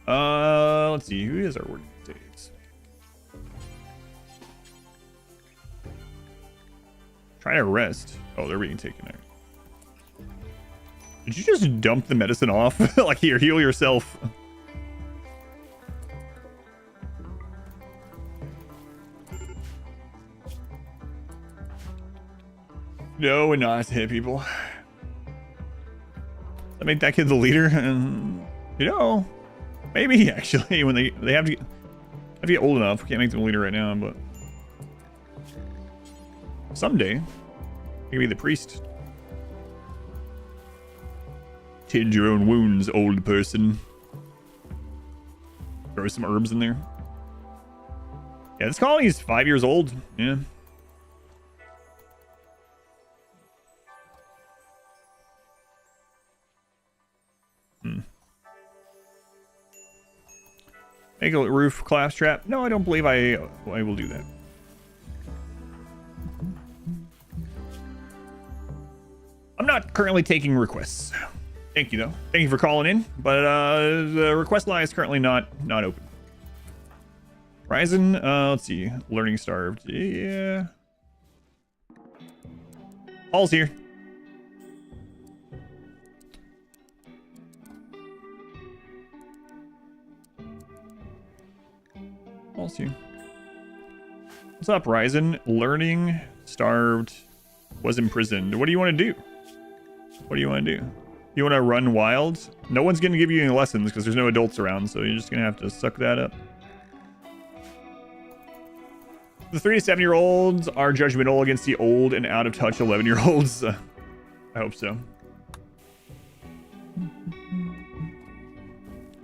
Let's see. Who is our word days? Try to rest. Oh, they're being taken there. Did you just dump the medicine off? Like, here, heal yourself. No, we're not hit people. I make that kid the leader, and you know, maybe actually when they have to get old enough. We can't make them the leader right now, but someday he can be the priest. Tend your own wounds, old person. Throw some herbs in there. Yeah, this colony is 5 years old. Yeah. Make a roof collapse trap. No, I don't believe I will do that. I'm not currently taking requests. Thank you, though. Thank you for calling in. But the request line is currently not open. Horizon, let's see. Learning starved. Yeah. Paul's here. Paul's here. What's up, Ryzen? Learning starved was imprisoned. What do you want to do? What do you want to do? You want to run wild? No one's going to give you any lessons because there's no adults around, so you're just going to have to suck that up. The 3 to 7-year-olds are judgmental against the old and out-of-touch 11-year-olds. I hope so.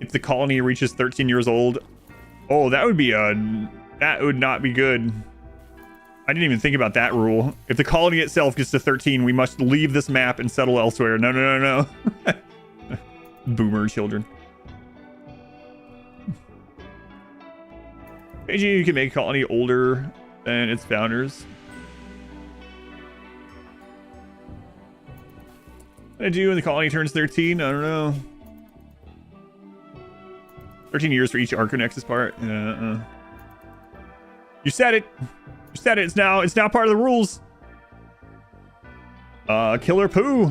If the colony reaches 13 years old, oh, that would not be good. I didn't even think about that rule. If the colony itself gets to 13, we must leave this map and settle elsewhere. No, no, no, no. Boomer children. Maybe you can make a colony older than its founders. What I do when the colony turns 13? I don't know. 13 years for each Arconexus part. You said it. You said it. It's now part of the rules. Killer Poo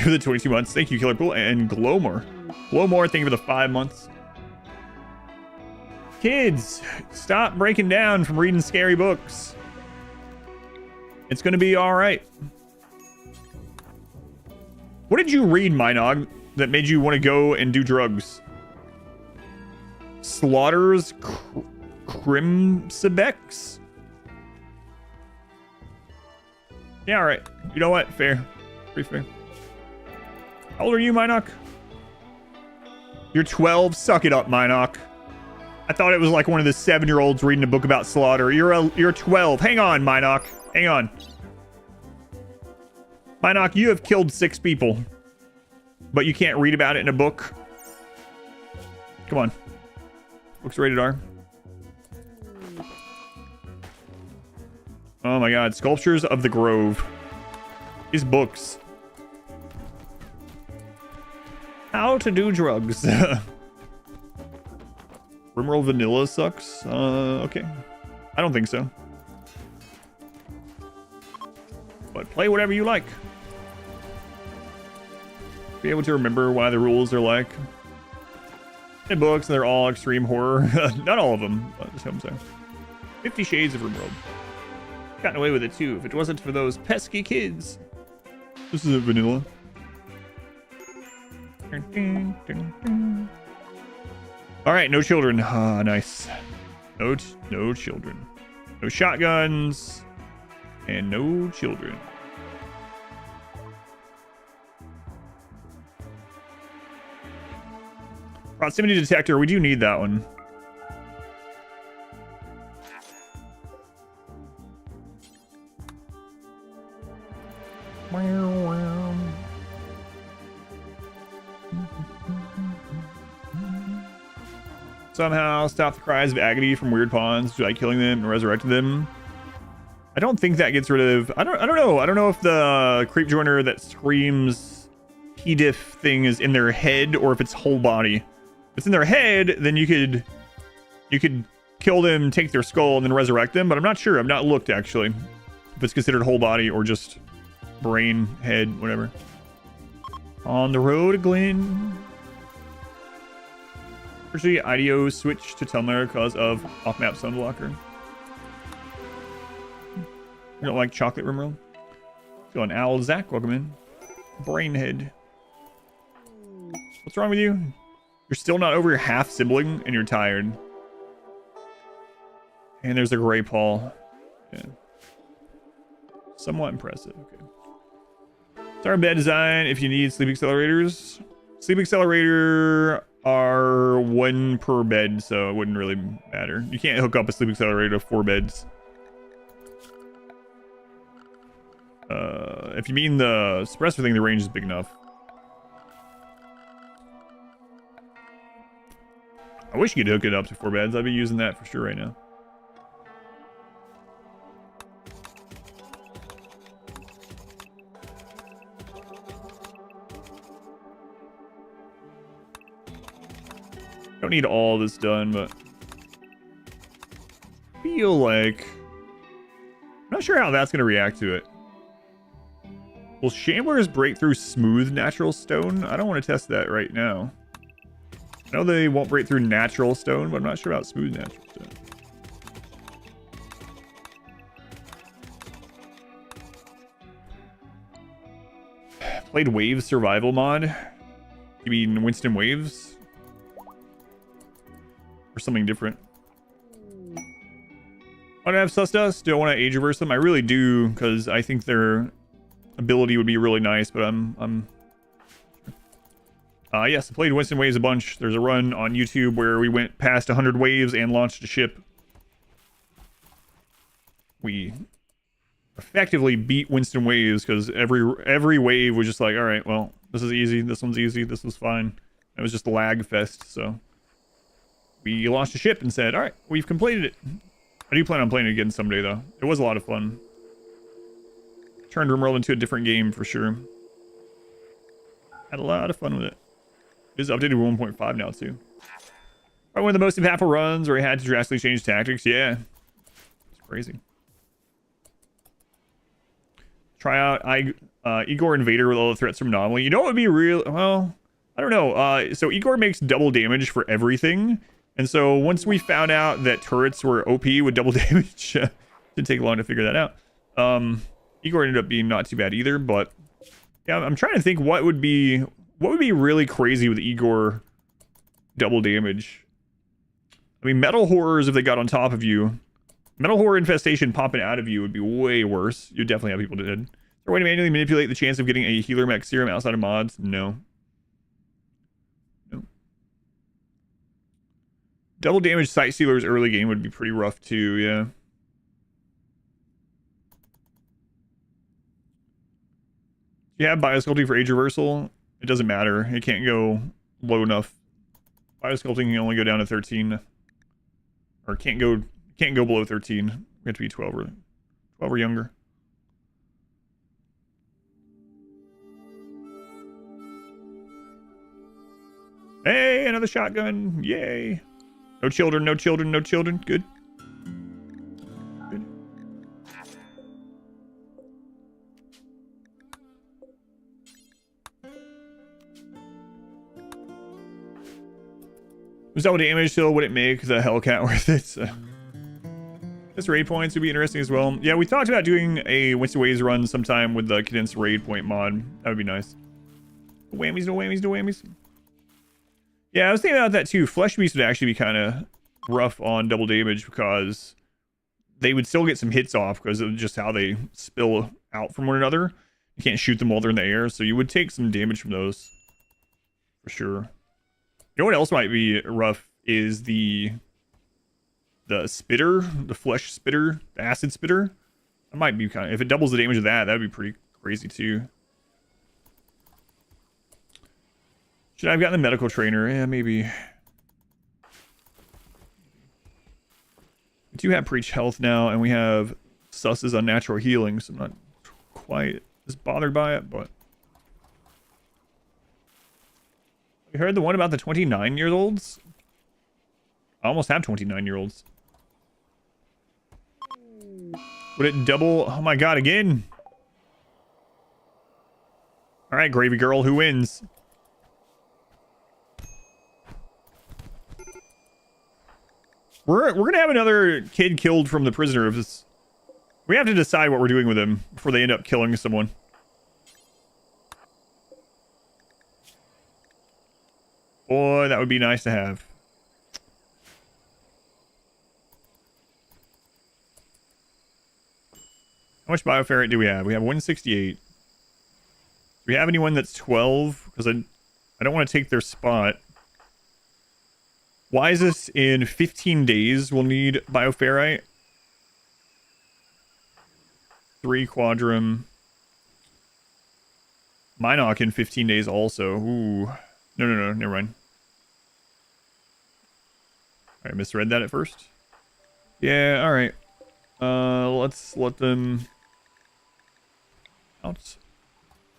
for the 22 months. Thank you, Killer Poo. And Glowmore. Glowmore, thank you for the 5 months. Kids, stop breaking down from reading scary books. It's gonna be all right. What did you read, Minog, that made you want to go and do drugs? Slaughter's Crimsebex? Yeah, all right. You know what? Fair. Pretty fair. How old are you, Minoc? You're 12? Suck it up, Minoc. I thought it was like one of the 7-year-olds reading a book about slaughter. You're 12. Hang on, Minoc. Hang on. Minoc, you have killed 6 people. But you can't read about it in a book. Come on. Book's rated R. Oh my god. Sculptures of the Grove. These books. How to do drugs. RimWorld Vanilla sucks? Okay. I don't think so. But play whatever you like. Be able to remember why the rules are like. In books, they're all extreme horror. Not all of them, but just what I'm saying. 50 Shades of RimWorld. Gotten away with it too, if it wasn't for those pesky kids. This isn't vanilla. Alright, no children. Ah, nice. No children. No shotguns. And no children. Proximity detector, we do need that one. Somehow stop the cries of agony from weird pawns by killing them and resurrecting them. I don't think that gets rid of... I don't know. I don't know if the creep joiner that screams P-diff thing is in their head or if it's whole body. If it's in their head, then you could kill them, take their skull, and then resurrect them, but I'm not sure. I've not looked, actually. If it's considered whole body or just brain, head, whatever. On the road to Glen. Actually, IDO switch to Tumblr because of off-map sunblocker. You don't like chocolate RimWorld? going? Owl Zach, welcome in. Brainhead. What's wrong with you? You're still not over your half sibling and you're tired. And there's a gray Paul. Yeah. Somewhat impressive. Okay. Start bed design if you need sleep accelerators. Sleep accelerator are 1 per bed, so it wouldn't really matter. You can't hook up a sleep accelerator to 4 beds. If you mean the suppressor thing, the range is big enough. I wish you could hook it up to 4 beds. I'd be using that for sure right now. Don't need all this done, but I feel like I'm not sure how that's going to react to it. Will Chandler's break through smooth natural stone? I don't want to test that right now. I know they won't break through natural stone, but I'm not sure about smooth natural stone. Played Waves Survival mod. You mean Winston Waves? Or something different? I don't have sus dust. Do I want to age reverse them? I really do, because I think their ability would be really nice, but yes, I played Winston Waves a bunch. There's a run on YouTube where we went past 100 waves and launched a ship. We effectively beat Winston Waves because every wave was just like, all right, well, this is easy, this one's easy, this was fine. It was just a lag fest, so we launched a ship and said, all right, we've completed it. I do plan on playing it again someday, though. It was a lot of fun. Turned RimWorld into a different game for sure. Had a lot of fun with it. It is updated 1.5 now too. Probably one of the most impactful runs where he had to drastically change tactics. Yeah, it's crazy. Try out Igor Invader with all the threats from Anomaly. You know what would be real? Well, I don't know. So Igor makes double damage for everything, and so once we found out that turrets were OP with double damage, didn't take long to figure that out. Igor ended up being not too bad either, but yeah, I'm trying to think what would be really crazy with Igor double damage. I mean, metal horrors, if they got on top of you, metal horror infestation popping out of you would be way worse. You'd definitely have people dead. Is there a way to manually manipulate the chance of getting a healer mech serum outside of mods? No. No. Double damage sight sealers early game would be pretty rough too, yeah. You have biosculpting for age reversal. It doesn't matter. It can't go low enough. Biosculpting can only go down to 13, or can't go below 13. We have to be 12 or younger. Hey, another shotgun! Yay! No children, no children, no children. Good. Good. Was double damage still? Would it make the Hellcat worth it? This raid points would be interesting as well. Yeah, we talked about doing a Winston Waves run sometime with the condensed raid point mod. That would be nice. No whammies, no whammies, no whammies. Yeah, I was thinking about that too. Flesh Beast would actually be kind of rough on double damage because they would still get some hits off because of just how they spill out from one another. You can't shoot them while they're in the air, so you would take some damage from those for sure. You know what else might be rough is the spitter, the flesh spitter, the acid spitter. That might be kind of, if it doubles the damage of that, that'd be pretty crazy too. Should I have gotten the medical trainer? Yeah, maybe. We do have preach health now, and we have sus's unnatural healing, so I'm not quite as bothered by it, but you heard the one about the 29-year-olds? I almost have 29-year-olds. Would it double? Oh my god, again. Alright, Gravy Girl, who wins? We're gonna have another kid killed from the prisoner of this. We have to decide what we're doing with him before they end up killing someone. Boy, that would be nice to have. How much bioferrite do we have? We have 168. Do we have anyone that's 12? Because I don't want to take their spot. Why is this in 15 days we'll need bioferrite? 3 quadrum. Minoc in 15 days also. Ooh. No, never mind. I misread that at first. Yeah, alright. Let's let them out.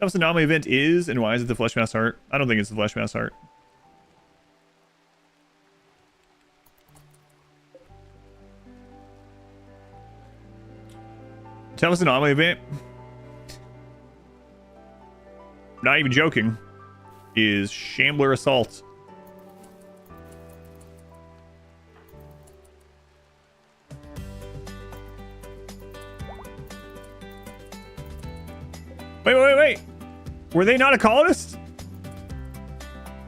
That anomaly event is, and why is it the flesh mass heart? I don't think it's the flesh mass heart. Tell us anomaly event. Not even joking. Is Shambler Assault. Wait. Were they not a colonist?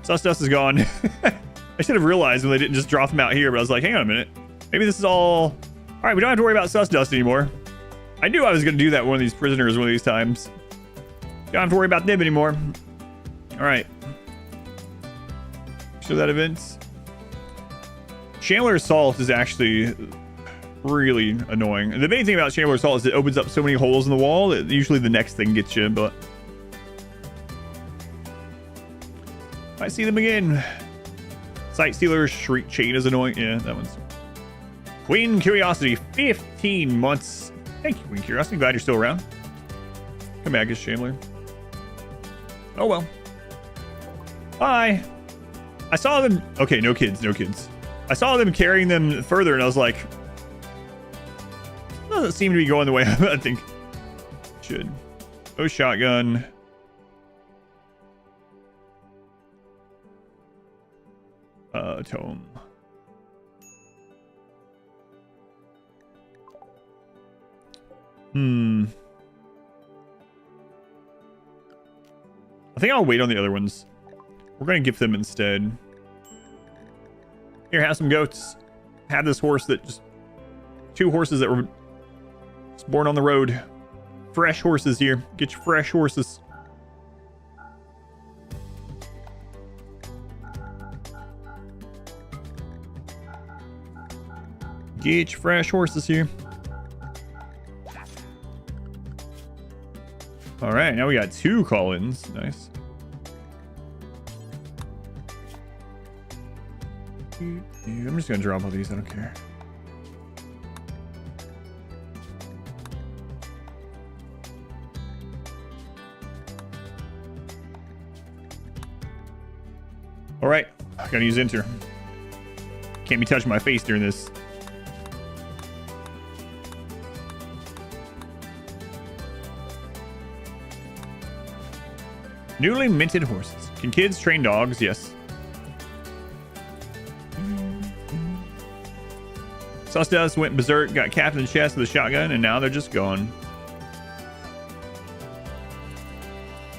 Susdust is gone. I should have realized when they didn't just drop them out here, but I was like, hang on a minute. Maybe this is all... Alright, we don't have to worry about Susdust anymore. I knew I was going to do that one of these prisoners one of these times. Don't have to worry about them anymore. Alright. Show that event. Shambler Assault is actually really annoying. The main thing about Shambler Assault is it opens up so many holes in the wall that usually the next thing gets you, but... I see them again. Sight Stealer Shriek Chain is annoying. Yeah, that one's... Queen Curiosity, 15 months. Thank you, Queen Curiosity. Glad you're still around. Come back as Shambler. Oh well. Bye. I saw them... Okay, no kids. I saw them carrying them further, and I was like... Doesn't seem to be going the way I think it should. Oh, shotgun. Tome. I think I'll wait on the other ones. We're going to gift them instead. Here, have some goats. Have this horse that just... 2 horses that were just born on the road. Fresh horses here. Get your fresh horses. Get your fresh horses here. All right, now we got 2 call-ins. Nice. I'm just gonna drop all these. I don't care. All right, I gotta use enter. Can't be touching my face during this. Newly minted horses. Can kids train dogs? Yes. Susdust went berserk, got capped in the chest with a shotgun, and now they're just gone.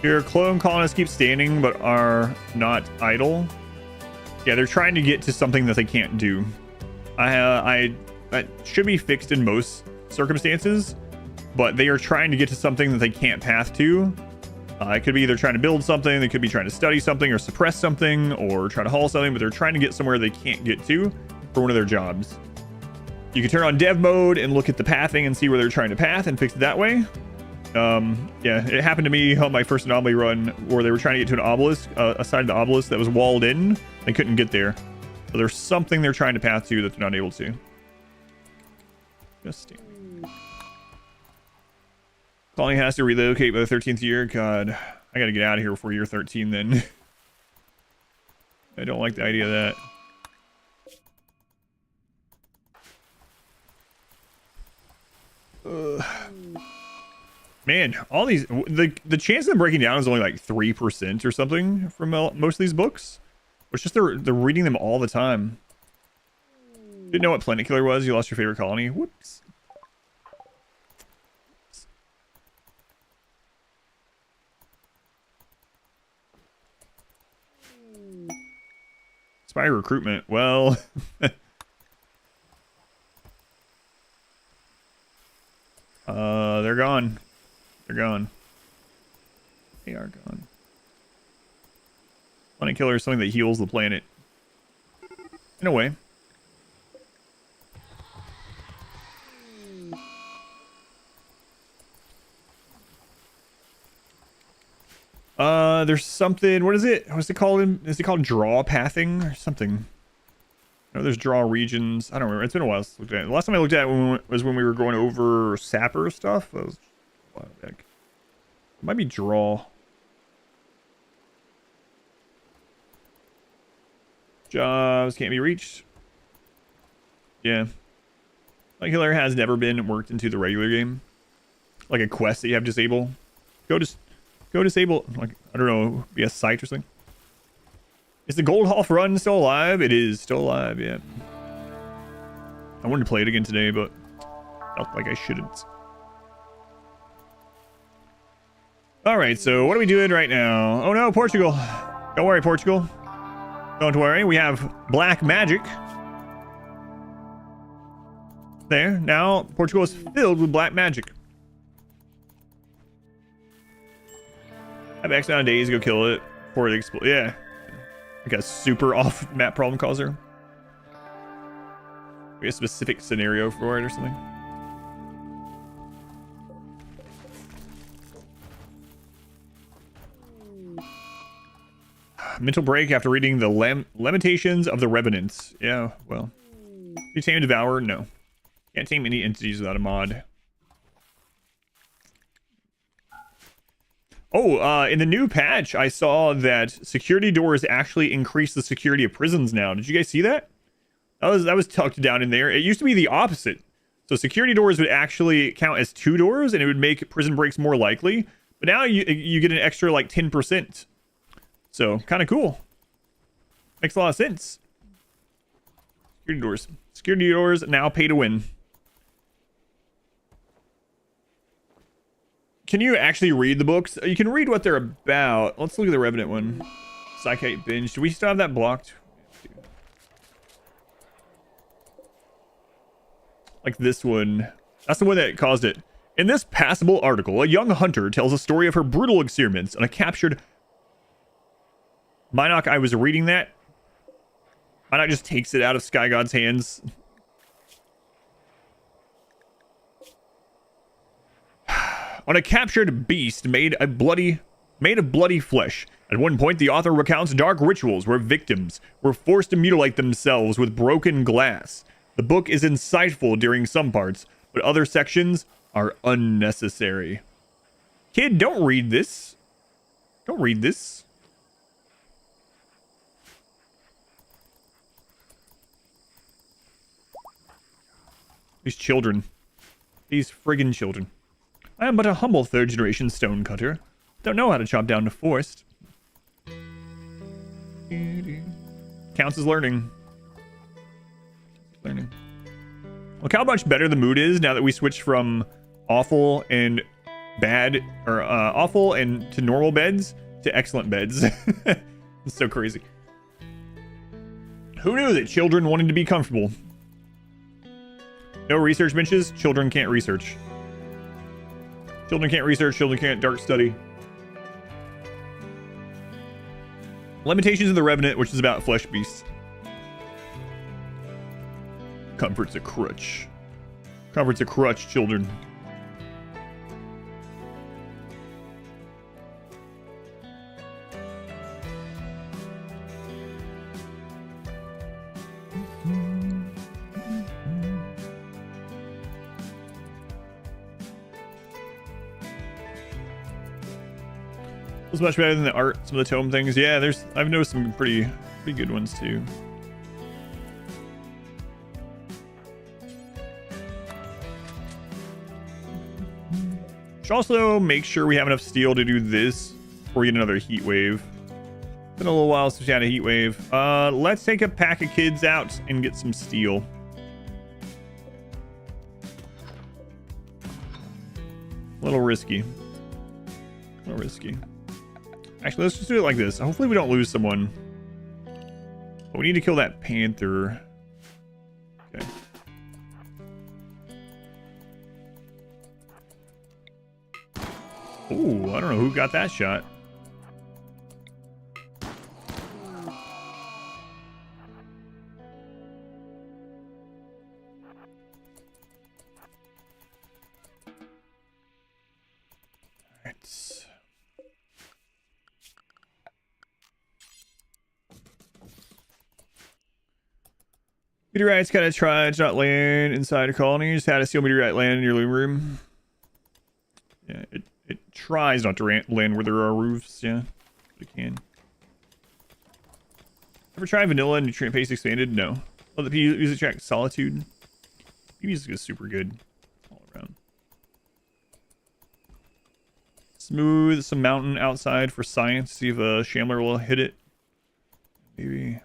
Your clone colonists keep standing, but are not idle. Yeah, they're trying to get to something that they can't do. That should be fixed in most circumstances, but they are trying to get to something that they can't path to. It could be either trying to build something, they could be trying to study something or suppress something or try to haul something, but they're trying to get somewhere they can't get to for one of their jobs. You can turn on dev mode and look at the pathing and see where they're trying to path and fix it that way. Yeah, it happened to me on my first anomaly run where they were trying to get to an obelisk, a side of the obelisk that was walled in. They couldn't get there. So there's something they're trying to path to that they're not able to. Just stand. Colony has to relocate by the 13th year. God, I gotta get out of here before year 13 then. I don't like the idea of that. Man, all these... The chance of them breaking down is only like 3% or something from most of these books. It's just they're reading them all the time. Didn't know what Planet Killer was. You lost your favorite colony. Whoops. Spy recruitment. Well, they're gone. They're gone. They are gone. Planet killer is something that heals the planet. In a way. There's something. What is it? What's it called? Is it called draw pathing or something? No, there's draw regions. I don't remember. It's been a while since I looked at it. The last time I looked at it was when we were going over sapper stuff. That was a while back. It might be draw. Jobs can't be reached. Yeah. Like Killer has never been worked into the regular game. Like a quest that you have disable. Go disable, like, I don't know, be a site or something. Is the Goldhoff run still alive? It is still alive, yeah. I wanted to play it again today, but felt like I shouldn't. Alright, so what are we doing right now? Oh no, Portugal. Don't worry, Portugal. Don't worry, we have black magic. There, now Portugal is filled with black magic. I have X amount of days to go kill it before it explodes. Yeah. Like a super off map problem causer. Maybe a specific scenario for it or something. Mental break after reading the Lamentations of the Revenants. Yeah, well. You tame a Devourer? No. Can't tame any entities without a mod. Oh, in the new patch, I saw that security doors actually increase the security of prisons now. Did you guys see that? That was tucked down in there. It used to be the opposite. So security doors would actually count as 2 doors, and it would make prison breaks more likely. But now you get an extra, like, 10%. So, kind of cool. Makes a lot of sense. Security doors. Security doors now pay to win. Can you actually read the books? You can read what they're about. Let's look at the Revenant one. Psychite Binge. Do we still have that blocked? Like this one. That's the one that caused it. In this passable article, a young hunter tells a story of her brutal experiments on a captured... Minoc, I was reading that. Minoc just takes it out of Sky God's hands. On a captured beast made of bloody flesh. At one point, the author recounts dark rituals where victims were forced to mutilate themselves with broken glass. The book is insightful during some parts, but other sections are unnecessary. Kid, don't read this. Don't read this. These children. These friggin' children. I am but a humble 3rd-generation stonecutter. Don't know how to chop down a forest. Counts as learning. Look how much better the mood is now that we switched from awful and bad, or awful and to normal beds to excellent beds. It's so crazy. Who knew that children wanted to be comfortable? No research benches. Children can't research. Children can't research, children can't dark study. Lamentations of the Revenant, which is about flesh beasts. Comfort's a crutch. Comfort's a crutch, children. Was much better than the art, some of the tome things. Yeah, I've noticed some pretty good ones too. Should also make sure we have enough steel to do this before we get another heat wave. Been a little while since we had a heat wave. Let's take a pack of kids out and get some steel. A little risky. A little risky. Actually, let's just do it like this. Hopefully we don't lose someone. But we need to kill that panther. Okay. Ooh, I don't know who got that shot. Meteorites gotta try to not land inside a colony. Just had a steel meteorite land in your living room. Yeah, it tries not to land where there are roofs. Yeah, it can. Ever try vanilla and nutrient paste expanded? No. Oh, the music track Solitude. The music is super good all around. Smooth some mountain outside for science. See if a Shambler will hit it. Maybe.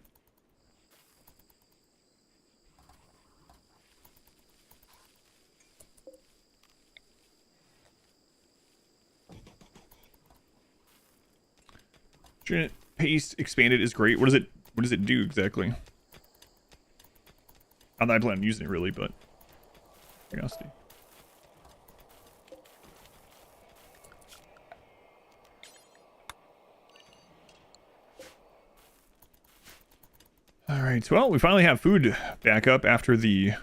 Nutrient paste expanded is great. What does it do exactly? Not that I plan on using it really, but curiosity. Alright, well, we finally have food back up after the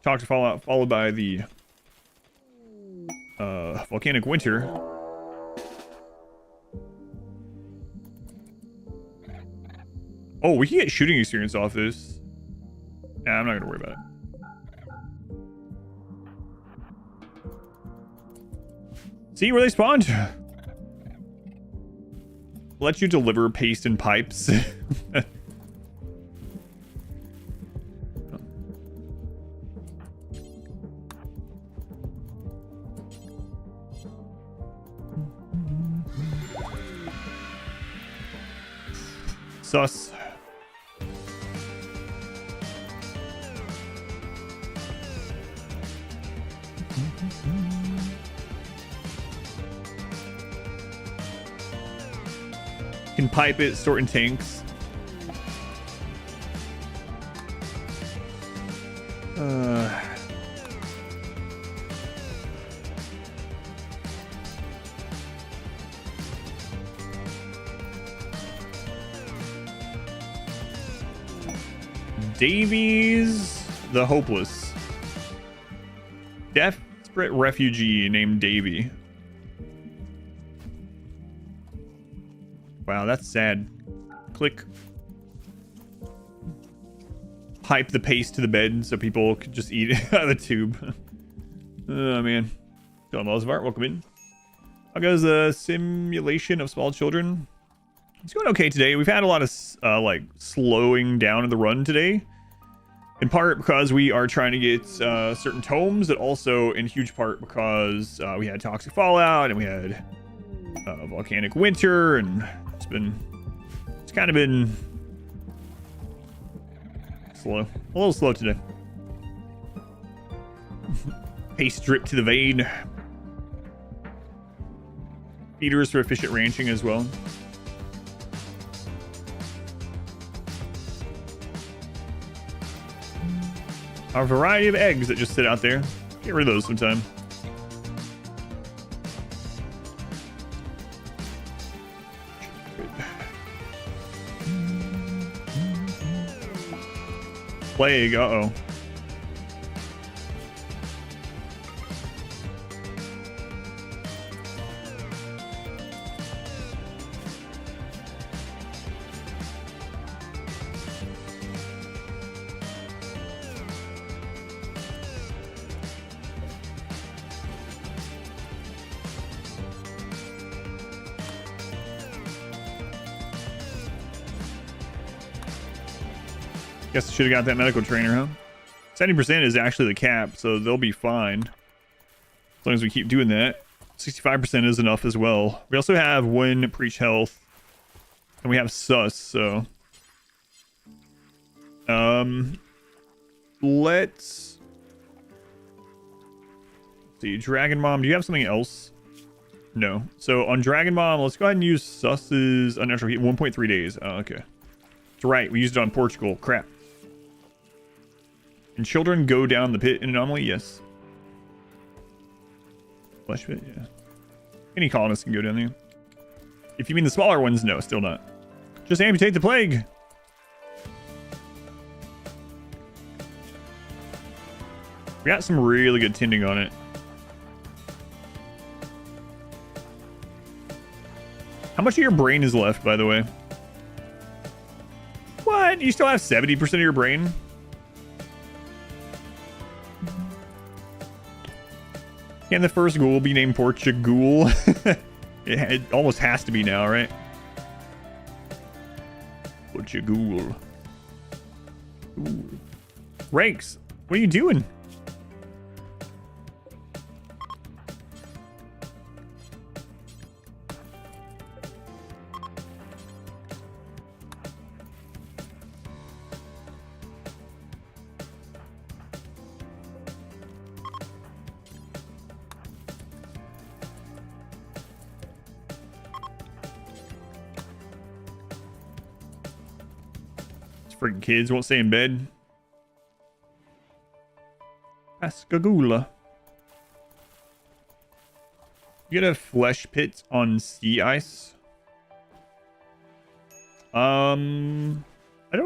Toxic Fallout, followed by the volcanic winter. Oh, we can get shooting experience off this. Nah, I'm not gonna worry about it. See where they spawned? Let you deliver paste and pipes. Sus. Can pipe it, store it in tanks. Davies the Hopeless. Desperate refugee named Davy. Wow, that's sad. Click. Pipe the paste to the bed so people could just eat it out of the tube. Oh, man. John Lozvart, welcome in. How goes the simulation of small children? It's going okay today. We've had a lot of, like, slowing down in the run today. In part because we are trying to get certain tomes, but also in huge part because we had Toxic Fallout and we had Volcanic Winter, and it's kind of been slow. A little slow today. Paste drip to the vein. Feeders for efficient ranching as well. A variety of eggs that just sit out there. Get rid of those sometime. Plague, uh-oh. Guess I should have got that medical trainer, huh? 70% is actually the cap, so they'll be fine. As long as we keep doing that. 65% is enough as well. We also have one preach health. And we have sus, so... Let's... see, Dragon Mom, do you have something else? No. So on Dragon Mom, let's go ahead and use sus's unnatural heat. 1.3 days. Oh, okay. That's right. We used it on Portugal. Crap. Can children go down the pit in Anomaly? Yes. Flesh pit, yeah. Any colonists can go down there. If you mean the smaller ones, no, still not. Just amputate the plague. We got some really good tending on it. How much of your brain is left, by the way? What? You still have 70% of your brain? Can the first ghoul be named Portugal? It almost has to be now, right? Portugal. Ooh. Ranks, what are you doing? Freaking kids won't stay in bed. Pascagoula. You get a flesh pit on sea ice. I don't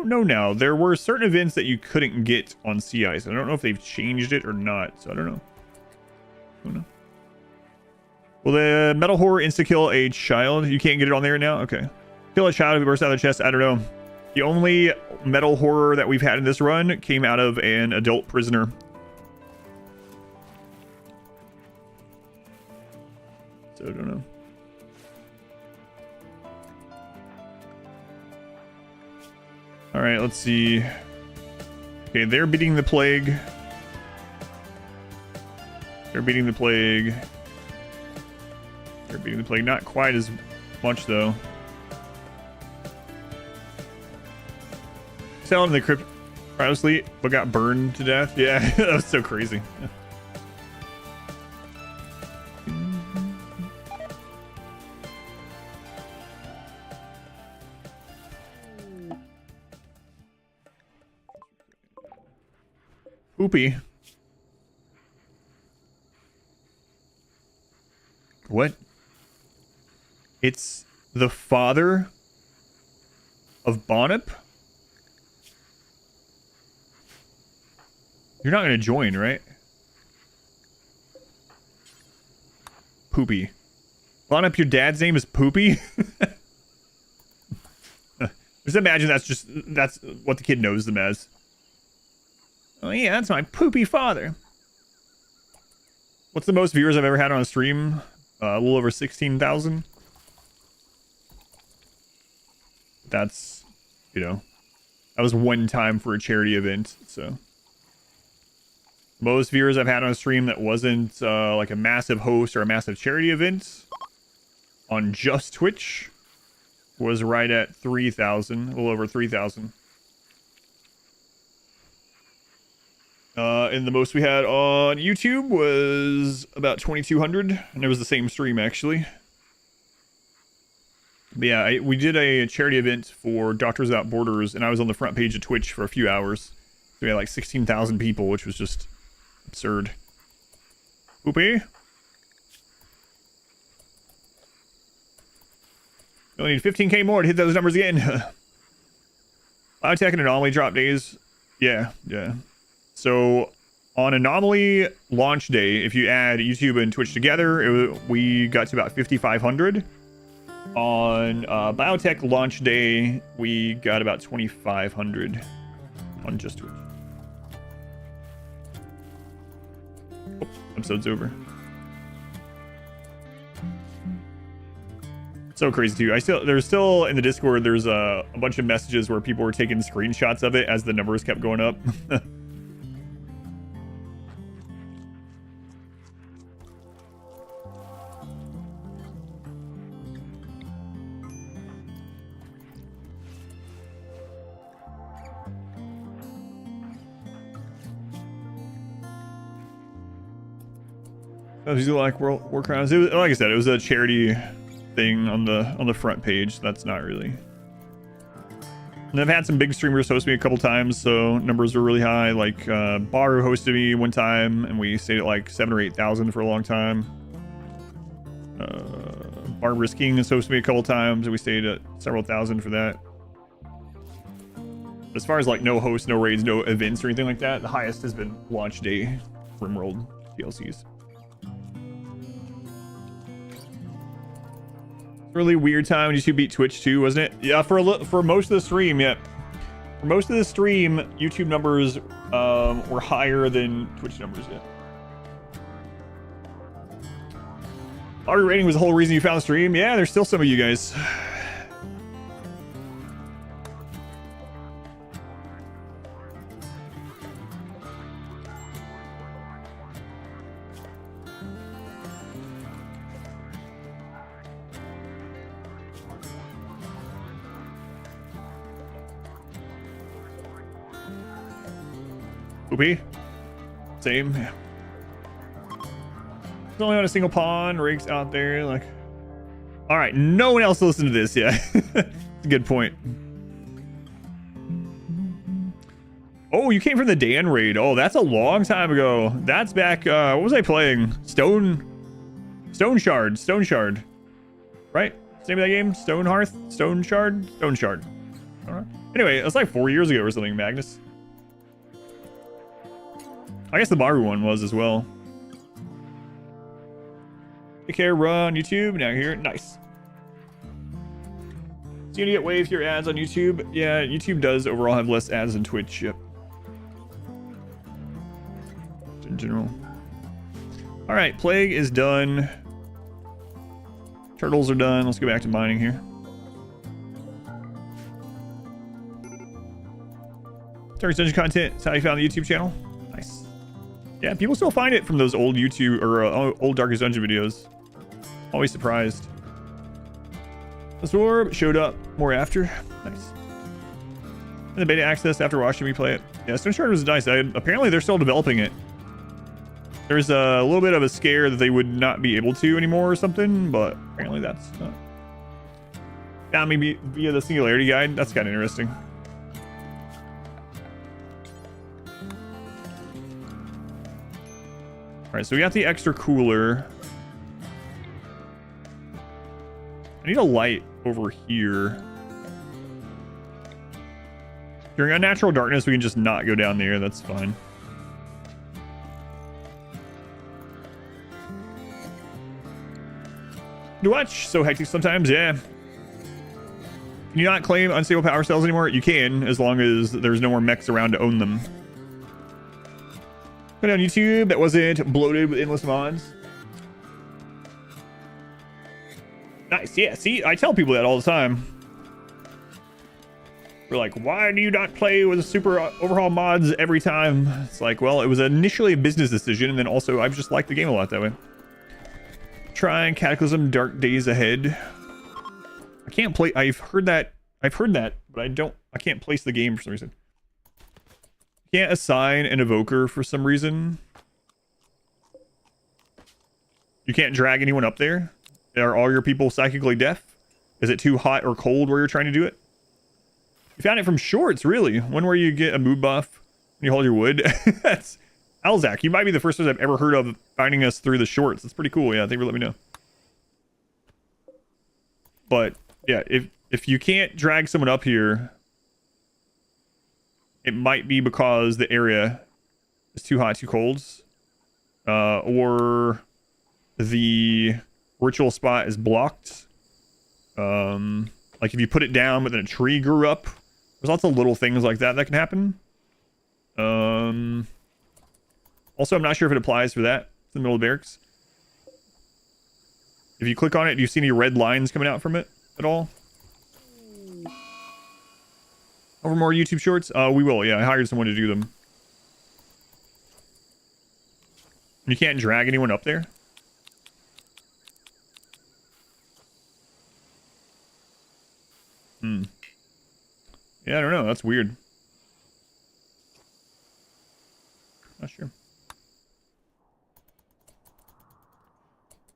know now. There were certain events that you couldn't get on sea ice. I don't know if they've changed it or not, so I don't know. I don't know. Will the metal horror insta-kill a child? You can't get it on there now? Okay. Kill a child who bursts out of the chest? I don't know. The only metal horror that we've had in this run came out of an adult prisoner. So I don't know. All right, let's see. Okay, they're beating the plague. They're beating the plague. They're beating the plague. Not quite as much, though. Selling the crypt honestly, but got burned to death. Yeah, that was so crazy. Poopy. What? It's the father of Bonap? You're not going to join, right? Poopy. Bonap, your dad's name is Poopy? Just imagine that's what the kid knows them as. Oh yeah, that's my poopy father. What's the most viewers I've ever had on a stream? A little over 16,000. That's, you know, that was one time for a charity event, so. Most viewers I've had on a stream that wasn't like a massive host or a massive charity event on just Twitch was right at 3,000, a little over 3,000. And the most we had on YouTube was about 2,200, and it was the same stream actually. But yeah, we did a charity event for Doctors Without Borders, and I was on the front page of Twitch for a few hours. So we had like 16,000 people, which was just absurd. Poopy. You'll need 15k more to hit those numbers again. Biotech and Anomaly drop days. Yeah. So on Anomaly launch day, if you add YouTube and Twitch together, we got to about 5,500. On Biotech launch day, we got about 2,500 on just Twitch. Oh, episode's over. So crazy too. There's still in the Discord, there's a bunch of messages where people were taking screenshots of it as the numbers kept going up. These are like war crimes. It was, like I said, it was a charity thing on the front page. That's not really. And I've had some big streamers host me a couple times, so numbers were really high. Like Baru hosted me one time, and we stayed at like 7,000 or 8,000 for a long time. Barbarous King has hosted me a couple times, and we stayed at several thousand for that. As far as like no hosts, no raids, no events or anything like that, the highest has been launch day RimWorld DLCs. Really weird time when YouTube beat Twitch too, wasn't it? Yeah, for most of the stream, yeah. For most of the stream, YouTube numbers were higher than Twitch numbers, yeah. Lottery rating was the whole reason you found the stream. Yeah, there's still some of you guys. Oopie. Same. Yeah. There's only on a single pond, rigs out there, like... Alright, no one else listened to this, yeah. That's a good point. Oh, you came from the Dan raid. Oh, that's a long time ago. That's back, what was I playing? Stone Shard. Right? What's the name of that game? Stone Hearth? Stone Shard? Alright. Anyway, it was like 4 years ago or something, Magnus. I guess the Baru one was as well. Take care, run YouTube. Now here, nice. So you gonna get waived your ads on YouTube? Yeah, YouTube does overall have less ads than Twitch. Yep. In general. All right, plague is done. Turtles are done. Let's go back to mining here. Darkest Dungeon content. That's how you found the YouTube channel. Nice. Yeah, people still find it from those old YouTube or old Darkest Dungeon videos. Always surprised. This orb showed up more after. Nice. And the beta access after watching me play it. Yeah, Stone Shard was nice. Apparently they're still developing it. There's a little bit of a scare that they would not be able to anymore or something, but apparently that's found me via the Singularity Guide. That's kind of interesting. All right, so we got the extra cooler. I need a light over here. During unnatural darkness, we can just not go down there. That's fine. To watch, so hectic sometimes, yeah. Can you not claim unstable power cells anymore? You can, as long as there's no more mechs around to own them. Put on YouTube that wasn't bloated with endless mods. Nice, yeah, see, I tell people that all the time. We're like, why do you not play with super overhaul mods every time? It's like, well, it was initially a business decision, and then also I've just liked the game a lot that way. Trying Cataclysm Dark Days Ahead. I can't play, I've heard that, but I can't place the game for some reason. Can't assign an evoker for some reason. You can't drag anyone up there? Are all your people psychically deaf? Is it too hot or cold where you're trying to do it? You found it from shorts, really. One where you get a mood buff and you hold your wood. That's Alzak. You might be the first person I've ever heard of finding us through the shorts. That's pretty cool. Yeah, thank you for letting me know. But yeah, if you can't drag someone up here, it might be because the area is too hot, too cold, or the ritual spot is blocked. Like if you put it down but then a tree grew up. There's lots of little things like that can happen. Also, I'm not sure if it applies for that. It's in the middle of barracks. If you click on it, do you see any red lines coming out from it at all? Over more YouTube shorts? We will, yeah. I hired someone to do them. You can't drag anyone up there? Yeah, I don't know. That's weird. Not sure.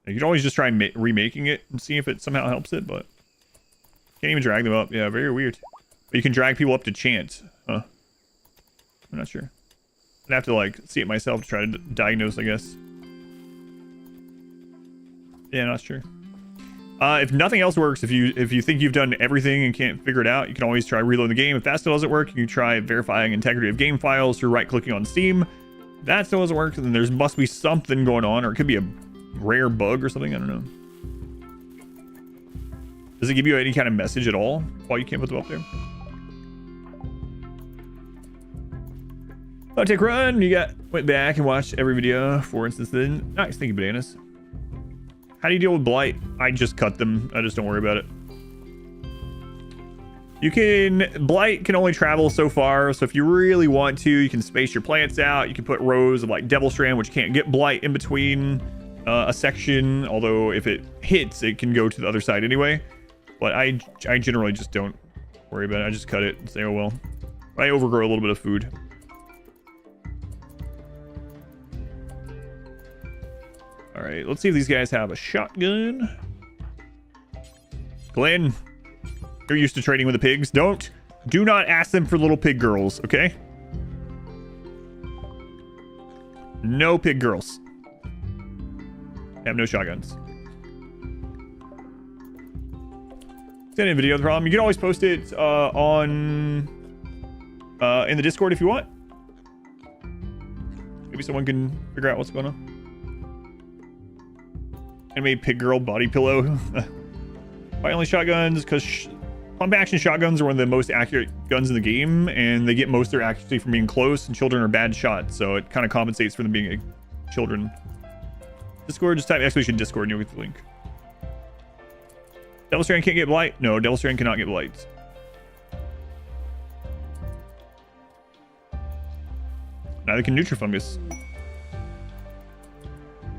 You could always just try remaking it and see if it somehow helps it, but can't even drag them up. Yeah, very weird. But you can drag people up to chant. Huh. I'm not sure. I'd have to like see it myself to try to diagnose, I guess. Yeah, not sure. If nothing else works, if you think you've done everything and can't figure it out, you can always try reloading the game. If that still doesn't work, you can try verifying integrity of game files through right-clicking on Steam. If that still doesn't work, then there must be something going on, or it could be a rare bug or something. I don't know. Does it give you any kind of message at all while you can't put them up there? Take run. You went back and watched every video, for instance. Then nice, thank you, Bananas. How do you deal with blight? I just cut them. I just don't worry about it. Blight can only travel so far. So if you really want to, you can space your plants out. You can put rows of like Devil Strand, which you can't get blight in between a section. Although if it hits, it can go to the other side anyway. But I generally just don't worry about it. I just cut it and say, oh well. I overgrow a little bit of food. All right, let's see if these guys have a shotgun. Glenn, you're used to trading with the pigs. Do not ask them for little pig girls, okay? No pig girls. Have no shotguns. Send in video of the problem. You can always post it in the Discord if you want. Maybe someone can figure out what's going on. Anime pig girl body pillow. Why only shotguns? Because pump action shotguns are one of the most accurate guns in the game, and they get most of their accuracy from being close, and children are bad shots, so it kind of compensates for them being children. Discord, just type exclamation Discord and you'll get the link. Devil Strand can't get blight? No, Devil Strand cannot get blight. Neither can Nutrifungus.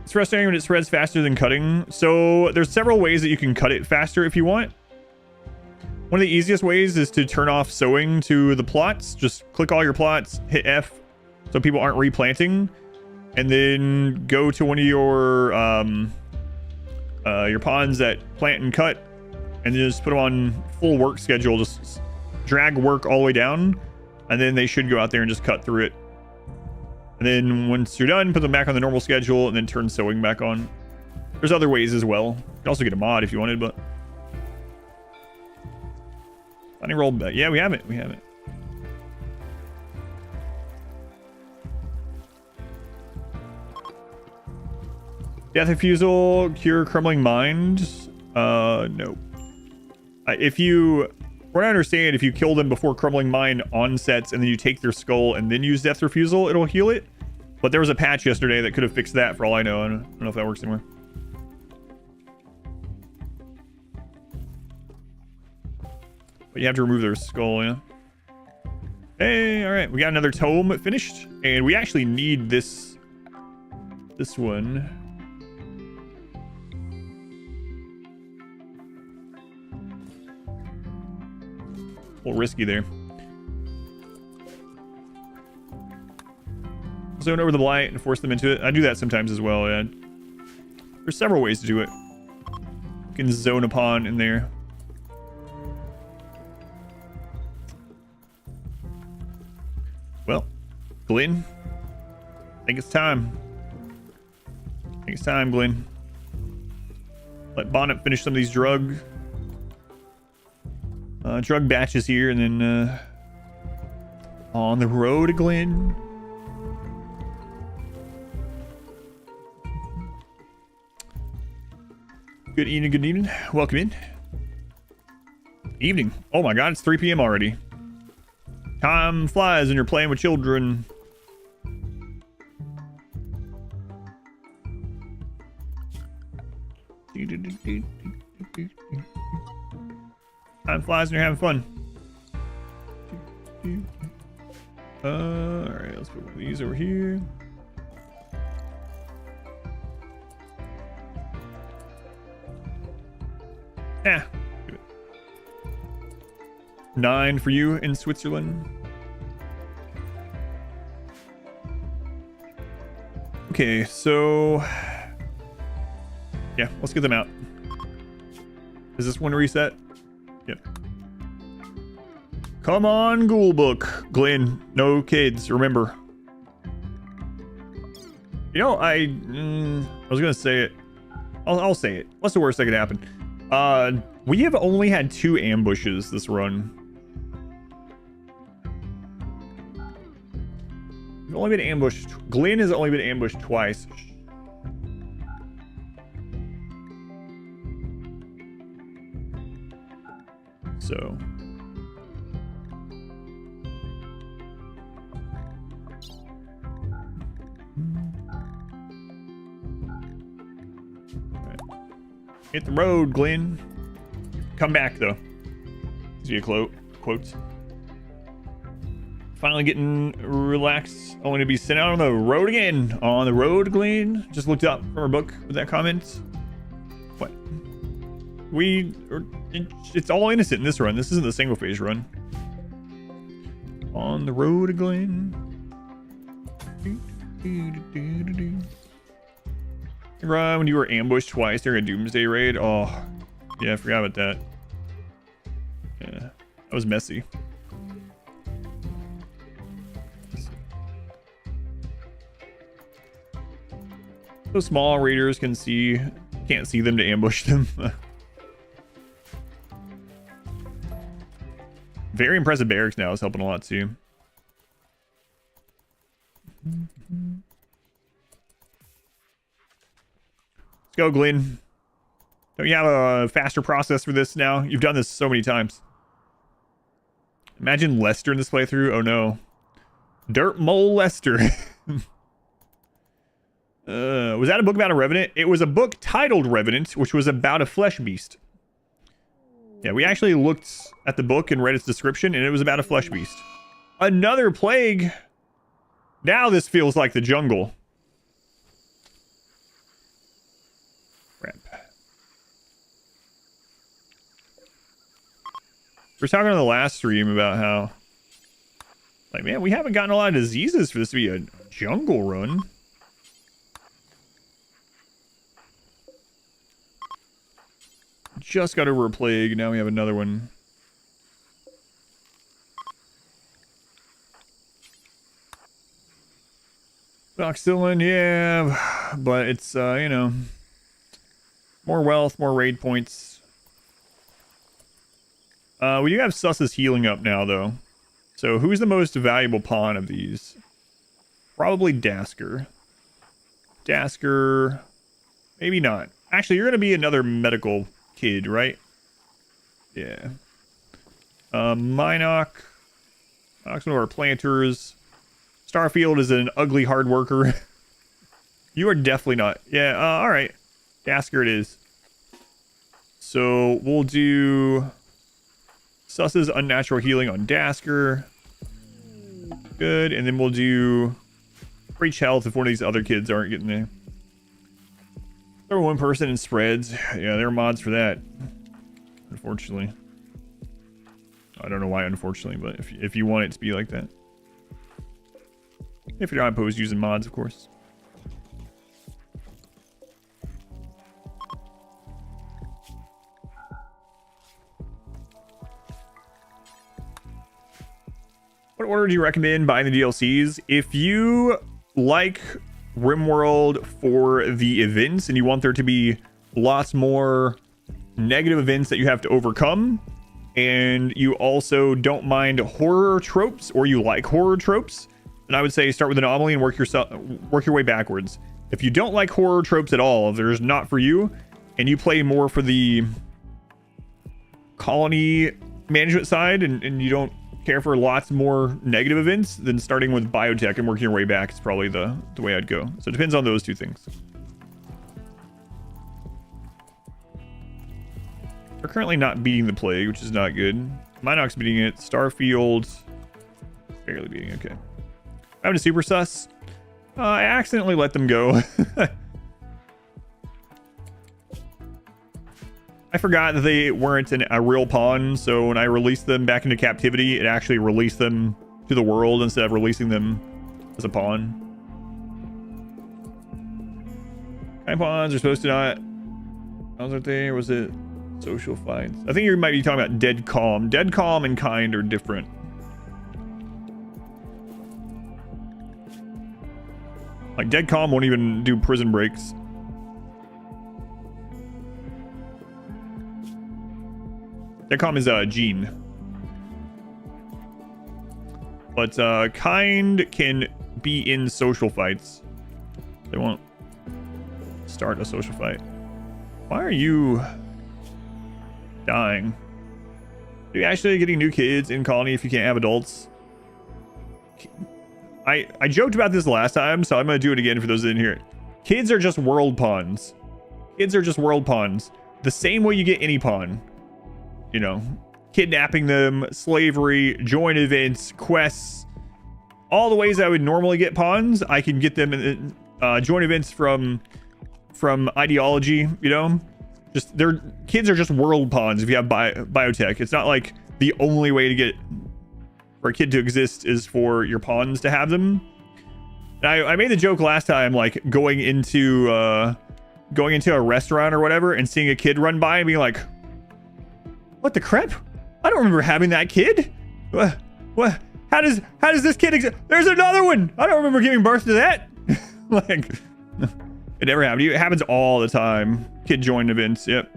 It's frustrating when it spreads faster than cutting. So there's several ways that you can cut it faster if you want. One of the easiest ways is to turn off sowing to the plots. Just click all your plots, hit F so people aren't replanting, and then go to one of your ponds that plant and cut, and then just put them on full work schedule. Just drag work all the way down, and then they should go out there and just cut through it. And then once you're done, put them back on the normal schedule and then turn sewing back on. There's other ways as well. You can also get a mod if you wanted, but... Funny roll, but yeah, we have it. We have it. Death Refusal, Cure Crumbling Mind. No. From what I understand, if you kill them before Crumbling Mind onsets and then you take their skull and then use Death Refusal, it'll heal it. But there was a patch yesterday that could have fixed that for all I know. I don't know if that works anymore. But you have to remove their skull, yeah. Hey, all right. We got another tome finished. And we actually need this one. A little risky there. Zone over the blight and force them into it. I do that sometimes as well, yeah. There's several ways to do it. You can zone upon in there. Well, Glenn, I think it's time. Glenn. Let Bonnet finish some of these drug batches here, and then on the road, Glenn. Good evening. Welcome in. Evening. Oh my god, it's 3 p.m. already. Time flies when you're playing with children. Time flies when you're having fun. Alright, let's put one of these over here. Yeah. 9 for you in Switzerland. Okay, so yeah, let's get them out. Is this one reset? Yep. Come on, Ghoul Book. Glenn, no kids, remember. You know, I was gonna say it. I'll say it. What's the worst that could happen? We have only had 2 ambushes this run. We've only been ambushed. Glenn has only been ambushed twice. So. Hit the road, Glenn. Come back, though. See a quotes. Finally getting relaxed. Only to be sent out on the road again. On the road, Glenn. Just looked up from our book with that comment. What? It's all innocent in this run. This isn't the single phase run. On the road, Glenn. Right when you were ambushed twice during a Doomsday raid. Oh, yeah, I forgot about that. Yeah, that was messy. So small raiders can't see them to ambush them. Very impressive barracks now is helping a lot too. Let's go, Glenn. Don't you have a faster process for this now? You've done this so many times. Imagine Lester in this playthrough. Oh no. Dirt Mole Lester. Was that a book about a revenant? It was a book titled Revenant, which was about a flesh beast. Yeah, we actually looked at the book and read its description, and it was about a flesh beast. Another plague. Now this feels like the jungle. Crap. We were talking on the last stream about how, like, man, we haven't gotten a lot of diseases for this to be a jungle run. Just got over a plague. Now we have another one. Oxylin, yeah, but it's, you know, more wealth, more raid points. We do have Sus's healing up now, though. So who's the most valuable pawn of these? Probably Dasker. Dasker, maybe not. Actually, you're going to be another medical kid, right? Yeah. Minoc. Minoc's one of our planters. Starfield is an ugly hard worker. You are definitely not. Yeah, alright. Dasker it is. So we'll do Sus's unnatural healing on Dasker. Good. And then we'll do Breach Health if one of these other kids aren't getting there. Throw one person in spreads. Yeah, there are mods for that. Unfortunately. I don't know why, unfortunately, but if you want it to be like that. If you're not opposed to using mods, of course. What order do you recommend buying the DLCs? If you like RimWorld for the events and you want there to be lots more negative events that you have to overcome, and you also don't mind horror tropes, or you like horror tropes, then I would say start with Anomaly and work your way backwards. If you don't like horror tropes at all, if there's not for you, and you play more for the colony management side, and you don't care for lots more negative events, then starting with biotech and working your way back is probably the way I'd go. So it depends on those two things. We're currently not beating the plague, which is not good. Minoc's beating it. Starfield barely beating. Okay. Having a super sus. I accidentally let them go. I forgot that they weren't a real pawn, so when I released them back into captivity, it actually released them to the world instead of releasing them as a pawn. Kind pawns are supposed to not... Aren't they? Or was it social fights? I think you might be talking about Dead Calm. Dead Calm and Kind are different. Like, Dead Calm won't even do prison breaks. Dead Calm is Gene. But Kind can be in social fights. They won't start a social fight. Why are you dying? Are you actually getting new kids in colony if you can't have adults? I joked about this last time, so I'm going to do it again for those that didn't hear it. Kids are just world pawns. Kids are just world pawns. The same way you get any pawn. You know, kidnapping them, slavery, join events, quests. All the ways I would normally get pawns, I can get them in join events from ideology, you know? Just kids are just world pawns if you have biotech. It's not like the only way to get for a kid to exist is for your pawns to have them. I made the joke last time, like going into a restaurant or whatever and seeing a kid run by and being like, what the crap? I don't remember having that kid. What? How does this kid exist? There's another one. I don't remember giving birth to that. Like, it never happened. It happens all the time. Kid join events. Yep.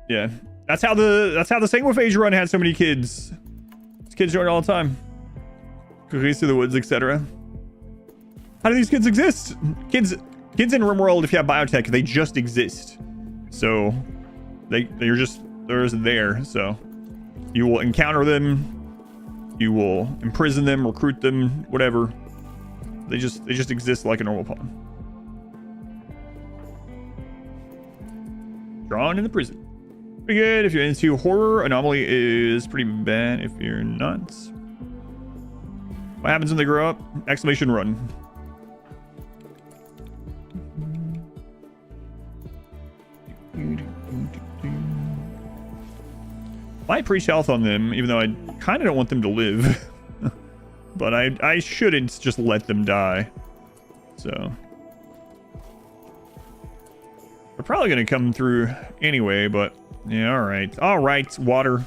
Yeah. That's how the Sanguiphage run had so many kids. Kids join all the time. Cookies through the woods, etc. How do these kids exist? Kids in RimWorld, if you have biotech, they just exist. So they're just there. So you will encounter them, you will imprison them, recruit them, whatever. They just exist like a normal pawn. Drawn in the prison. Pretty good if you're into horror. Anomaly is pretty bad if you're not. What happens when they grow up? Exclamation run. Might preach health on them, even though I kind of don't want them to live. But I shouldn't just let them die. So they're probably going to come through anyway, but yeah, all right, water.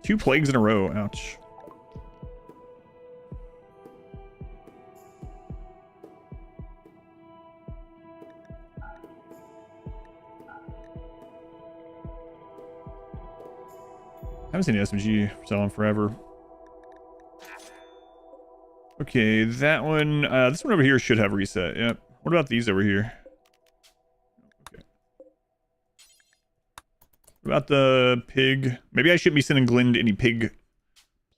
2 plagues in a row. Ouch. I haven't seen the SMG selling forever. Okay, that one, this one over here should have reset. Yep. What about these over here? Okay. What about the pig? Maybe I shouldn't be sending Glenn to any pig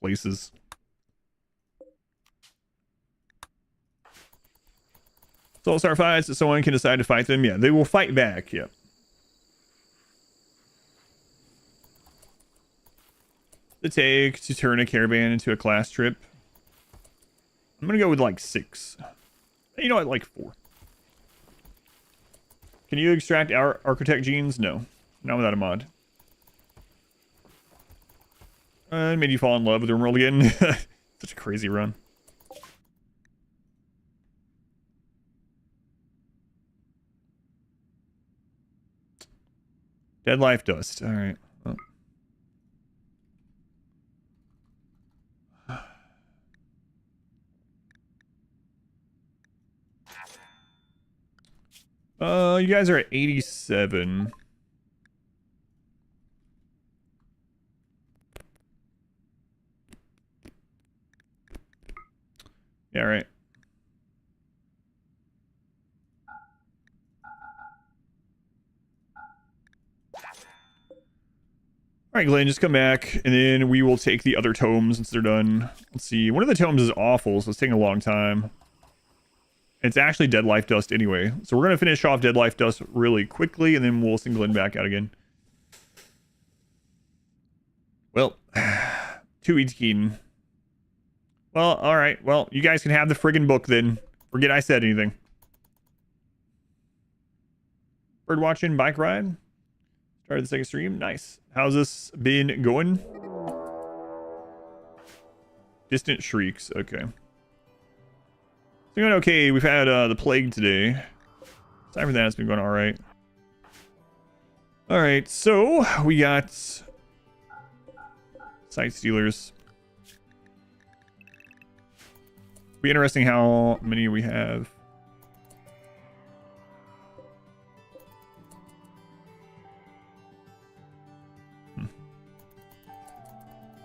places. Soul Star fights, so someone can decide to fight them. Yeah, they will fight back. Yep. To take to turn a caravan into a class trip. I'm gonna go with like 6. You know what, like 4. Can you extract our architect genes? No, not without a mod. Made you fall in love with RimWorld again. Such a crazy run. Dead life dust. All right. You guys are at 87. Yeah, right. All right, Glenn, just come back, and then we will take the other tomes once they're done. Let's see. One of the tomes is awful, so it's taking a long time. It's actually Dead Life Dust anyway. So we're going to finish off Dead Life Dust really quickly, and then we'll send Glenn back out again. Well, 2 each Keaton. Well, alright. Well, you guys can have the friggin' book then. Forget I said anything. Bird watching, bike ride. Started the second stream. Nice. How's this been going? Distant shrieks. Okay. It's going okay. We've had the plague today. Aside from that, it's been going all right. All right, so we got Sight Stealers. Be interesting how many we have.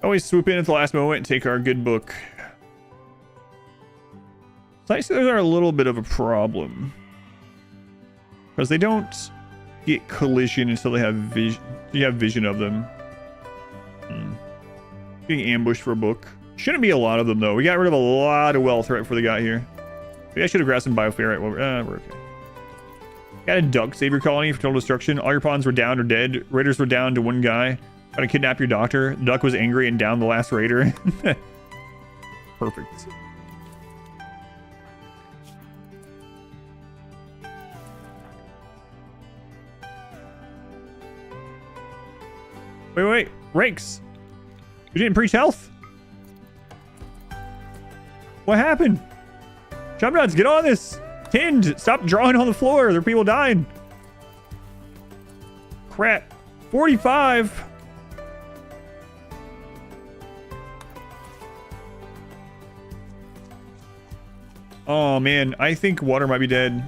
Always swoop in at the last moment and take our good book. Slice scissors are a little bit of a problem. Because they don't get collision until they have vision. You have vision of them. Getting ambushed for a book. Shouldn't be a lot of them though. We got rid of a lot of wealth right before they got here. Maybe I should have grabbed some bioferrite. Well, we're okay. Got a duck save your colony for total destruction. All your pawns were down or dead. Raiders were down to one guy. Trying to kidnap your doctor. The duck was angry and downed the last raider. Perfect. Wait. Rakes. You didn't preach health? What happened? Chumnuts, get on this. Tinned, stop drawing on the floor. There are people dying. Crap. 45. Oh, man. I think water might be dead.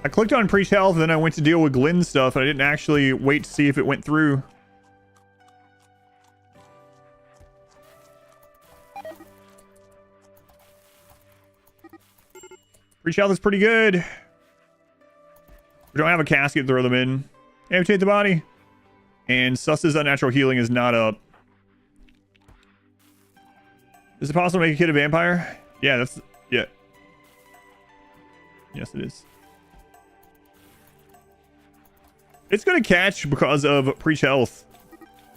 I clicked on Preach Health, and then I went to deal with Glenn's stuff, and I didn't actually wait to see if it went through. Preach Health is pretty good. We don't have a casket to throw them in. Amputate the body. And Suss's unnatural healing is not up. Is it possible to make a kid a vampire? Yeah, that's... Yeah. Yes, it is. It's going to catch because of Preach Health.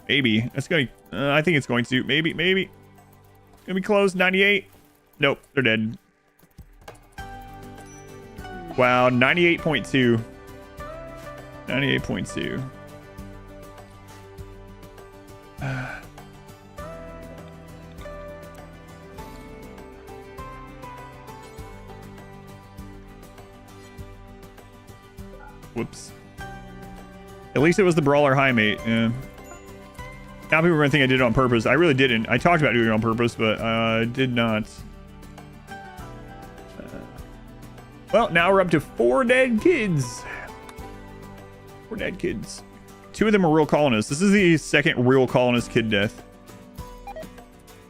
Maybe. It's going to... I think it's going to. Maybe. It's going to be close. 98. Nope. They're dead. Wow. 98.2. 98.2. Whoops. At least it was the Brawler High Mate. Yeah. Now people are going to think I did it on purpose. I really didn't. I talked about doing it on purpose, but I did not. Well, now we're up to 4 dead kids. 4 dead kids. 2 of them are real colonists. This is the second real colonist kid death.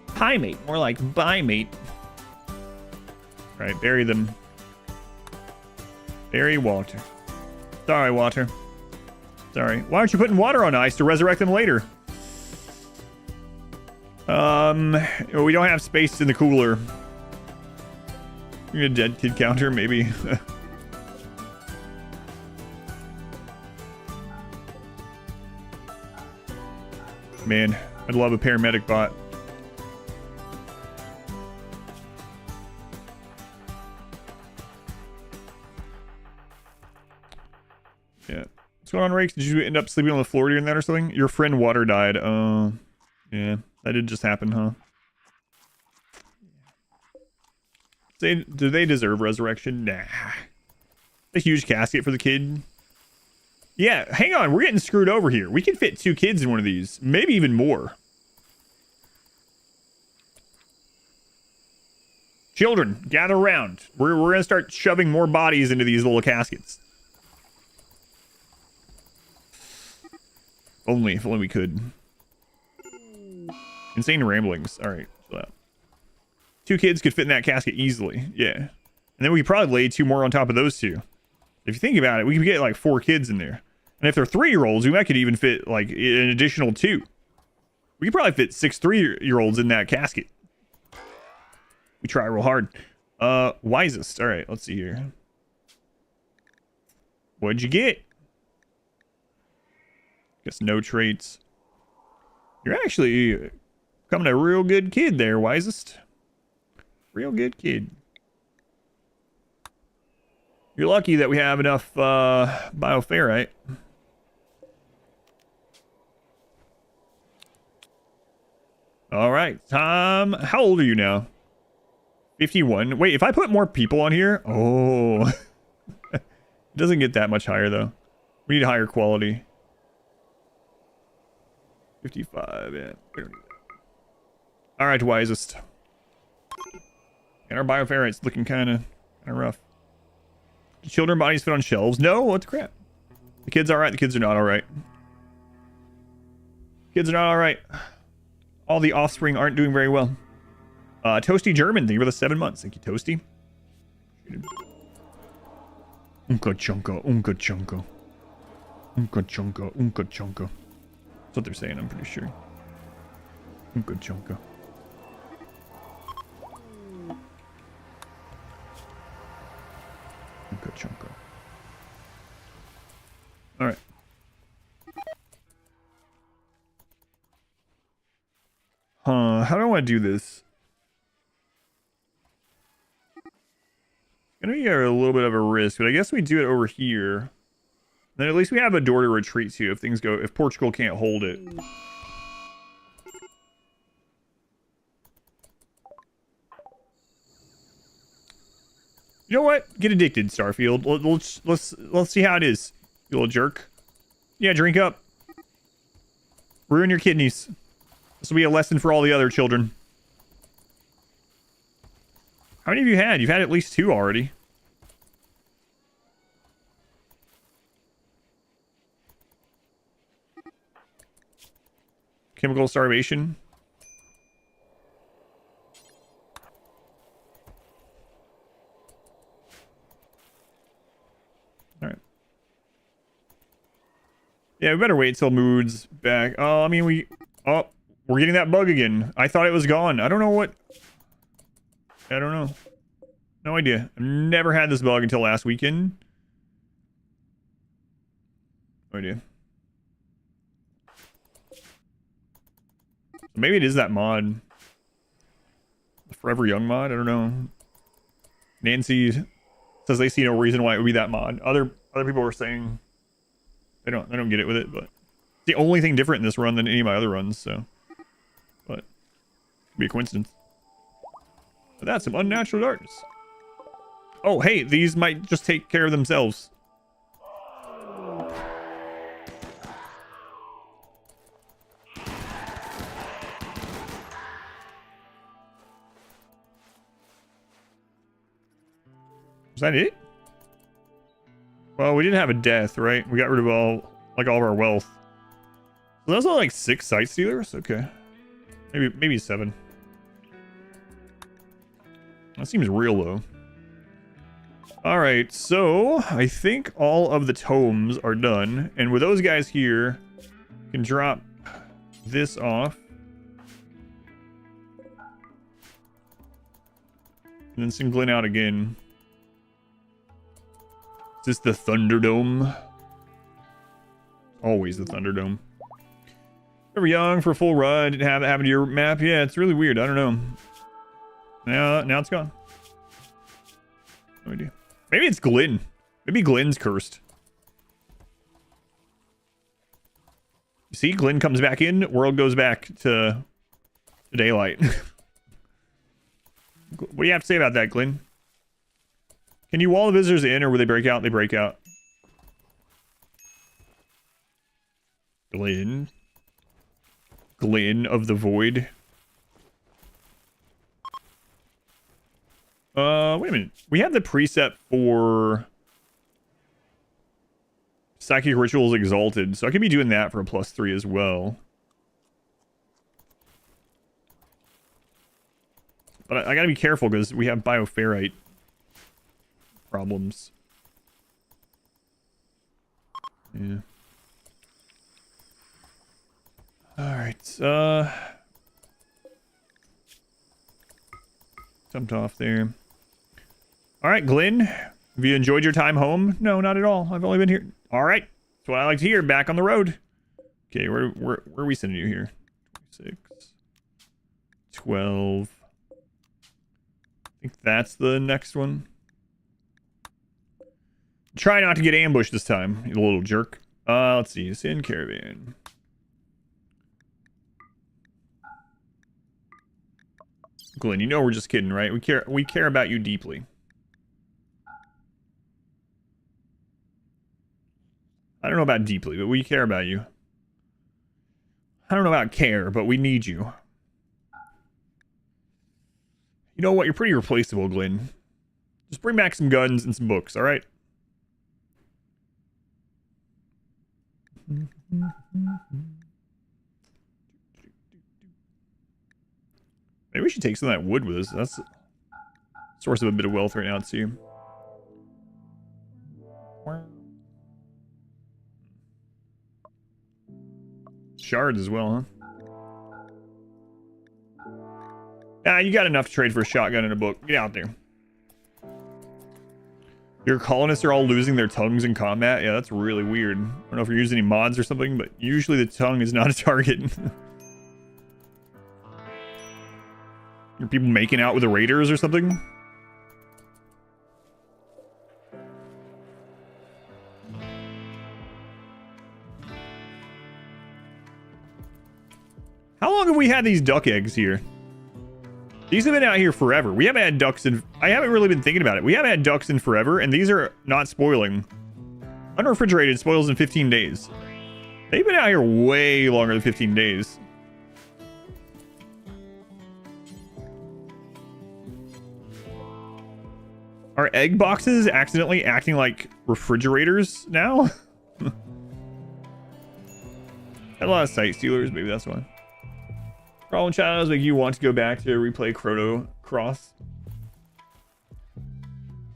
High Mate. More like Bye Mate. All right, bury them. Bury Walter. Sorry, Walter. Sorry. Why aren't you putting water on ice to resurrect them later? We don't have space in the cooler. A dead kid counter, maybe. Man, I'd love a paramedic bot. Yeah. What's going on, Rakes? Did you end up sleeping on the floor during that or something? Your friend Water died. Yeah. That did just happen, huh? Do they deserve resurrection? Nah. A huge casket for the kid. Yeah, hang on. We're getting screwed over here. We can fit 2 kids in one of these. Maybe even more. Children, gather around. We're going to start shoving more bodies into these little caskets. If only we could. Insane ramblings. All right. 2 kids could fit in that casket easily. Yeah. And then we could probably lay 2 more on top of those 2. If you think about it, we could get like 4 kids in there. And if they're 3-year-olds, we might could even fit like an additional 2. We could probably fit 6 3-year-olds in that casket. We try real hard. Wisest. All right, let's see here. What'd you get? Guess no traits. You're actually becoming a real good kid there, Wisest. Real good kid. You're lucky that we have enough bioferrite. All right, Tom. How old are you now? 51. Wait, if I put more people on here, oh, it doesn't get that much higher though. We need higher quality. 55, yeah. We don't need that. All right, wisest. And our bioferrite's looking kind of rough. Do children bodies fit on shelves? No, what the crap? The kids are all right. The kids are not all right. Kids are not all right. All the offspring aren't doing very well. Toasty German, thank you for the 7 months. Thank you, Toasty. Unka chunka, unka chunka. Unka chunka, unka chunka. That's what they're saying, I'm pretty sure. Unka chunka. Unka chunka. Alright. How do I want to do this? Gonna be a little bit of a risk, but I guess we do it over here. Then at least we have a door to retreat to if things go, if Portugal can't hold it. You know what? Get addicted, Starfield. Let's see how it is, you little jerk. Yeah, drink up. Ruin your kidneys. This will be a lesson for all the other children. How many have you had? You've had at least 2 already. Chemical starvation. Alright. Yeah, we better wait till mood's back. Oh, I mean, we're getting that bug again. I thought it was gone. I don't know what... I don't know. No idea. I've never had this bug until last weekend. No idea. Maybe it is that mod. The Forever Young mod? I don't know. Nancy says they see no reason why it would be that mod. Other people were saying they don't get it with it, but it's the only thing different in this run than any of my other runs, so. But it could be a coincidence. But that's some unnatural darkness. Oh, hey, these might just take care of themselves. Is that it? Well, we didn't have a death, right? We got rid of all of our wealth. So those are like 6 sight stealers? Okay. Maybe 7. That seems real though. Alright, so I think all of the tomes are done. And with those guys here, you can drop this off. And then send Glenn out again. Is this the Thunderdome? Always the Thunderdome. Forever Young for a full run. Didn't have that happen to your map. Yeah, it's really weird. I don't know. Now it's gone. No idea. Maybe it's Glenn. Maybe Glenn's cursed. You see, Glenn comes back in. World goes back to daylight. What do you have to say about that, Glenn? Can you wall the visitors in, or will they break out? They break out. Glenn. Glenn of the Void. Wait a minute. We have the preset for Psychic Rituals Exalted, so I could be doing that for a +3 as well. But I gotta be careful because we have bioferrite problems. Yeah. Alright, jumped off there. Alright, Glenn. Have you enjoyed your time home? No, not at all. I've only been here. Alright. That's what I like to hear. Back on the road. Okay, where are we sending you here? 6. 12. I think that's the next one. Try not to get ambushed this time, you little jerk. Let's see. Send caravan. Glenn, you know we're just kidding, right? We care about you deeply. I don't know about deeply, but we care about you. I don't know about care, but we need you. You know what? You're pretty replaceable, Glenn. Just bring back some guns and some books, all right? Maybe we should take some of that wood with us. That's a source of a bit of wealth right now, too. Shards as well, huh? Ah, you got enough to trade for a shotgun and a book. Get out there. Your colonists are all losing their tongues in combat? Yeah, that's really weird. I don't know if you're using any mods or something, but usually the tongue is not a target. Are people making out with the raiders or something? How long have we had these duck eggs here? These have been out here forever. We haven't had ducks in... I haven't really been thinking about it. We haven't had ducks in forever, and these are not spoiling. Unrefrigerated spoils in 15 days. They've been out here way longer than 15 days. Are egg boxes accidentally acting like refrigerators now? Had a lot of sight stealers, maybe that's why. RimWorld Challenge make you want to go back to replay Chrono Cross.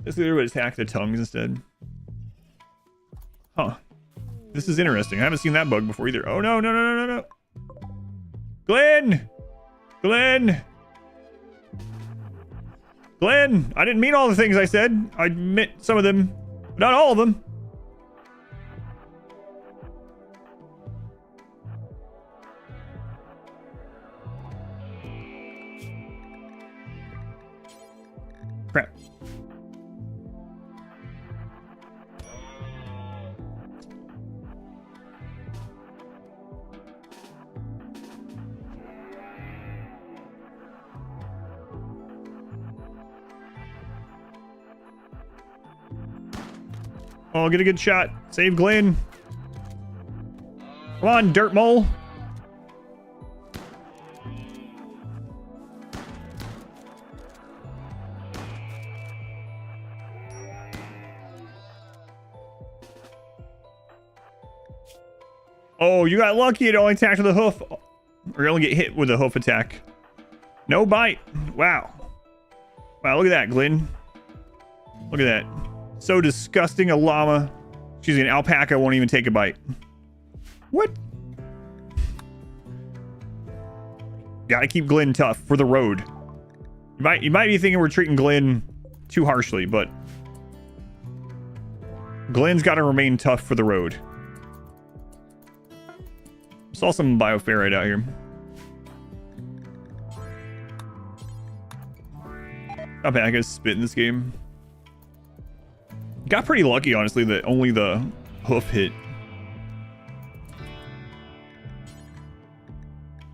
This leader would attack the tongues instead. Huh. This is interesting. I haven't seen that bug before either. Oh no, no, no, no, no, no. Glenn! Glenn! Glenn! I didn't mean all the things I said. I meant some of them, but not all of them. Crap. Oh, get a good shot. Save Glenn. Come on, dirt mole. Oh, you got lucky. It only attacked with a hoof. Or you only get hit with a hoof attack. No bite. Wow. Wow, look at that, Glenn. Look at that. So disgusting. A llama. Excuse me, an alpaca won't even take a bite. What? Gotta keep Glenn tough for the road. You might be thinking we're treating Glenn too harshly, but Glenn's got to remain tough for the road. Saw some bioferrite out here. Alpacas spit in this game. Got pretty lucky, honestly, that only the hoof hit.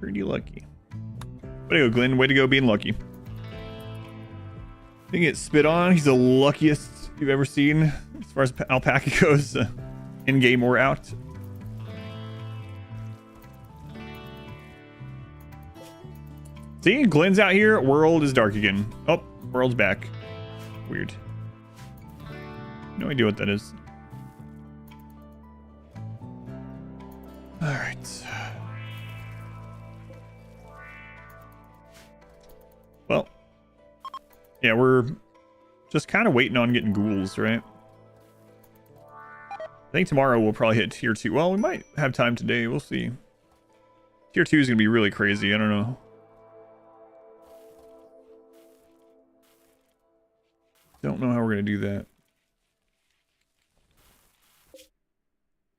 Pretty lucky. Way to go, Glenn. Way to go being lucky. Didn't get spit on. He's the luckiest you've ever seen as far as alpaca goes, in-game or out. See, Glenn's out here. World is dark again. Oh, world's back. Weird. No idea what that is. All right. Well, yeah, we're just kind of waiting on getting ghouls, right? I think tomorrow we'll probably hit tier 2. Well, we might have time today. We'll see. Tier 2 is going to be really crazy. I don't know. Don't know how we're going to do that.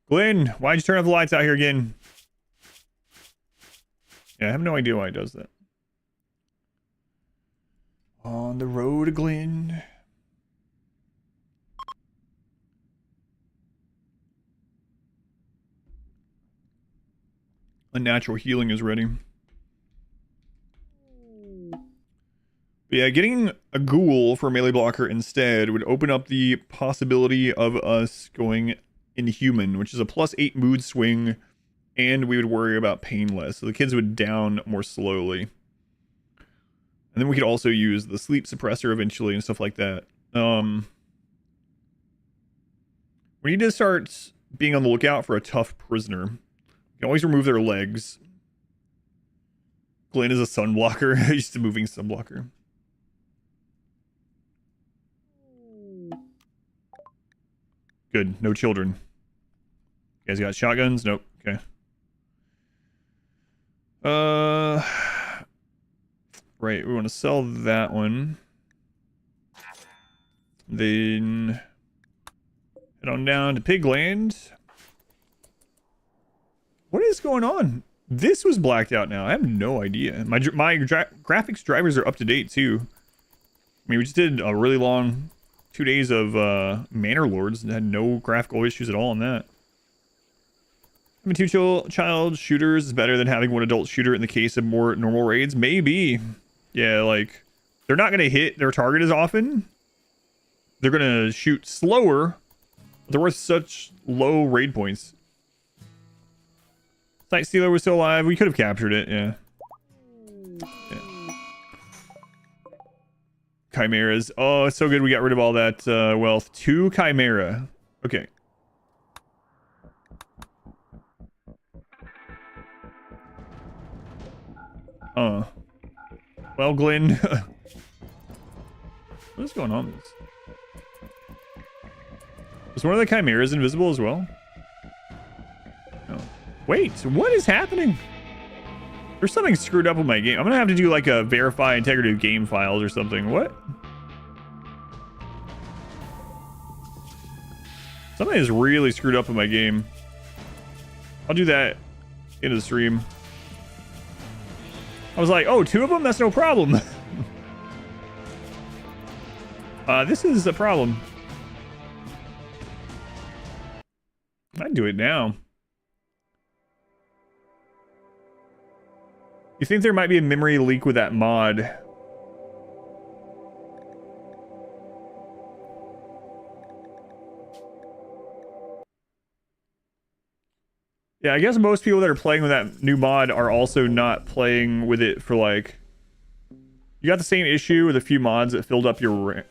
Glenn, why'd you turn off the lights out here again? Yeah, I have no idea why it does that. On the road, Glenn. Unnatural healing is ready. But yeah, getting a ghoul for a melee blocker instead would open up the possibility of us going inhuman, which is a +8 mood swing, and we would worry about pain less. So the kids would down more slowly. And then we could also use the sleep suppressor eventually and stuff like that. We need to start being on the lookout for a tough prisoner. You can always remove their legs. Glenn is a sunblocker. Just a moving sunblocker. Good. No children. You guys got shotguns? Nope. Okay. Right. We want to sell that one. Then head on down to Pigland. What is going on? This was blacked out now. I have no idea. My graphics drivers are up to date too. I mean, we just did a really long 2 days of Manor Lords and had no graphical issues at all on that. Having two child shooters is better than having one adult shooter in the case of more normal raids. Maybe. Yeah, like, they're not going to hit their target as often. They're going to shoot slower. But they're worth such low raid points. Sight Stealer was still alive. We could have captured it, yeah. Chimeras. Oh, it's so good we got rid of all that wealth. 2 Chimera. Okay. Well, Glenn. What is going on with this? Was one of the Chimeras invisible as well? No. Wait, what is happening? There's something screwed up with my game. I'm gonna have to do like a verify integrity of game files or something. What? Something is really screwed up with my game. I'll do that into the stream. I was like, oh, 2 of them? That's no problem. This is a problem. I'd do it now. You think there might be a memory leak with that mod? Yeah, I guess most people that are playing with that new mod are also not playing with it for like... You got the same issue with a few mods that filled up your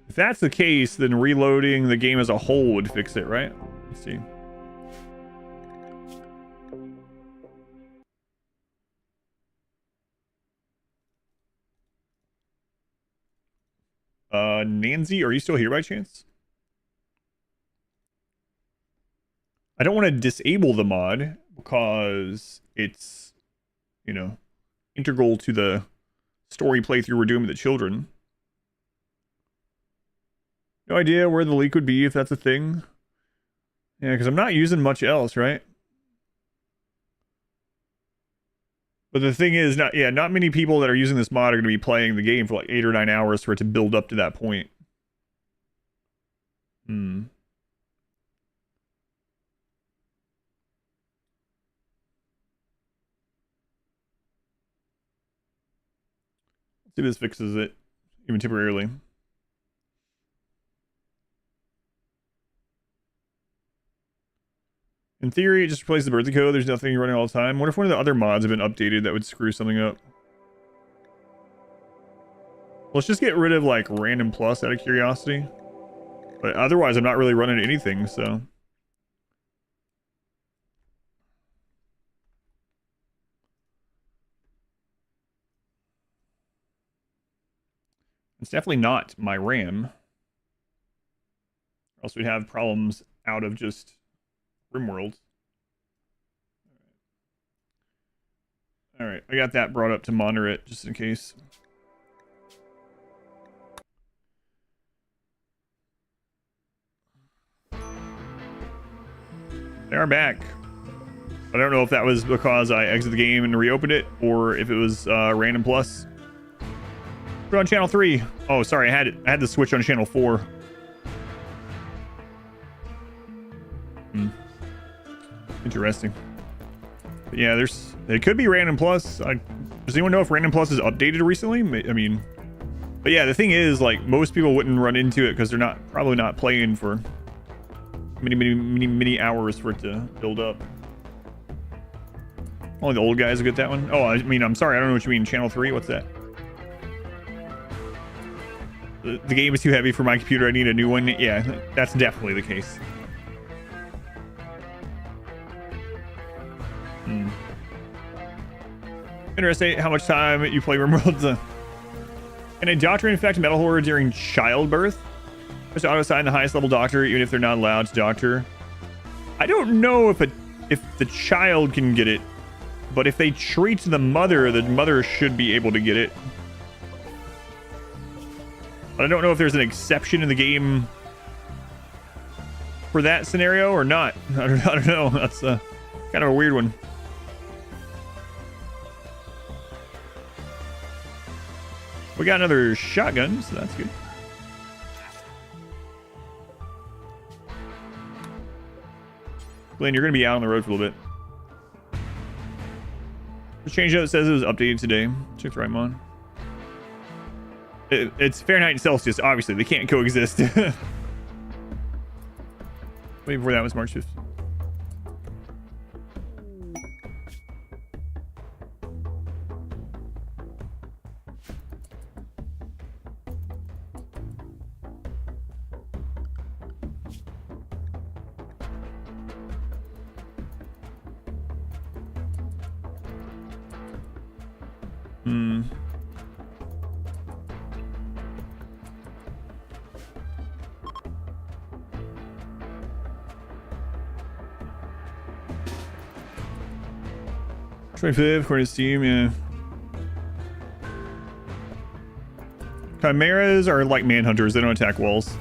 If that's the case, then reloading the game as a whole would fix it, right? Let's see. Nancy, are you still here by chance? I don't want to disable the mod because it's, you know, integral to the story playthrough we're doing with the children. No idea where the leak would be if that's a thing. Yeah, because I'm not using much else, right? But the thing is, not many people that are using this mod are going to be playing the game for like 8 or 9 hours for it to build up to that point. Let's see if this fixes it, even temporarily. In theory, it just replaces the birthday code. There's nothing running all the time. What if one of the other mods have been updated that would screw something up? Let's just get rid of like random plus out of curiosity. But otherwise, I'm not really running anything, so. It's definitely not my RAM. Or else we'd have problems out of just RimWorld. Alright, I got that brought up to monitor it, just in case. They are back. I don't know if that was because I exited the game and reopened it, or if it was random plus. Put on channel 3. Oh, sorry, I had the switch on channel 4. Interesting. But yeah, it could be Random Plus. Does anyone know if Random Plus is updated recently? I mean, but yeah, the thing is, like, most people wouldn't run into it because they're probably not playing for many hours for it to build up. Only the old guys will get that one. Oh, I mean, I'm sorry, I don't know what you mean. Channel 3, what's that? The game is too heavy for my computer. I need a new one. Yeah, that's definitely the case. Interesting how much time you play RimWorld. Can a doctor infect metal horror during childbirth? Just auto-assign the highest level doctor, even if they're not allowed to doctor. I don't know if the child can get it, but if they treat the mother should be able to get it. But I don't know if there's an exception in the game for that scenario or not. I don't know. That's kind of a weird one. We got another shotgun, so that's good. Glenn, you're going to be out on the road for a little bit. The change note says it was updated today. Check the right one. It's Fahrenheit and Celsius, obviously. They can't coexist. Wait, before that was March 5th. According to Steam, yeah. Chimeras are like manhunters, they don't attack walls.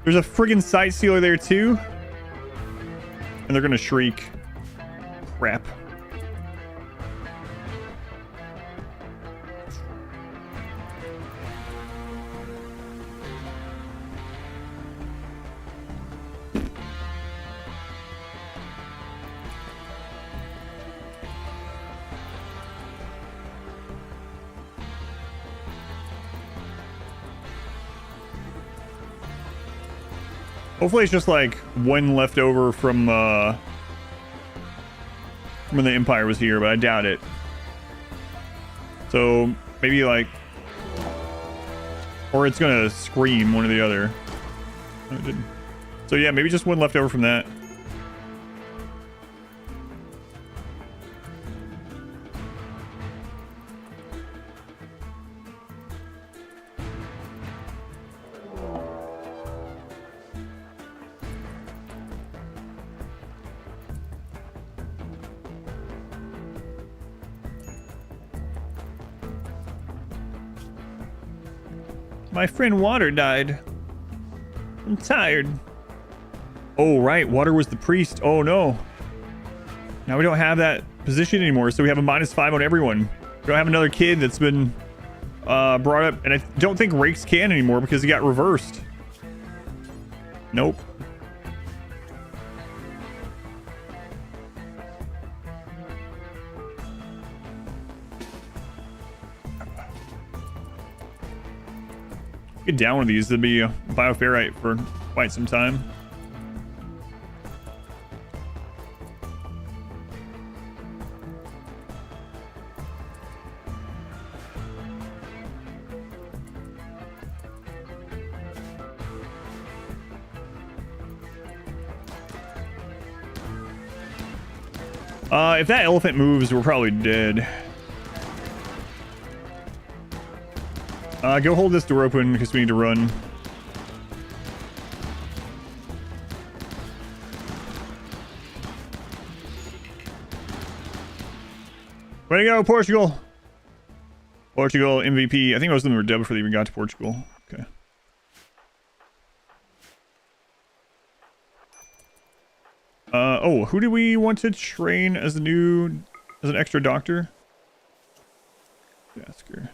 There's a friggin' sight sealer there too. And they're gonna shriek. Crap. Hopefully it's just like one left over from when the Empire was here, but I doubt it. So maybe like, or it's gonna scream, one or the other. No, it didn't. So yeah, maybe just one left over from that. My friend Water died. I'm tired. Oh, right. Water was the priest. Oh, no. Now we don't have that position anymore, so we have a -5 on everyone. We don't have another kid that's been brought up. And I don't think Rakes can anymore because he got reversed. Nope. Get down one of these to be a bioferrite for quite some time. If that elephant moves, we're probably dead. Go hold this door open because we need to run. Way to go, Portugal! Portugal MVP. I think most of them were dead before they even got to Portugal. Okay. Oh, who do we want to train as the new As an extra doctor? Ask her.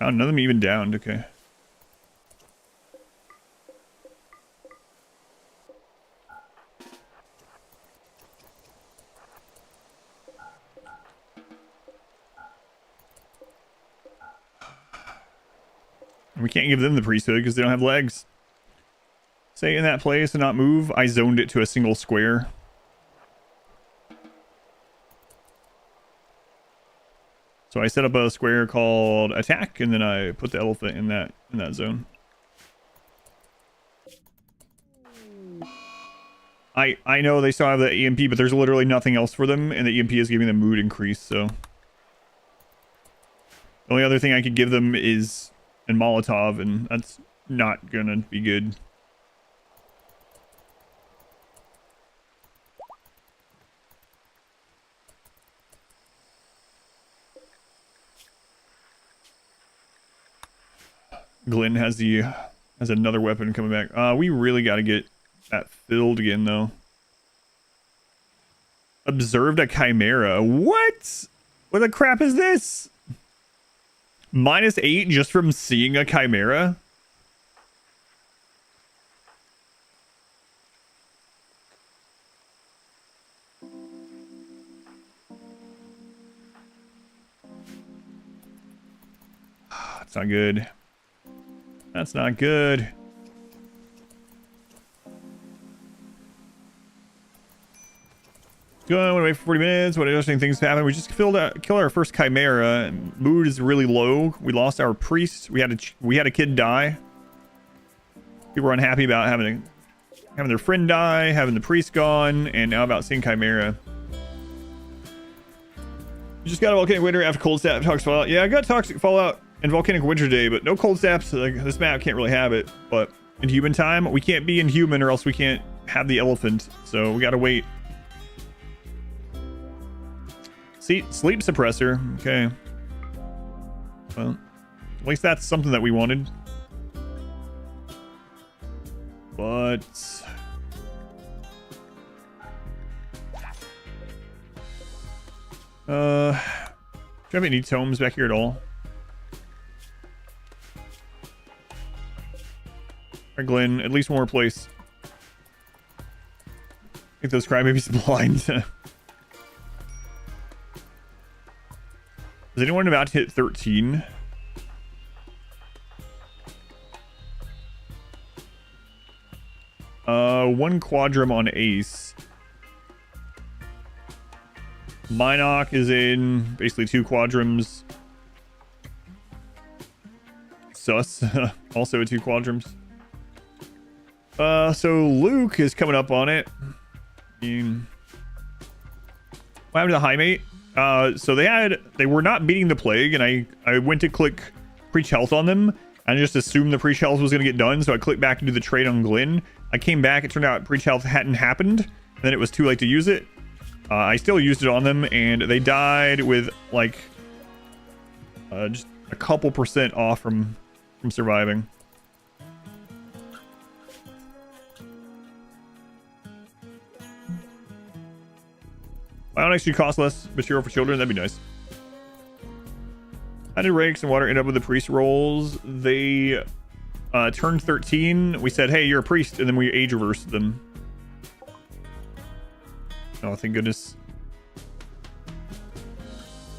Oh, none of them even downed. Okay. We can't give them the priesthood because they don't have legs. Stay in that place and not move. I zoned it to a single square. So I set up a square called attack, and then I put the elephant in that zone. I know they still have the EMP, but there's literally nothing else for them, and the EMP is giving them mood increase, so. The only other thing I could give them is a Molotov, and that's not gonna be good. Glenn has another weapon coming back. We really got to get that filled again, though. Observed a chimera. What? What the crap is this? -8 just from seeing a chimera? That's not good. That's not good. Going away for 40 minutes. What interesting things happen? We just killed our first chimera. Mood is really low. We lost our priest. We had a kid die. People were unhappy about having their friend die, having the priest gone, and now about seeing chimera. You just got a volcanic winter after cold snap, toxic fallout. Yeah, I got toxic fallout and volcanic winter day, but no cold snaps. Like, this map can't really have it. But in human time, we can't be in human, or else we can't have the elephant. So we gotta wait. See, sleep suppressor. Okay. Well, at least that's something that we wanted. But do you have any tomes back here at all? Alright, Glenn, at least one more place. I think those crybabies blind. Is anyone about to hit 13? One quadrum on Ace. Minoc is in basically 2 quadrums. Sus, also 2 quadrums. So Luke is coming up on it. What happened to the high mate? So they were not beating the plague, and I went to click preach health on them. I just assumed the preach health was going to get done, so I clicked back to do the trade on Glenn. I came back, it turned out preach health hadn't happened, and then it was too late to use it. I still used it on them, and they died with like just a couple % off from surviving. Why don't actually cost less material for children? That'd be nice. How did rakes and water end up with the priest rolls? They turned 13. We said, hey, you're a priest, and then we age reversed them. Oh, thank goodness.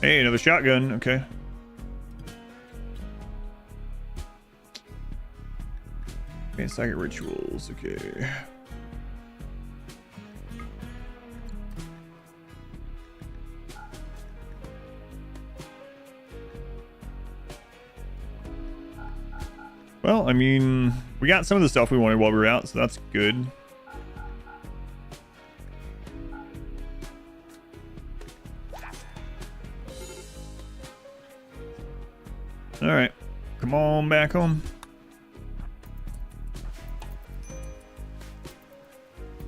Hey, another shotgun. Okay. Okay, psychic rituals. Okay. Well, I mean, we got some of the stuff we wanted while we were out, so that's good. All right, come on back home.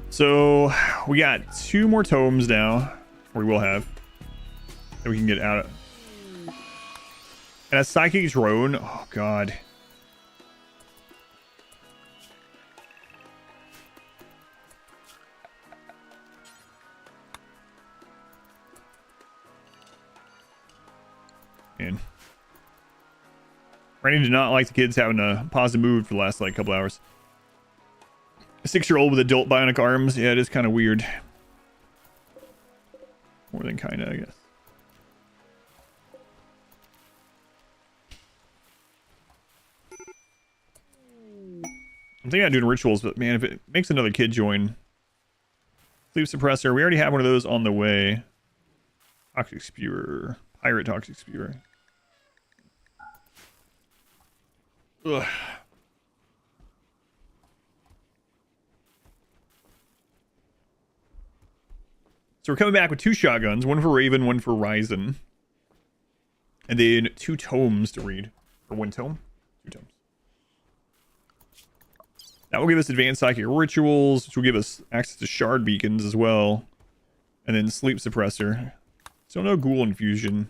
So we got 2 more tomes now, or we will have, that we can get out of. And a psychic drone. Oh God. And Randy did not like the kids having a positive mood for the last like couple hours. A 6-year-old with adult bionic arms. Yeah, it is kind of weird. More than kind of, I guess. I'm thinking about doing rituals, but man, if it makes another kid join. Sleep suppressor. We already have one of those on the way. Toxic spewer. Pirate toxic spewer. Ugh. So we're coming back with 2 shotguns. One for Raven, one for Ryzen. And then 2 tomes to read. Or 1 tome? 2 tomes. That will give us advanced psychic rituals, which will give us access to shard beacons as well. And then sleep suppressor. So no ghoul infusion.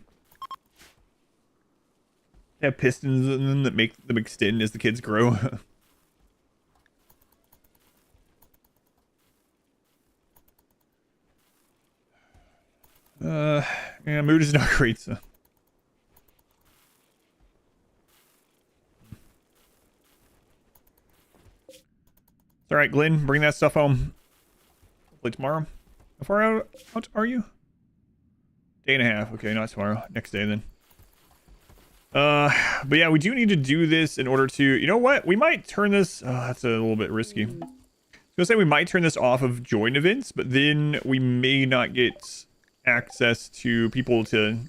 They have pistons in them that make them extend as the kids grow. Yeah, mood is not great, so. It's alright, Glenn. Bring that stuff home. Hopefully tomorrow. How far out are you? Day and a half. Okay, not tomorrow. Next day then. But yeah, we do need to do this in order to... You know what? We might turn this... Oh, that's a little bit risky. I was gonna say we might turn this off of join events, but then we may not get access to people to...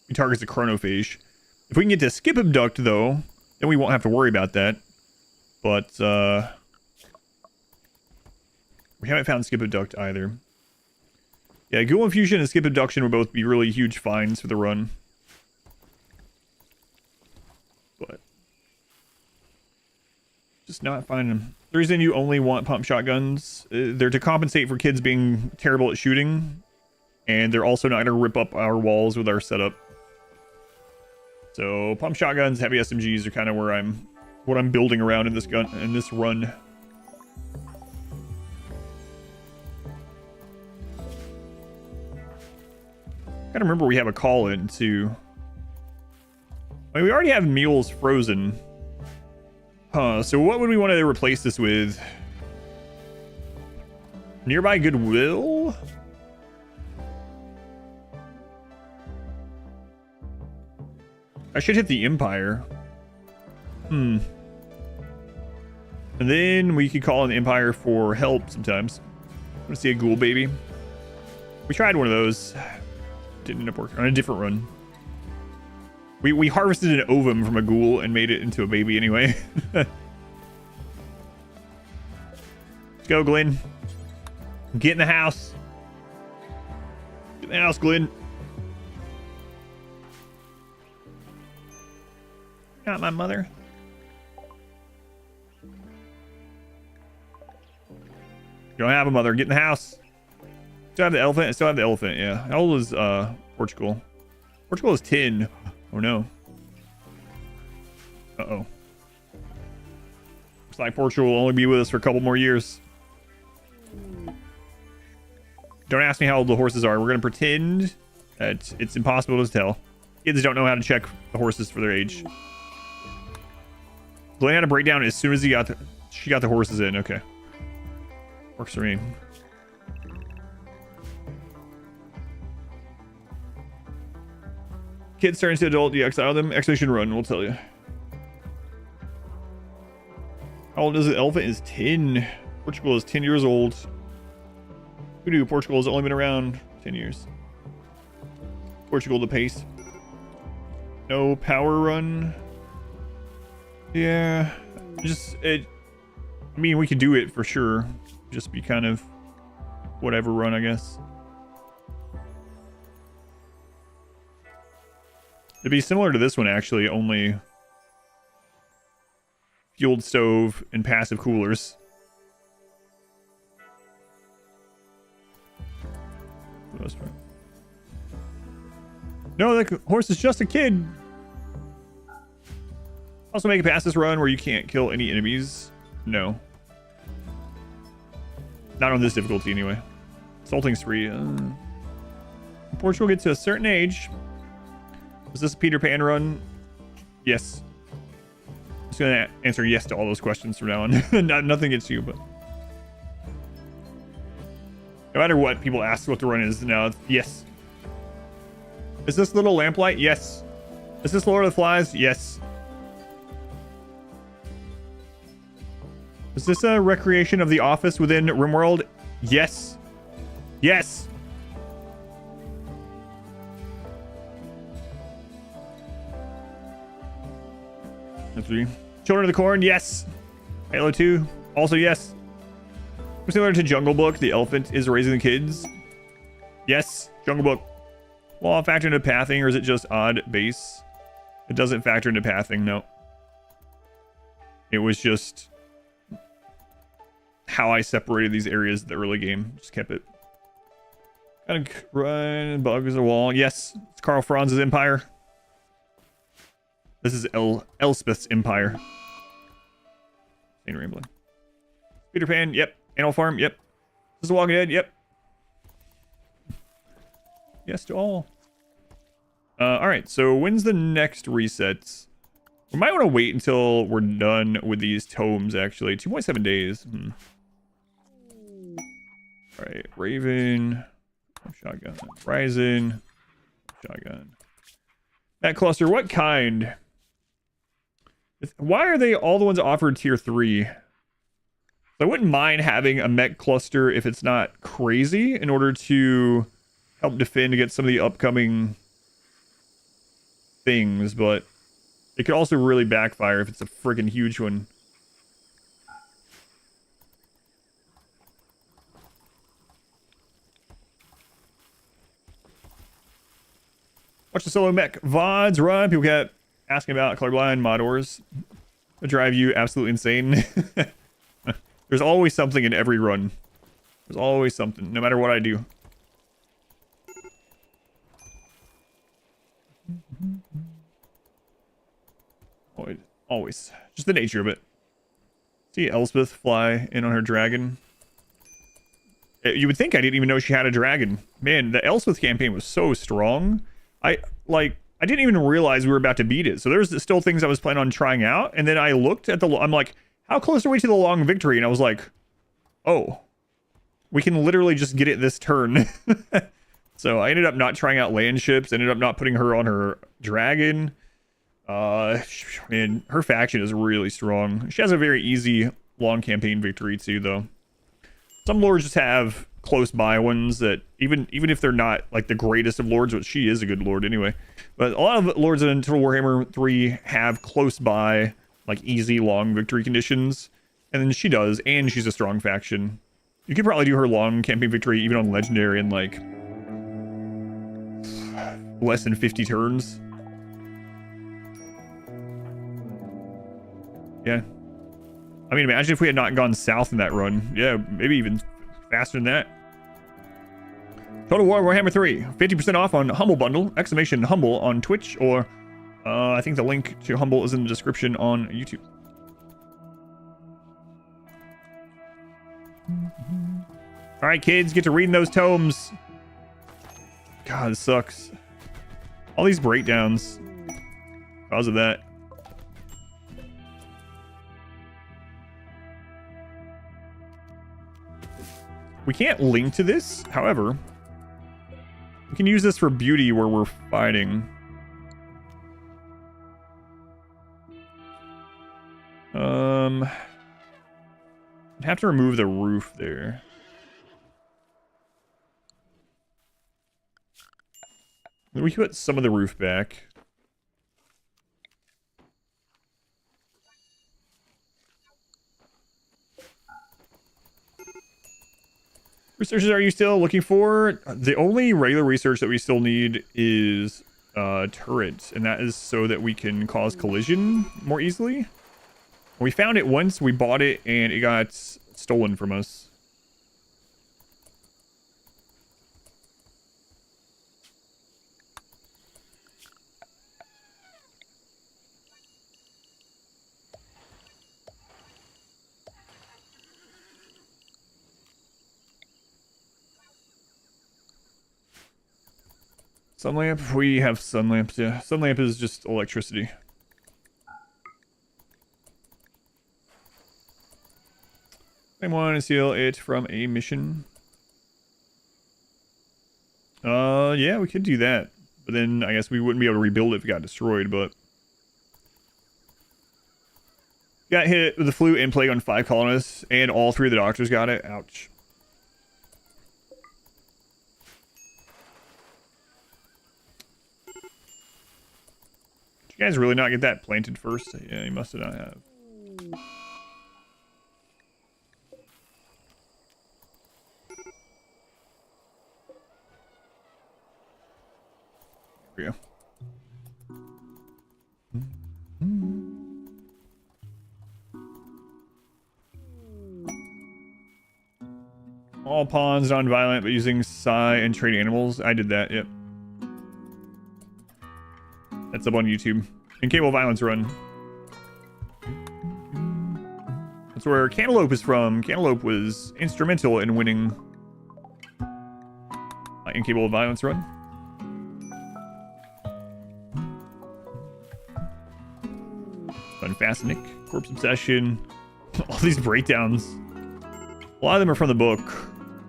Who targets the chronophage. If we can get to skip abduct, though, then we won't have to worry about that. But, we haven't found skip abduct either. Yeah, ghoul infusion and skip abduction will both be really huge finds for the run. But just not finding them. The reason you only want pump shotguns, they're to compensate for kids being terrible at shooting, and they're also not going to rip up our walls with our setup. So pump shotguns, heavy SMGs are kind of where what I'm building around in this run. Gotta remember we have a call in too. I mean, we already have meals frozen. So what would we want to replace this with? Nearby Goodwill? I should hit the Empire. And then we could call on the Empire for help sometimes. I want to see a ghoul baby. We tried one of those. Didn't end up working on a different run. We harvested an ovum from a ghoul and made it into a baby anyway. Let's go, Glenn. Get in the house. Get in the house, Glenn. Not my mother. You don't have a mother. Get in the house. Still have the elephant? I still have the elephant, yeah. How old is Portugal? Portugal is 10. Oh no. Uh-oh. Looks like Portugal will only be with us for a couple more years. Don't ask me how old the horses are. We're gonna pretend that it's impossible to tell. Kids don't know how to check the horses for their age. Glenn had a breakdown as soon as she got the horses in. Okay. Works for me. Kids turn into adult, you exile them. Expedition Run, we'll tell you. How old is it? Elephant is 10. Portugal is 10 years old. Who knew Portugal has only been around 10 years? Portugal the pace. No power run. Yeah. I mean, we could do it for sure. Just be kind of whatever run, I guess. It'd be similar to this one, actually, only fueled stove and passive coolers. For the most part. No, that horse is just a kid. Also make it past this run where you can't kill any enemies. No. Not on this difficulty, anyway. Assaulting spree. Portugal gets to a certain age. Is this a Peter Pan run? Yes. I'm just gonna answer yes to all those questions from now on. Nothing against you, but no matter what people ask what the run is, no, yes. Is this Little Lamplight? Yes. Is this Lord of the Flies? Yes. Is this a recreation of the office within RimWorld? Yes. Yes. That's 3. Children of the Corn? Yes. Halo 2? Also yes. Similar to Jungle Book, the elephant is raising the kids. Yes. Jungle Book. Will it factor into pathing, or is it just odd base? It doesn't factor into pathing, no. It was just how I separated these areas in the early game. Just kept it. Kind of run, bugs a wall. Yes, it's Karl Franz's empire. This is Elspeth's empire. Ain't rambling. Peter Pan, yep. Animal Farm, yep. This is Walking Dead, yep. Yes to all. Alright, so when's the next resets? We might want to wait until we're done with these tomes, actually. 2.7 days. Alright, Raven. Shotgun. Ryzen. Shotgun. That cluster, what kind? Why are they all the ones offered tier 3? I wouldn't mind having a mech cluster if it's not crazy in order to help defend against some of the upcoming things, but it could also really backfire if it's a friggin' huge one. Watch the solo mech VODs run. People kept asking about colorblind modors. It'll drive you absolutely insane. There's always something in every run. There's always something, no matter what I do. Always. Just the nature of it. See Elspeth fly in on her dragon. You would think I didn't even know she had a dragon. Man, the Elspeth campaign was so strong. I didn't even realize we were about to beat it. So there's still things I was planning on trying out. And then I looked at I'm like, how close are we to the long victory? And I was like, oh, we can literally just get it this turn. So I ended up not trying out land ships. Ended up not putting her on her dragon. Man, her faction is really strong. She has a very easy long campaign victory too, though. Some lords just have close by ones that even if they're not like the greatest of lords, which she is a good lord anyway. But a lot of lords in Total Warhammer 3 have close by like easy long victory conditions, and then she does, and she's a strong faction. You could probably do her long campaign victory even on legendary in like less than 50 turns. Yeah. I mean, imagine if we had not gone south in that run. Yeah, maybe even faster than that. Total Warhammer 3, 50% off on Humble Bundle, exclamation Humble on Twitch, or I think the link to Humble is in the description on YouTube. All right, kids, get to reading those tomes. God, this sucks. All these breakdowns because of that. We can't link to this, however, we can use this for beauty where we're fighting. I'd have to remove the roof there. We can put some of the roof back. Researchers, are you still looking for? The only regular research that we still need is turrets, and that is so that we can cause collision more easily. We found it once, we bought it, and it got stolen from us. Sun lamp? We have sun lamps, yeah. Sun lamp is just electricity. I want to steal it from a mission. Yeah, we could do that. But then I guess we wouldn't be able to rebuild it if it got destroyed, but... Got hit with the flu and plague on 5 colonists, and all 3 of the doctors got it. Ouch. Did you guys really not get that planted first? Yeah, you must not have. There we go. All pawns non-violent, but using psi and trade animals. I did that, yep. That's up on YouTube. Incapable violence run. That's where Cantaloupe is from. Cantaloupe was instrumental in winning Incapable violence run. Unfastening, corpse obsession. All these breakdowns. A lot of them are from the book,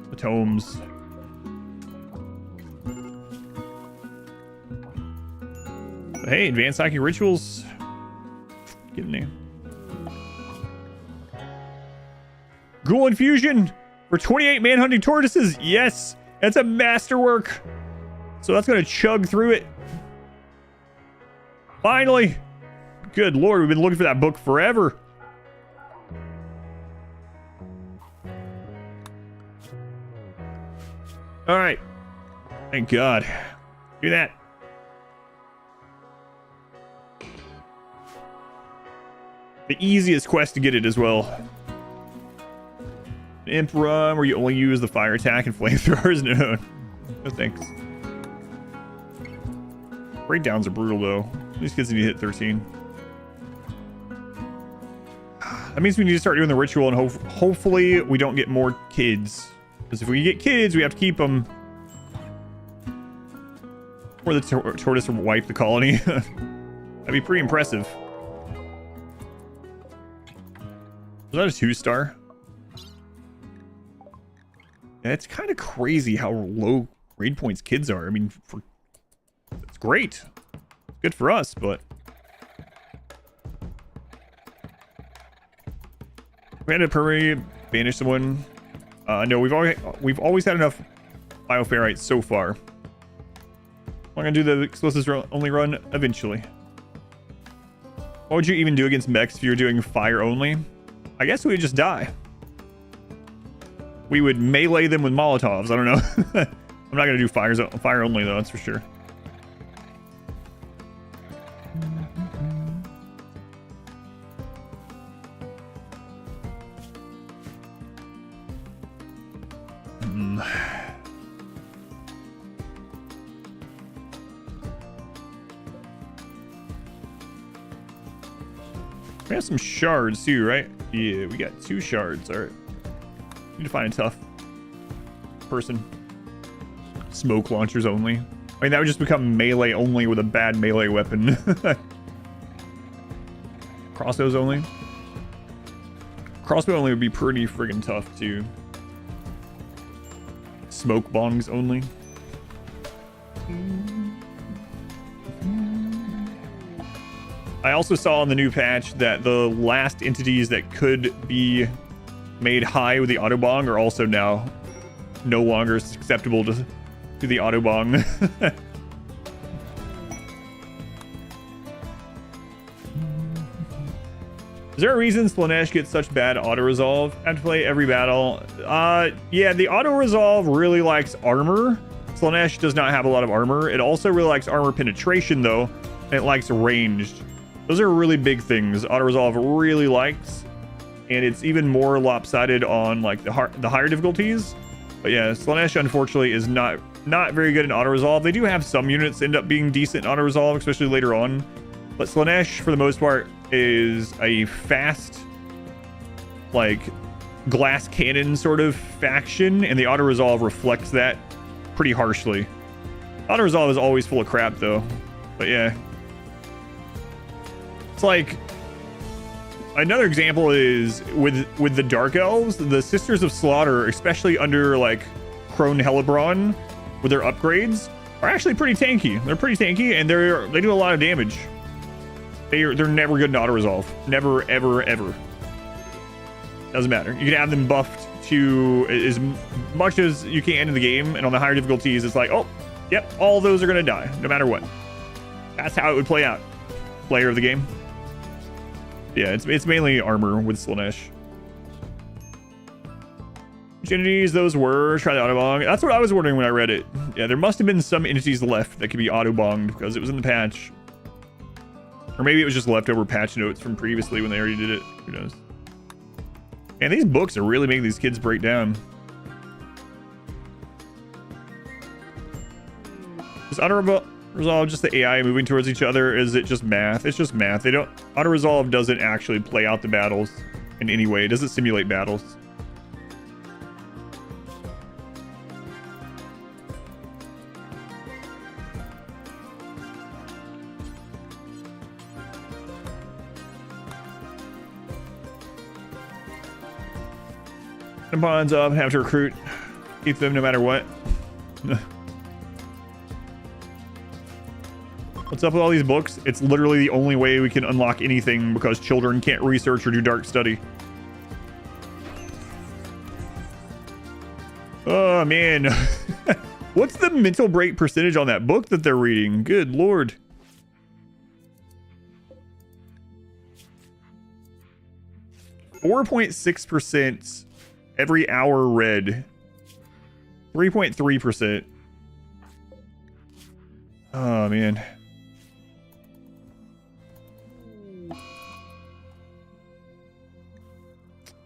the tomes. But hey, advanced psychic rituals. Getting there. Ghoul infusion for 28 manhunting tortoises. Yes, that's a masterwork. So that's gonna chug through it. Finally. Good lord, we've been looking for that book forever. All right. Thank God. Do that. The easiest quest to get it as well. An imp run where you only use the fire attack and flamethrowers. No thanks. Breakdowns are brutal though. These kids need to hit 13. That means we need to start doing the ritual and hopefully we don't get more kids. Because if we get kids, we have to keep them. Or the tortoise will wipe the colony. That'd be pretty impressive. Was that a 2-star? Yeah, it's kind of crazy how low grade points kids are. I mean, it's great. It's good for us, but... We had to permanently banish someone. No, we've always had enough bioferrites so far. I'm gonna do the explosives only run eventually. What would you even do against mechs if you were doing fire only? I guess we would just die. We would melee them with Molotovs. I don't know. I'm not gonna do fire only though, that's for sure. We have some shards too, right? Yeah, we got 2 shards. All right. Need to find a tough person. Smoke launchers only. I mean, that would just become melee only with a bad melee weapon. Crossbows only. Crossbow only would be pretty friggin' tough too. Smoke bongs only. I also saw in the new patch that the last entities that could be made high with the autobong are also now no longer acceptable to the autobong. Is there a reason Slaanesh gets such bad auto-resolve? I have to play every battle. Yeah, the auto-resolve really likes armor. Slaanesh does not have a lot of armor. It also really likes armor penetration though, and it likes ranged. Those are really big things auto-resolve really likes, and it's even more lopsided on like the higher difficulties. But yeah, Slaanesh unfortunately is not very good in auto-resolve. They do have some units end up being decent in auto-resolve, especially later on. But Slaanesh, for the most part, is a fast, like, glass cannon sort of faction, and the auto-resolve reflects that pretty harshly. Auto-resolve is always full of crap, though. But yeah. It's like... Another example is with the Dark Elves, the Sisters of Slaughter, especially under, like, Chronophagy, with their upgrades, are actually pretty tanky. They're pretty tanky, and they do a lot of damage. They're never good in auto-resolve. Never, ever, ever. Doesn't matter. You can have them buffed to as much as you can in the game, and on the higher difficulties, it's like, oh, yep, all those are gonna die, no matter what. That's how it would play out. Player of the game. Yeah, it's mainly armor with Slaanesh. Which entities those were? Try the auto-bong. That's what I was wondering when I read it. Yeah, there must have been some entities left that could be auto-bonged because it was in the patch. Or maybe it was just leftover patch notes from previously when they already did it. Who knows? Man, these books are really making these kids break down. Is auto-resolve just the AI moving towards each other? Is it just math? It's just math. They don't... Auto-resolve doesn't actually play out the battles in any way. It doesn't simulate battles. Bonds up, have to recruit. Keep them no matter what. What's up with all these books? It's literally the only way we can unlock anything because children can't research or do dark study. Oh, man. What's the mental break percentage on that book that they're reading? Good lord. .6% every hour read. 3.3%. Oh, man.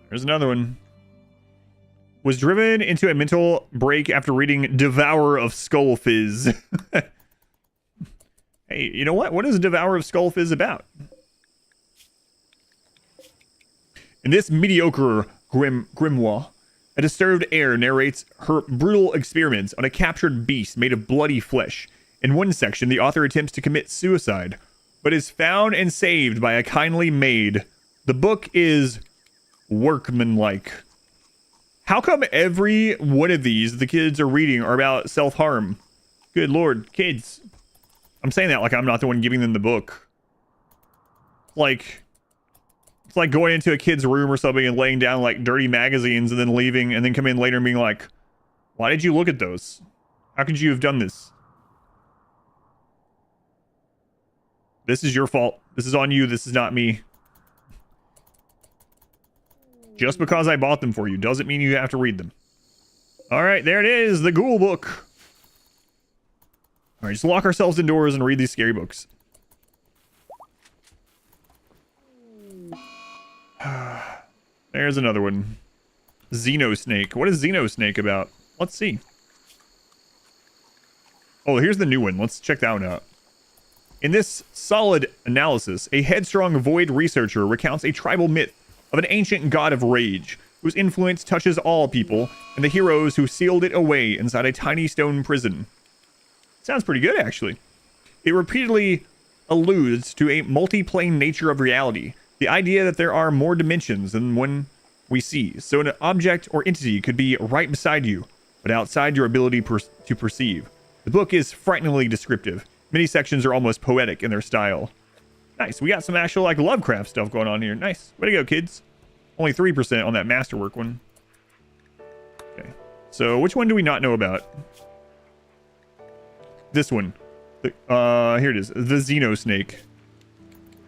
There's another one. Was driven into a mental break after reading Devourer of Skullfizz. Hey, you know what? What is Devourer of Skullfizz about? In this mediocre grimoire, a disturbed heir narrates her brutal experiments on a captured beast made of bloody flesh. In one section, the author attempts to commit suicide, but is found and saved by a kindly maid. The book is workmanlike. How come every one of these the kids are reading are about self-harm? Good lord, kids. I'm saying that like I'm not the one giving them the book. Like... It's like going into a kid's room or something and laying down like dirty magazines and then leaving and then coming in later and being like, why did you look at those? How could you have done this? This is your fault. This is on you. This is not me. Just because I bought them for you doesn't mean you have to read them. All right, there it is. The Ghoul book. All right, just lock ourselves indoors and read these scary books. There's another one. Xenosnake. What is Xenosnake about? Let's see. Oh, here's the new one. Let's check that one out. In this solid analysis, a headstrong void researcher recounts a tribal myth of an ancient god of rage, whose influence touches all people, and the heroes who sealed it away inside a tiny stone prison. Sounds pretty good, actually. It repeatedly alludes to a multi-plane nature of reality, the idea that there are more dimensions than one we see. So an object or entity could be right beside you, but outside your ability to perceive. The book is frighteningly descriptive. Many sections are almost poetic in their style. Nice. We got some actual like Lovecraft stuff going on here. Nice. Way to go, kids. Only 3% on that masterwork one. Okay. So which one do we not know about? This one. Here it is. The Xenosnake.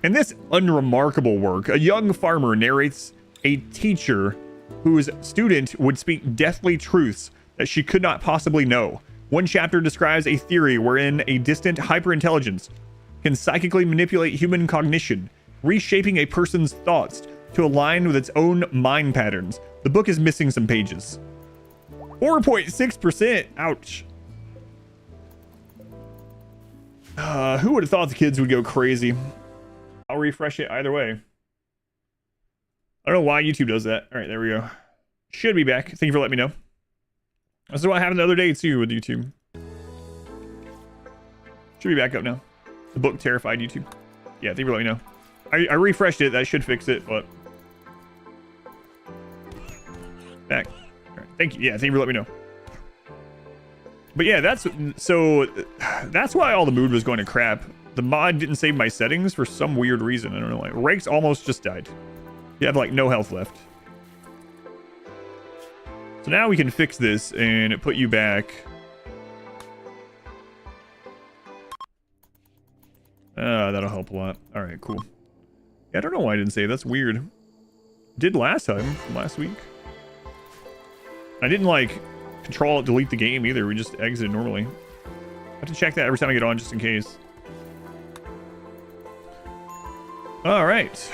In this unremarkable work, a young farmer narrates a teacher whose student would speak deathly truths that she could not possibly know. One chapter describes a theory wherein a distant hyperintelligence can psychically manipulate human cognition, reshaping a person's thoughts to align with its own mind patterns. The book is missing some pages. 4.6%. Ouch. Who would have thought the kids would go crazy? I'll refresh it either way. I don't know why YouTube does that. All right, there we go. Should be back. Thank you for letting me know. That's what happened the other day too with YouTube. Should be back up now. The book terrified you too. Yeah, thank you for letting me know. I refreshed it. That should fix it, but... Back. All right. Thank you. Yeah, thank you for letting me know. But yeah, that's why all the mood was going to crap. The mod didn't save my settings for some weird reason. I don't know why. Rakes almost just died. You have like no health left. So now we can fix this and put you back. That'll help a lot. All right, cool. Yeah, I don't know why I didn't save. That's weird. Did last time, last week. I didn't like control it, delete the game either. We just exited normally. I have to check that every time I get on just in case. All right. So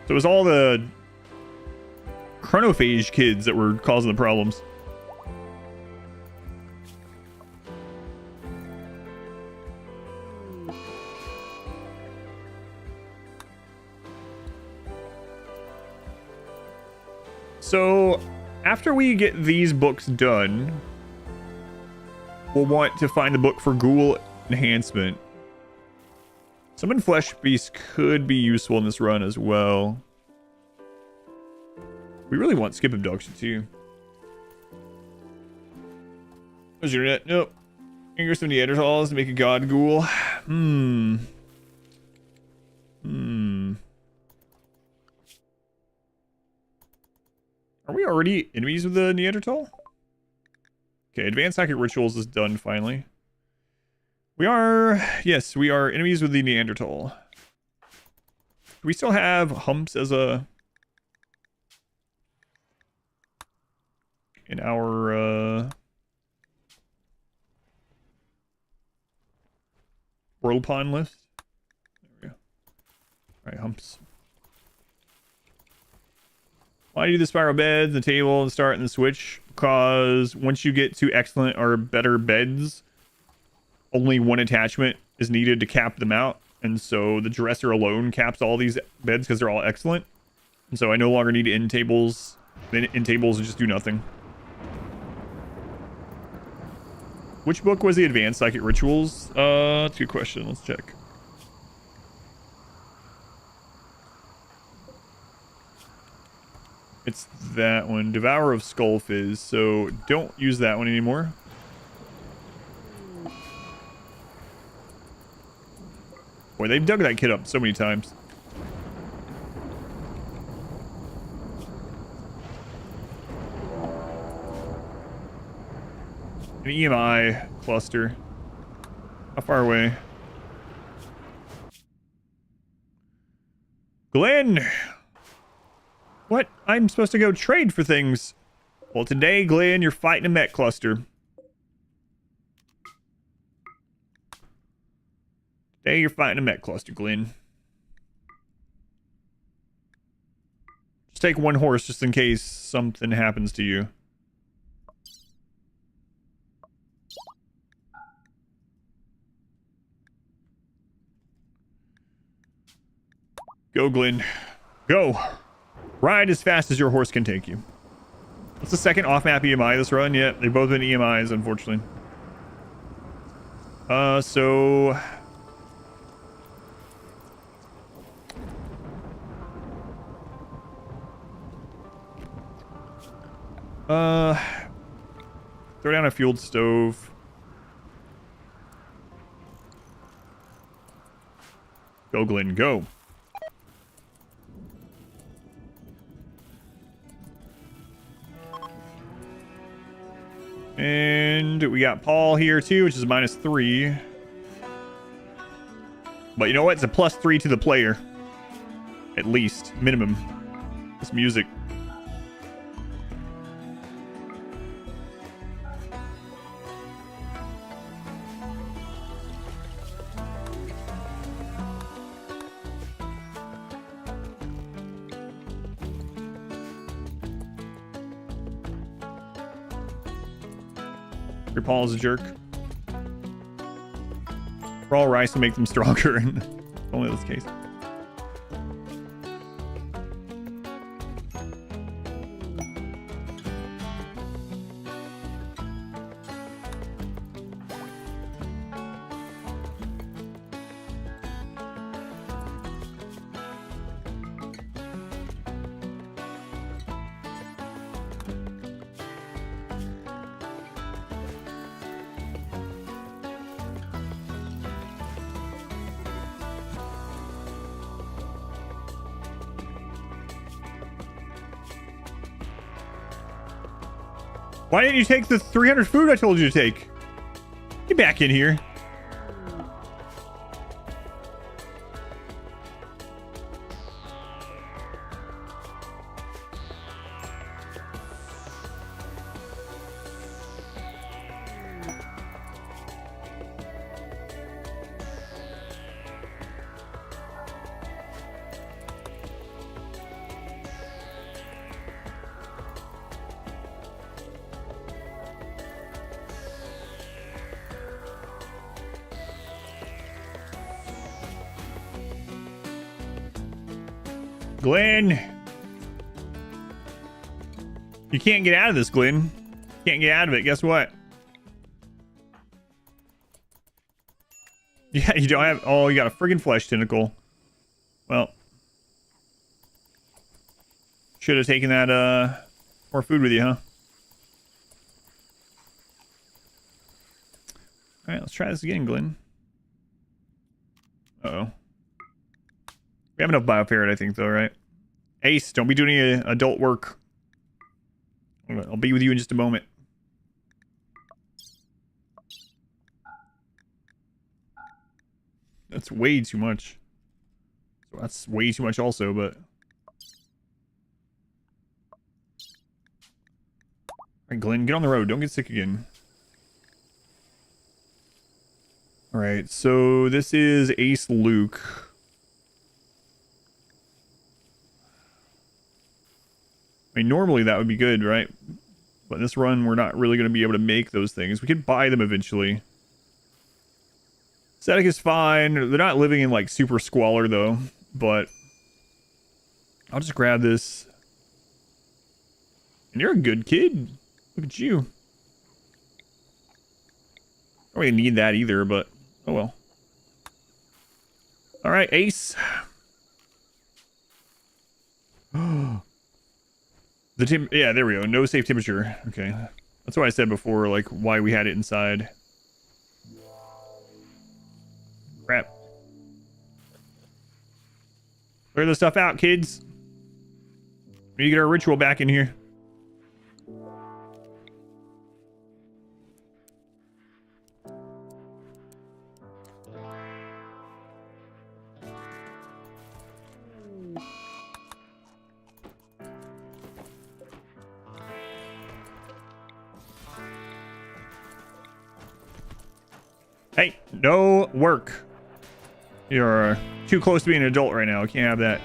it was all the Chronophagy kids that were causing the problems. So after we get these books done, we'll want to find the book for ghoul enhancement. Summon flesh beast could be useful in this run as well. We really want skip abduction too. Where's your net? Nope. Here's some Neanderthals to make a god ghoul. Are we already enemies with the Neanderthal? Okay, advanced psychic rituals is done finally. We are, yes, we are enemies with the Neanderthal. Do we still have humps as a... in our, world pawn list? There we go. Alright, humps. Why do you do the spiral beds, the table, and start and the switch? Because once you get to excellent or better beds, only one attachment is needed to cap them out. And so the dresser alone caps all these beds because they're all excellent. And so I no longer need end tables. Then end tables just do nothing. Which book was the advanced psychic rituals? That's a good question. Let's check. It's that one, Devourer of Skullfizz, so don't use that one anymore. Boy, they've dug that kid up so many times. An EMI cluster. How far away? Glenn! What? I'm supposed to go trade for things. Well, today, Glenn, you're fighting a mech cluster. Today, you're fighting a mech cluster, Glenn. Just take one horse just in case something happens to you. Go, Glenn. Go. Ride as fast as your horse can take you. What's the second off-map EMI this run? Yeah, they've both been EMIs, unfortunately. So... throw down a fueled stove. Go, Glenn, go. And we got Paul here too, which is -3. But you know what? It's a +3 to the player. At least. Minimum. This music. Your Paul is a jerk. Raw rice will make them stronger, and only this case. Why didn't you take the 300 food I told you to take? Get back in here. Glenn. You can't get out of this, Glenn. Can't get out of it. Guess what? Yeah, you don't have... Oh, you got a friggin' flesh tentacle. Well. Should have taken that, more food with you, huh? Alright, let's try this again, Glenn. Uh-oh. We have enough bioferret, I think, though, right? Ace, don't be doing any adult work. I'll be with you in just a moment. That's way too much. So that's way too much also, but... Alright, Glenn, get on the road. Don't get sick again. Alright, so this is Ace Luke. I mean, normally that would be good, right? But this run, we're not really going to be able to make those things. We could buy them eventually. Static is fine. They're not living in, like, super squalor, though. But I'll just grab this. And you're a good kid. Look at you. I don't really need that either, but oh well. Alright, Ace. Yeah, there we go. No safe temperature. Okay. That's what I said before, like, why we had it inside. Crap. Clear the stuff out, kids. We need to get our ritual back in here. Hey, no work. You're too close to being an adult right now. I can't have that.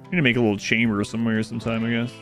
I'm gonna make a little chamber somewhere sometime, I guess.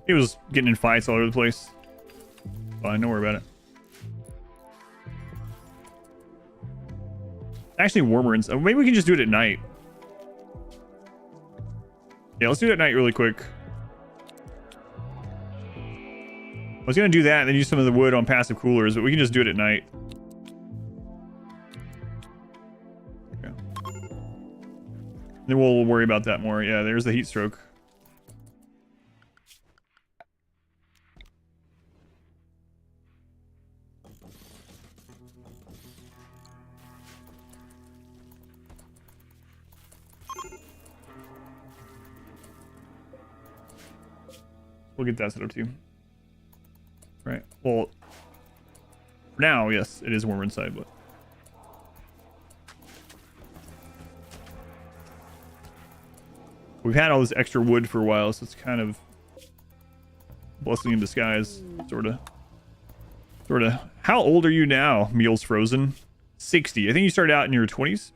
He was getting in fights all over the place. Fine, don't worry about it. Actually, warmer and maybe we can just do it at night. Yeah, let's do it at night really quick. I was gonna do that and then use some of the wood on passive coolers, but we can just do it at night. Okay. Then we'll worry about that more. Yeah, there's the heat stroke. We'll get that set up too. Right. Well, for now, yes, it is warmer inside, but we've had all this extra wood for a while, so it's kind of blessing in disguise, sort of. How old are you now, Meals Frozen? 60. I think you started out in your 20s.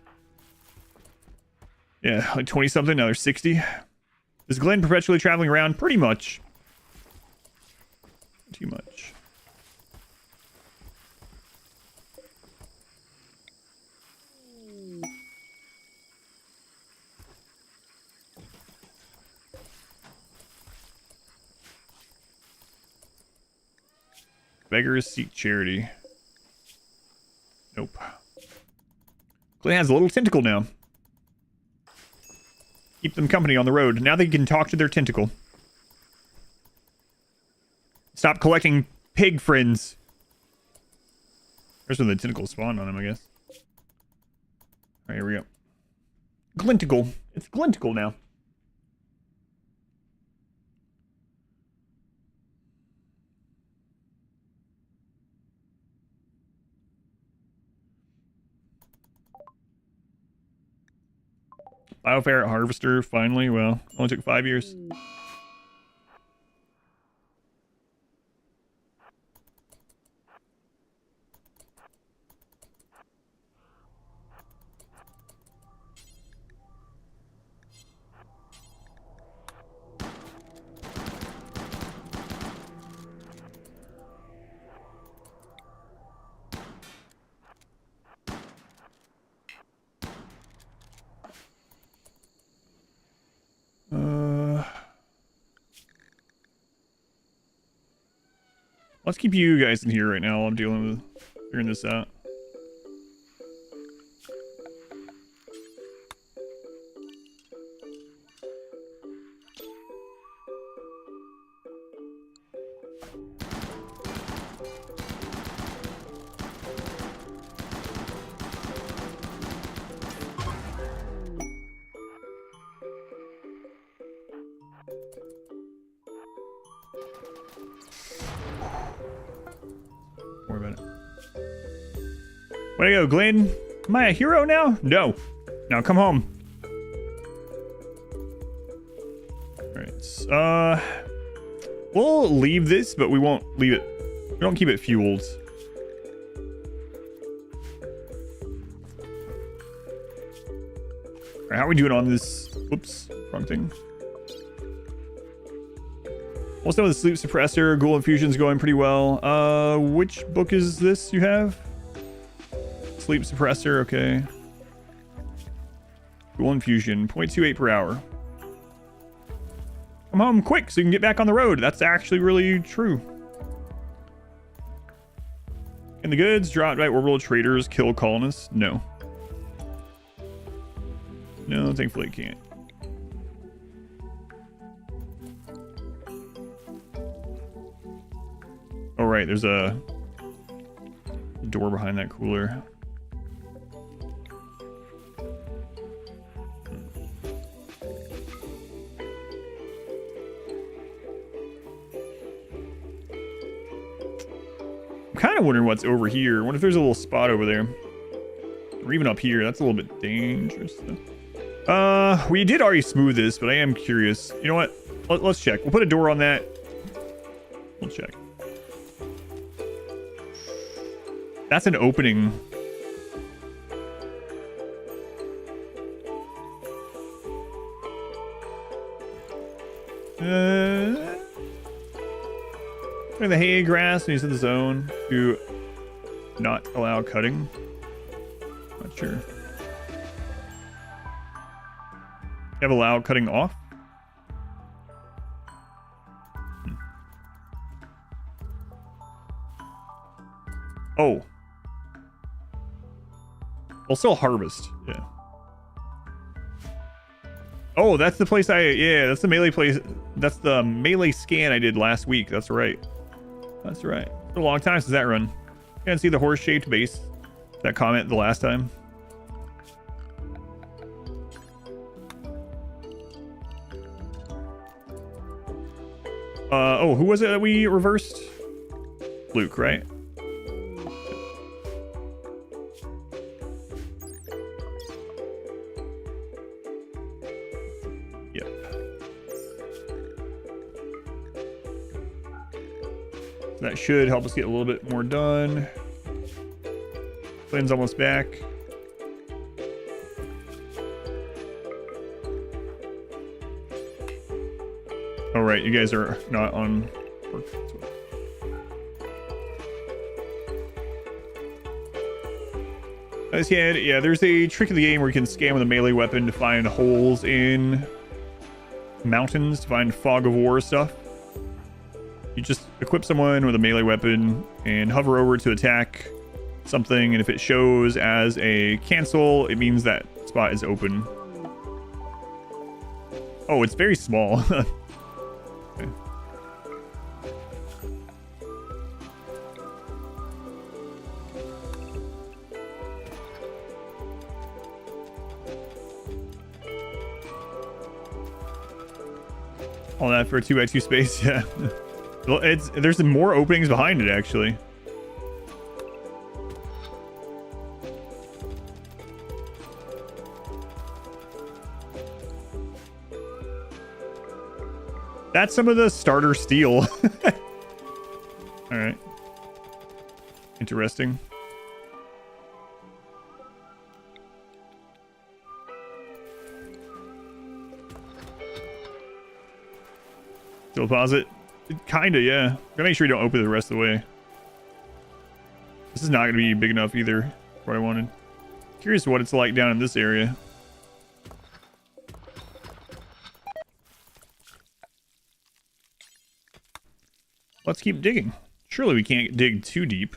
Yeah, like 20 something. Now they're 60. Is Glenn perpetually traveling around? Pretty much. Too much. Beggars seek charity. Nope. Clay has a little tentacle now. Keep them company on the road. Now they can talk to their tentacle. Stop collecting pig friends. There's when the tentacle spawned on him, I guess. Alright, here we go. Glinticle. It's Glinticle now. Bioferret harvester, finally. Well, only took 5 years. Let's keep you guys in here right now while I'm dealing with figuring this out. Way to go, Glenn. Am I a hero now? No. Now come home. Alright. We'll leave this, but we won't leave it. We don't keep it fueled. Alright, how are we doing on this? Whoops, wrong thing. Also, the sleep suppressor, ghoul infusion's going pretty well. Which book is this you have? Sleep suppressor, okay. Ghoul infusion, 0.28 per hour. Come home quick so you can get back on the road. That's actually really true. Can the goods dropped by orbital traders kill colonists? No. No, thankfully it can't. Oh, right, there's a door behind that cooler. I'm kind of wondering what's over here. I wonder if there's a little spot over there. Or even up here. That's a little bit dangerous. We did already smooth this, but I am curious. You know what? Let's check. We'll put a door on that. We'll check. That's an opening. The hay grass needs to the zone to not allow cutting. Not sure. You have allowed cutting off? Oh. We'll still harvest. Yeah. Oh, that's the place yeah, that's the melee place. That's the melee scan I did last week. That's right. That's right. It's been a long time since that run. You can see the horse-shaped base. That comment the last time. Oh, who was it that we reversed? Luke, right? That should help us get a little bit more done. Flynn's almost back. All right, you guys are not on work. Yeah, there's a trick in the game where you can scan with a melee weapon to find holes in mountains, to find fog of war stuff. You just equip someone with a melee weapon and hover over to attack something, and if it shows as a cancel, it means that spot is open. Oh, it's very small. Okay. All that for a 2x2 space, yeah. Well, there's some more openings behind it, actually. That's some of the starter steel. All right. Interesting. Still deposit? Kinda, yeah. Gotta make sure you don't open it the rest of the way. This is not gonna be big enough either for what I wanted. Curious what it's like down in this area. Let's keep digging. Surely we can't dig too deep.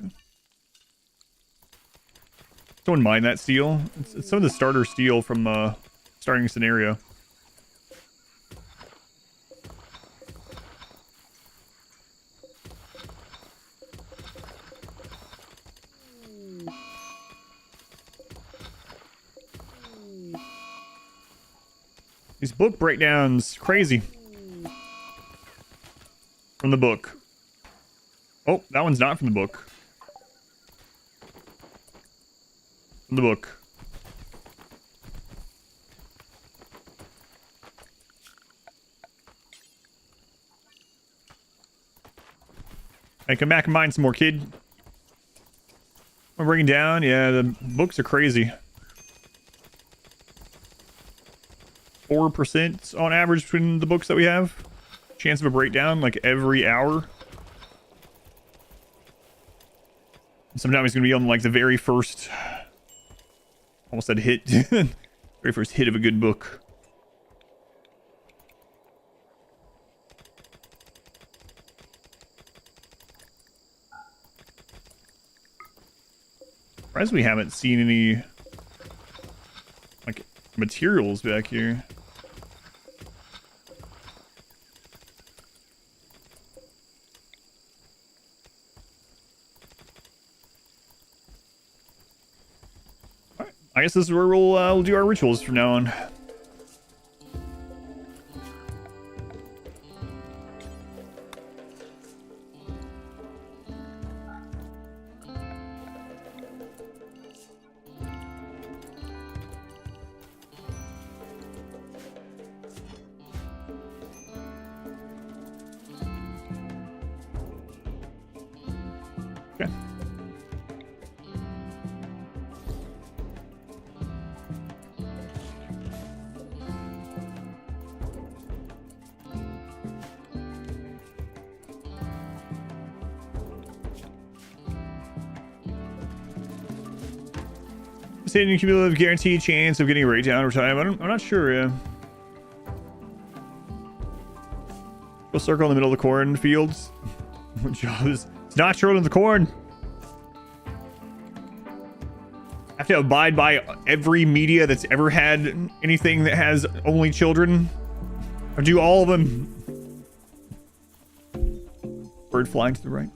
Don't mind that steel. It's some of the starter steel from starting scenario. These book breakdowns, crazy. From the book. Oh, that one's not from the book. From the book. Hey, come back and mine some more, kid. I'm bringing down. Yeah, the books are crazy. 4% on average between the books that we have. Chance of a breakdown like every hour. Sometimes it's gonna be on like the very first, almost said hit, very first hit of a good book. Surprised we haven't seen any like materials back here. I guess this is where we'll do our rituals from now on. Okay. Stating cumulative guaranteed chance of getting a breakdown over time. I'm not sure. Yeah. We'll circle in the middle of the cornfields. What job is? It's not short of the corn. I have to abide by every media that's ever had anything that has only children. Or do all of them. Bird flying to the right.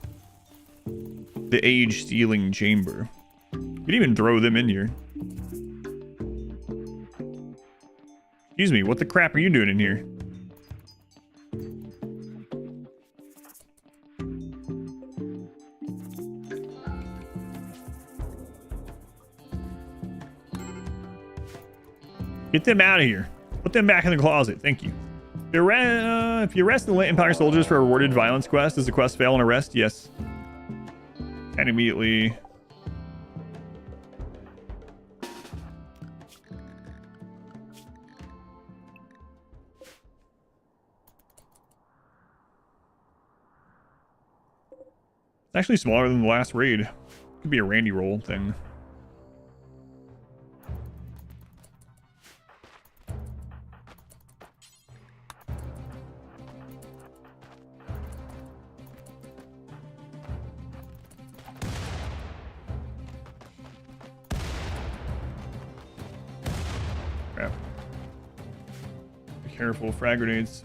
The age stealing chamber. You can even throw them in here. Excuse me, what the crap are you doing in here? Get them out of here. Put them back in the closet. Thank you. If you arrest the Empire soldiers for a rewarded violence quest, does the quest fail on arrest? Yes. And immediately... It's actually smaller than the last raid. Could be a Randy roll thing. Careful, frag grenades.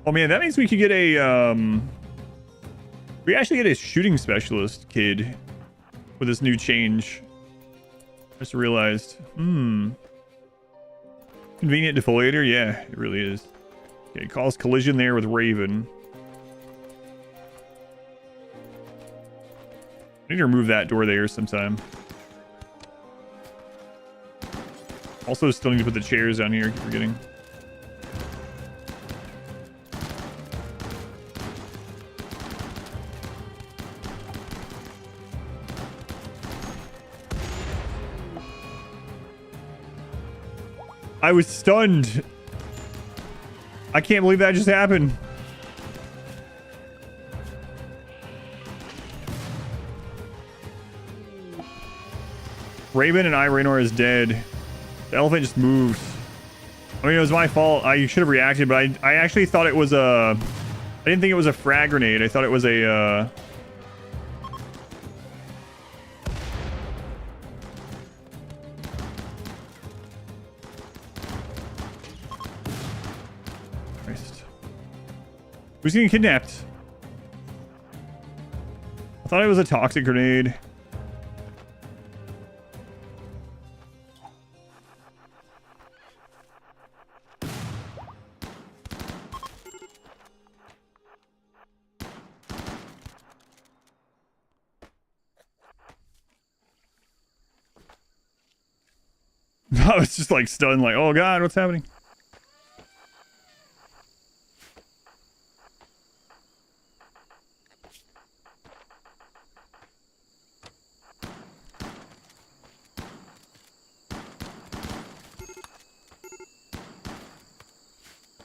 Oh man, that means we could get a we actually get a shooting specialist kid with this new change. Just realized. Convenient defoliator? Yeah, it really is. Okay, cause collision there with Raven. I need to remove that door there sometime. Also, still need to put the chairs down here. I keep forgetting. I was stunned. I can't believe that just happened. Raven and Raynor is dead. The elephant just moved. I mean, it was my fault. I should have reacted, but I actually thought it was a... I didn't think it was a frag grenade. I thought it was a... Christ. Who's getting kidnapped? I thought it was a toxic grenade. I was just like stunned, like, oh god, what's happening?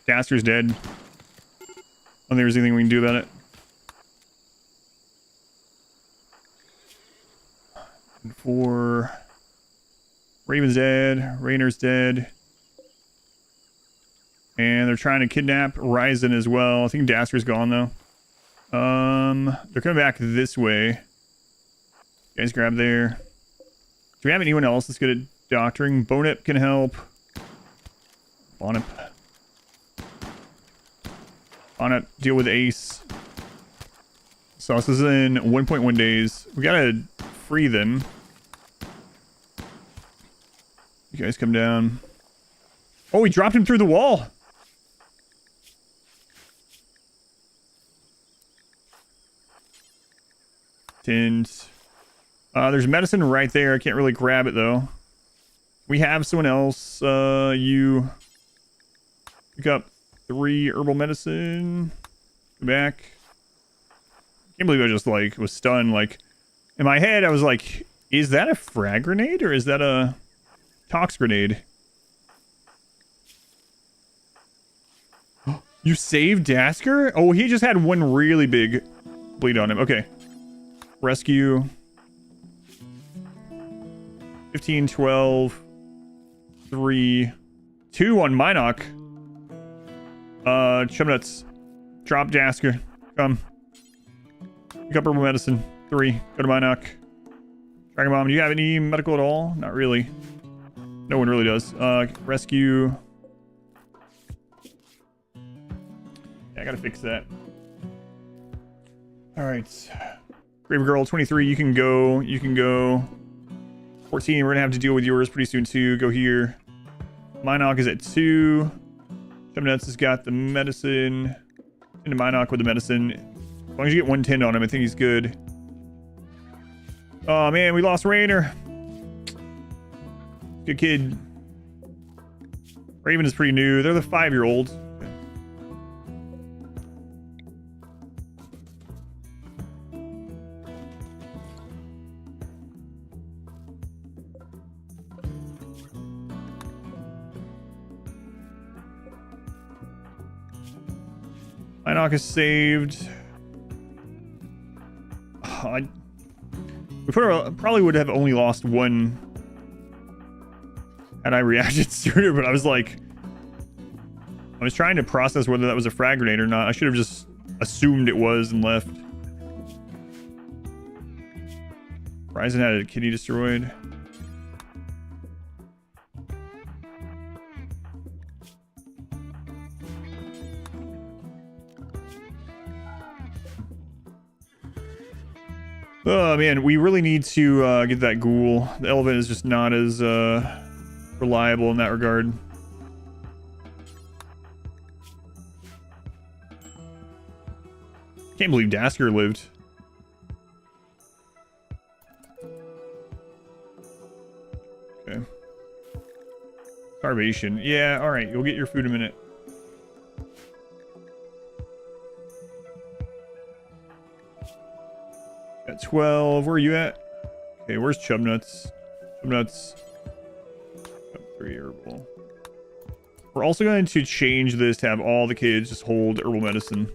Gaster's dead. I don't think there's anything we can do about it. And for Raven's dead, Raynor's dead. And they're trying to kidnap Ryzen as well. I think Daster's gone though. They're coming back this way. You guys grab there. Do we have anyone else that's good at doctoring? Bonep can help. Bonep. Bonep, deal with Ace. So this is in 1.1 days. We gotta free them. You guys come down. Oh, we dropped him through the wall. Tint. There's medicine right there. I can't really grab it though. We have someone else. You pick up 3 herbal medicine. Go back. Can't believe I just like was stunned. Like in my head, I was like, is that a frag grenade or is that a tox grenade? You saved Dasker? Oh, he just had one really big bleed on him. Okay. Rescue. 15, 12, 3, 2 on Minoc. Chumnuts. Drop Dasker. Come. Pick up herbal medicine. 3. Go to Minoc. Dragon Bomb. Do you have any medical at all? Not really. No one really does. Rescue. Yeah, I gotta fix that. Alright. Grave Girl 23, you can go. You can go. 14, we're gonna have to deal with yours pretty soon too. Go here. Minoc is at 2. Chumnuts has got the medicine. Into Minoc with the medicine. As long as you get 110 on him, I think he's good. Oh man, we lost Raynor. Good kid. Raven is pretty new. They're the 5-year-olds. Minoc is saved. We probably would have only lost 1 had I reacted sooner, but I was like, I was trying to process whether that was a frag grenade or not. I should have just assumed it was and left. Horizon had a kidney destroyed. Oh man, we really need to get that ghoul. The elephant is just not as reliable in that regard. Can't believe Dasker lived. Okay. Starvation. Yeah, alright, you'll get your food in a minute. At 12, where are you at? Okay, where's Chubnuts? Chubnuts. 3 herbal. We're also going to change this to have all the kids just hold herbal medicine.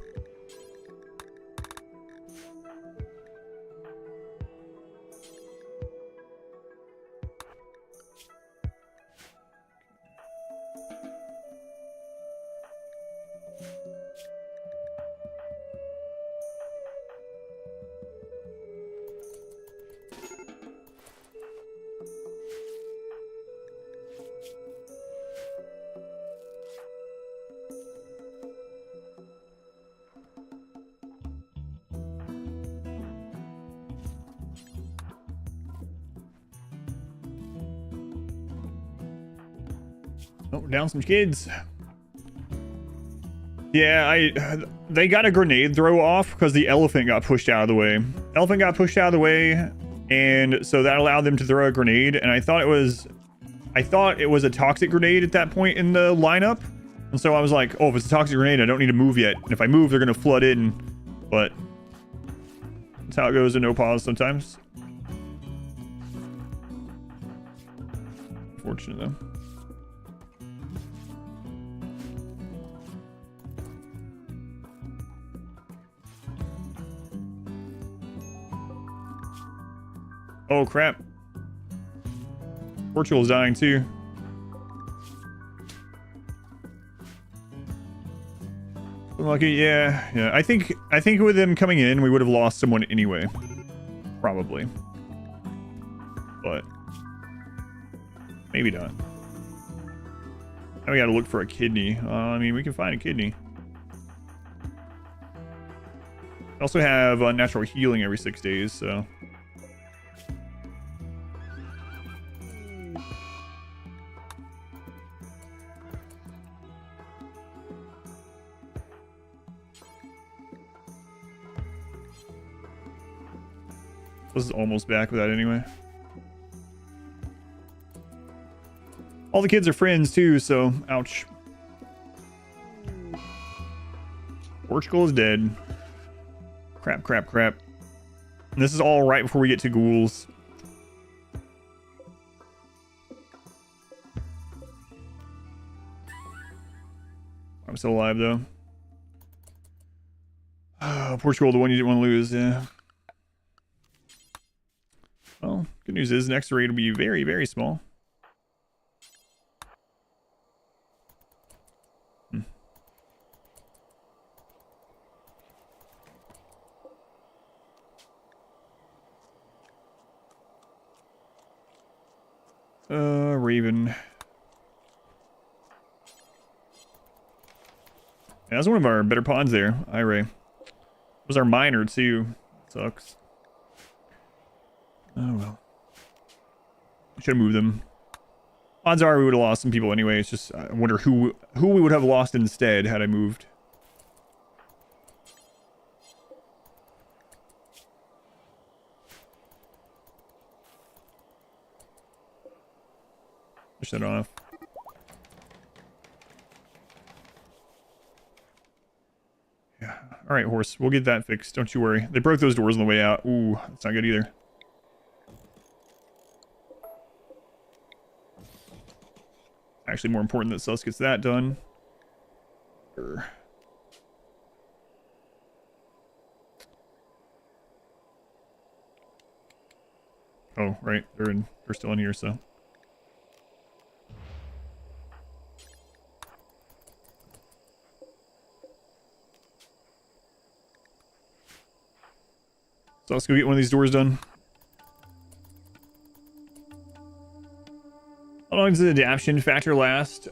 Oh, we're down some kids. Yeah, they got a grenade throw off because the elephant got pushed out of the way. Elephant got pushed out of the way, and so that allowed them to throw a grenade. And I thought it was a toxic grenade at that point in the lineup. And so I was like, oh, if it's a toxic grenade, I don't need to move yet. And if I move, they're gonna flood in. But that's how it goes in no pause sometimes. Unfortunate though. Oh crap. Portugal's dying too. Lucky, yeah. I think with them coming in, we would have lost someone anyway. Probably. But maybe not. Now we gotta look for a kidney. I mean, we can find a kidney. We also have natural healing every 6 days, so. This is almost back with that anyway. All the kids are friends too, so ouch. Portugal is dead. Crap. And this is all right before we get to ghouls. I'm still alive though. Oh, Portugal, the one you didn't want to lose, yeah. Well, good news is next raid will be very, very small. Raven. Yeah, that's one of our better pawns there, Ire. Was our miner too. Sucks. Oh well. Should have moved them. Odds are we would have lost some people anyway. It's just I wonder who we would have lost instead had I moved. Push that off. Yeah. All right, horse. We'll get that fixed. Don't you worry. They broke those doors on the way out. Ooh, that's not good either. Actually, more important that Sus gets that done. Oh, right. They're still in here, so. So let's go get one of these doors done. How long does the adaptation factor last?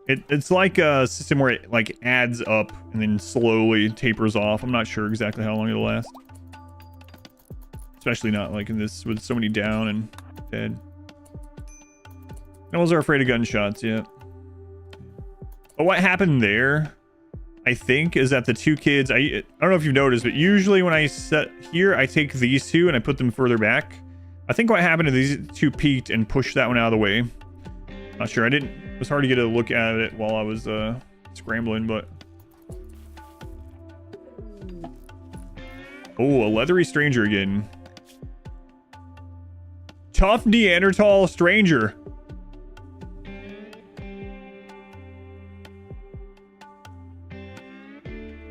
It's like a system where it like adds up and then slowly tapers off. I'm not sure exactly how long it'll last. Especially not like in this with so many down and dead. Animals are afraid of gunshots, yeah. But what happened there, I think, is that the two kids, I don't know if you've noticed, but usually when I set here, I take these two and I put them further back. I think what happened is these two peeked and pushed that one out of the way. Not sure. It was hard to get a look at it while I was scrambling, but. Oh, a leathery stranger again. Tough Neanderthal stranger.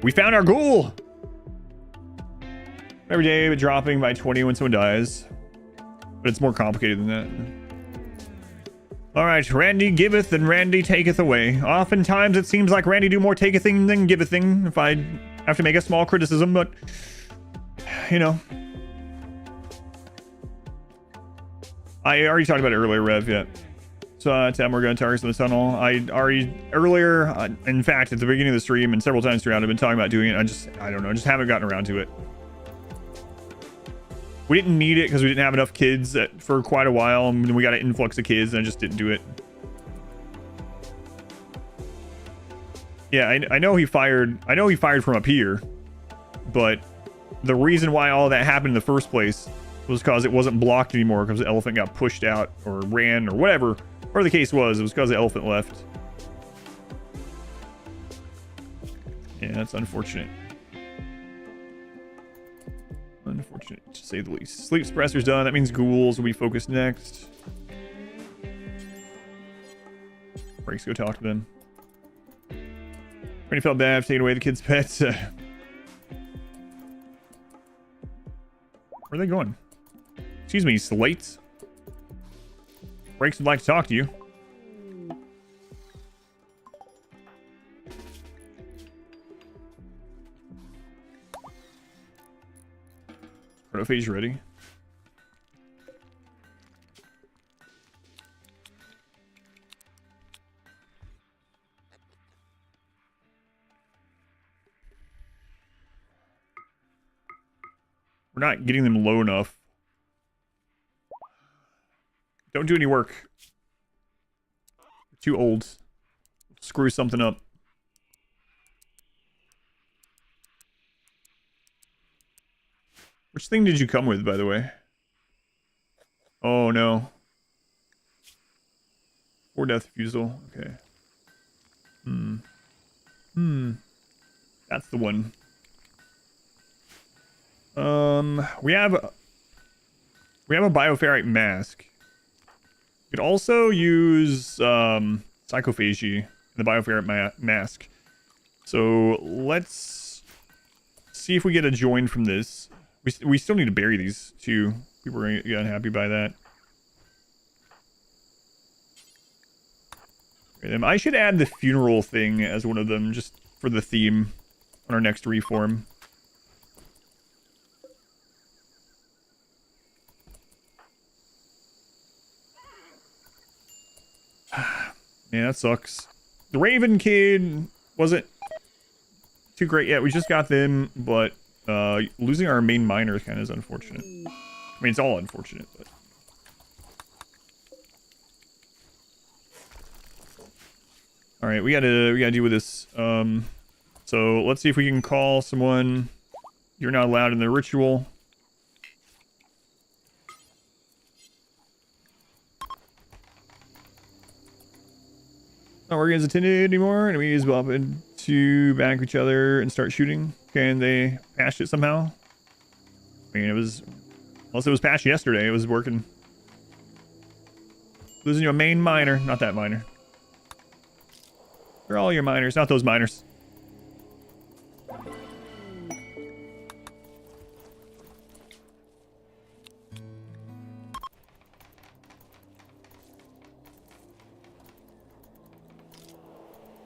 We found our ghoul. Every day, but dropping by 20 when someone dies. But it's more complicated than that. All right, Randy giveth and Randy taketh away. Oftentimes it seems like Randy do more take a thing than give a thing. If I have to make a small criticism, but you know. I already talked about it earlier, Rev, yeah. So, 10 more gun targets in the tunnel. I already, earlier, in fact, at the beginning of the stream and several times throughout, I've been talking about doing it. I don't know, just haven't gotten around to it. We didn't need it because we didn't have enough kids for quite a while, and we got an influx of kids, and I just didn't do it. Yeah, I know he fired from up here, but the reason why all that happened in the first place was because it wasn't blocked anymore because the elephant got pushed out or ran or whatever the case was. It was because the elephant left. Yeah, that's unfortunate. Unfortunate, to say the least. Sleep suppressor's done. That means ghouls will be focused next. Breaks, go talk to them. Already felt bad for taking away the kids' pets. Where are they going? Excuse me, slates. Breaks would like to talk to you. Chronophagy ready. We're not getting them low enough. Don't do any work. Too old. Screw something up. Which thing did you come with, by the way? Oh, no. 4 death refusal. Okay. That's the one. We have a bioferrite mask. You could also use psychophagy in the bioferrite mask. So let's see if we get a join from this. We still need to bury these too. People are gonna get unhappy by that. I should add the funeral thing as one of them just for the theme on our next reform. Man, that sucks. The Raven Kid wasn't too great yet. We just got them, but losing our main miner kind of is unfortunate. I mean, it's all unfortunate, but. All right, we gotta deal with this. So let's see if we can call someone. You're not allowed in the ritual. Not working as attended anymore. Enemies bump into back each other and start shooting. Can they patch it somehow? I mean, unless it was patched yesterday, it was working. Losing your main miner, not that miner. They're all your miners, not those miners.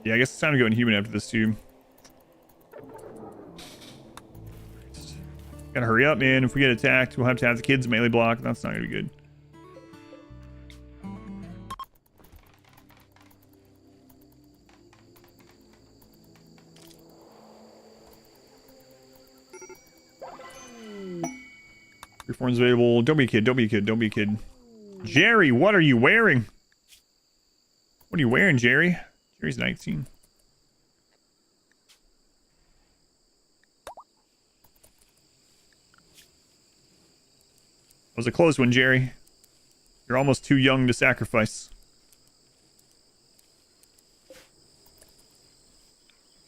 Yeah, I guess it's time to go in human after this too. Gotta hurry up, man. If we get attacked, we'll have to have the kids melee block. That's not gonna be good. Reforms available. Don't be a kid. Don't be a kid. Don't be a kid. Jerry, what are you wearing? What are you wearing, Jerry? Jerry's 19. That was a close one, Jerry. You're almost too young to sacrifice.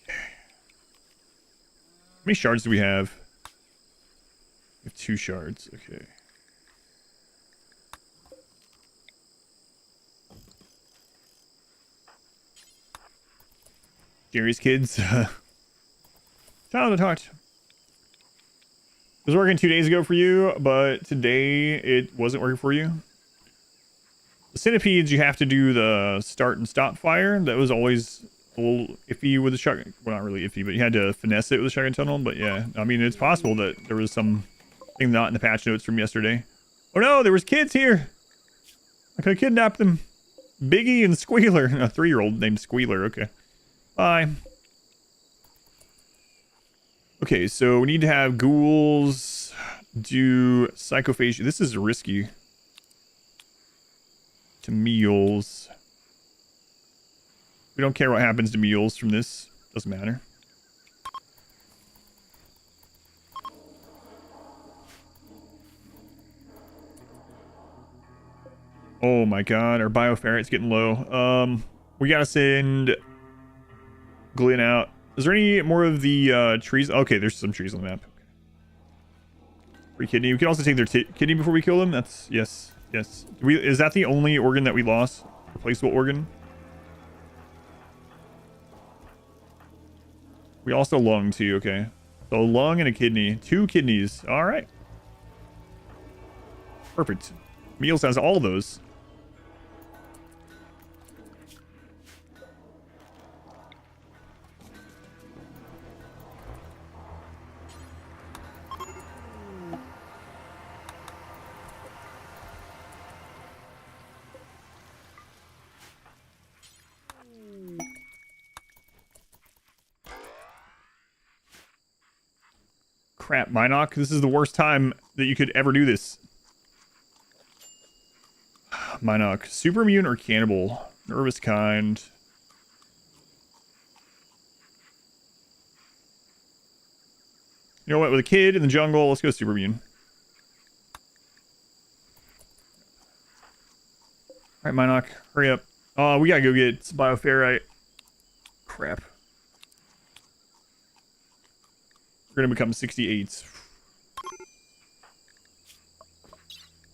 How many shards do we have? We have 2 shards. Okay. Jerry's kids. Child at heart. It was working 2 days ago for you, but today it wasn't working for you. The centipedes, you have to do the start and stop fire. That was always a little iffy with the shotgun. Well, not really iffy, but you had to finesse it with the shotgun tunnel. But yeah, I mean, it's possible that there was something not in the patch notes from yesterday. Oh no, there was kids here. I could have kidnapped them. Biggie and Squealer. A 3-year-old named Squealer. Okay. Bye. Okay, so we need to have ghouls do psychophagy. This is risky. To meals. We don't care what happens to meals from this. Doesn't matter. Oh my god, our bioferret's getting low. We gotta send Glenn out. Is there any more of the trees? Okay, there's some trees on the map. Free kidney. We can also take their kidney before we kill them. That's yes. Yes. Is that the only organ that we lost? Replaceable organ? We also lung too, okay. So a lung and a kidney. 2 kidneys. Alright. Perfect. Meals has all those. Crap, Minoc. This is the worst time that you could ever do this. Minoc. Super immune or cannibal? Nervous kind. You know what? With a kid in the jungle, let's go super immune. Alright, Minoc. Hurry up. Oh, we gotta go get bioferrite. Crap. We're gonna become 68s.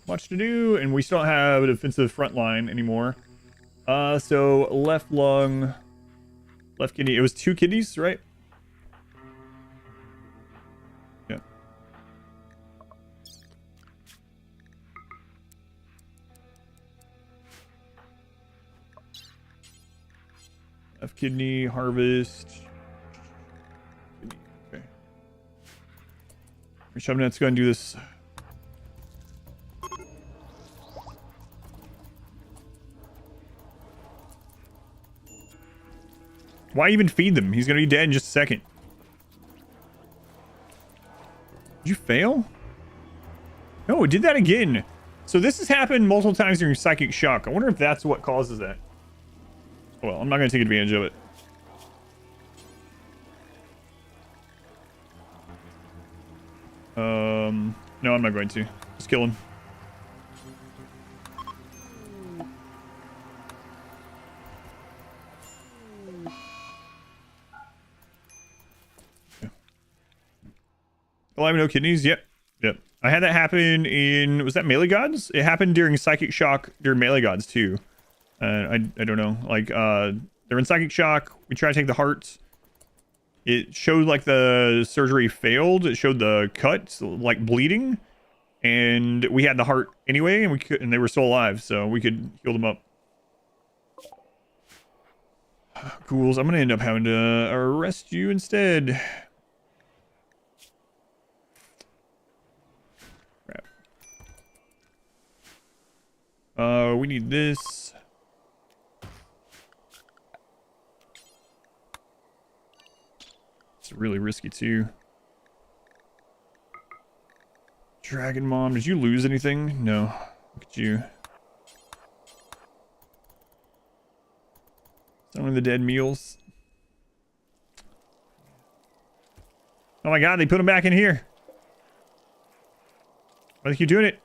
Much to do, and we still don't have a defensive front line anymore. So left lung, left kidney. It was 2 kidneys, right? Yeah. Left kidney, harvest. Okay. Let's go and do this. Why even feed them? He's gonna be dead in just a second. Did you fail? No, it did that again. So this has happened multiple times during psychic shock. I wonder if that's what causes that. Well, I'm not gonna take advantage of it. No, I'm not going to. Just kill him. Well, I have no kidneys. Yep. Yep. I had that happen in... Was that Melee Gods? It happened during Psychic Shock during Melee Gods, too. I don't know. Like, they're in Psychic Shock. We try to take the hearts. It showed, like, the surgery failed. It showed the cut, like, bleeding. And we had the heart anyway, and they were still alive, so we could heal them up. Ghouls, I'm gonna end up having to arrest you instead. We need this. It's really risky too. Dragon Mom, did you lose anything? No. Look at you. Some of the dead meals. Oh my god, they put them back in here. Why do you keep doing it?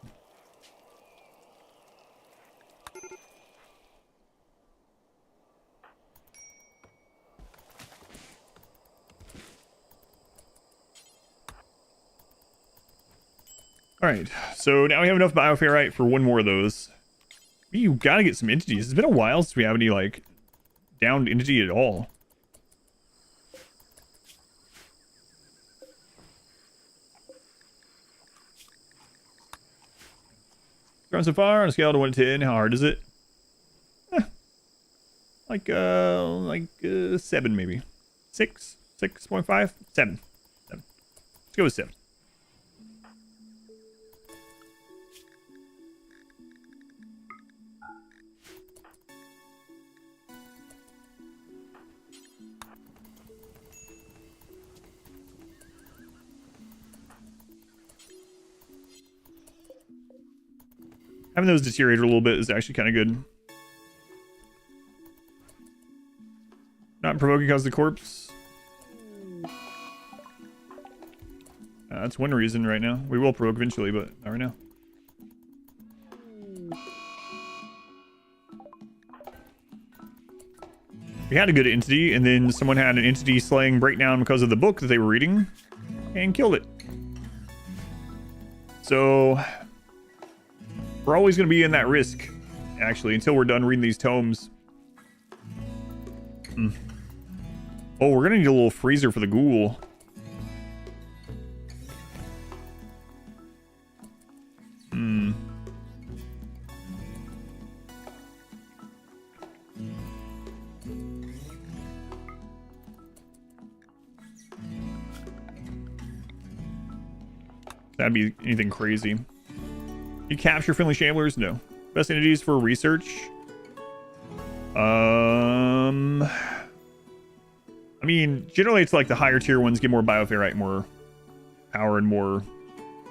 Alright, so now we have enough bioferrite for one more of those. You gotta get some entities. It's been a while since we have any, like, downed entity at all. Going so far on a scale to 1 to 10, how hard is it? Like 7 maybe. 6? 6.5? 7. Let's go with 7. Having those deteriorate a little bit is actually kind of good. Not provoking cause the corpse. That's one reason right now. We will provoke eventually, but not right now. We had a good entity, and then someone had an entity slaying breakdown because of the book that they were reading, and killed it. So we're always going to be in that risk, actually, until we're done reading these tomes. Oh, we're going to need a little freezer for the ghoul. That'd be anything crazy. You capture friendly shamblers? No. Best entities for research? I mean, generally it's like the higher tier ones get more bioferrite, more power, and more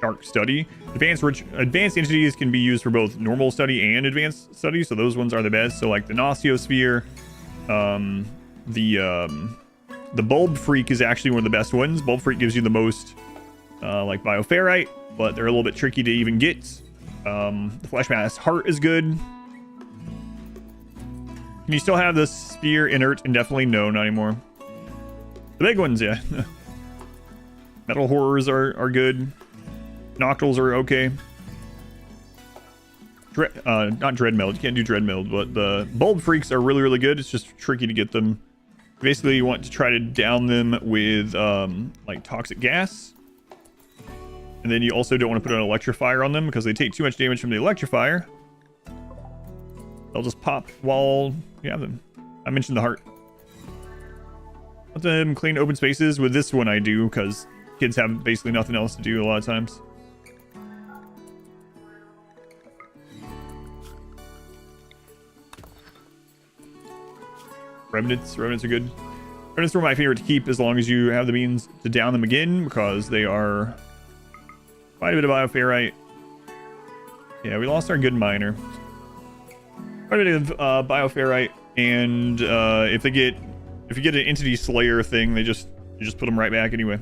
dark study. Advanced entities can be used for both normal study and advanced study, so those ones are the best. So like the Nosciosphere, the Bulb Freak is actually one of the best ones. Bulb Freak gives you the most like bioferrite, but they're a little bit tricky to even get. The Flesh Mass Heart is good. Can you still have the Sphere inert? Indefinitely no, not anymore. The big ones, yeah. Metal Horrors are good. Noctils are okay. Not Dreadmeld. You can't do Dreadmeld, but the Bulb Freaks are really, really good. It's just tricky to get them. Basically, you want to try to down them with like toxic gas. And then you also don't want to put an electrifier on them because they take too much damage from the electrifier. They'll just pop while you have them. I mentioned the heart. Let them clean open spaces. With this one I do because kids have basically nothing else to do a lot of times. Remnants are good. Remnants were my favorite to keep as long as you have the means to down them again because they are quite a bit of bioferrite. Yeah, we lost our good miner. Quite a bit of bioferrite, and if you get an entity slayer thing, you just put them right back anyway.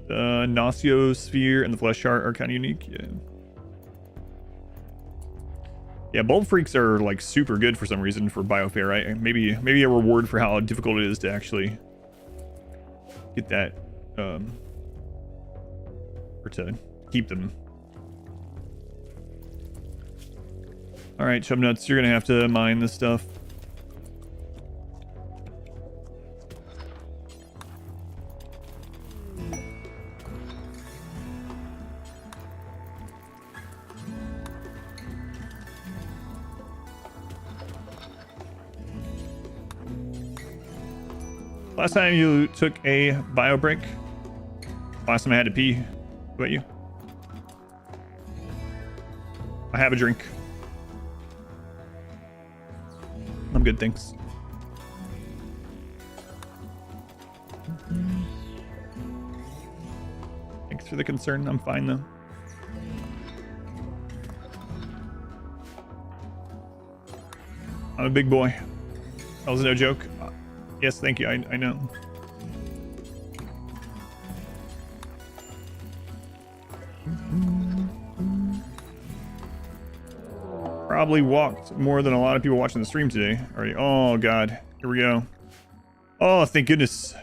The Nosciosphere and the Flesh Heart are kind of unique. Yeah, Bulb Freaks are like super good for some reason for bioferrite. Maybe a reward for how difficult it is to actually get that, or to keep them. All right, Chubnuts, you're gonna have to mine this stuff. Last time you took a bio break. Last time I had to pee. What about you? I have a drink. I'm good, thanks. Thanks for the concern. I'm fine though. I'm a big boy. That was no joke. Yes, thank you. I know. Probably walked more than a lot of people watching the stream today already. Oh god, here we go. Oh, thank goodness.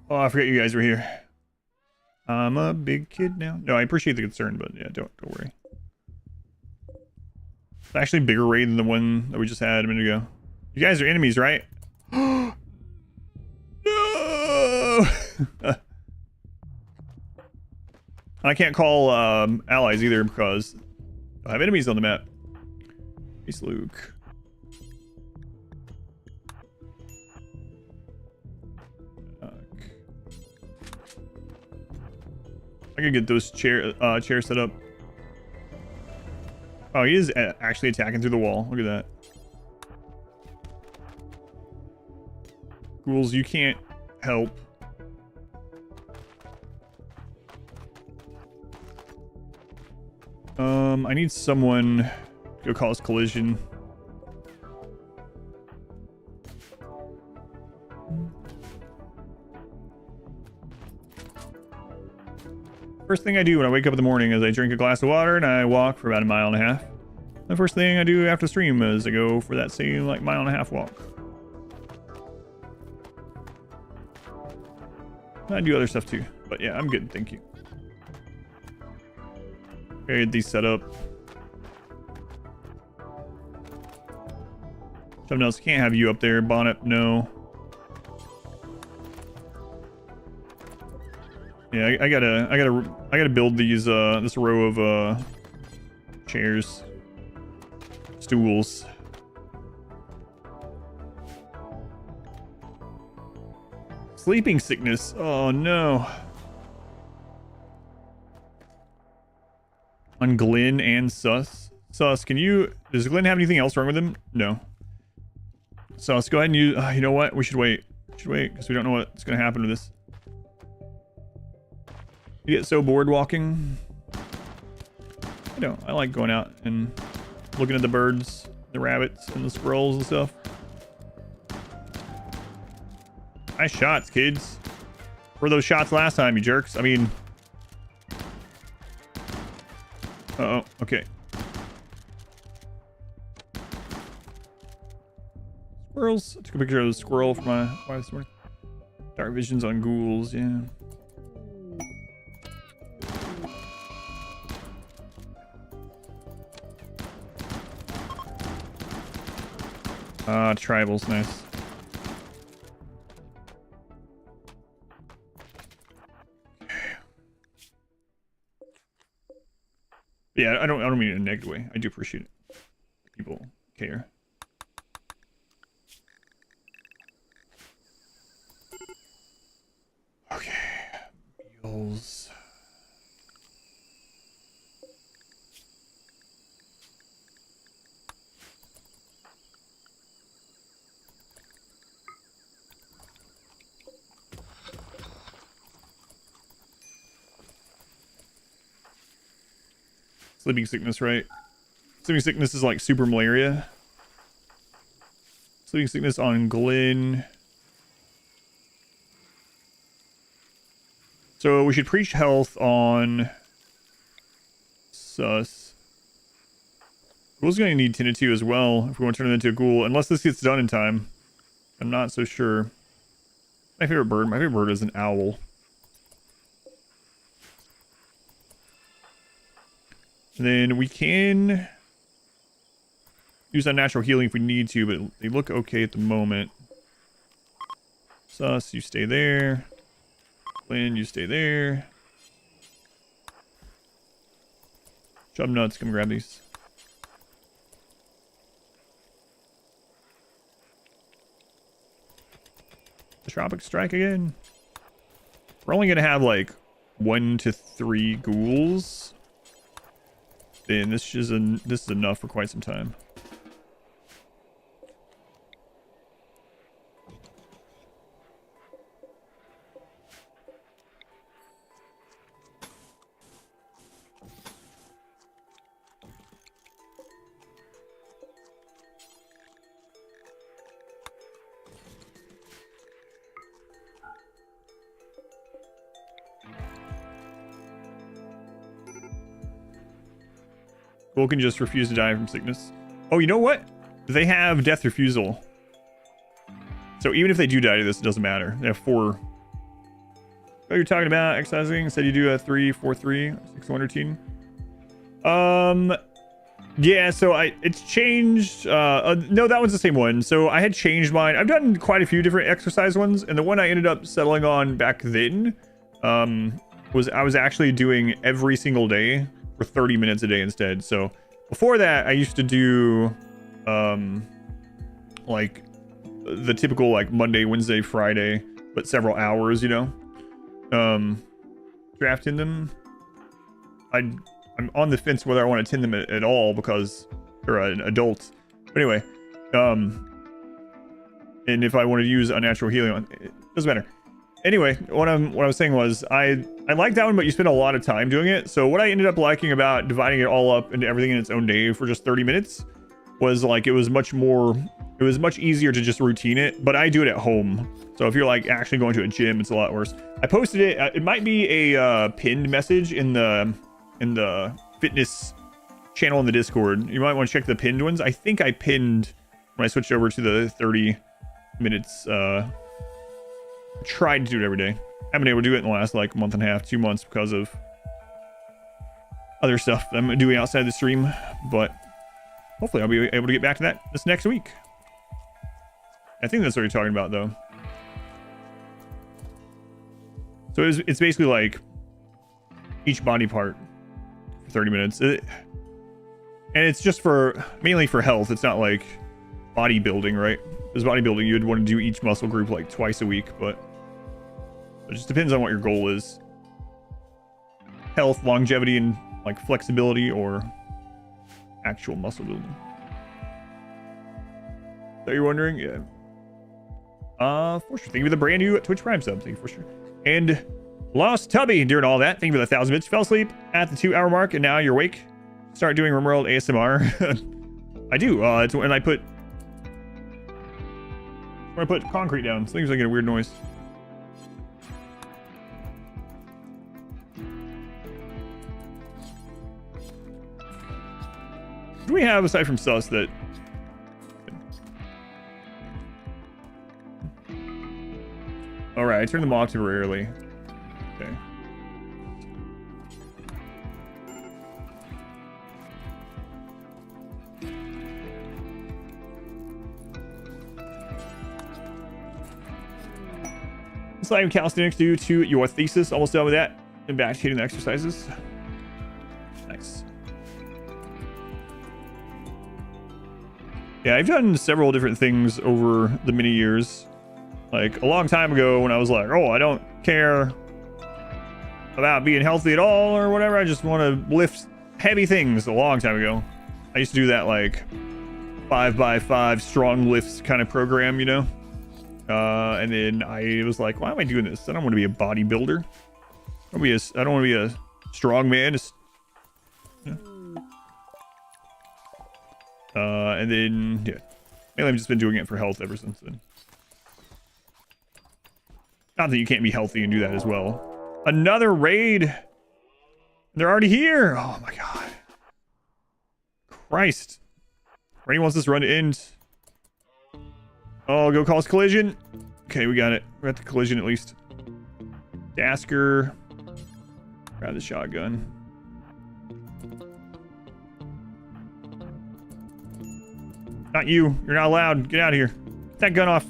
Oh, I forgot you guys were here. I'm a big kid now. No, I appreciate the concern, but yeah, don't worry. It's actually a bigger raid than the one that we just had a minute ago. You guys are enemies, right? No! I can't call allies either because I have enemies on the map. Peace, Luke. I can get those chairs set up. Oh, he is actually attacking through the wall. Look at that. Ghouls, you can't help. I need someone to go cause collision. First thing I do when I wake up in the morning is I drink a glass of water and I walk for about 1.5 miles. The first thing I do after stream is I go for that same like 1.5 mile walk. I do other stuff too, but yeah, I'm good, thank you. Okay, get these set up. Something else, can't have you up there. Bonnet, no. Yeah, I gotta build these this row of chairs, stools. Sleeping sickness. Oh no. On Glenn and Sus. Sus, does Glenn have anything else wrong with him? No. Sus, go ahead and use, you know what? We should wait. Because we don't know what's going to happen to this. You get so bored walking. I like going out and looking at the birds, the rabbits, and the squirrels and stuff. Nice shots, kids. Where were those shots last time, you jerks? I mean... Uh-oh, okay. Squirrels. I took a picture of the squirrel for my wife this morning. Dark visions on ghouls, yeah. Tribals, nice. Yeah, I don't mean it in a negative way. I do appreciate it. People care. Okay. Meals. Sleeping sickness, right? Sleeping sickness is like super malaria. Sleeping sickness on Glenn. So we should preach health on Sus. Ghoul's going to need tended to as well if we want to turn it into a ghoul, unless this gets done in time. I'm not so sure. My favorite bird is an owl. And then we can use unnatural healing if we need to, but they look okay at the moment. Sus, you stay there. Lynn, you stay there. Chub nuts, come grab these. The Tropic Strike again. We're only gonna have like 1 to 3 ghouls. Then this is enough for quite some time. Vulcan just refused to die from sickness. Oh, you know what? They have death refusal. So even if they do die to this, it doesn't matter. They have 4. Oh, you're talking about exercising? Said you do a 3, 4, 3, 6, 1 routine. Yeah, so it's changed. No, that one's the same one. So I had changed mine. I've done quite a few different exercise ones, and the one I ended up settling on back then, was I was actually doing every single day for 30 minutes a day instead. So before that, I used to do, like the typical like Monday, Wednesday, Friday, but several hours, you know. Drafting them. I'm on the fence whether I want to tend them at all because they're an adult. But anyway, and if I want to use unnatural healing on, it doesn't matter. Anyway, what I was saying was I like that one, but you spend a lot of time doing it. So what I ended up liking about dividing it all up into everything in its own day for just 30 minutes was like it was much easier to just routine it, but I do it at home. So if you're like actually going to a gym, it's a lot worse. I posted it. It might be a pinned message in the fitness channel in the Discord. You might want to check the pinned ones. I think I pinned when I switched over to the 30 minutes. I tried to do it every day. I haven't been able to do it in the last like month and a half, 2 months because of other stuff I'm doing outside the stream, but hopefully I'll be able to get back to that this next week. I think that's what you're talking about though. So it's basically like each body part for 30 minutes. And it's just mainly for health. It's not like bodybuilding, right? Because bodybuilding, you'd want to do each muscle group like twice a week, but it just depends on what your goal is. Health, longevity, and like flexibility or actual muscle building. So you're wondering? Yeah. For sure. Thank you for the brand new Twitch Prime sub. Thank you for sure. And Lost Tubby, during all that, thank you for the 1,000 bits. Fell asleep at the 2-hour mark, and now you're awake. Start doing RimWorld ASMR. I do. It's when I put concrete down. Something's making a weird noise. What do we have aside from sus that? All right, I turned them off temporarily. Okay. Sliding calisthenics due to your thesis. Almost done with that. And back to hitting the exercises. Nice. Yeah, I've done several different things over the many years. Like a long time ago when I was like, oh, I don't care about being healthy at all or whatever. I just want to lift heavy things a long time ago. I used to do that like 5x5 strong lifts kind of program, you know? And then I was like, why am I doing this? I don't want to be a bodybuilder. I don't want to be a strong man. Just, yeah. And then, yeah. Mainly I've just been doing it for health ever since then. Not that you can't be healthy and do that as well. Another raid. They're already here. Oh my god. Christ. Raid wants this run to end. Oh, go cause collision. Okay, we got it. We're at the collision at least. Dasker. Grab the shotgun. Not you. You're not allowed. Get out of here. Get that gun off.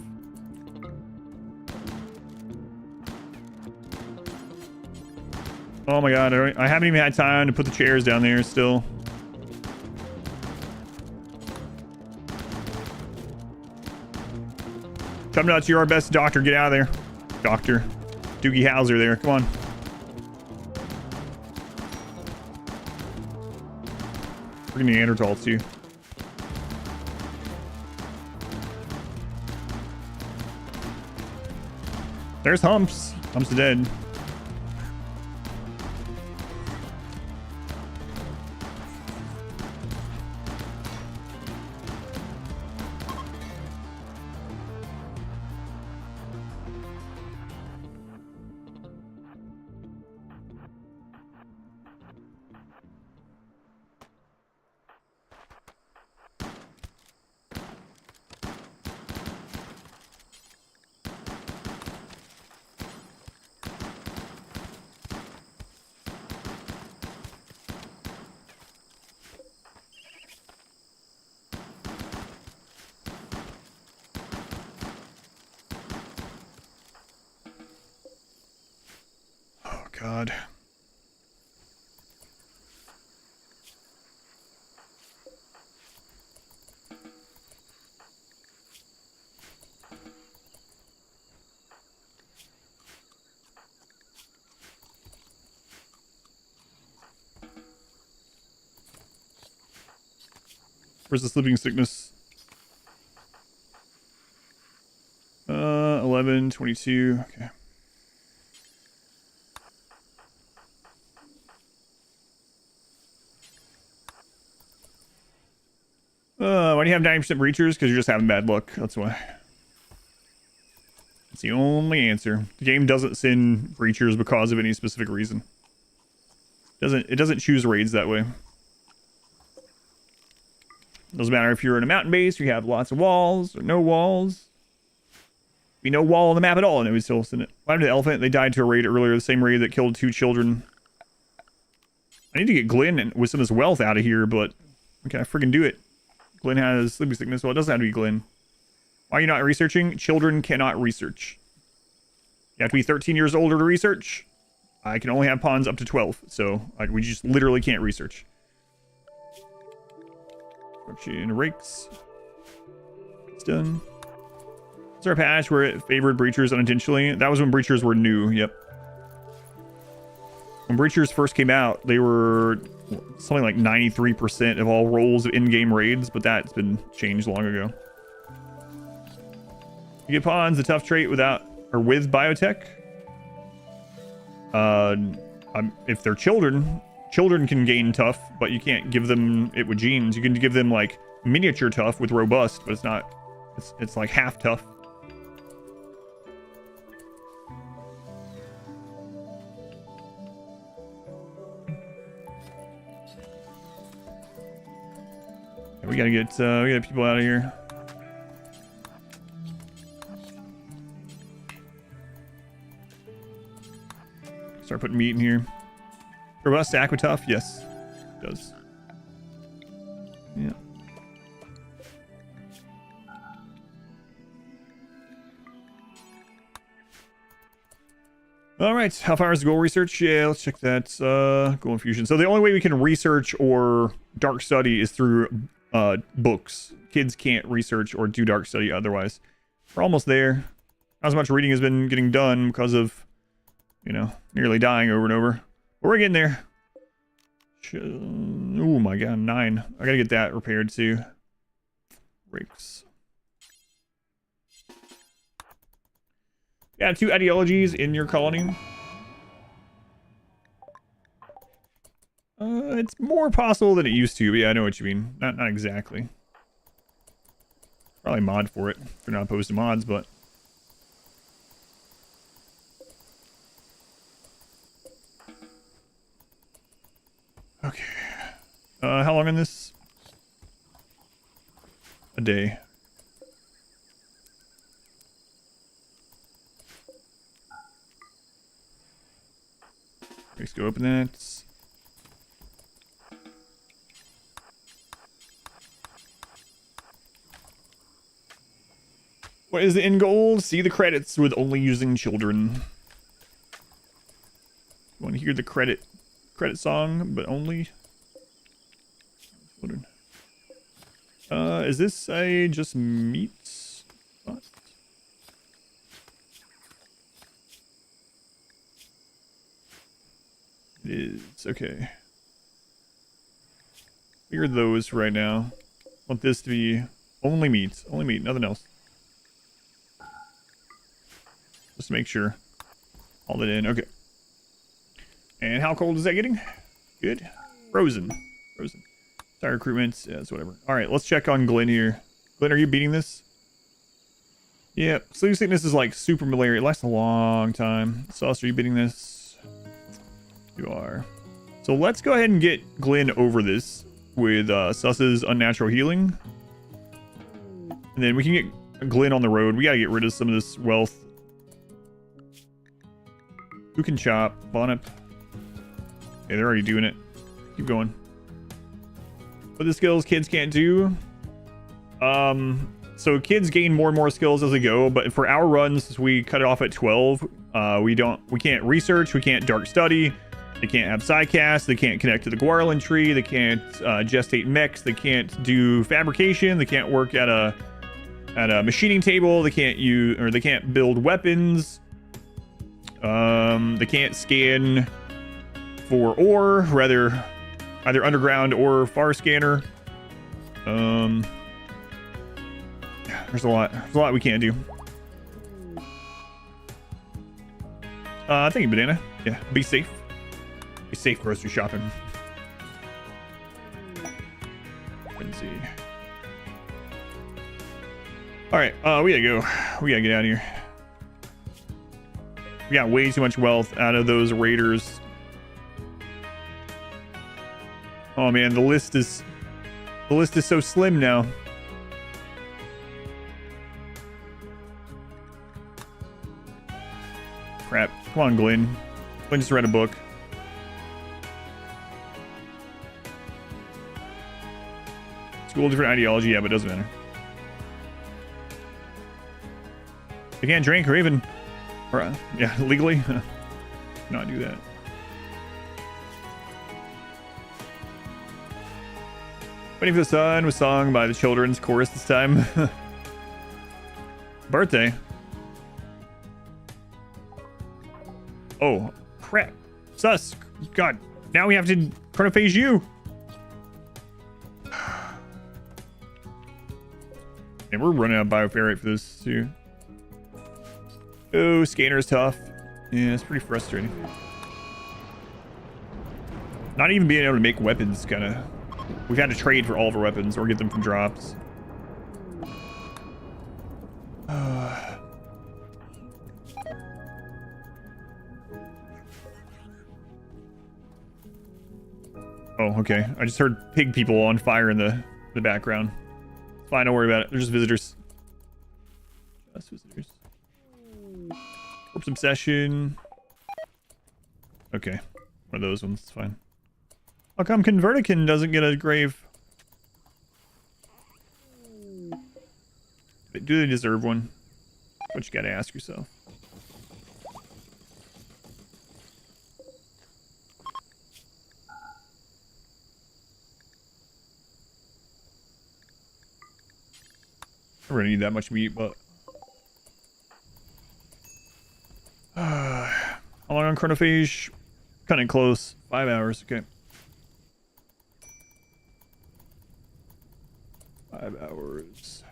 Oh my god, I haven't even had time to put the chairs down there still. Come nuts, you're our best doctor. Get out of there. Doctor. Doogie Howser there. Come on. Freaking Neanderthals too. There's Humps. Humps is dead. God. Where's the sleeping sickness? 11, 22. Okay. Why do you have 90% breachers? Because you're just having bad luck. That's why. It's the only answer. The game doesn't send breachers because of any specific reason. It doesn't choose raids that way. Doesn't matter if you're in a mountain base, you have lots of walls or no walls. Be no wall on the map at all, and it would still send it. What happened to the elephant? They died to a raid earlier, the same raid that killed 2 children. I need to get Glenn with some of his wealth out of here, but can I freaking do it? Glenn has sleeping sickness. Well, it doesn't have to be Glenn. Why are you not researching? Children cannot research. You have to be 13 years older to research. I can only have pawns up to 12, so we just literally can't research. Construction rakes. It's done. Is there a patch where it favored breachers unintentionally? That was when breachers were new. Yep. When breachers first came out, they were something like 93% of all rolls of in-game raids, but that's been changed long ago. You get pawns, a tough trait without or with biotech. If they're children can gain tough, but you can't give them it with genes. You can give them like miniature tough with robust, but it's not. It's like half tough. We gotta get people out of here. Start putting meat in here. Robust stack with tough? Yes, it does. Yeah. All right, how far is the goal research? Yeah, let's check that. Goal infusion. So the only way we can research or dark study is through books. Kids can't research or do dark study otherwise. We're almost there. Not as much reading has been getting done because of, nearly dying over and over. But we're getting there. Oh my god, 9. I gotta get that repaired too. Rakes. Yeah, 2 ideologies in your colony. It's more possible than it used to, but yeah, I know what you mean. Not exactly. Probably mod for it if you're not opposed to mods, but okay. How long on this? A day. Let's go open that. What is the end goal? See the credits with only using children. You want to hear the credit song, but only children. Is this a just meat spot? It is. Okay. Clear those right now. I want this to be only meat. Only meat, nothing else. Just to make sure. All that in. Okay. And how cold is that getting? Good. Frozen. Frozen. Sorry, recruitment. Yeah, it's whatever. Alright, let's check on Glenn here. Glenn, are you beating this? Yeah, sleep sickness is like super malaria. It lasts a long time. Sauce, are you beating this? You are. So let's go ahead and get Glenn over this with Suss's unnatural healing. And then we can get Glenn on the road. We gotta get rid of some of this wealth. Who can chop? Bonnet. Okay, they're already doing it. Keep going. What the skills kids can't do? So kids gain more and more skills as they go, but for our runs, we cut it off at 12. We can't research, we can't dark study, they can't have sidecast, they can't connect to the Guarlin tree, they can't gestate mechs, they can't do fabrication, they can't work at a machining table, they can't build weapons, they can't scan for ore, rather either underground or far scanner. There's a lot we can't do. Thank you, Banana. Yeah, be safe. Be safe grocery shopping. Let's see. All right, we gotta go. We gotta get out of here. We got way too much wealth out of those raiders. Oh man, the list is so slim now. Crap. Come on, Glenn. Glenn just read a book. School, different ideology, yeah, but it doesn't matter. You can't drink or even, yeah, legally, not do that. Waiting for the Sun was sung by the children's chorus this time. Birthday. Oh, crap. Sus. God, now we have to chronophage you. And we're running out of bioferrite for this too. Oh, scanner's tough. Yeah, it's pretty frustrating. Not even being able to make weapons kind of... We've had to trade for all of our weapons or get them from drops. Oh, okay. I just heard pig people on fire in the background. Fine, don't worry about it. They're just visitors. Just visitors. Corpse obsession. Okay. One of those ones. It's fine. How come Convertican doesn't get a grave? Do they deserve one? That's what you gotta ask yourself. I really need that much meat, but... How long on Chronophage? Cutting close. 5 hours, okay. 5 hours.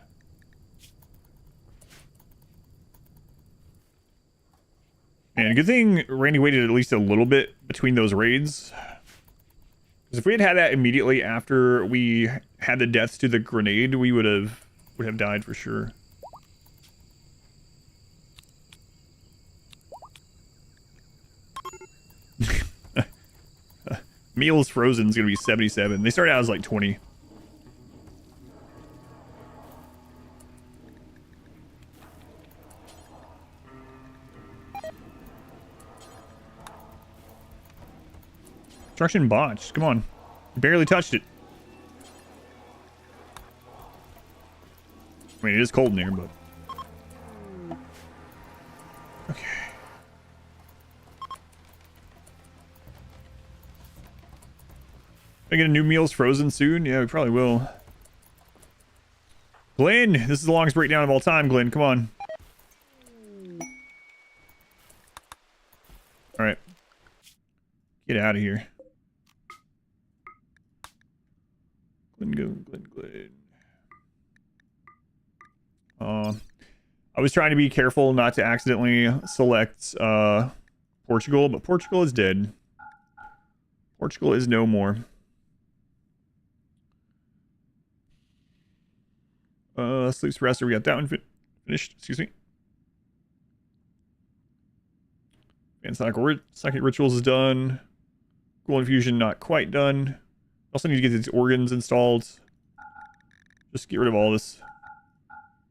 And good thing Randy waited at least a little bit between those raids. Because if we had that immediately after we had the deaths to the grenade, we would have died for sure. Meals frozen is gonna be 77. They started out as like 20. Construction botched. Come on. Barely touched it. I mean, it is cold in here, but... Okay. I get a new meals frozen soon? Yeah, we probably will. Glenn! This is the longest breakdown of all time, Glenn. Come on. Alright. Get out of here. Glenn. I was trying to be careful not to accidentally select Portugal, but Portugal is dead. Portugal is no more. Sleep suppressor, we got that one finished. Excuse me. And psychic rituals is done. Cool infusion not quite done. Also need to get these organs installed. Just get rid of all this.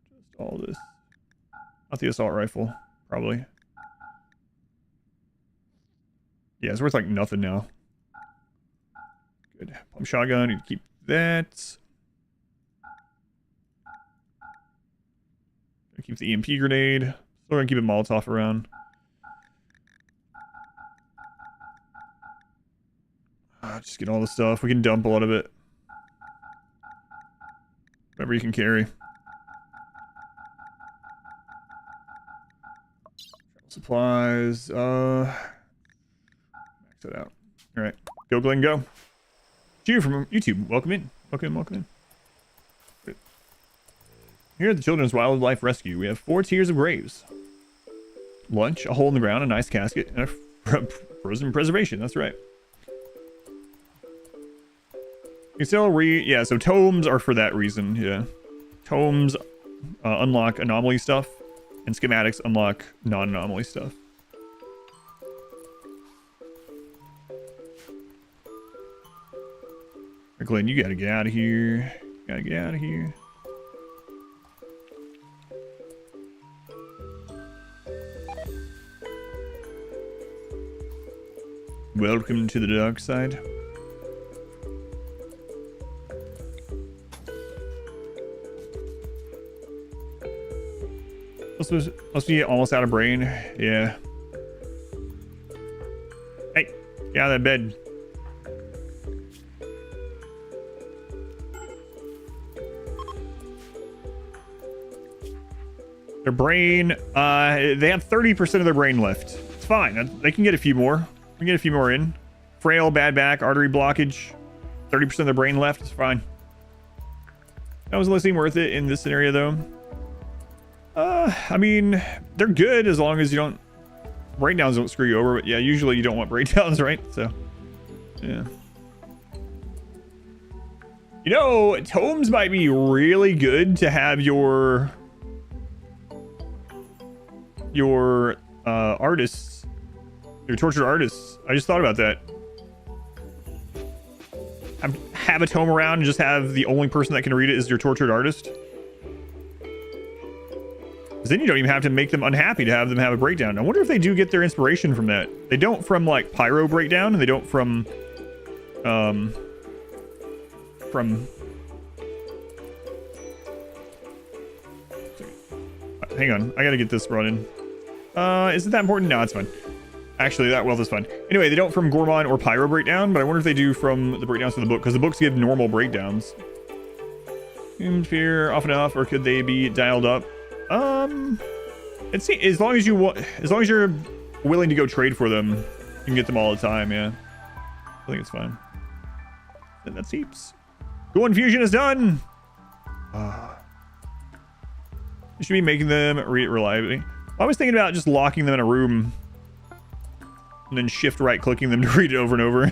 Just all this. Not the assault rifle, probably. Yeah, it's worth like nothing now. Good. Pump shotgun, need to keep that. Keep the EMP grenade. Still gonna keep a Molotov around. Just get all the stuff. We can dump a lot of it. Whatever you can carry. Supplies. Max it out. All right. Go, Glenn, go. Cheer from YouTube. Welcome in. Welcome in. Good. Here at the Children's Wildlife Rescue, we have 4 tiers of graves. Lunch, a hole in the ground, a nice casket, and a frozen preservation. That's right. You can still yeah, so tomes are for that reason, yeah. Tomes unlock anomaly stuff, and schematics unlock non-anomaly stuff. Glenn, you gotta get out of here. Gotta get out of here. Welcome to the dark side. Must be almost out of brain. Yeah. Hey, get out of that bed. Their brain, they have 30% of their brain left. It's fine. They can get a few more. We can get a few more in. Frail, bad back, artery blockage. 30% of their brain left. It's fine. That was less worth it in this scenario, though. I mean, they're good as long as you don't... breakdowns don't screw you over. But yeah, usually you don't want breakdowns, right? So, yeah. You know, tomes might be really good to have your artists, your tortured artists. I just thought about that. Have a tome around and just have the only person that can read it is your tortured artist. Because then you don't even have to make them unhappy to have them have a breakdown. I wonder if they do get their inspiration from that. They don't from like Pyro breakdown, and they don't from hang on, I gotta get this brought in. Is it that important? No, it's fine. Actually, that wealth is fine. Anyway, they don't from Gourmand or Pyro breakdown, but I wonder if they do from the breakdowns for the book, because the books give normal breakdowns. Fear off and off, or could they be dialed up? It's as long as you're willing to go trade for them, you can get them all the time. Yeah, I think it's fine. And that's heaps. Dual infusion is done. You should be making them read it reliably. I was thinking about just locking them in a room and then shift right clicking them to read it over and over.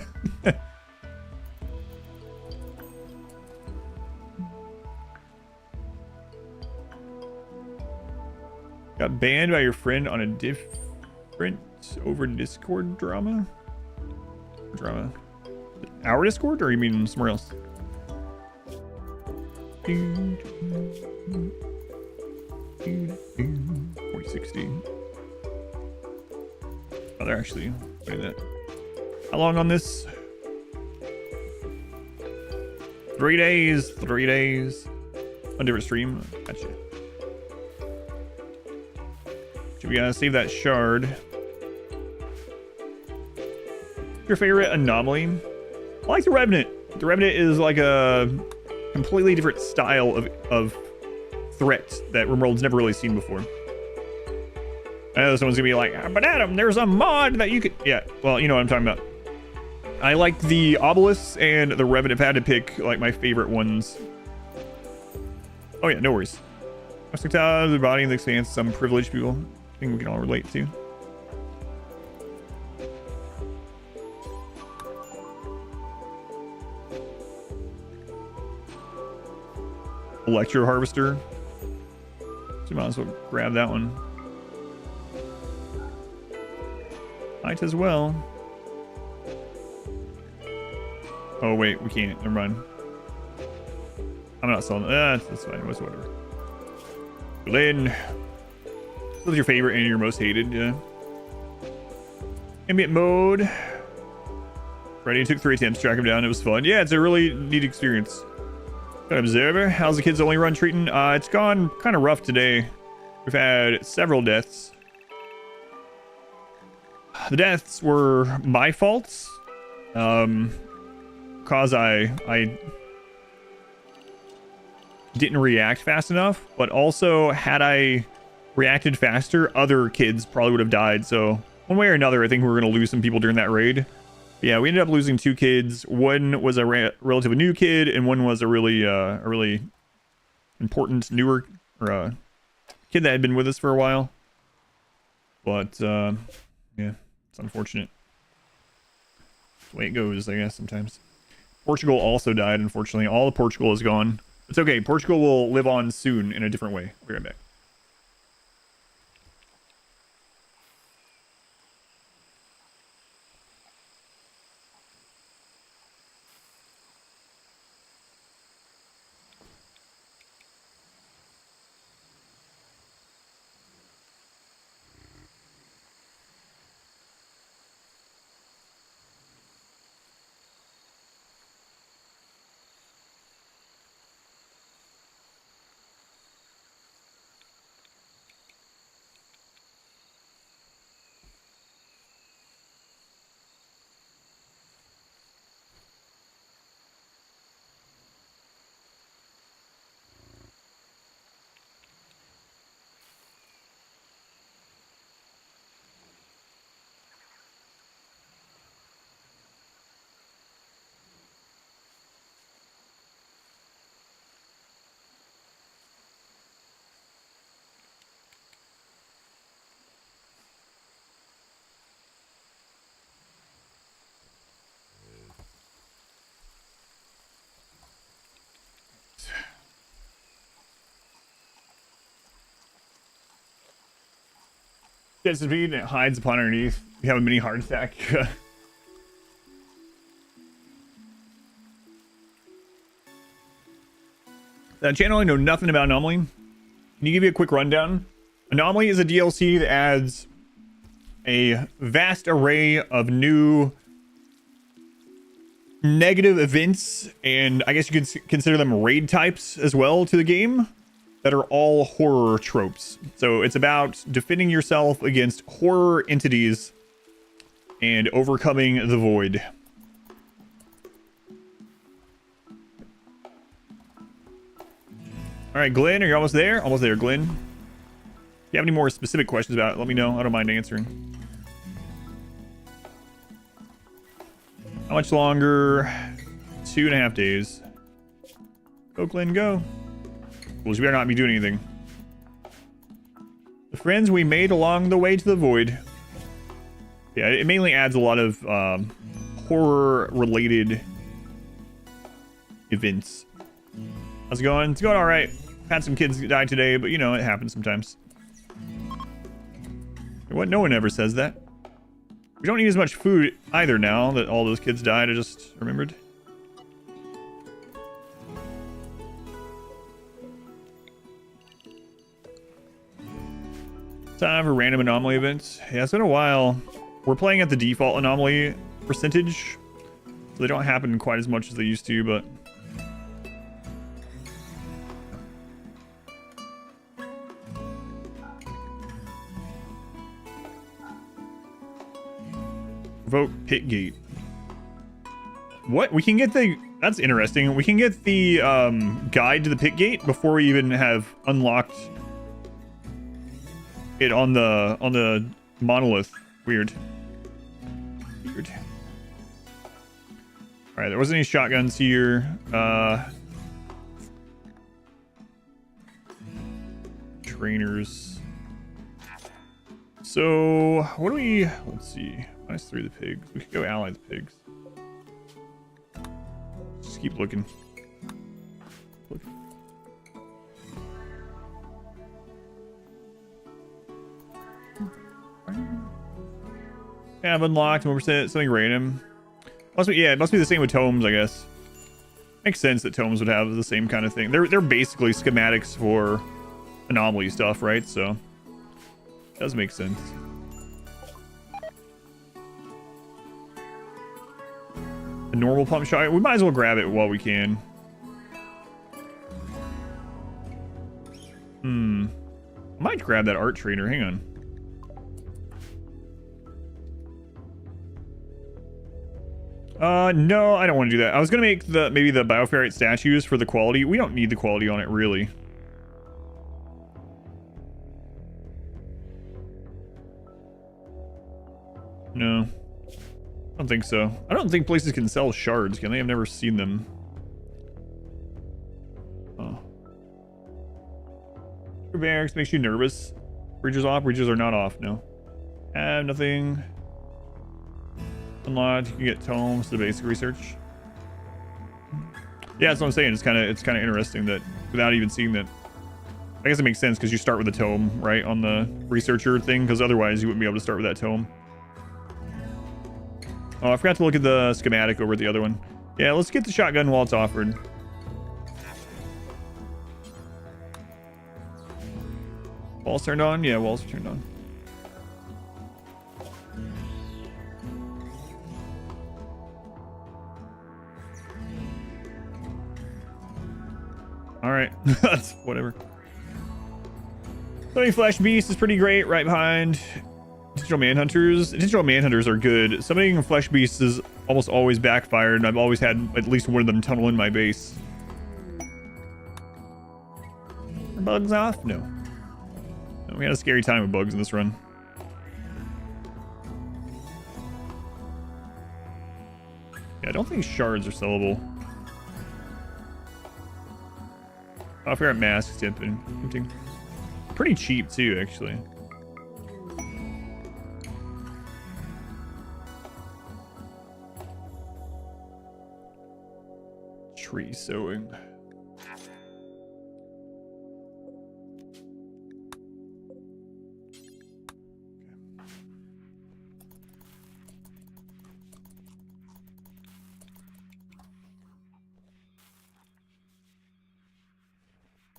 Got banned by your friend on a different over Discord drama? Our Discord, or you mean somewhere else? 4060. Oh, they're actually doing that. How long on this? 3 days. 3 days. On different stream. Gotcha. We gotta save that shard. Your favorite anomaly? I like the Revenant. The Revenant is like a completely different style of threat that RimWorld's never really seen before. I know someone's gonna be like, but Adam, there's a mod that you could... Yeah, well, you know what I'm talking about. I like the Obelisks and the Revenant. If I had to pick like my favorite ones. Oh yeah, no worries. The body and the expanse, some privileged people. I think we can all relate to. Electro Harvester. So you might as well grab that one. Might as well. Oh wait, we can't. Never mind. I'm not selling that. That's fine. What's whatever. Lynn. What's your favorite and your most hated? Yeah. Ambient mode. Ready. It took 3 attempts to track him down. It was fun. Yeah, it's a really neat experience. Observer. How's the kids only run treating? It's gone kind of rough today. We've had several deaths. The deaths were my faults. because I didn't react fast enough, but also had I reacted faster, other kids probably would have died. So one way or another, I think we're going to lose some people during that raid. But yeah, we ended up losing 2 kids. One was a relatively new kid, and one was a really important newer or a kid that had been with us for a while. But yeah, it's unfortunate. That's the way it goes, I guess, sometimes. Portugal also died, unfortunately. All of Portugal is gone. It's okay. Portugal will live on soon in a different way. I'll be right back. Gets speed and it hides upon underneath. You have a mini heart attack. That channel, I know nothing about Anomaly. Can you give me a quick rundown? Anomaly is a DLC that adds a vast array of new negative events, and I guess you could consider them raid types as well to the game, that are all horror tropes. So it's about defending yourself against horror entities and overcoming the void. All right, Glenn, are you almost there? Almost there, Glenn. If you have any more specific questions about it, let me know. I don't mind answering. How much longer? 2.5 days. Go, Glenn, go. Well, we better not be doing anything. The friends we made along the way to the void. Yeah, it mainly adds a lot of horror-related events. How's it going? It's going all right. Had some kids die today, but you know, it happens sometimes. What? No one ever says that. We don't need as much food either now that all those kids died. I just remembered. Time for random anomaly events. Yeah, it's been a while. We're playing at the default anomaly percentage, so they don't happen quite as much as they used to, but Vote pit gate. What? We can get the... That's interesting. We can get the guide to the pit gate before we even have unlocked it on the monolith. Weird. Weird. All right, there wasn't any shotguns here. Trainers. So what do we? Let's see. -3 the pigs. We could go ally the pigs. Just keep looking. Yeah, I've unlocked 1%, something random. Must be, yeah, it must be the same with tomes, I guess. Makes sense that tomes would have the same kind of thing. They're basically schematics for anomaly stuff, right? So it does make sense. A normal pump shot. We might as well grab it while we can. I might grab that art trainer. Hang on. No, I don't want to do that. I was gonna make maybe the bioferrite statues for the quality. We don't need the quality on it, really. No. I don't think so. I don't think places can sell shards, can they? I've never seen them. Oh. Barracks makes you nervous. Breaches off, breaches are not off, no. Nothing. Unlocked, you can get tomes to the basic research. Yeah, that's what I'm saying. It's kind of interesting that without even seeing that. I guess it makes sense because you start with a tome, right, on the researcher thing, because otherwise you wouldn't be able to start with that tome. Oh, I forgot to look at the schematic over at the other one. Yeah, let's get the shotgun while it's offered. Walls turned on? Yeah, walls are turned on. Alright, that's whatever. Summoning Flesh Beast is pretty great, right behind Digital Manhunters. Digital Manhunters are good. Summoning Flesh Beast is almost always backfired, and I've always had at least one of them tunnel in my base. Are bugs off? No. We had a scary time with bugs in this run. Yeah, I don't think shards are sellable. Oh, I forgot masks. Tempting. Pretty cheap too, actually. Tree sowing.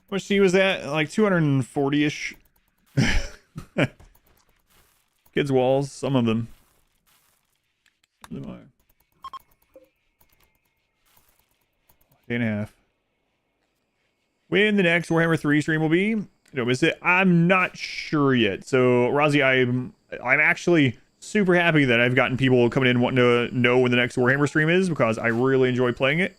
What she was at, like 240-ish. Kids' walls, some of them. Day and a half. When the next Warhammer 3 stream will be? No, is it? I'm not sure yet. So, Razi, I'm actually super happy that I've gotten people coming in wanting to know when the next Warhammer stream is, because I really enjoy playing it.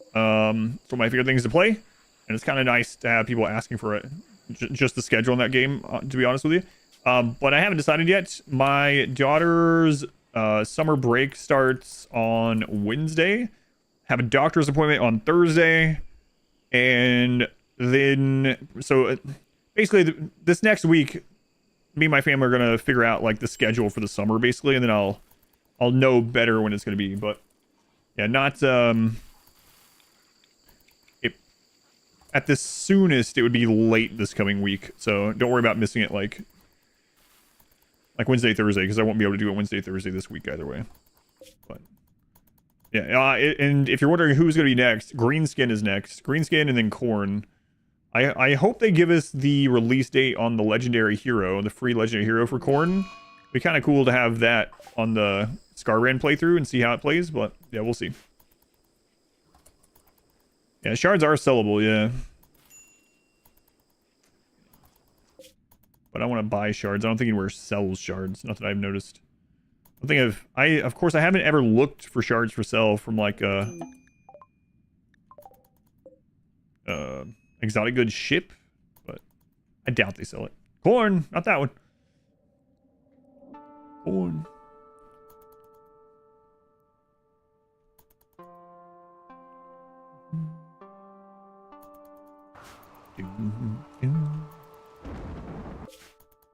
It's one of my favorite things to play. And it's kind of nice to have people asking for it. Just the schedule in that game, to be honest with you. But I haven't decided yet. My daughter's summer break starts on Wednesday. Have a doctor's appointment on Thursday. And then, so basically this next week, me and my family are going to figure out like the schedule for the summer, basically. And then I'll know better when it's going to be. But yeah, not... at the soonest, it would be late this coming week, so don't worry about missing it like Wednesday, Thursday, because I won't be able to do it Wednesday, Thursday this week either way. But yeah, and if you're wondering who's going to be next, Greenskin is next. Greenskin and then Corn. I hope they give us the release date on the Legendary Hero, the free Legendary Hero for Corn. It'd be kind of cool to have that on the Scarbrand playthrough and see how it plays, but yeah, we'll see. Yeah, shards are sellable, yeah. But I want to buy shards. I don't think anywhere sells shards. Not that I've noticed. I think of course, I haven't ever looked for shards for sale from like a exotic goods ship, but I doubt they sell it. Corn, not that one. Corn.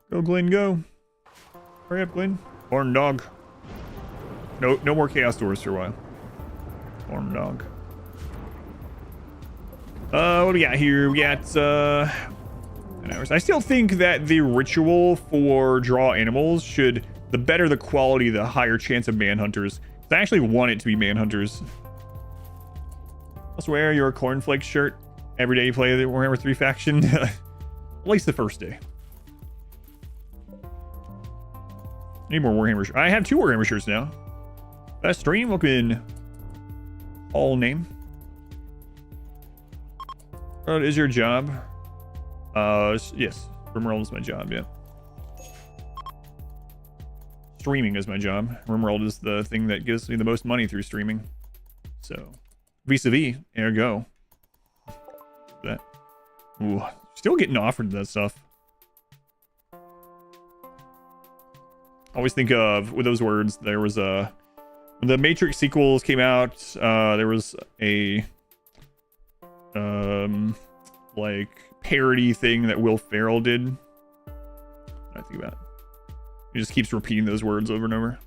Go, Glenn, go. Hurry up, Glenn. Corn dog. No more chaos doors for a while. Corn dog. What do we got here? We got, 10 hours. I still think that the ritual for draw animals should, the better the quality, the higher chance of manhunters. I actually want it to be manhunters. I'll wear your cornflake shirt every day you play the Warhammer 3 faction. At least the first day. Need more Warhammer shirts. I have 2 Warhammer shirts now. Best stream, looking all name. What is your job? Yes. RimWorld is my job, yeah. Streaming is my job. RimWorld is the thing that gives me the most money through streaming. So, vis-a-vis, ergo. That. Ooh, still getting offered that stuff. Always think of, with those words, there was a... When the Matrix sequels came out, there was a... like, parody thing that Will Ferrell did. I think about it. He just keeps repeating those words over and over.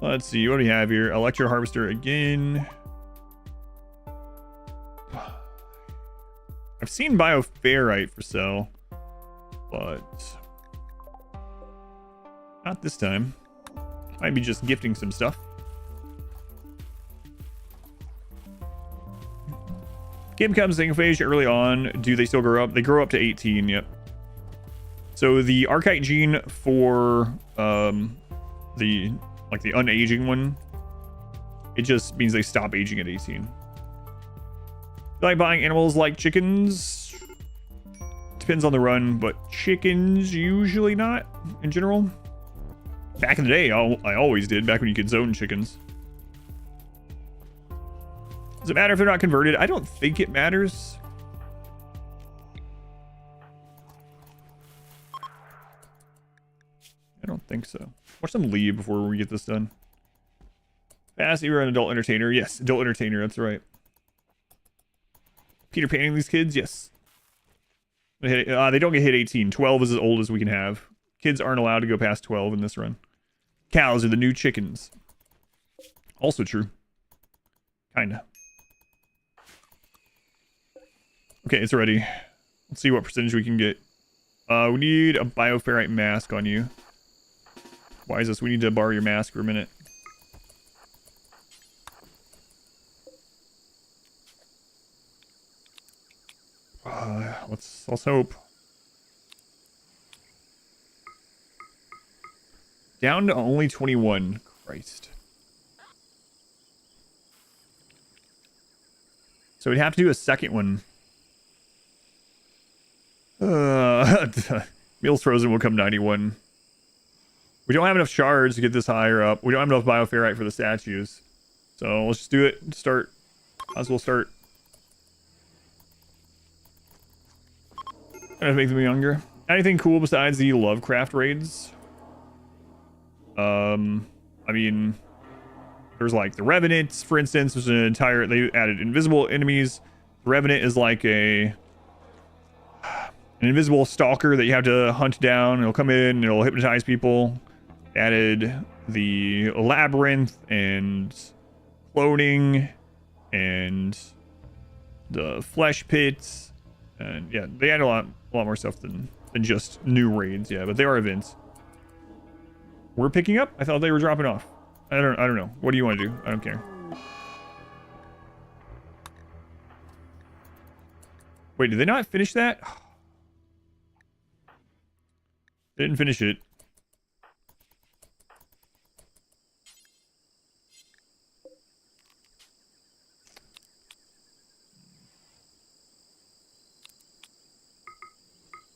Let's see, what do we have here? Electro Harvester again. I've seen Bioferrite for sale, but not this time. Might be just gifting some stuff. Kid becomes Chronophagy early on. Do they still grow up? They grow up to 18, yep. So the Archite gene for the unaging one, it just means they stop aging at 18. You like buying animals like chickens? Depends on the run, but chickens usually not in general. Back in the day, I always did, back when you could zone chickens. Does it matter if they're not converted? I don't think it matters. I don't think so. Watch them leave before we get this done. Fast, you're an adult entertainer. Yes, adult entertainer, that's right. Peter Panning these kids? Yes. They don't get hit 18. 12 is as old as we can have. Kids aren't allowed to go past 12 in this run. Cows are the new chickens. Also true. Kinda. Okay, it's ready. Let's see what percentage we can get. We need a Bioferrite mask on you. Why is this? We need to borrow your mask for a minute. Let's hope. Down to only 21. Christ. So we'd have to do a second one. Meals Frozen will come 91. We don't have enough shards to get this higher up. We don't have enough Bioferrite for the statues. So let's just do it. Start. Might as well start. Trying to make them younger. Anything cool besides the Lovecraft raids? I mean, there's like the Revenants, for instance. There's an entire... They added invisible enemies. The Revenant is like an invisible stalker that you have to hunt down. It'll come in, it'll hypnotize people. Added the labyrinth and cloning and the flesh pits, and yeah, they add a lot more stuff than just new raids. Yeah, but they are events. We're picking up. I thought they were dropping off. I don't know. What do you want to do? I don't care. Wait, did they not finish that? They didn't finish it.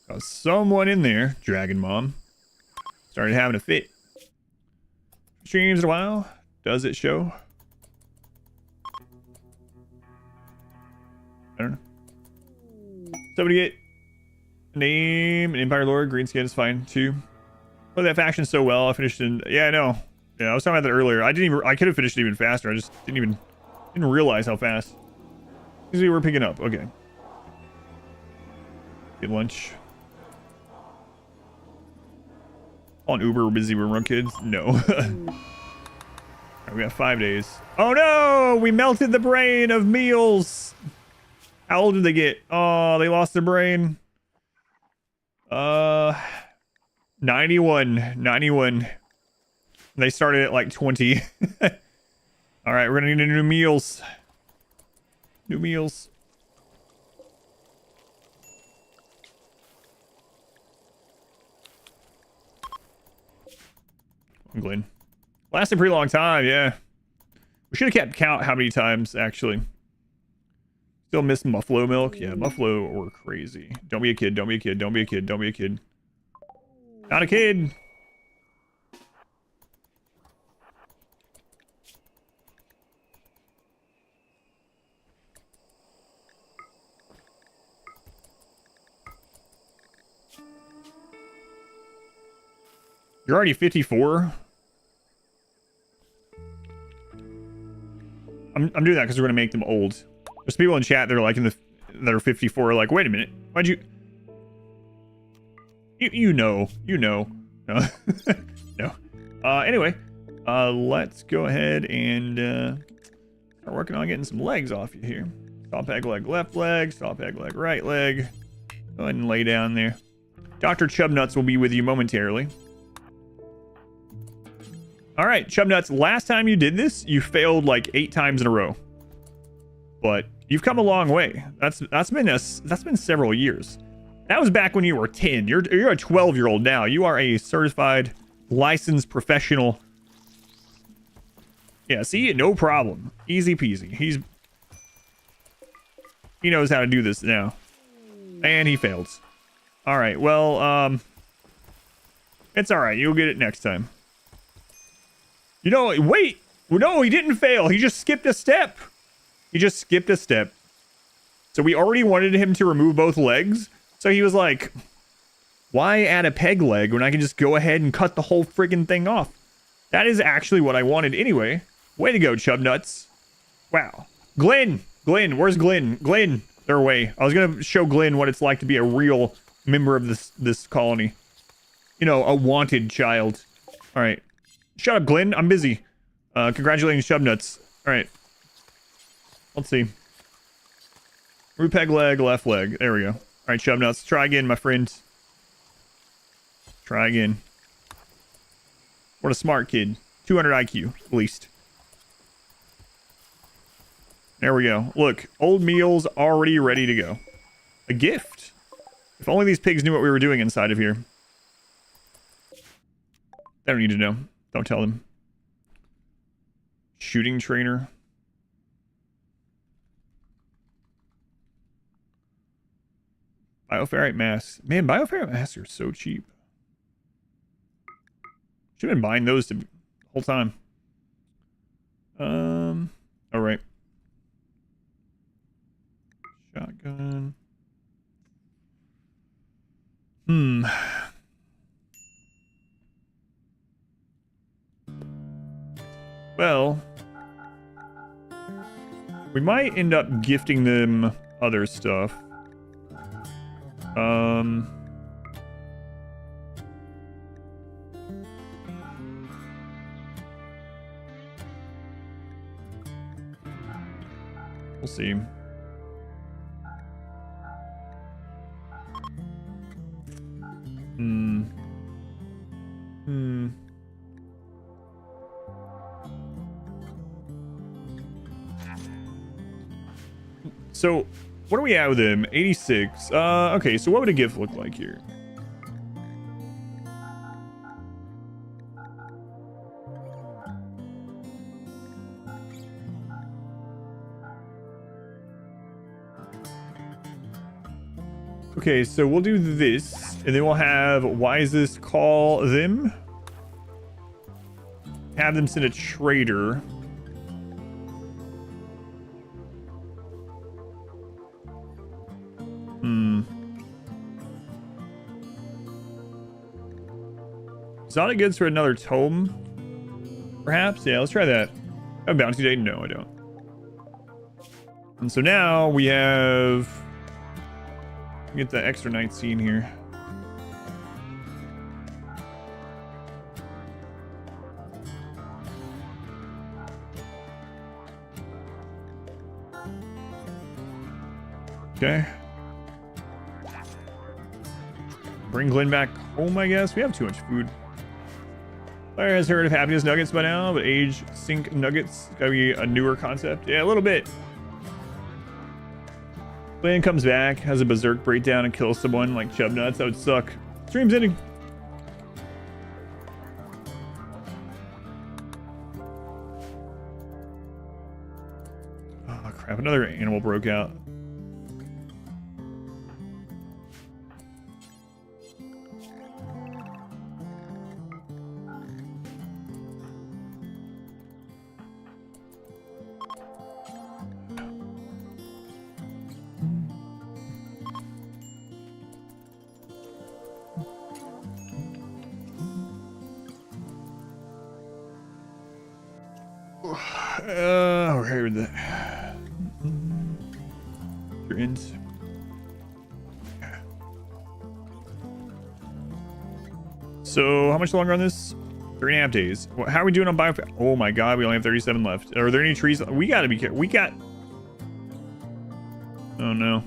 Got someone in there, Dragon Mom. Started having a fit. Streams in a while. Does it show? I don't know. Somebody get a name, an Empire Lord, green skin is fine too. Play that faction so well. I finished in... Yeah, I know. Yeah, I was talking about that earlier. I could have finished it even faster. I just didn't realize how fast. Usually we're picking up. Okay. Get lunch. On Uber, we're busy. We're run kids. No. Alright, we got 5 days. Oh no! We melted the brain of meals. How old did they get? Oh, they lost their brain. 91. They started at like 20. Alright, we're gonna need new meals. New meals. Glenn. Lasted a pretty long time, yeah. We should have kept count how many times, actually. Still miss Muffalo milk? Yeah, Muffalo were crazy. Don't be a kid, don't be a kid, don't be a kid, don't be a kid. Not a kid! You're already 54. I'm doing that because we're gonna make them old. There's people in chat that are like that are 54. Like, wait a minute, why'd you? You know. No. No. Anyway, let's go ahead and start working on getting some legs off you here. Stop peg leg, left leg. Stop peg leg, right leg. Go ahead and lay down there. Dr. Chubnuts will be with you momentarily. All right, Chubnuts, last time you did this, you failed like 8 times in a row. But you've come a long way. That's been several years. That was back when you were 10. You're a 12-year-old now. You are a certified, licensed professional. Yeah, see? No problem. Easy peasy. He knows how to do this now. And he failed. All right, well, it's all right. You'll get it next time. You know, wait. No, he didn't fail. He just skipped a step. So we already wanted him to remove both legs. So he was like, why add a peg leg when I can just go ahead and cut the whole friggin' thing off? That is actually what I wanted anyway. Way to go, Chubnuts. Wow. Glenn, where's Glenn? Glenn, they're away. I was going to show Glenn what it's like to be a real member of this colony. You know, a wanted child. All right. Shut up, Glenn. I'm busy. Congratulations, Chubnuts. All right. Let's see. Root peg leg, left leg. There we go. All right, Chubnuts. Try again, my friend. Try again. What a smart kid. 200 IQ, at least. There we go. Look, old meals already ready to go. A gift. If only these pigs knew what we were doing inside of here. They don't need to know. Don't tell them. Shooting trainer. Bioferrite masks. Man, bioferrite masks are so cheap. Should have been buying those the whole time. All right. Shotgun. Well, we might end up gifting them other stuff. We'll see. So, what are we at with him? 86. Okay, so what would a gift look like here? Okay, so we'll do this, and then we'll have Wisest call them. Have them send a trader. Exotic goods for another tome? Perhaps? Yeah, let's try that. A bounty day? No, I don't. And so now we have... Get the extra night scene here. Okay. Bring Glenn back home, I guess. We have too much food. Player has heard of happiness nuggets by now, but age sync nuggets gotta be a newer concept. Yeah, a little bit. Glenn comes back, has a berserk breakdown, and kills someone like Chubnuts. That would suck. Stream's ending. Oh crap! Another animal broke out. Okay with that. Ends. So how much longer on this? 3.5 days. How are we doing on bio? Oh my god, we only have 37 left. Are there any trees? We gotta be careful. We got. Oh no.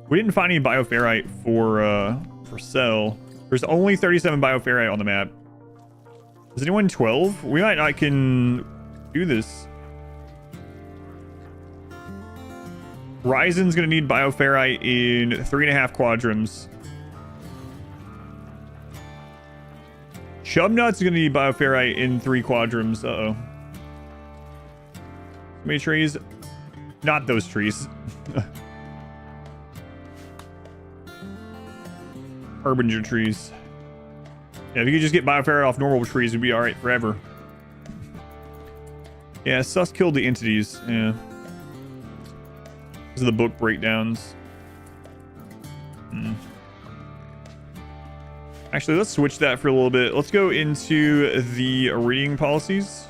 We didn't find any bioferrite for sell. There's only 37 bioferrite on the map. Is anyone 12? We might not can do this. Ryzen's gonna need bioferrite in 3.5 quadrums. Chubnut's gonna need bioferrite in 3 quadrums. Uh-oh. How many trees? Not those trees. Harbinger trees. Yeah, if you could just get bioferrite off normal trees, we'd be alright forever. Yeah, Sus killed the entities. Yeah. These are the book breakdowns. Actually, let's switch that for a little bit. Let's go into the reading policies.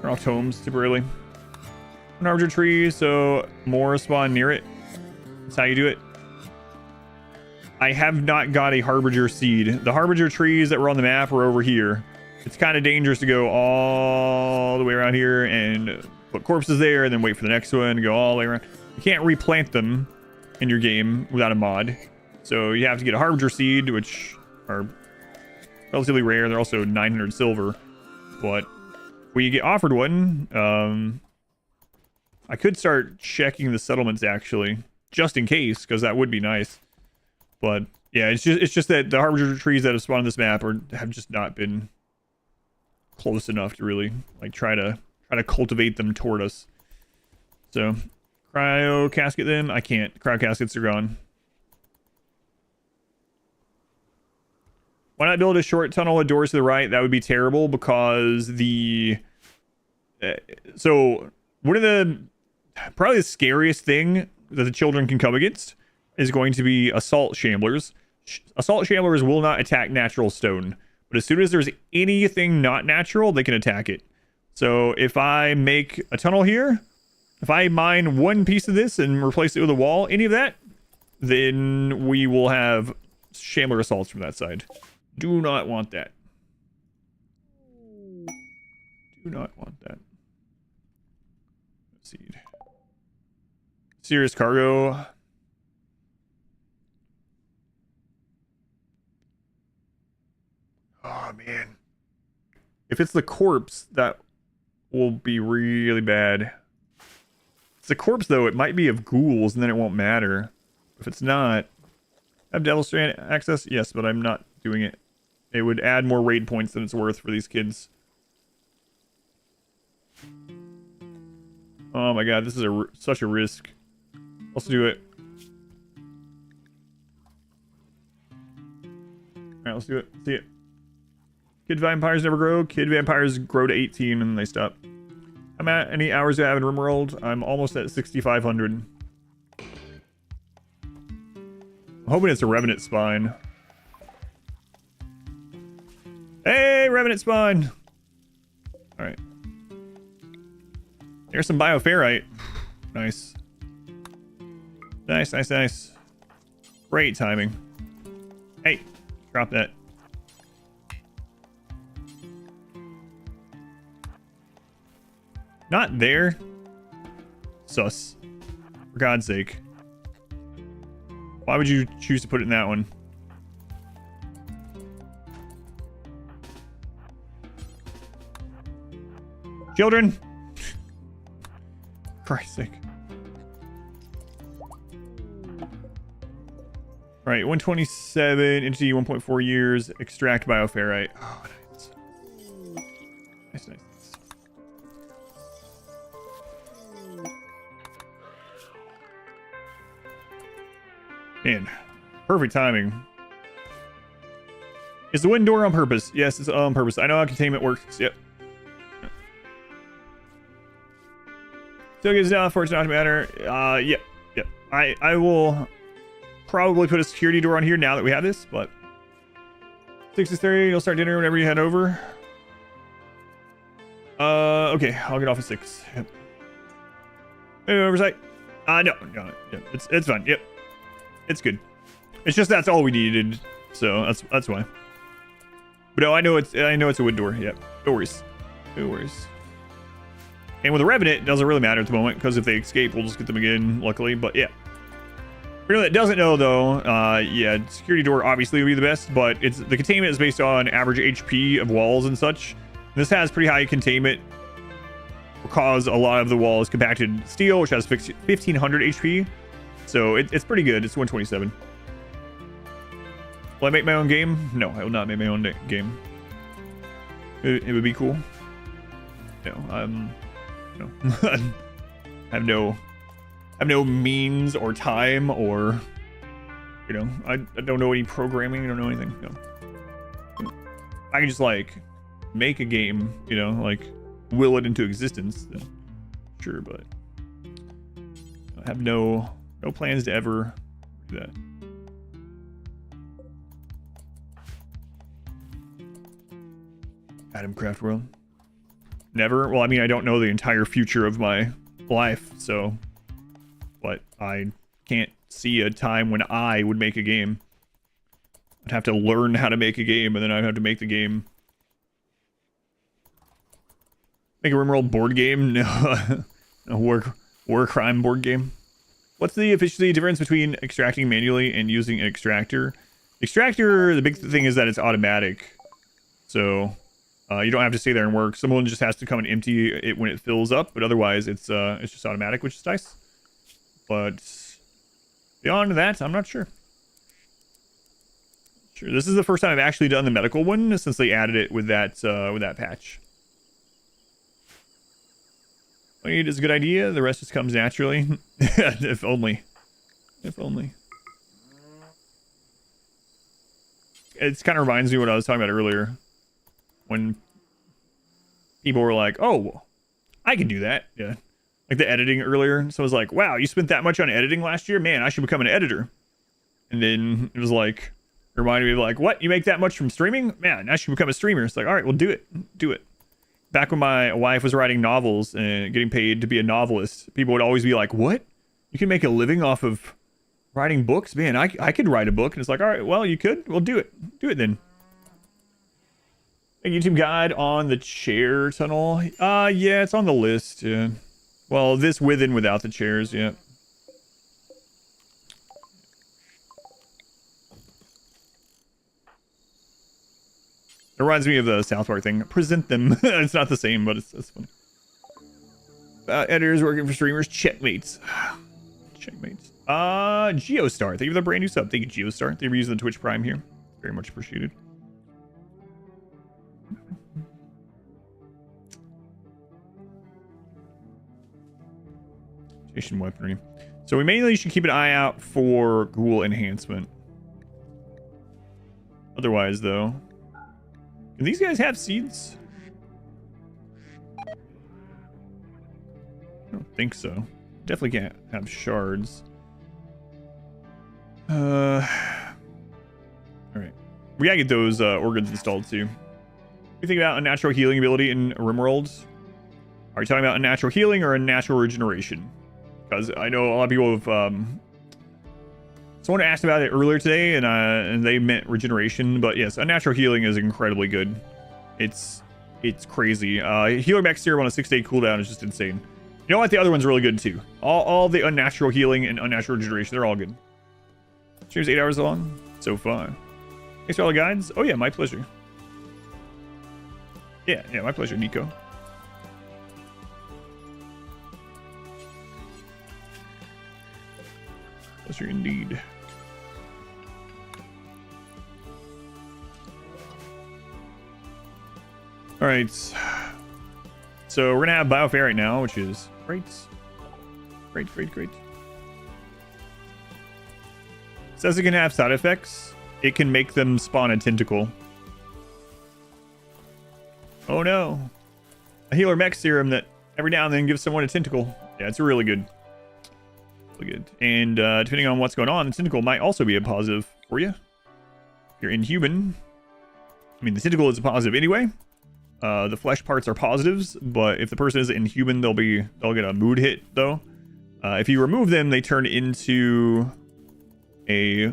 We're off tomes temporarily. An harbinger tree, so more spawn near it. That's how you do it. I have not got a harbinger seed. The harbinger trees that were on the map are over here. It's kind of dangerous to go all the way around here and put corpses there and then wait for the next one and go all the way around. You can't replant them in your game without a mod. So you have to get a harbinger seed, which are relatively rare. They're also 900 silver. But when you get offered one, I could start checking the settlements actually, just in case, because that would be nice. But yeah, it's just that the harbinger trees that have spawned on this map have just not been close enough to really like try to cultivate them toward us. So cryo casket them. I can't. Cryo caskets are gone. Why not build a short tunnel with doors to the right? That would be terrible because the so one of the probably the scariest thing that the children can come against is going to be assault shamblers. Assault shamblers will not attack natural stone, but as soon as there's anything not natural, they can attack it. So if I make a tunnel here, if I mine one piece of this and replace it with a wall, any of that, then we will have shambler assaults from that side. Do not want that. Do not want that. Seed. Serious cargo. Oh man. If it's the corpse, that will be really bad. If it's the corpse though, it might be of ghouls and then it won't matter. If it's not, have Devil Strand access? Yes, but I'm not doing it. It would add more raid points than it's worth for these kids. Oh my god, this is such a risk. Let's do it. Alright, let's do it. See it. Kid vampires never grow. Kid vampires grow to 18 and they stop. I'm at any hours I have in RimWorld. I'm almost at 6,500. I'm hoping it's a Revenant spine. Hey, Revenant spawn! Alright. There's some bioferrite. Nice. Nice, nice, nice. Great timing. Hey, drop that. Not there. Sus. For God's sake. Why would you choose to put it in that one? Children! Christ's sake. Right, 127, entity 1.4 years, extract bioferrite. Oh, nice. Nice, nice. Man, perfect timing. Is the wind door on purpose? Yes, it's on purpose. I know how containment works. Yep. Still gives down for it to not matter. Yep. Yep. I will probably put a security door on here now that we have this, but 6:30, you'll start dinner whenever you head over. Okay, I'll get off at 6. Yep. Oversight. No, yeah, it's fine. Yep, it's good. It's just that's all we needed, so that's why. But no, I know it's a wood door. Yep, no worries, no worries. And with the Revenant, it doesn't really matter at the moment because if they escape, we'll just get them again. Luckily, but yeah. For anyone that doesn't know though, yeah, security door obviously would be the best, but the containment is based on average HP of walls and such. This has pretty high containment because a lot of the wall is compacted steel, which has 1500 HP. So it's pretty good. It's 127. Will I make my own game? No, I will not make my own game. It would be cool. No, no. I have no means or time or, I don't know any programming. I don't know anything. No. I can just like make a game, like will it into existence. Then sure, but I have no plans to ever do that. Adam Craft World. Never. Well, I mean, I don't know the entire future of my life, so, but I can't see a time when I would make a game. I'd have to learn how to make a game, and then I'd have to make the game. Make a RimWorld board game? No. A war crime board game. What's the efficiency difference between extracting manually and using an extractor? Extractor, the big thing is that it's automatic. So you don't have to stay there and work. Someone just has to come and empty it when it fills up, but otherwise it's just automatic, which is nice. But beyond that, I'm not sure. Sure, this is the first time I've actually done the medical one since they added it with that patch. It is a good idea. The rest just comes naturally. If only. If only. It kind of reminds me of what I was talking about earlier. When people were like, oh, I can do that. Yeah. Like the editing earlier. So I was like, wow, you spent that much on editing last year? Man, I should become an editor. And then it was like, it reminded me of like, what? You make that much from streaming? Man, I should become a streamer. It's like, all right, well, do it. Do it. Back when my wife was writing novels and getting paid to be a novelist, people would always be like, what? You can make a living off of writing books? Man, I could write a book. And it's like, all right, well, you could. Well, do it. Do it then. A YouTube guide on the chair tunnel. Yeah, it's on the list. Yeah. Well, this with and without the chairs. Yeah. It reminds me of the South Park thing. Present them. It's not the same, but it's funny. Editors working for streamers. Checkmates. Checkmates. Geostar. Thank you for the brand new sub. Thank you, Geostar. Thank you for using the Twitch Prime here. Very much appreciated. Station weaponry. So we mainly should keep an eye out for ghoul enhancement. Otherwise, though. Can these guys have seeds? I don't think so. Definitely can't have shards. Alright. We gotta get those organs installed too. What do you think about a natural healing ability in RimWorld? Are you talking about a natural healing or a natural regeneration? Because I know a lot of people have someone asked about it earlier today, and they meant regeneration. But yes, a natural healing is incredibly good. It's crazy. Healer max serum on a 6-day cooldown is just insane. You know what? The other one's really good too. All the unnatural healing and unnatural regeneration, they're all good. Stream's 8 hours long so far. Thanks for all the guides. Oh yeah, my pleasure. Yeah, my pleasure, Nico. Pleasure indeed. All right, so we're gonna have Biofair right now, which is great. Says it can have side effects. It can make them spawn a tentacle. Oh no. A healer mech serum that every now and then gives someone a tentacle. Yeah, it's really good. Really good. And depending on what's going on, the tentacle might also be a positive for you. If you're inhuman. I mean, the tentacle is a positive anyway. The flesh parts are positives, but if the person is inhuman, they'll get a mood hit though. If you remove them, they turn into a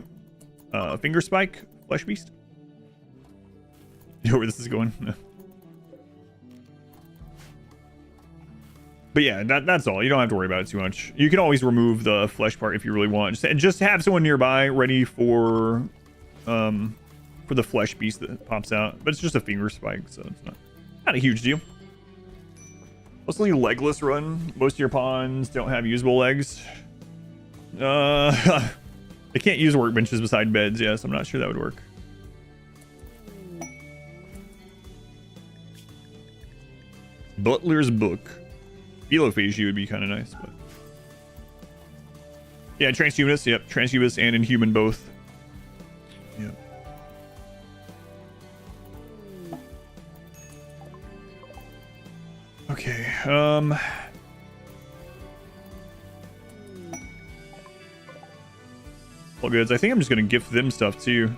finger spike flesh beast. You know where this is going? But yeah, that's all. You don't have to worry about it too much. You can always remove the flesh part if you really want. Just have someone nearby ready for the flesh beast that pops out. But it's just a finger spike, so it's not a huge deal. Mostly legless run. Most of your pawns don't have usable legs. They can't use workbenches beside beds, yeah, so I'm not sure that would work. Butler's Book. Chronophagy would be kind of nice, but yeah, transhumanist, yep, transhumanist and inhuman both. Yep. Okay, all goods. I think I'm just gonna gift them stuff too.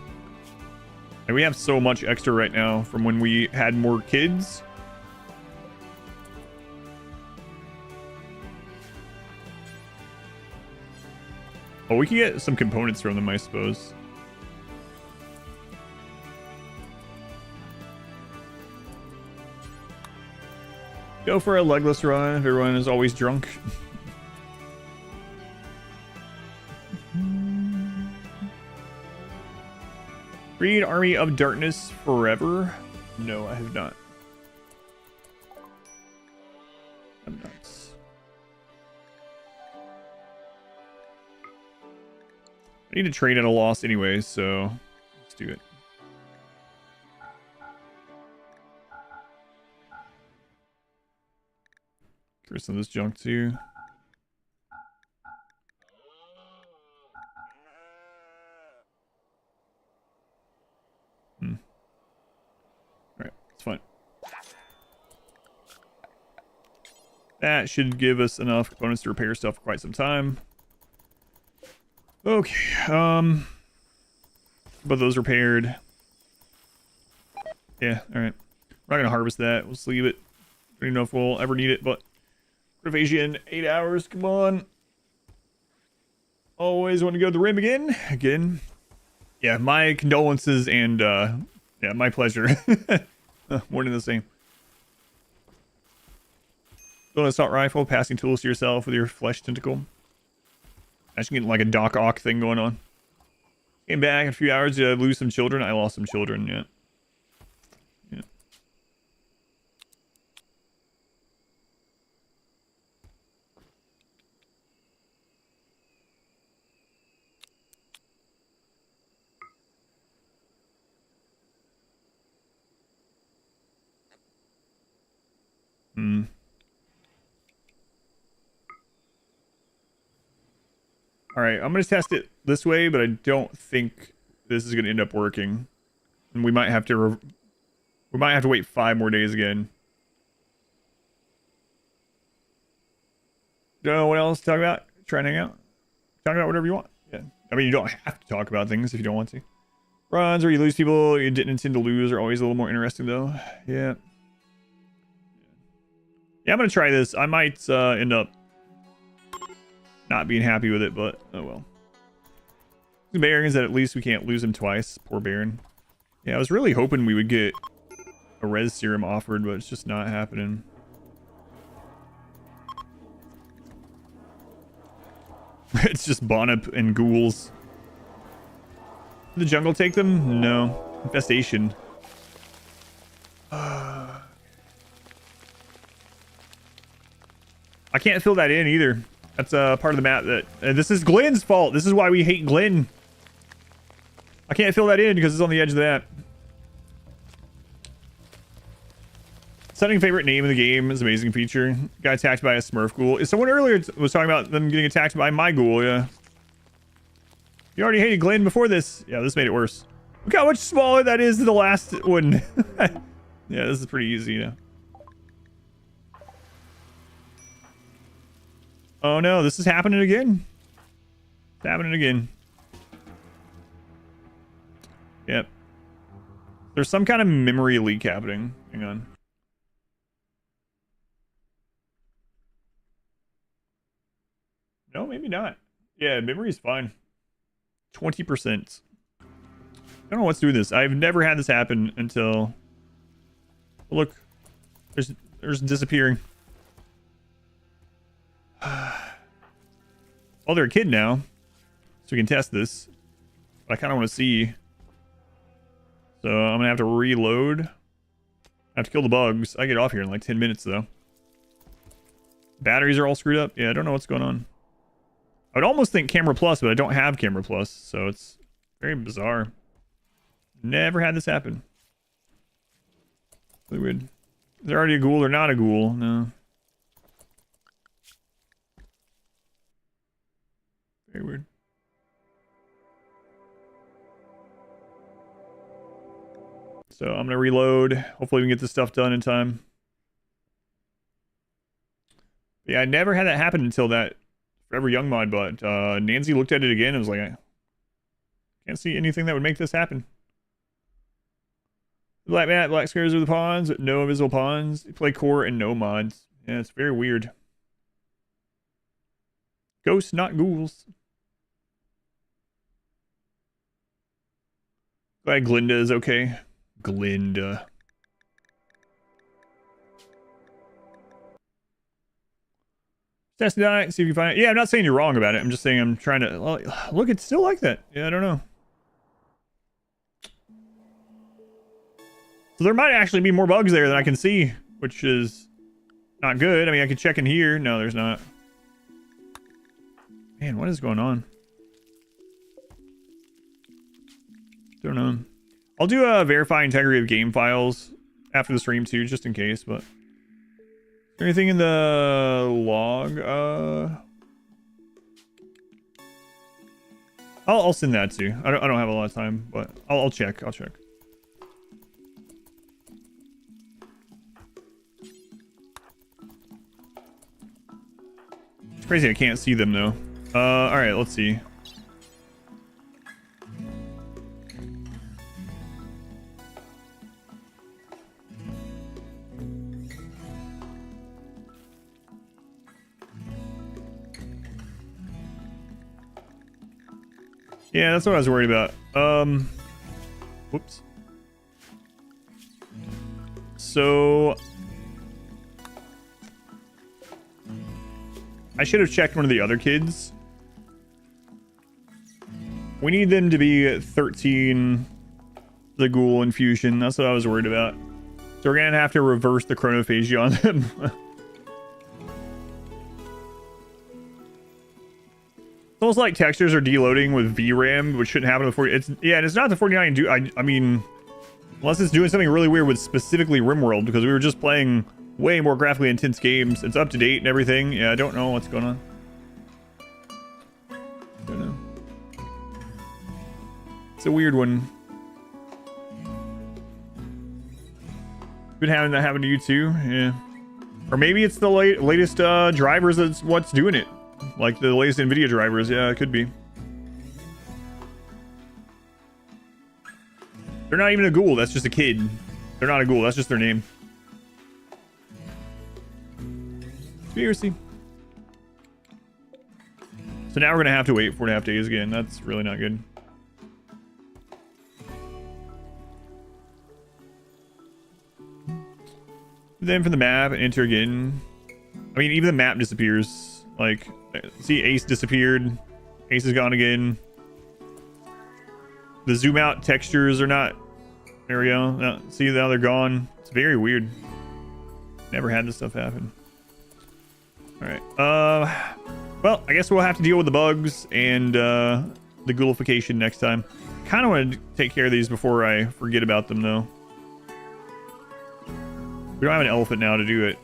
And we have so much extra right now from when we had more kids. Oh, we can get some components from them, I suppose. Go for a legless run if everyone is always drunk. Read Army of Darkness Forever? No, I have not. I'm not. I need to trade at a loss anyway, so let's do it. Get some of this junk too. Alright, it's fine. That should give us enough components to repair stuff for quite some time. Okay, but those repaired. Yeah, alright. We're not gonna harvest that. We'll just leave it. I don't know if we'll ever need it, but Chronophagy in 8 hours, come on. Always want to go to the rim again. Yeah, my condolences and yeah, my pleasure. More than the same. Build an assault rifle, passing tools to yourself with your flesh tentacle. Actually getting like a Doc Ock thing going on. Came back in a few hours to lose some children. I lost some children, yeah. Alright, I'm going to test it this way, but I don't think this is going to end up working. And we might have to wait 5 more days again. Don't know what else to talk about. Try and hang out. Talk about whatever you want. Yeah. I mean, you don't have to talk about things if you don't want to. Runs where you lose people you didn't intend to lose are always a little more interesting, though. Yeah. Yeah, I'm going to try this. I might end up not being happy with it, but oh well. The Baron is that at least we can't lose him twice. Poor Baron. Yeah, I was really hoping we would get a res serum offered, but it's just not happening. It's just Bonnet and ghouls. Did the jungle take them? No. Infestation. I can't fill that in either. That's part of the map that... this is Glenn's fault. This is why we hate Glenn. I can't fill that in because it's on the edge of the map. Setting favorite name in the game is an amazing feature. Got attacked by a Smurf ghoul. Someone earlier was talking about them getting attacked by my ghoul, yeah. You already hated Glenn before this. Yeah, this made it worse. Look how much smaller that is than the last one. Yeah, this is pretty easy, you know. Oh no, this is happening again. It's happening again. Yep. There's some kind of memory leak happening. Hang on. No, maybe not. Yeah, memory's fine. 20%. I don't know what's doing this. I've never had this happen until... Look. There's disappearing. Well, they're a kid now. So we can test this. But I kind of want to see. So I'm going to have to reload. I have to kill the bugs. I get off here in like 10 minutes, though. Batteries are all screwed up. Yeah, I don't know what's going on. I would almost think Camera Plus, but I don't have Camera Plus. So it's very bizarre. Never had this happen. Really weird. Is there already a ghoul or not a ghoul? No. Very weird. So I'm going to reload. Hopefully we can get this stuff done in time. Yeah, I never had that happen until that Forever Young mod, but Nancy looked at it again and was like, I can't see anything that would make this happen. Black mat, black squares are the pawns, no invisible pawns. Play core and no mods. Yeah, it's very weird. Ghosts, not ghouls. Glad Glinda is okay. Glinda. Test it out, see if you can find it. Yeah, I'm not saying you're wrong about it. I'm just saying I'm trying to... Well, look, it's still like that. Yeah, I don't know. So there might actually be more bugs there than I can see, which is not good. I mean, I could check in here. No, there's not. Man, what is going on? Don't know. I'll do a verify integrity of game files after the stream too, just in case, but... Is there anything in the log? I'll send that too. I don't have a lot of time, but I'll check. I'll check. It's crazy I can't see them though. Alright, let's see. Yeah, that's what I was worried about. Whoops. So I should have checked one of the other kids. We need them to be 13 the ghoul infusion. That's what I was worried about. So we're gonna have to reverse the chronophagy on them. It's almost like textures are deloading with VRAM, which shouldn't happen with 40. Yeah, and it's not the 49. I mean, unless it's doing something really weird with specifically RimWorld, because we were just playing way more graphically intense games. It's up to date and everything. Yeah, I don't know what's going on. Don't know. It's a weird one. Been having that happen to you too, yeah. Or maybe it's the latest drivers that's what's doing it. Like the latest NVIDIA drivers, yeah, it could be. They're not even a ghoul, that's just a kid. They're not a ghoul, that's just their name. Conspiracy. So now we're gonna have to wait 4.5 days again. That's really not good. Then from the map, enter again. I mean, even the map disappears. Like, see, Ace disappeared. Ace is gone again. The zoom out textures are not. There we go. Now, see, now they're gone. It's very weird. Never had this stuff happen. All right. Well, I guess we'll have to deal with the bugs and the ghoulification next time. Kind of want to take care of these before I forget about them, though. We don't have an elephant now to do it.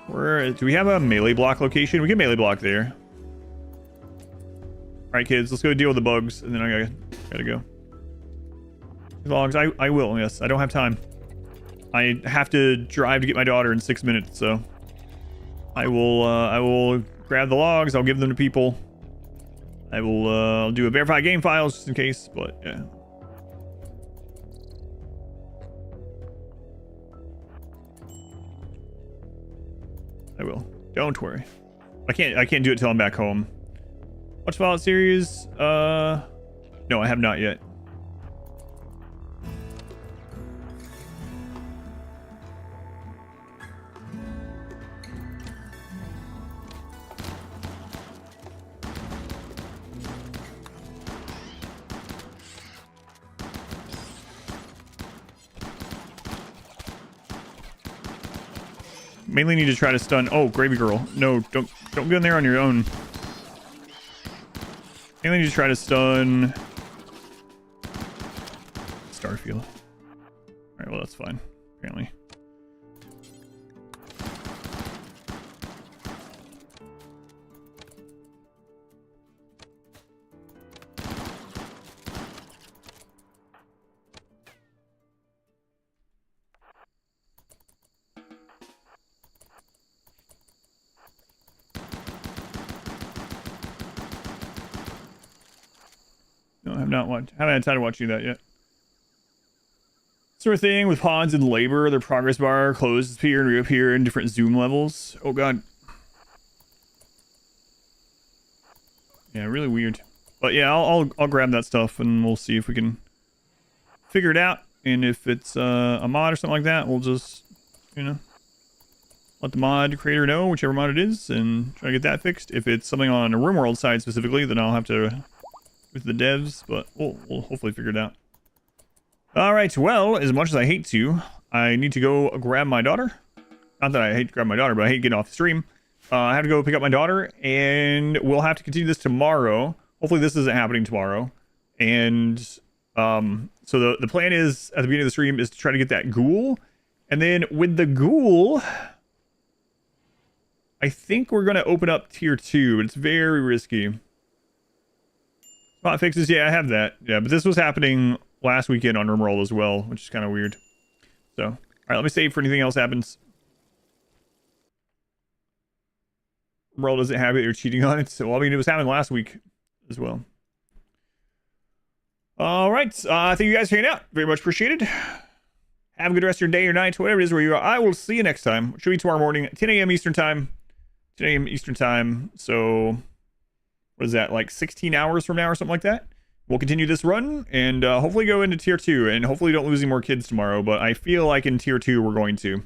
Where do we have a melee block location? We can melee block there. All right, kids, let's go deal with the bugs, and then I gotta go. Logs, I will. Yes, I don't have time. I have to drive to get my daughter in 6 minutes, so I will grab the logs. I'll give them to people. I will I'll do a verify game files just in case, but yeah. I will. Don't worry. I can't do it till I'm back home. Watch Fallout series? No, I have not yet. Mainly need to try to stun. Oh, Gravy Girl. No, don't go in there on your own. Mainly need to try to stun Starfield. Alright, well that's fine, apparently. No, I have not watched. Haven't had time to watch you that yet. Sort of thing with pods and labor. Their progress bar closes appear and reappear in different zoom levels. Oh god. Yeah, really weird. But yeah, I'll grab that stuff and we'll see if we can figure it out. And if it's a mod or something like that, we'll just, you know, let the mod creator know, whichever mod it is, and try to get that fixed. If it's something on a RimWorld side specifically, then I'll have to with the devs, but we'll hopefully figure it out. All right, well, as much as I hate to, I need to go grab my daughter. Not that I hate to grab my daughter, but I hate getting off the stream. I have to go pick up my daughter, and we'll have to continue this tomorrow. Hopefully this isn't happening tomorrow. And so the plan is, at the beginning of the stream, is to try to get that ghoul. And then with the ghoul, I think we're going to open up tier 2, but it's very risky. Spot fixes, yeah, I have that. Yeah, but this was happening last weekend on RimWorld as well, which is kind of weird. So, all right, let me save for anything else happens. RimWorld doesn't have it, you're cheating on it. So, well, I mean, it was happening last week as well. All right, thank you guys for hanging out. Very much appreciated. Have a good rest of your day or night, whatever it is where you are. I will see you next time. It should be tomorrow morning at 10 a.m. Eastern time. 10 a.m. Eastern time. So, what is that, like 16 hours from now or something like that? We'll continue this run and hopefully go into tier 2 and hopefully don't lose any more kids tomorrow. But I feel like in tier 2 we're going to.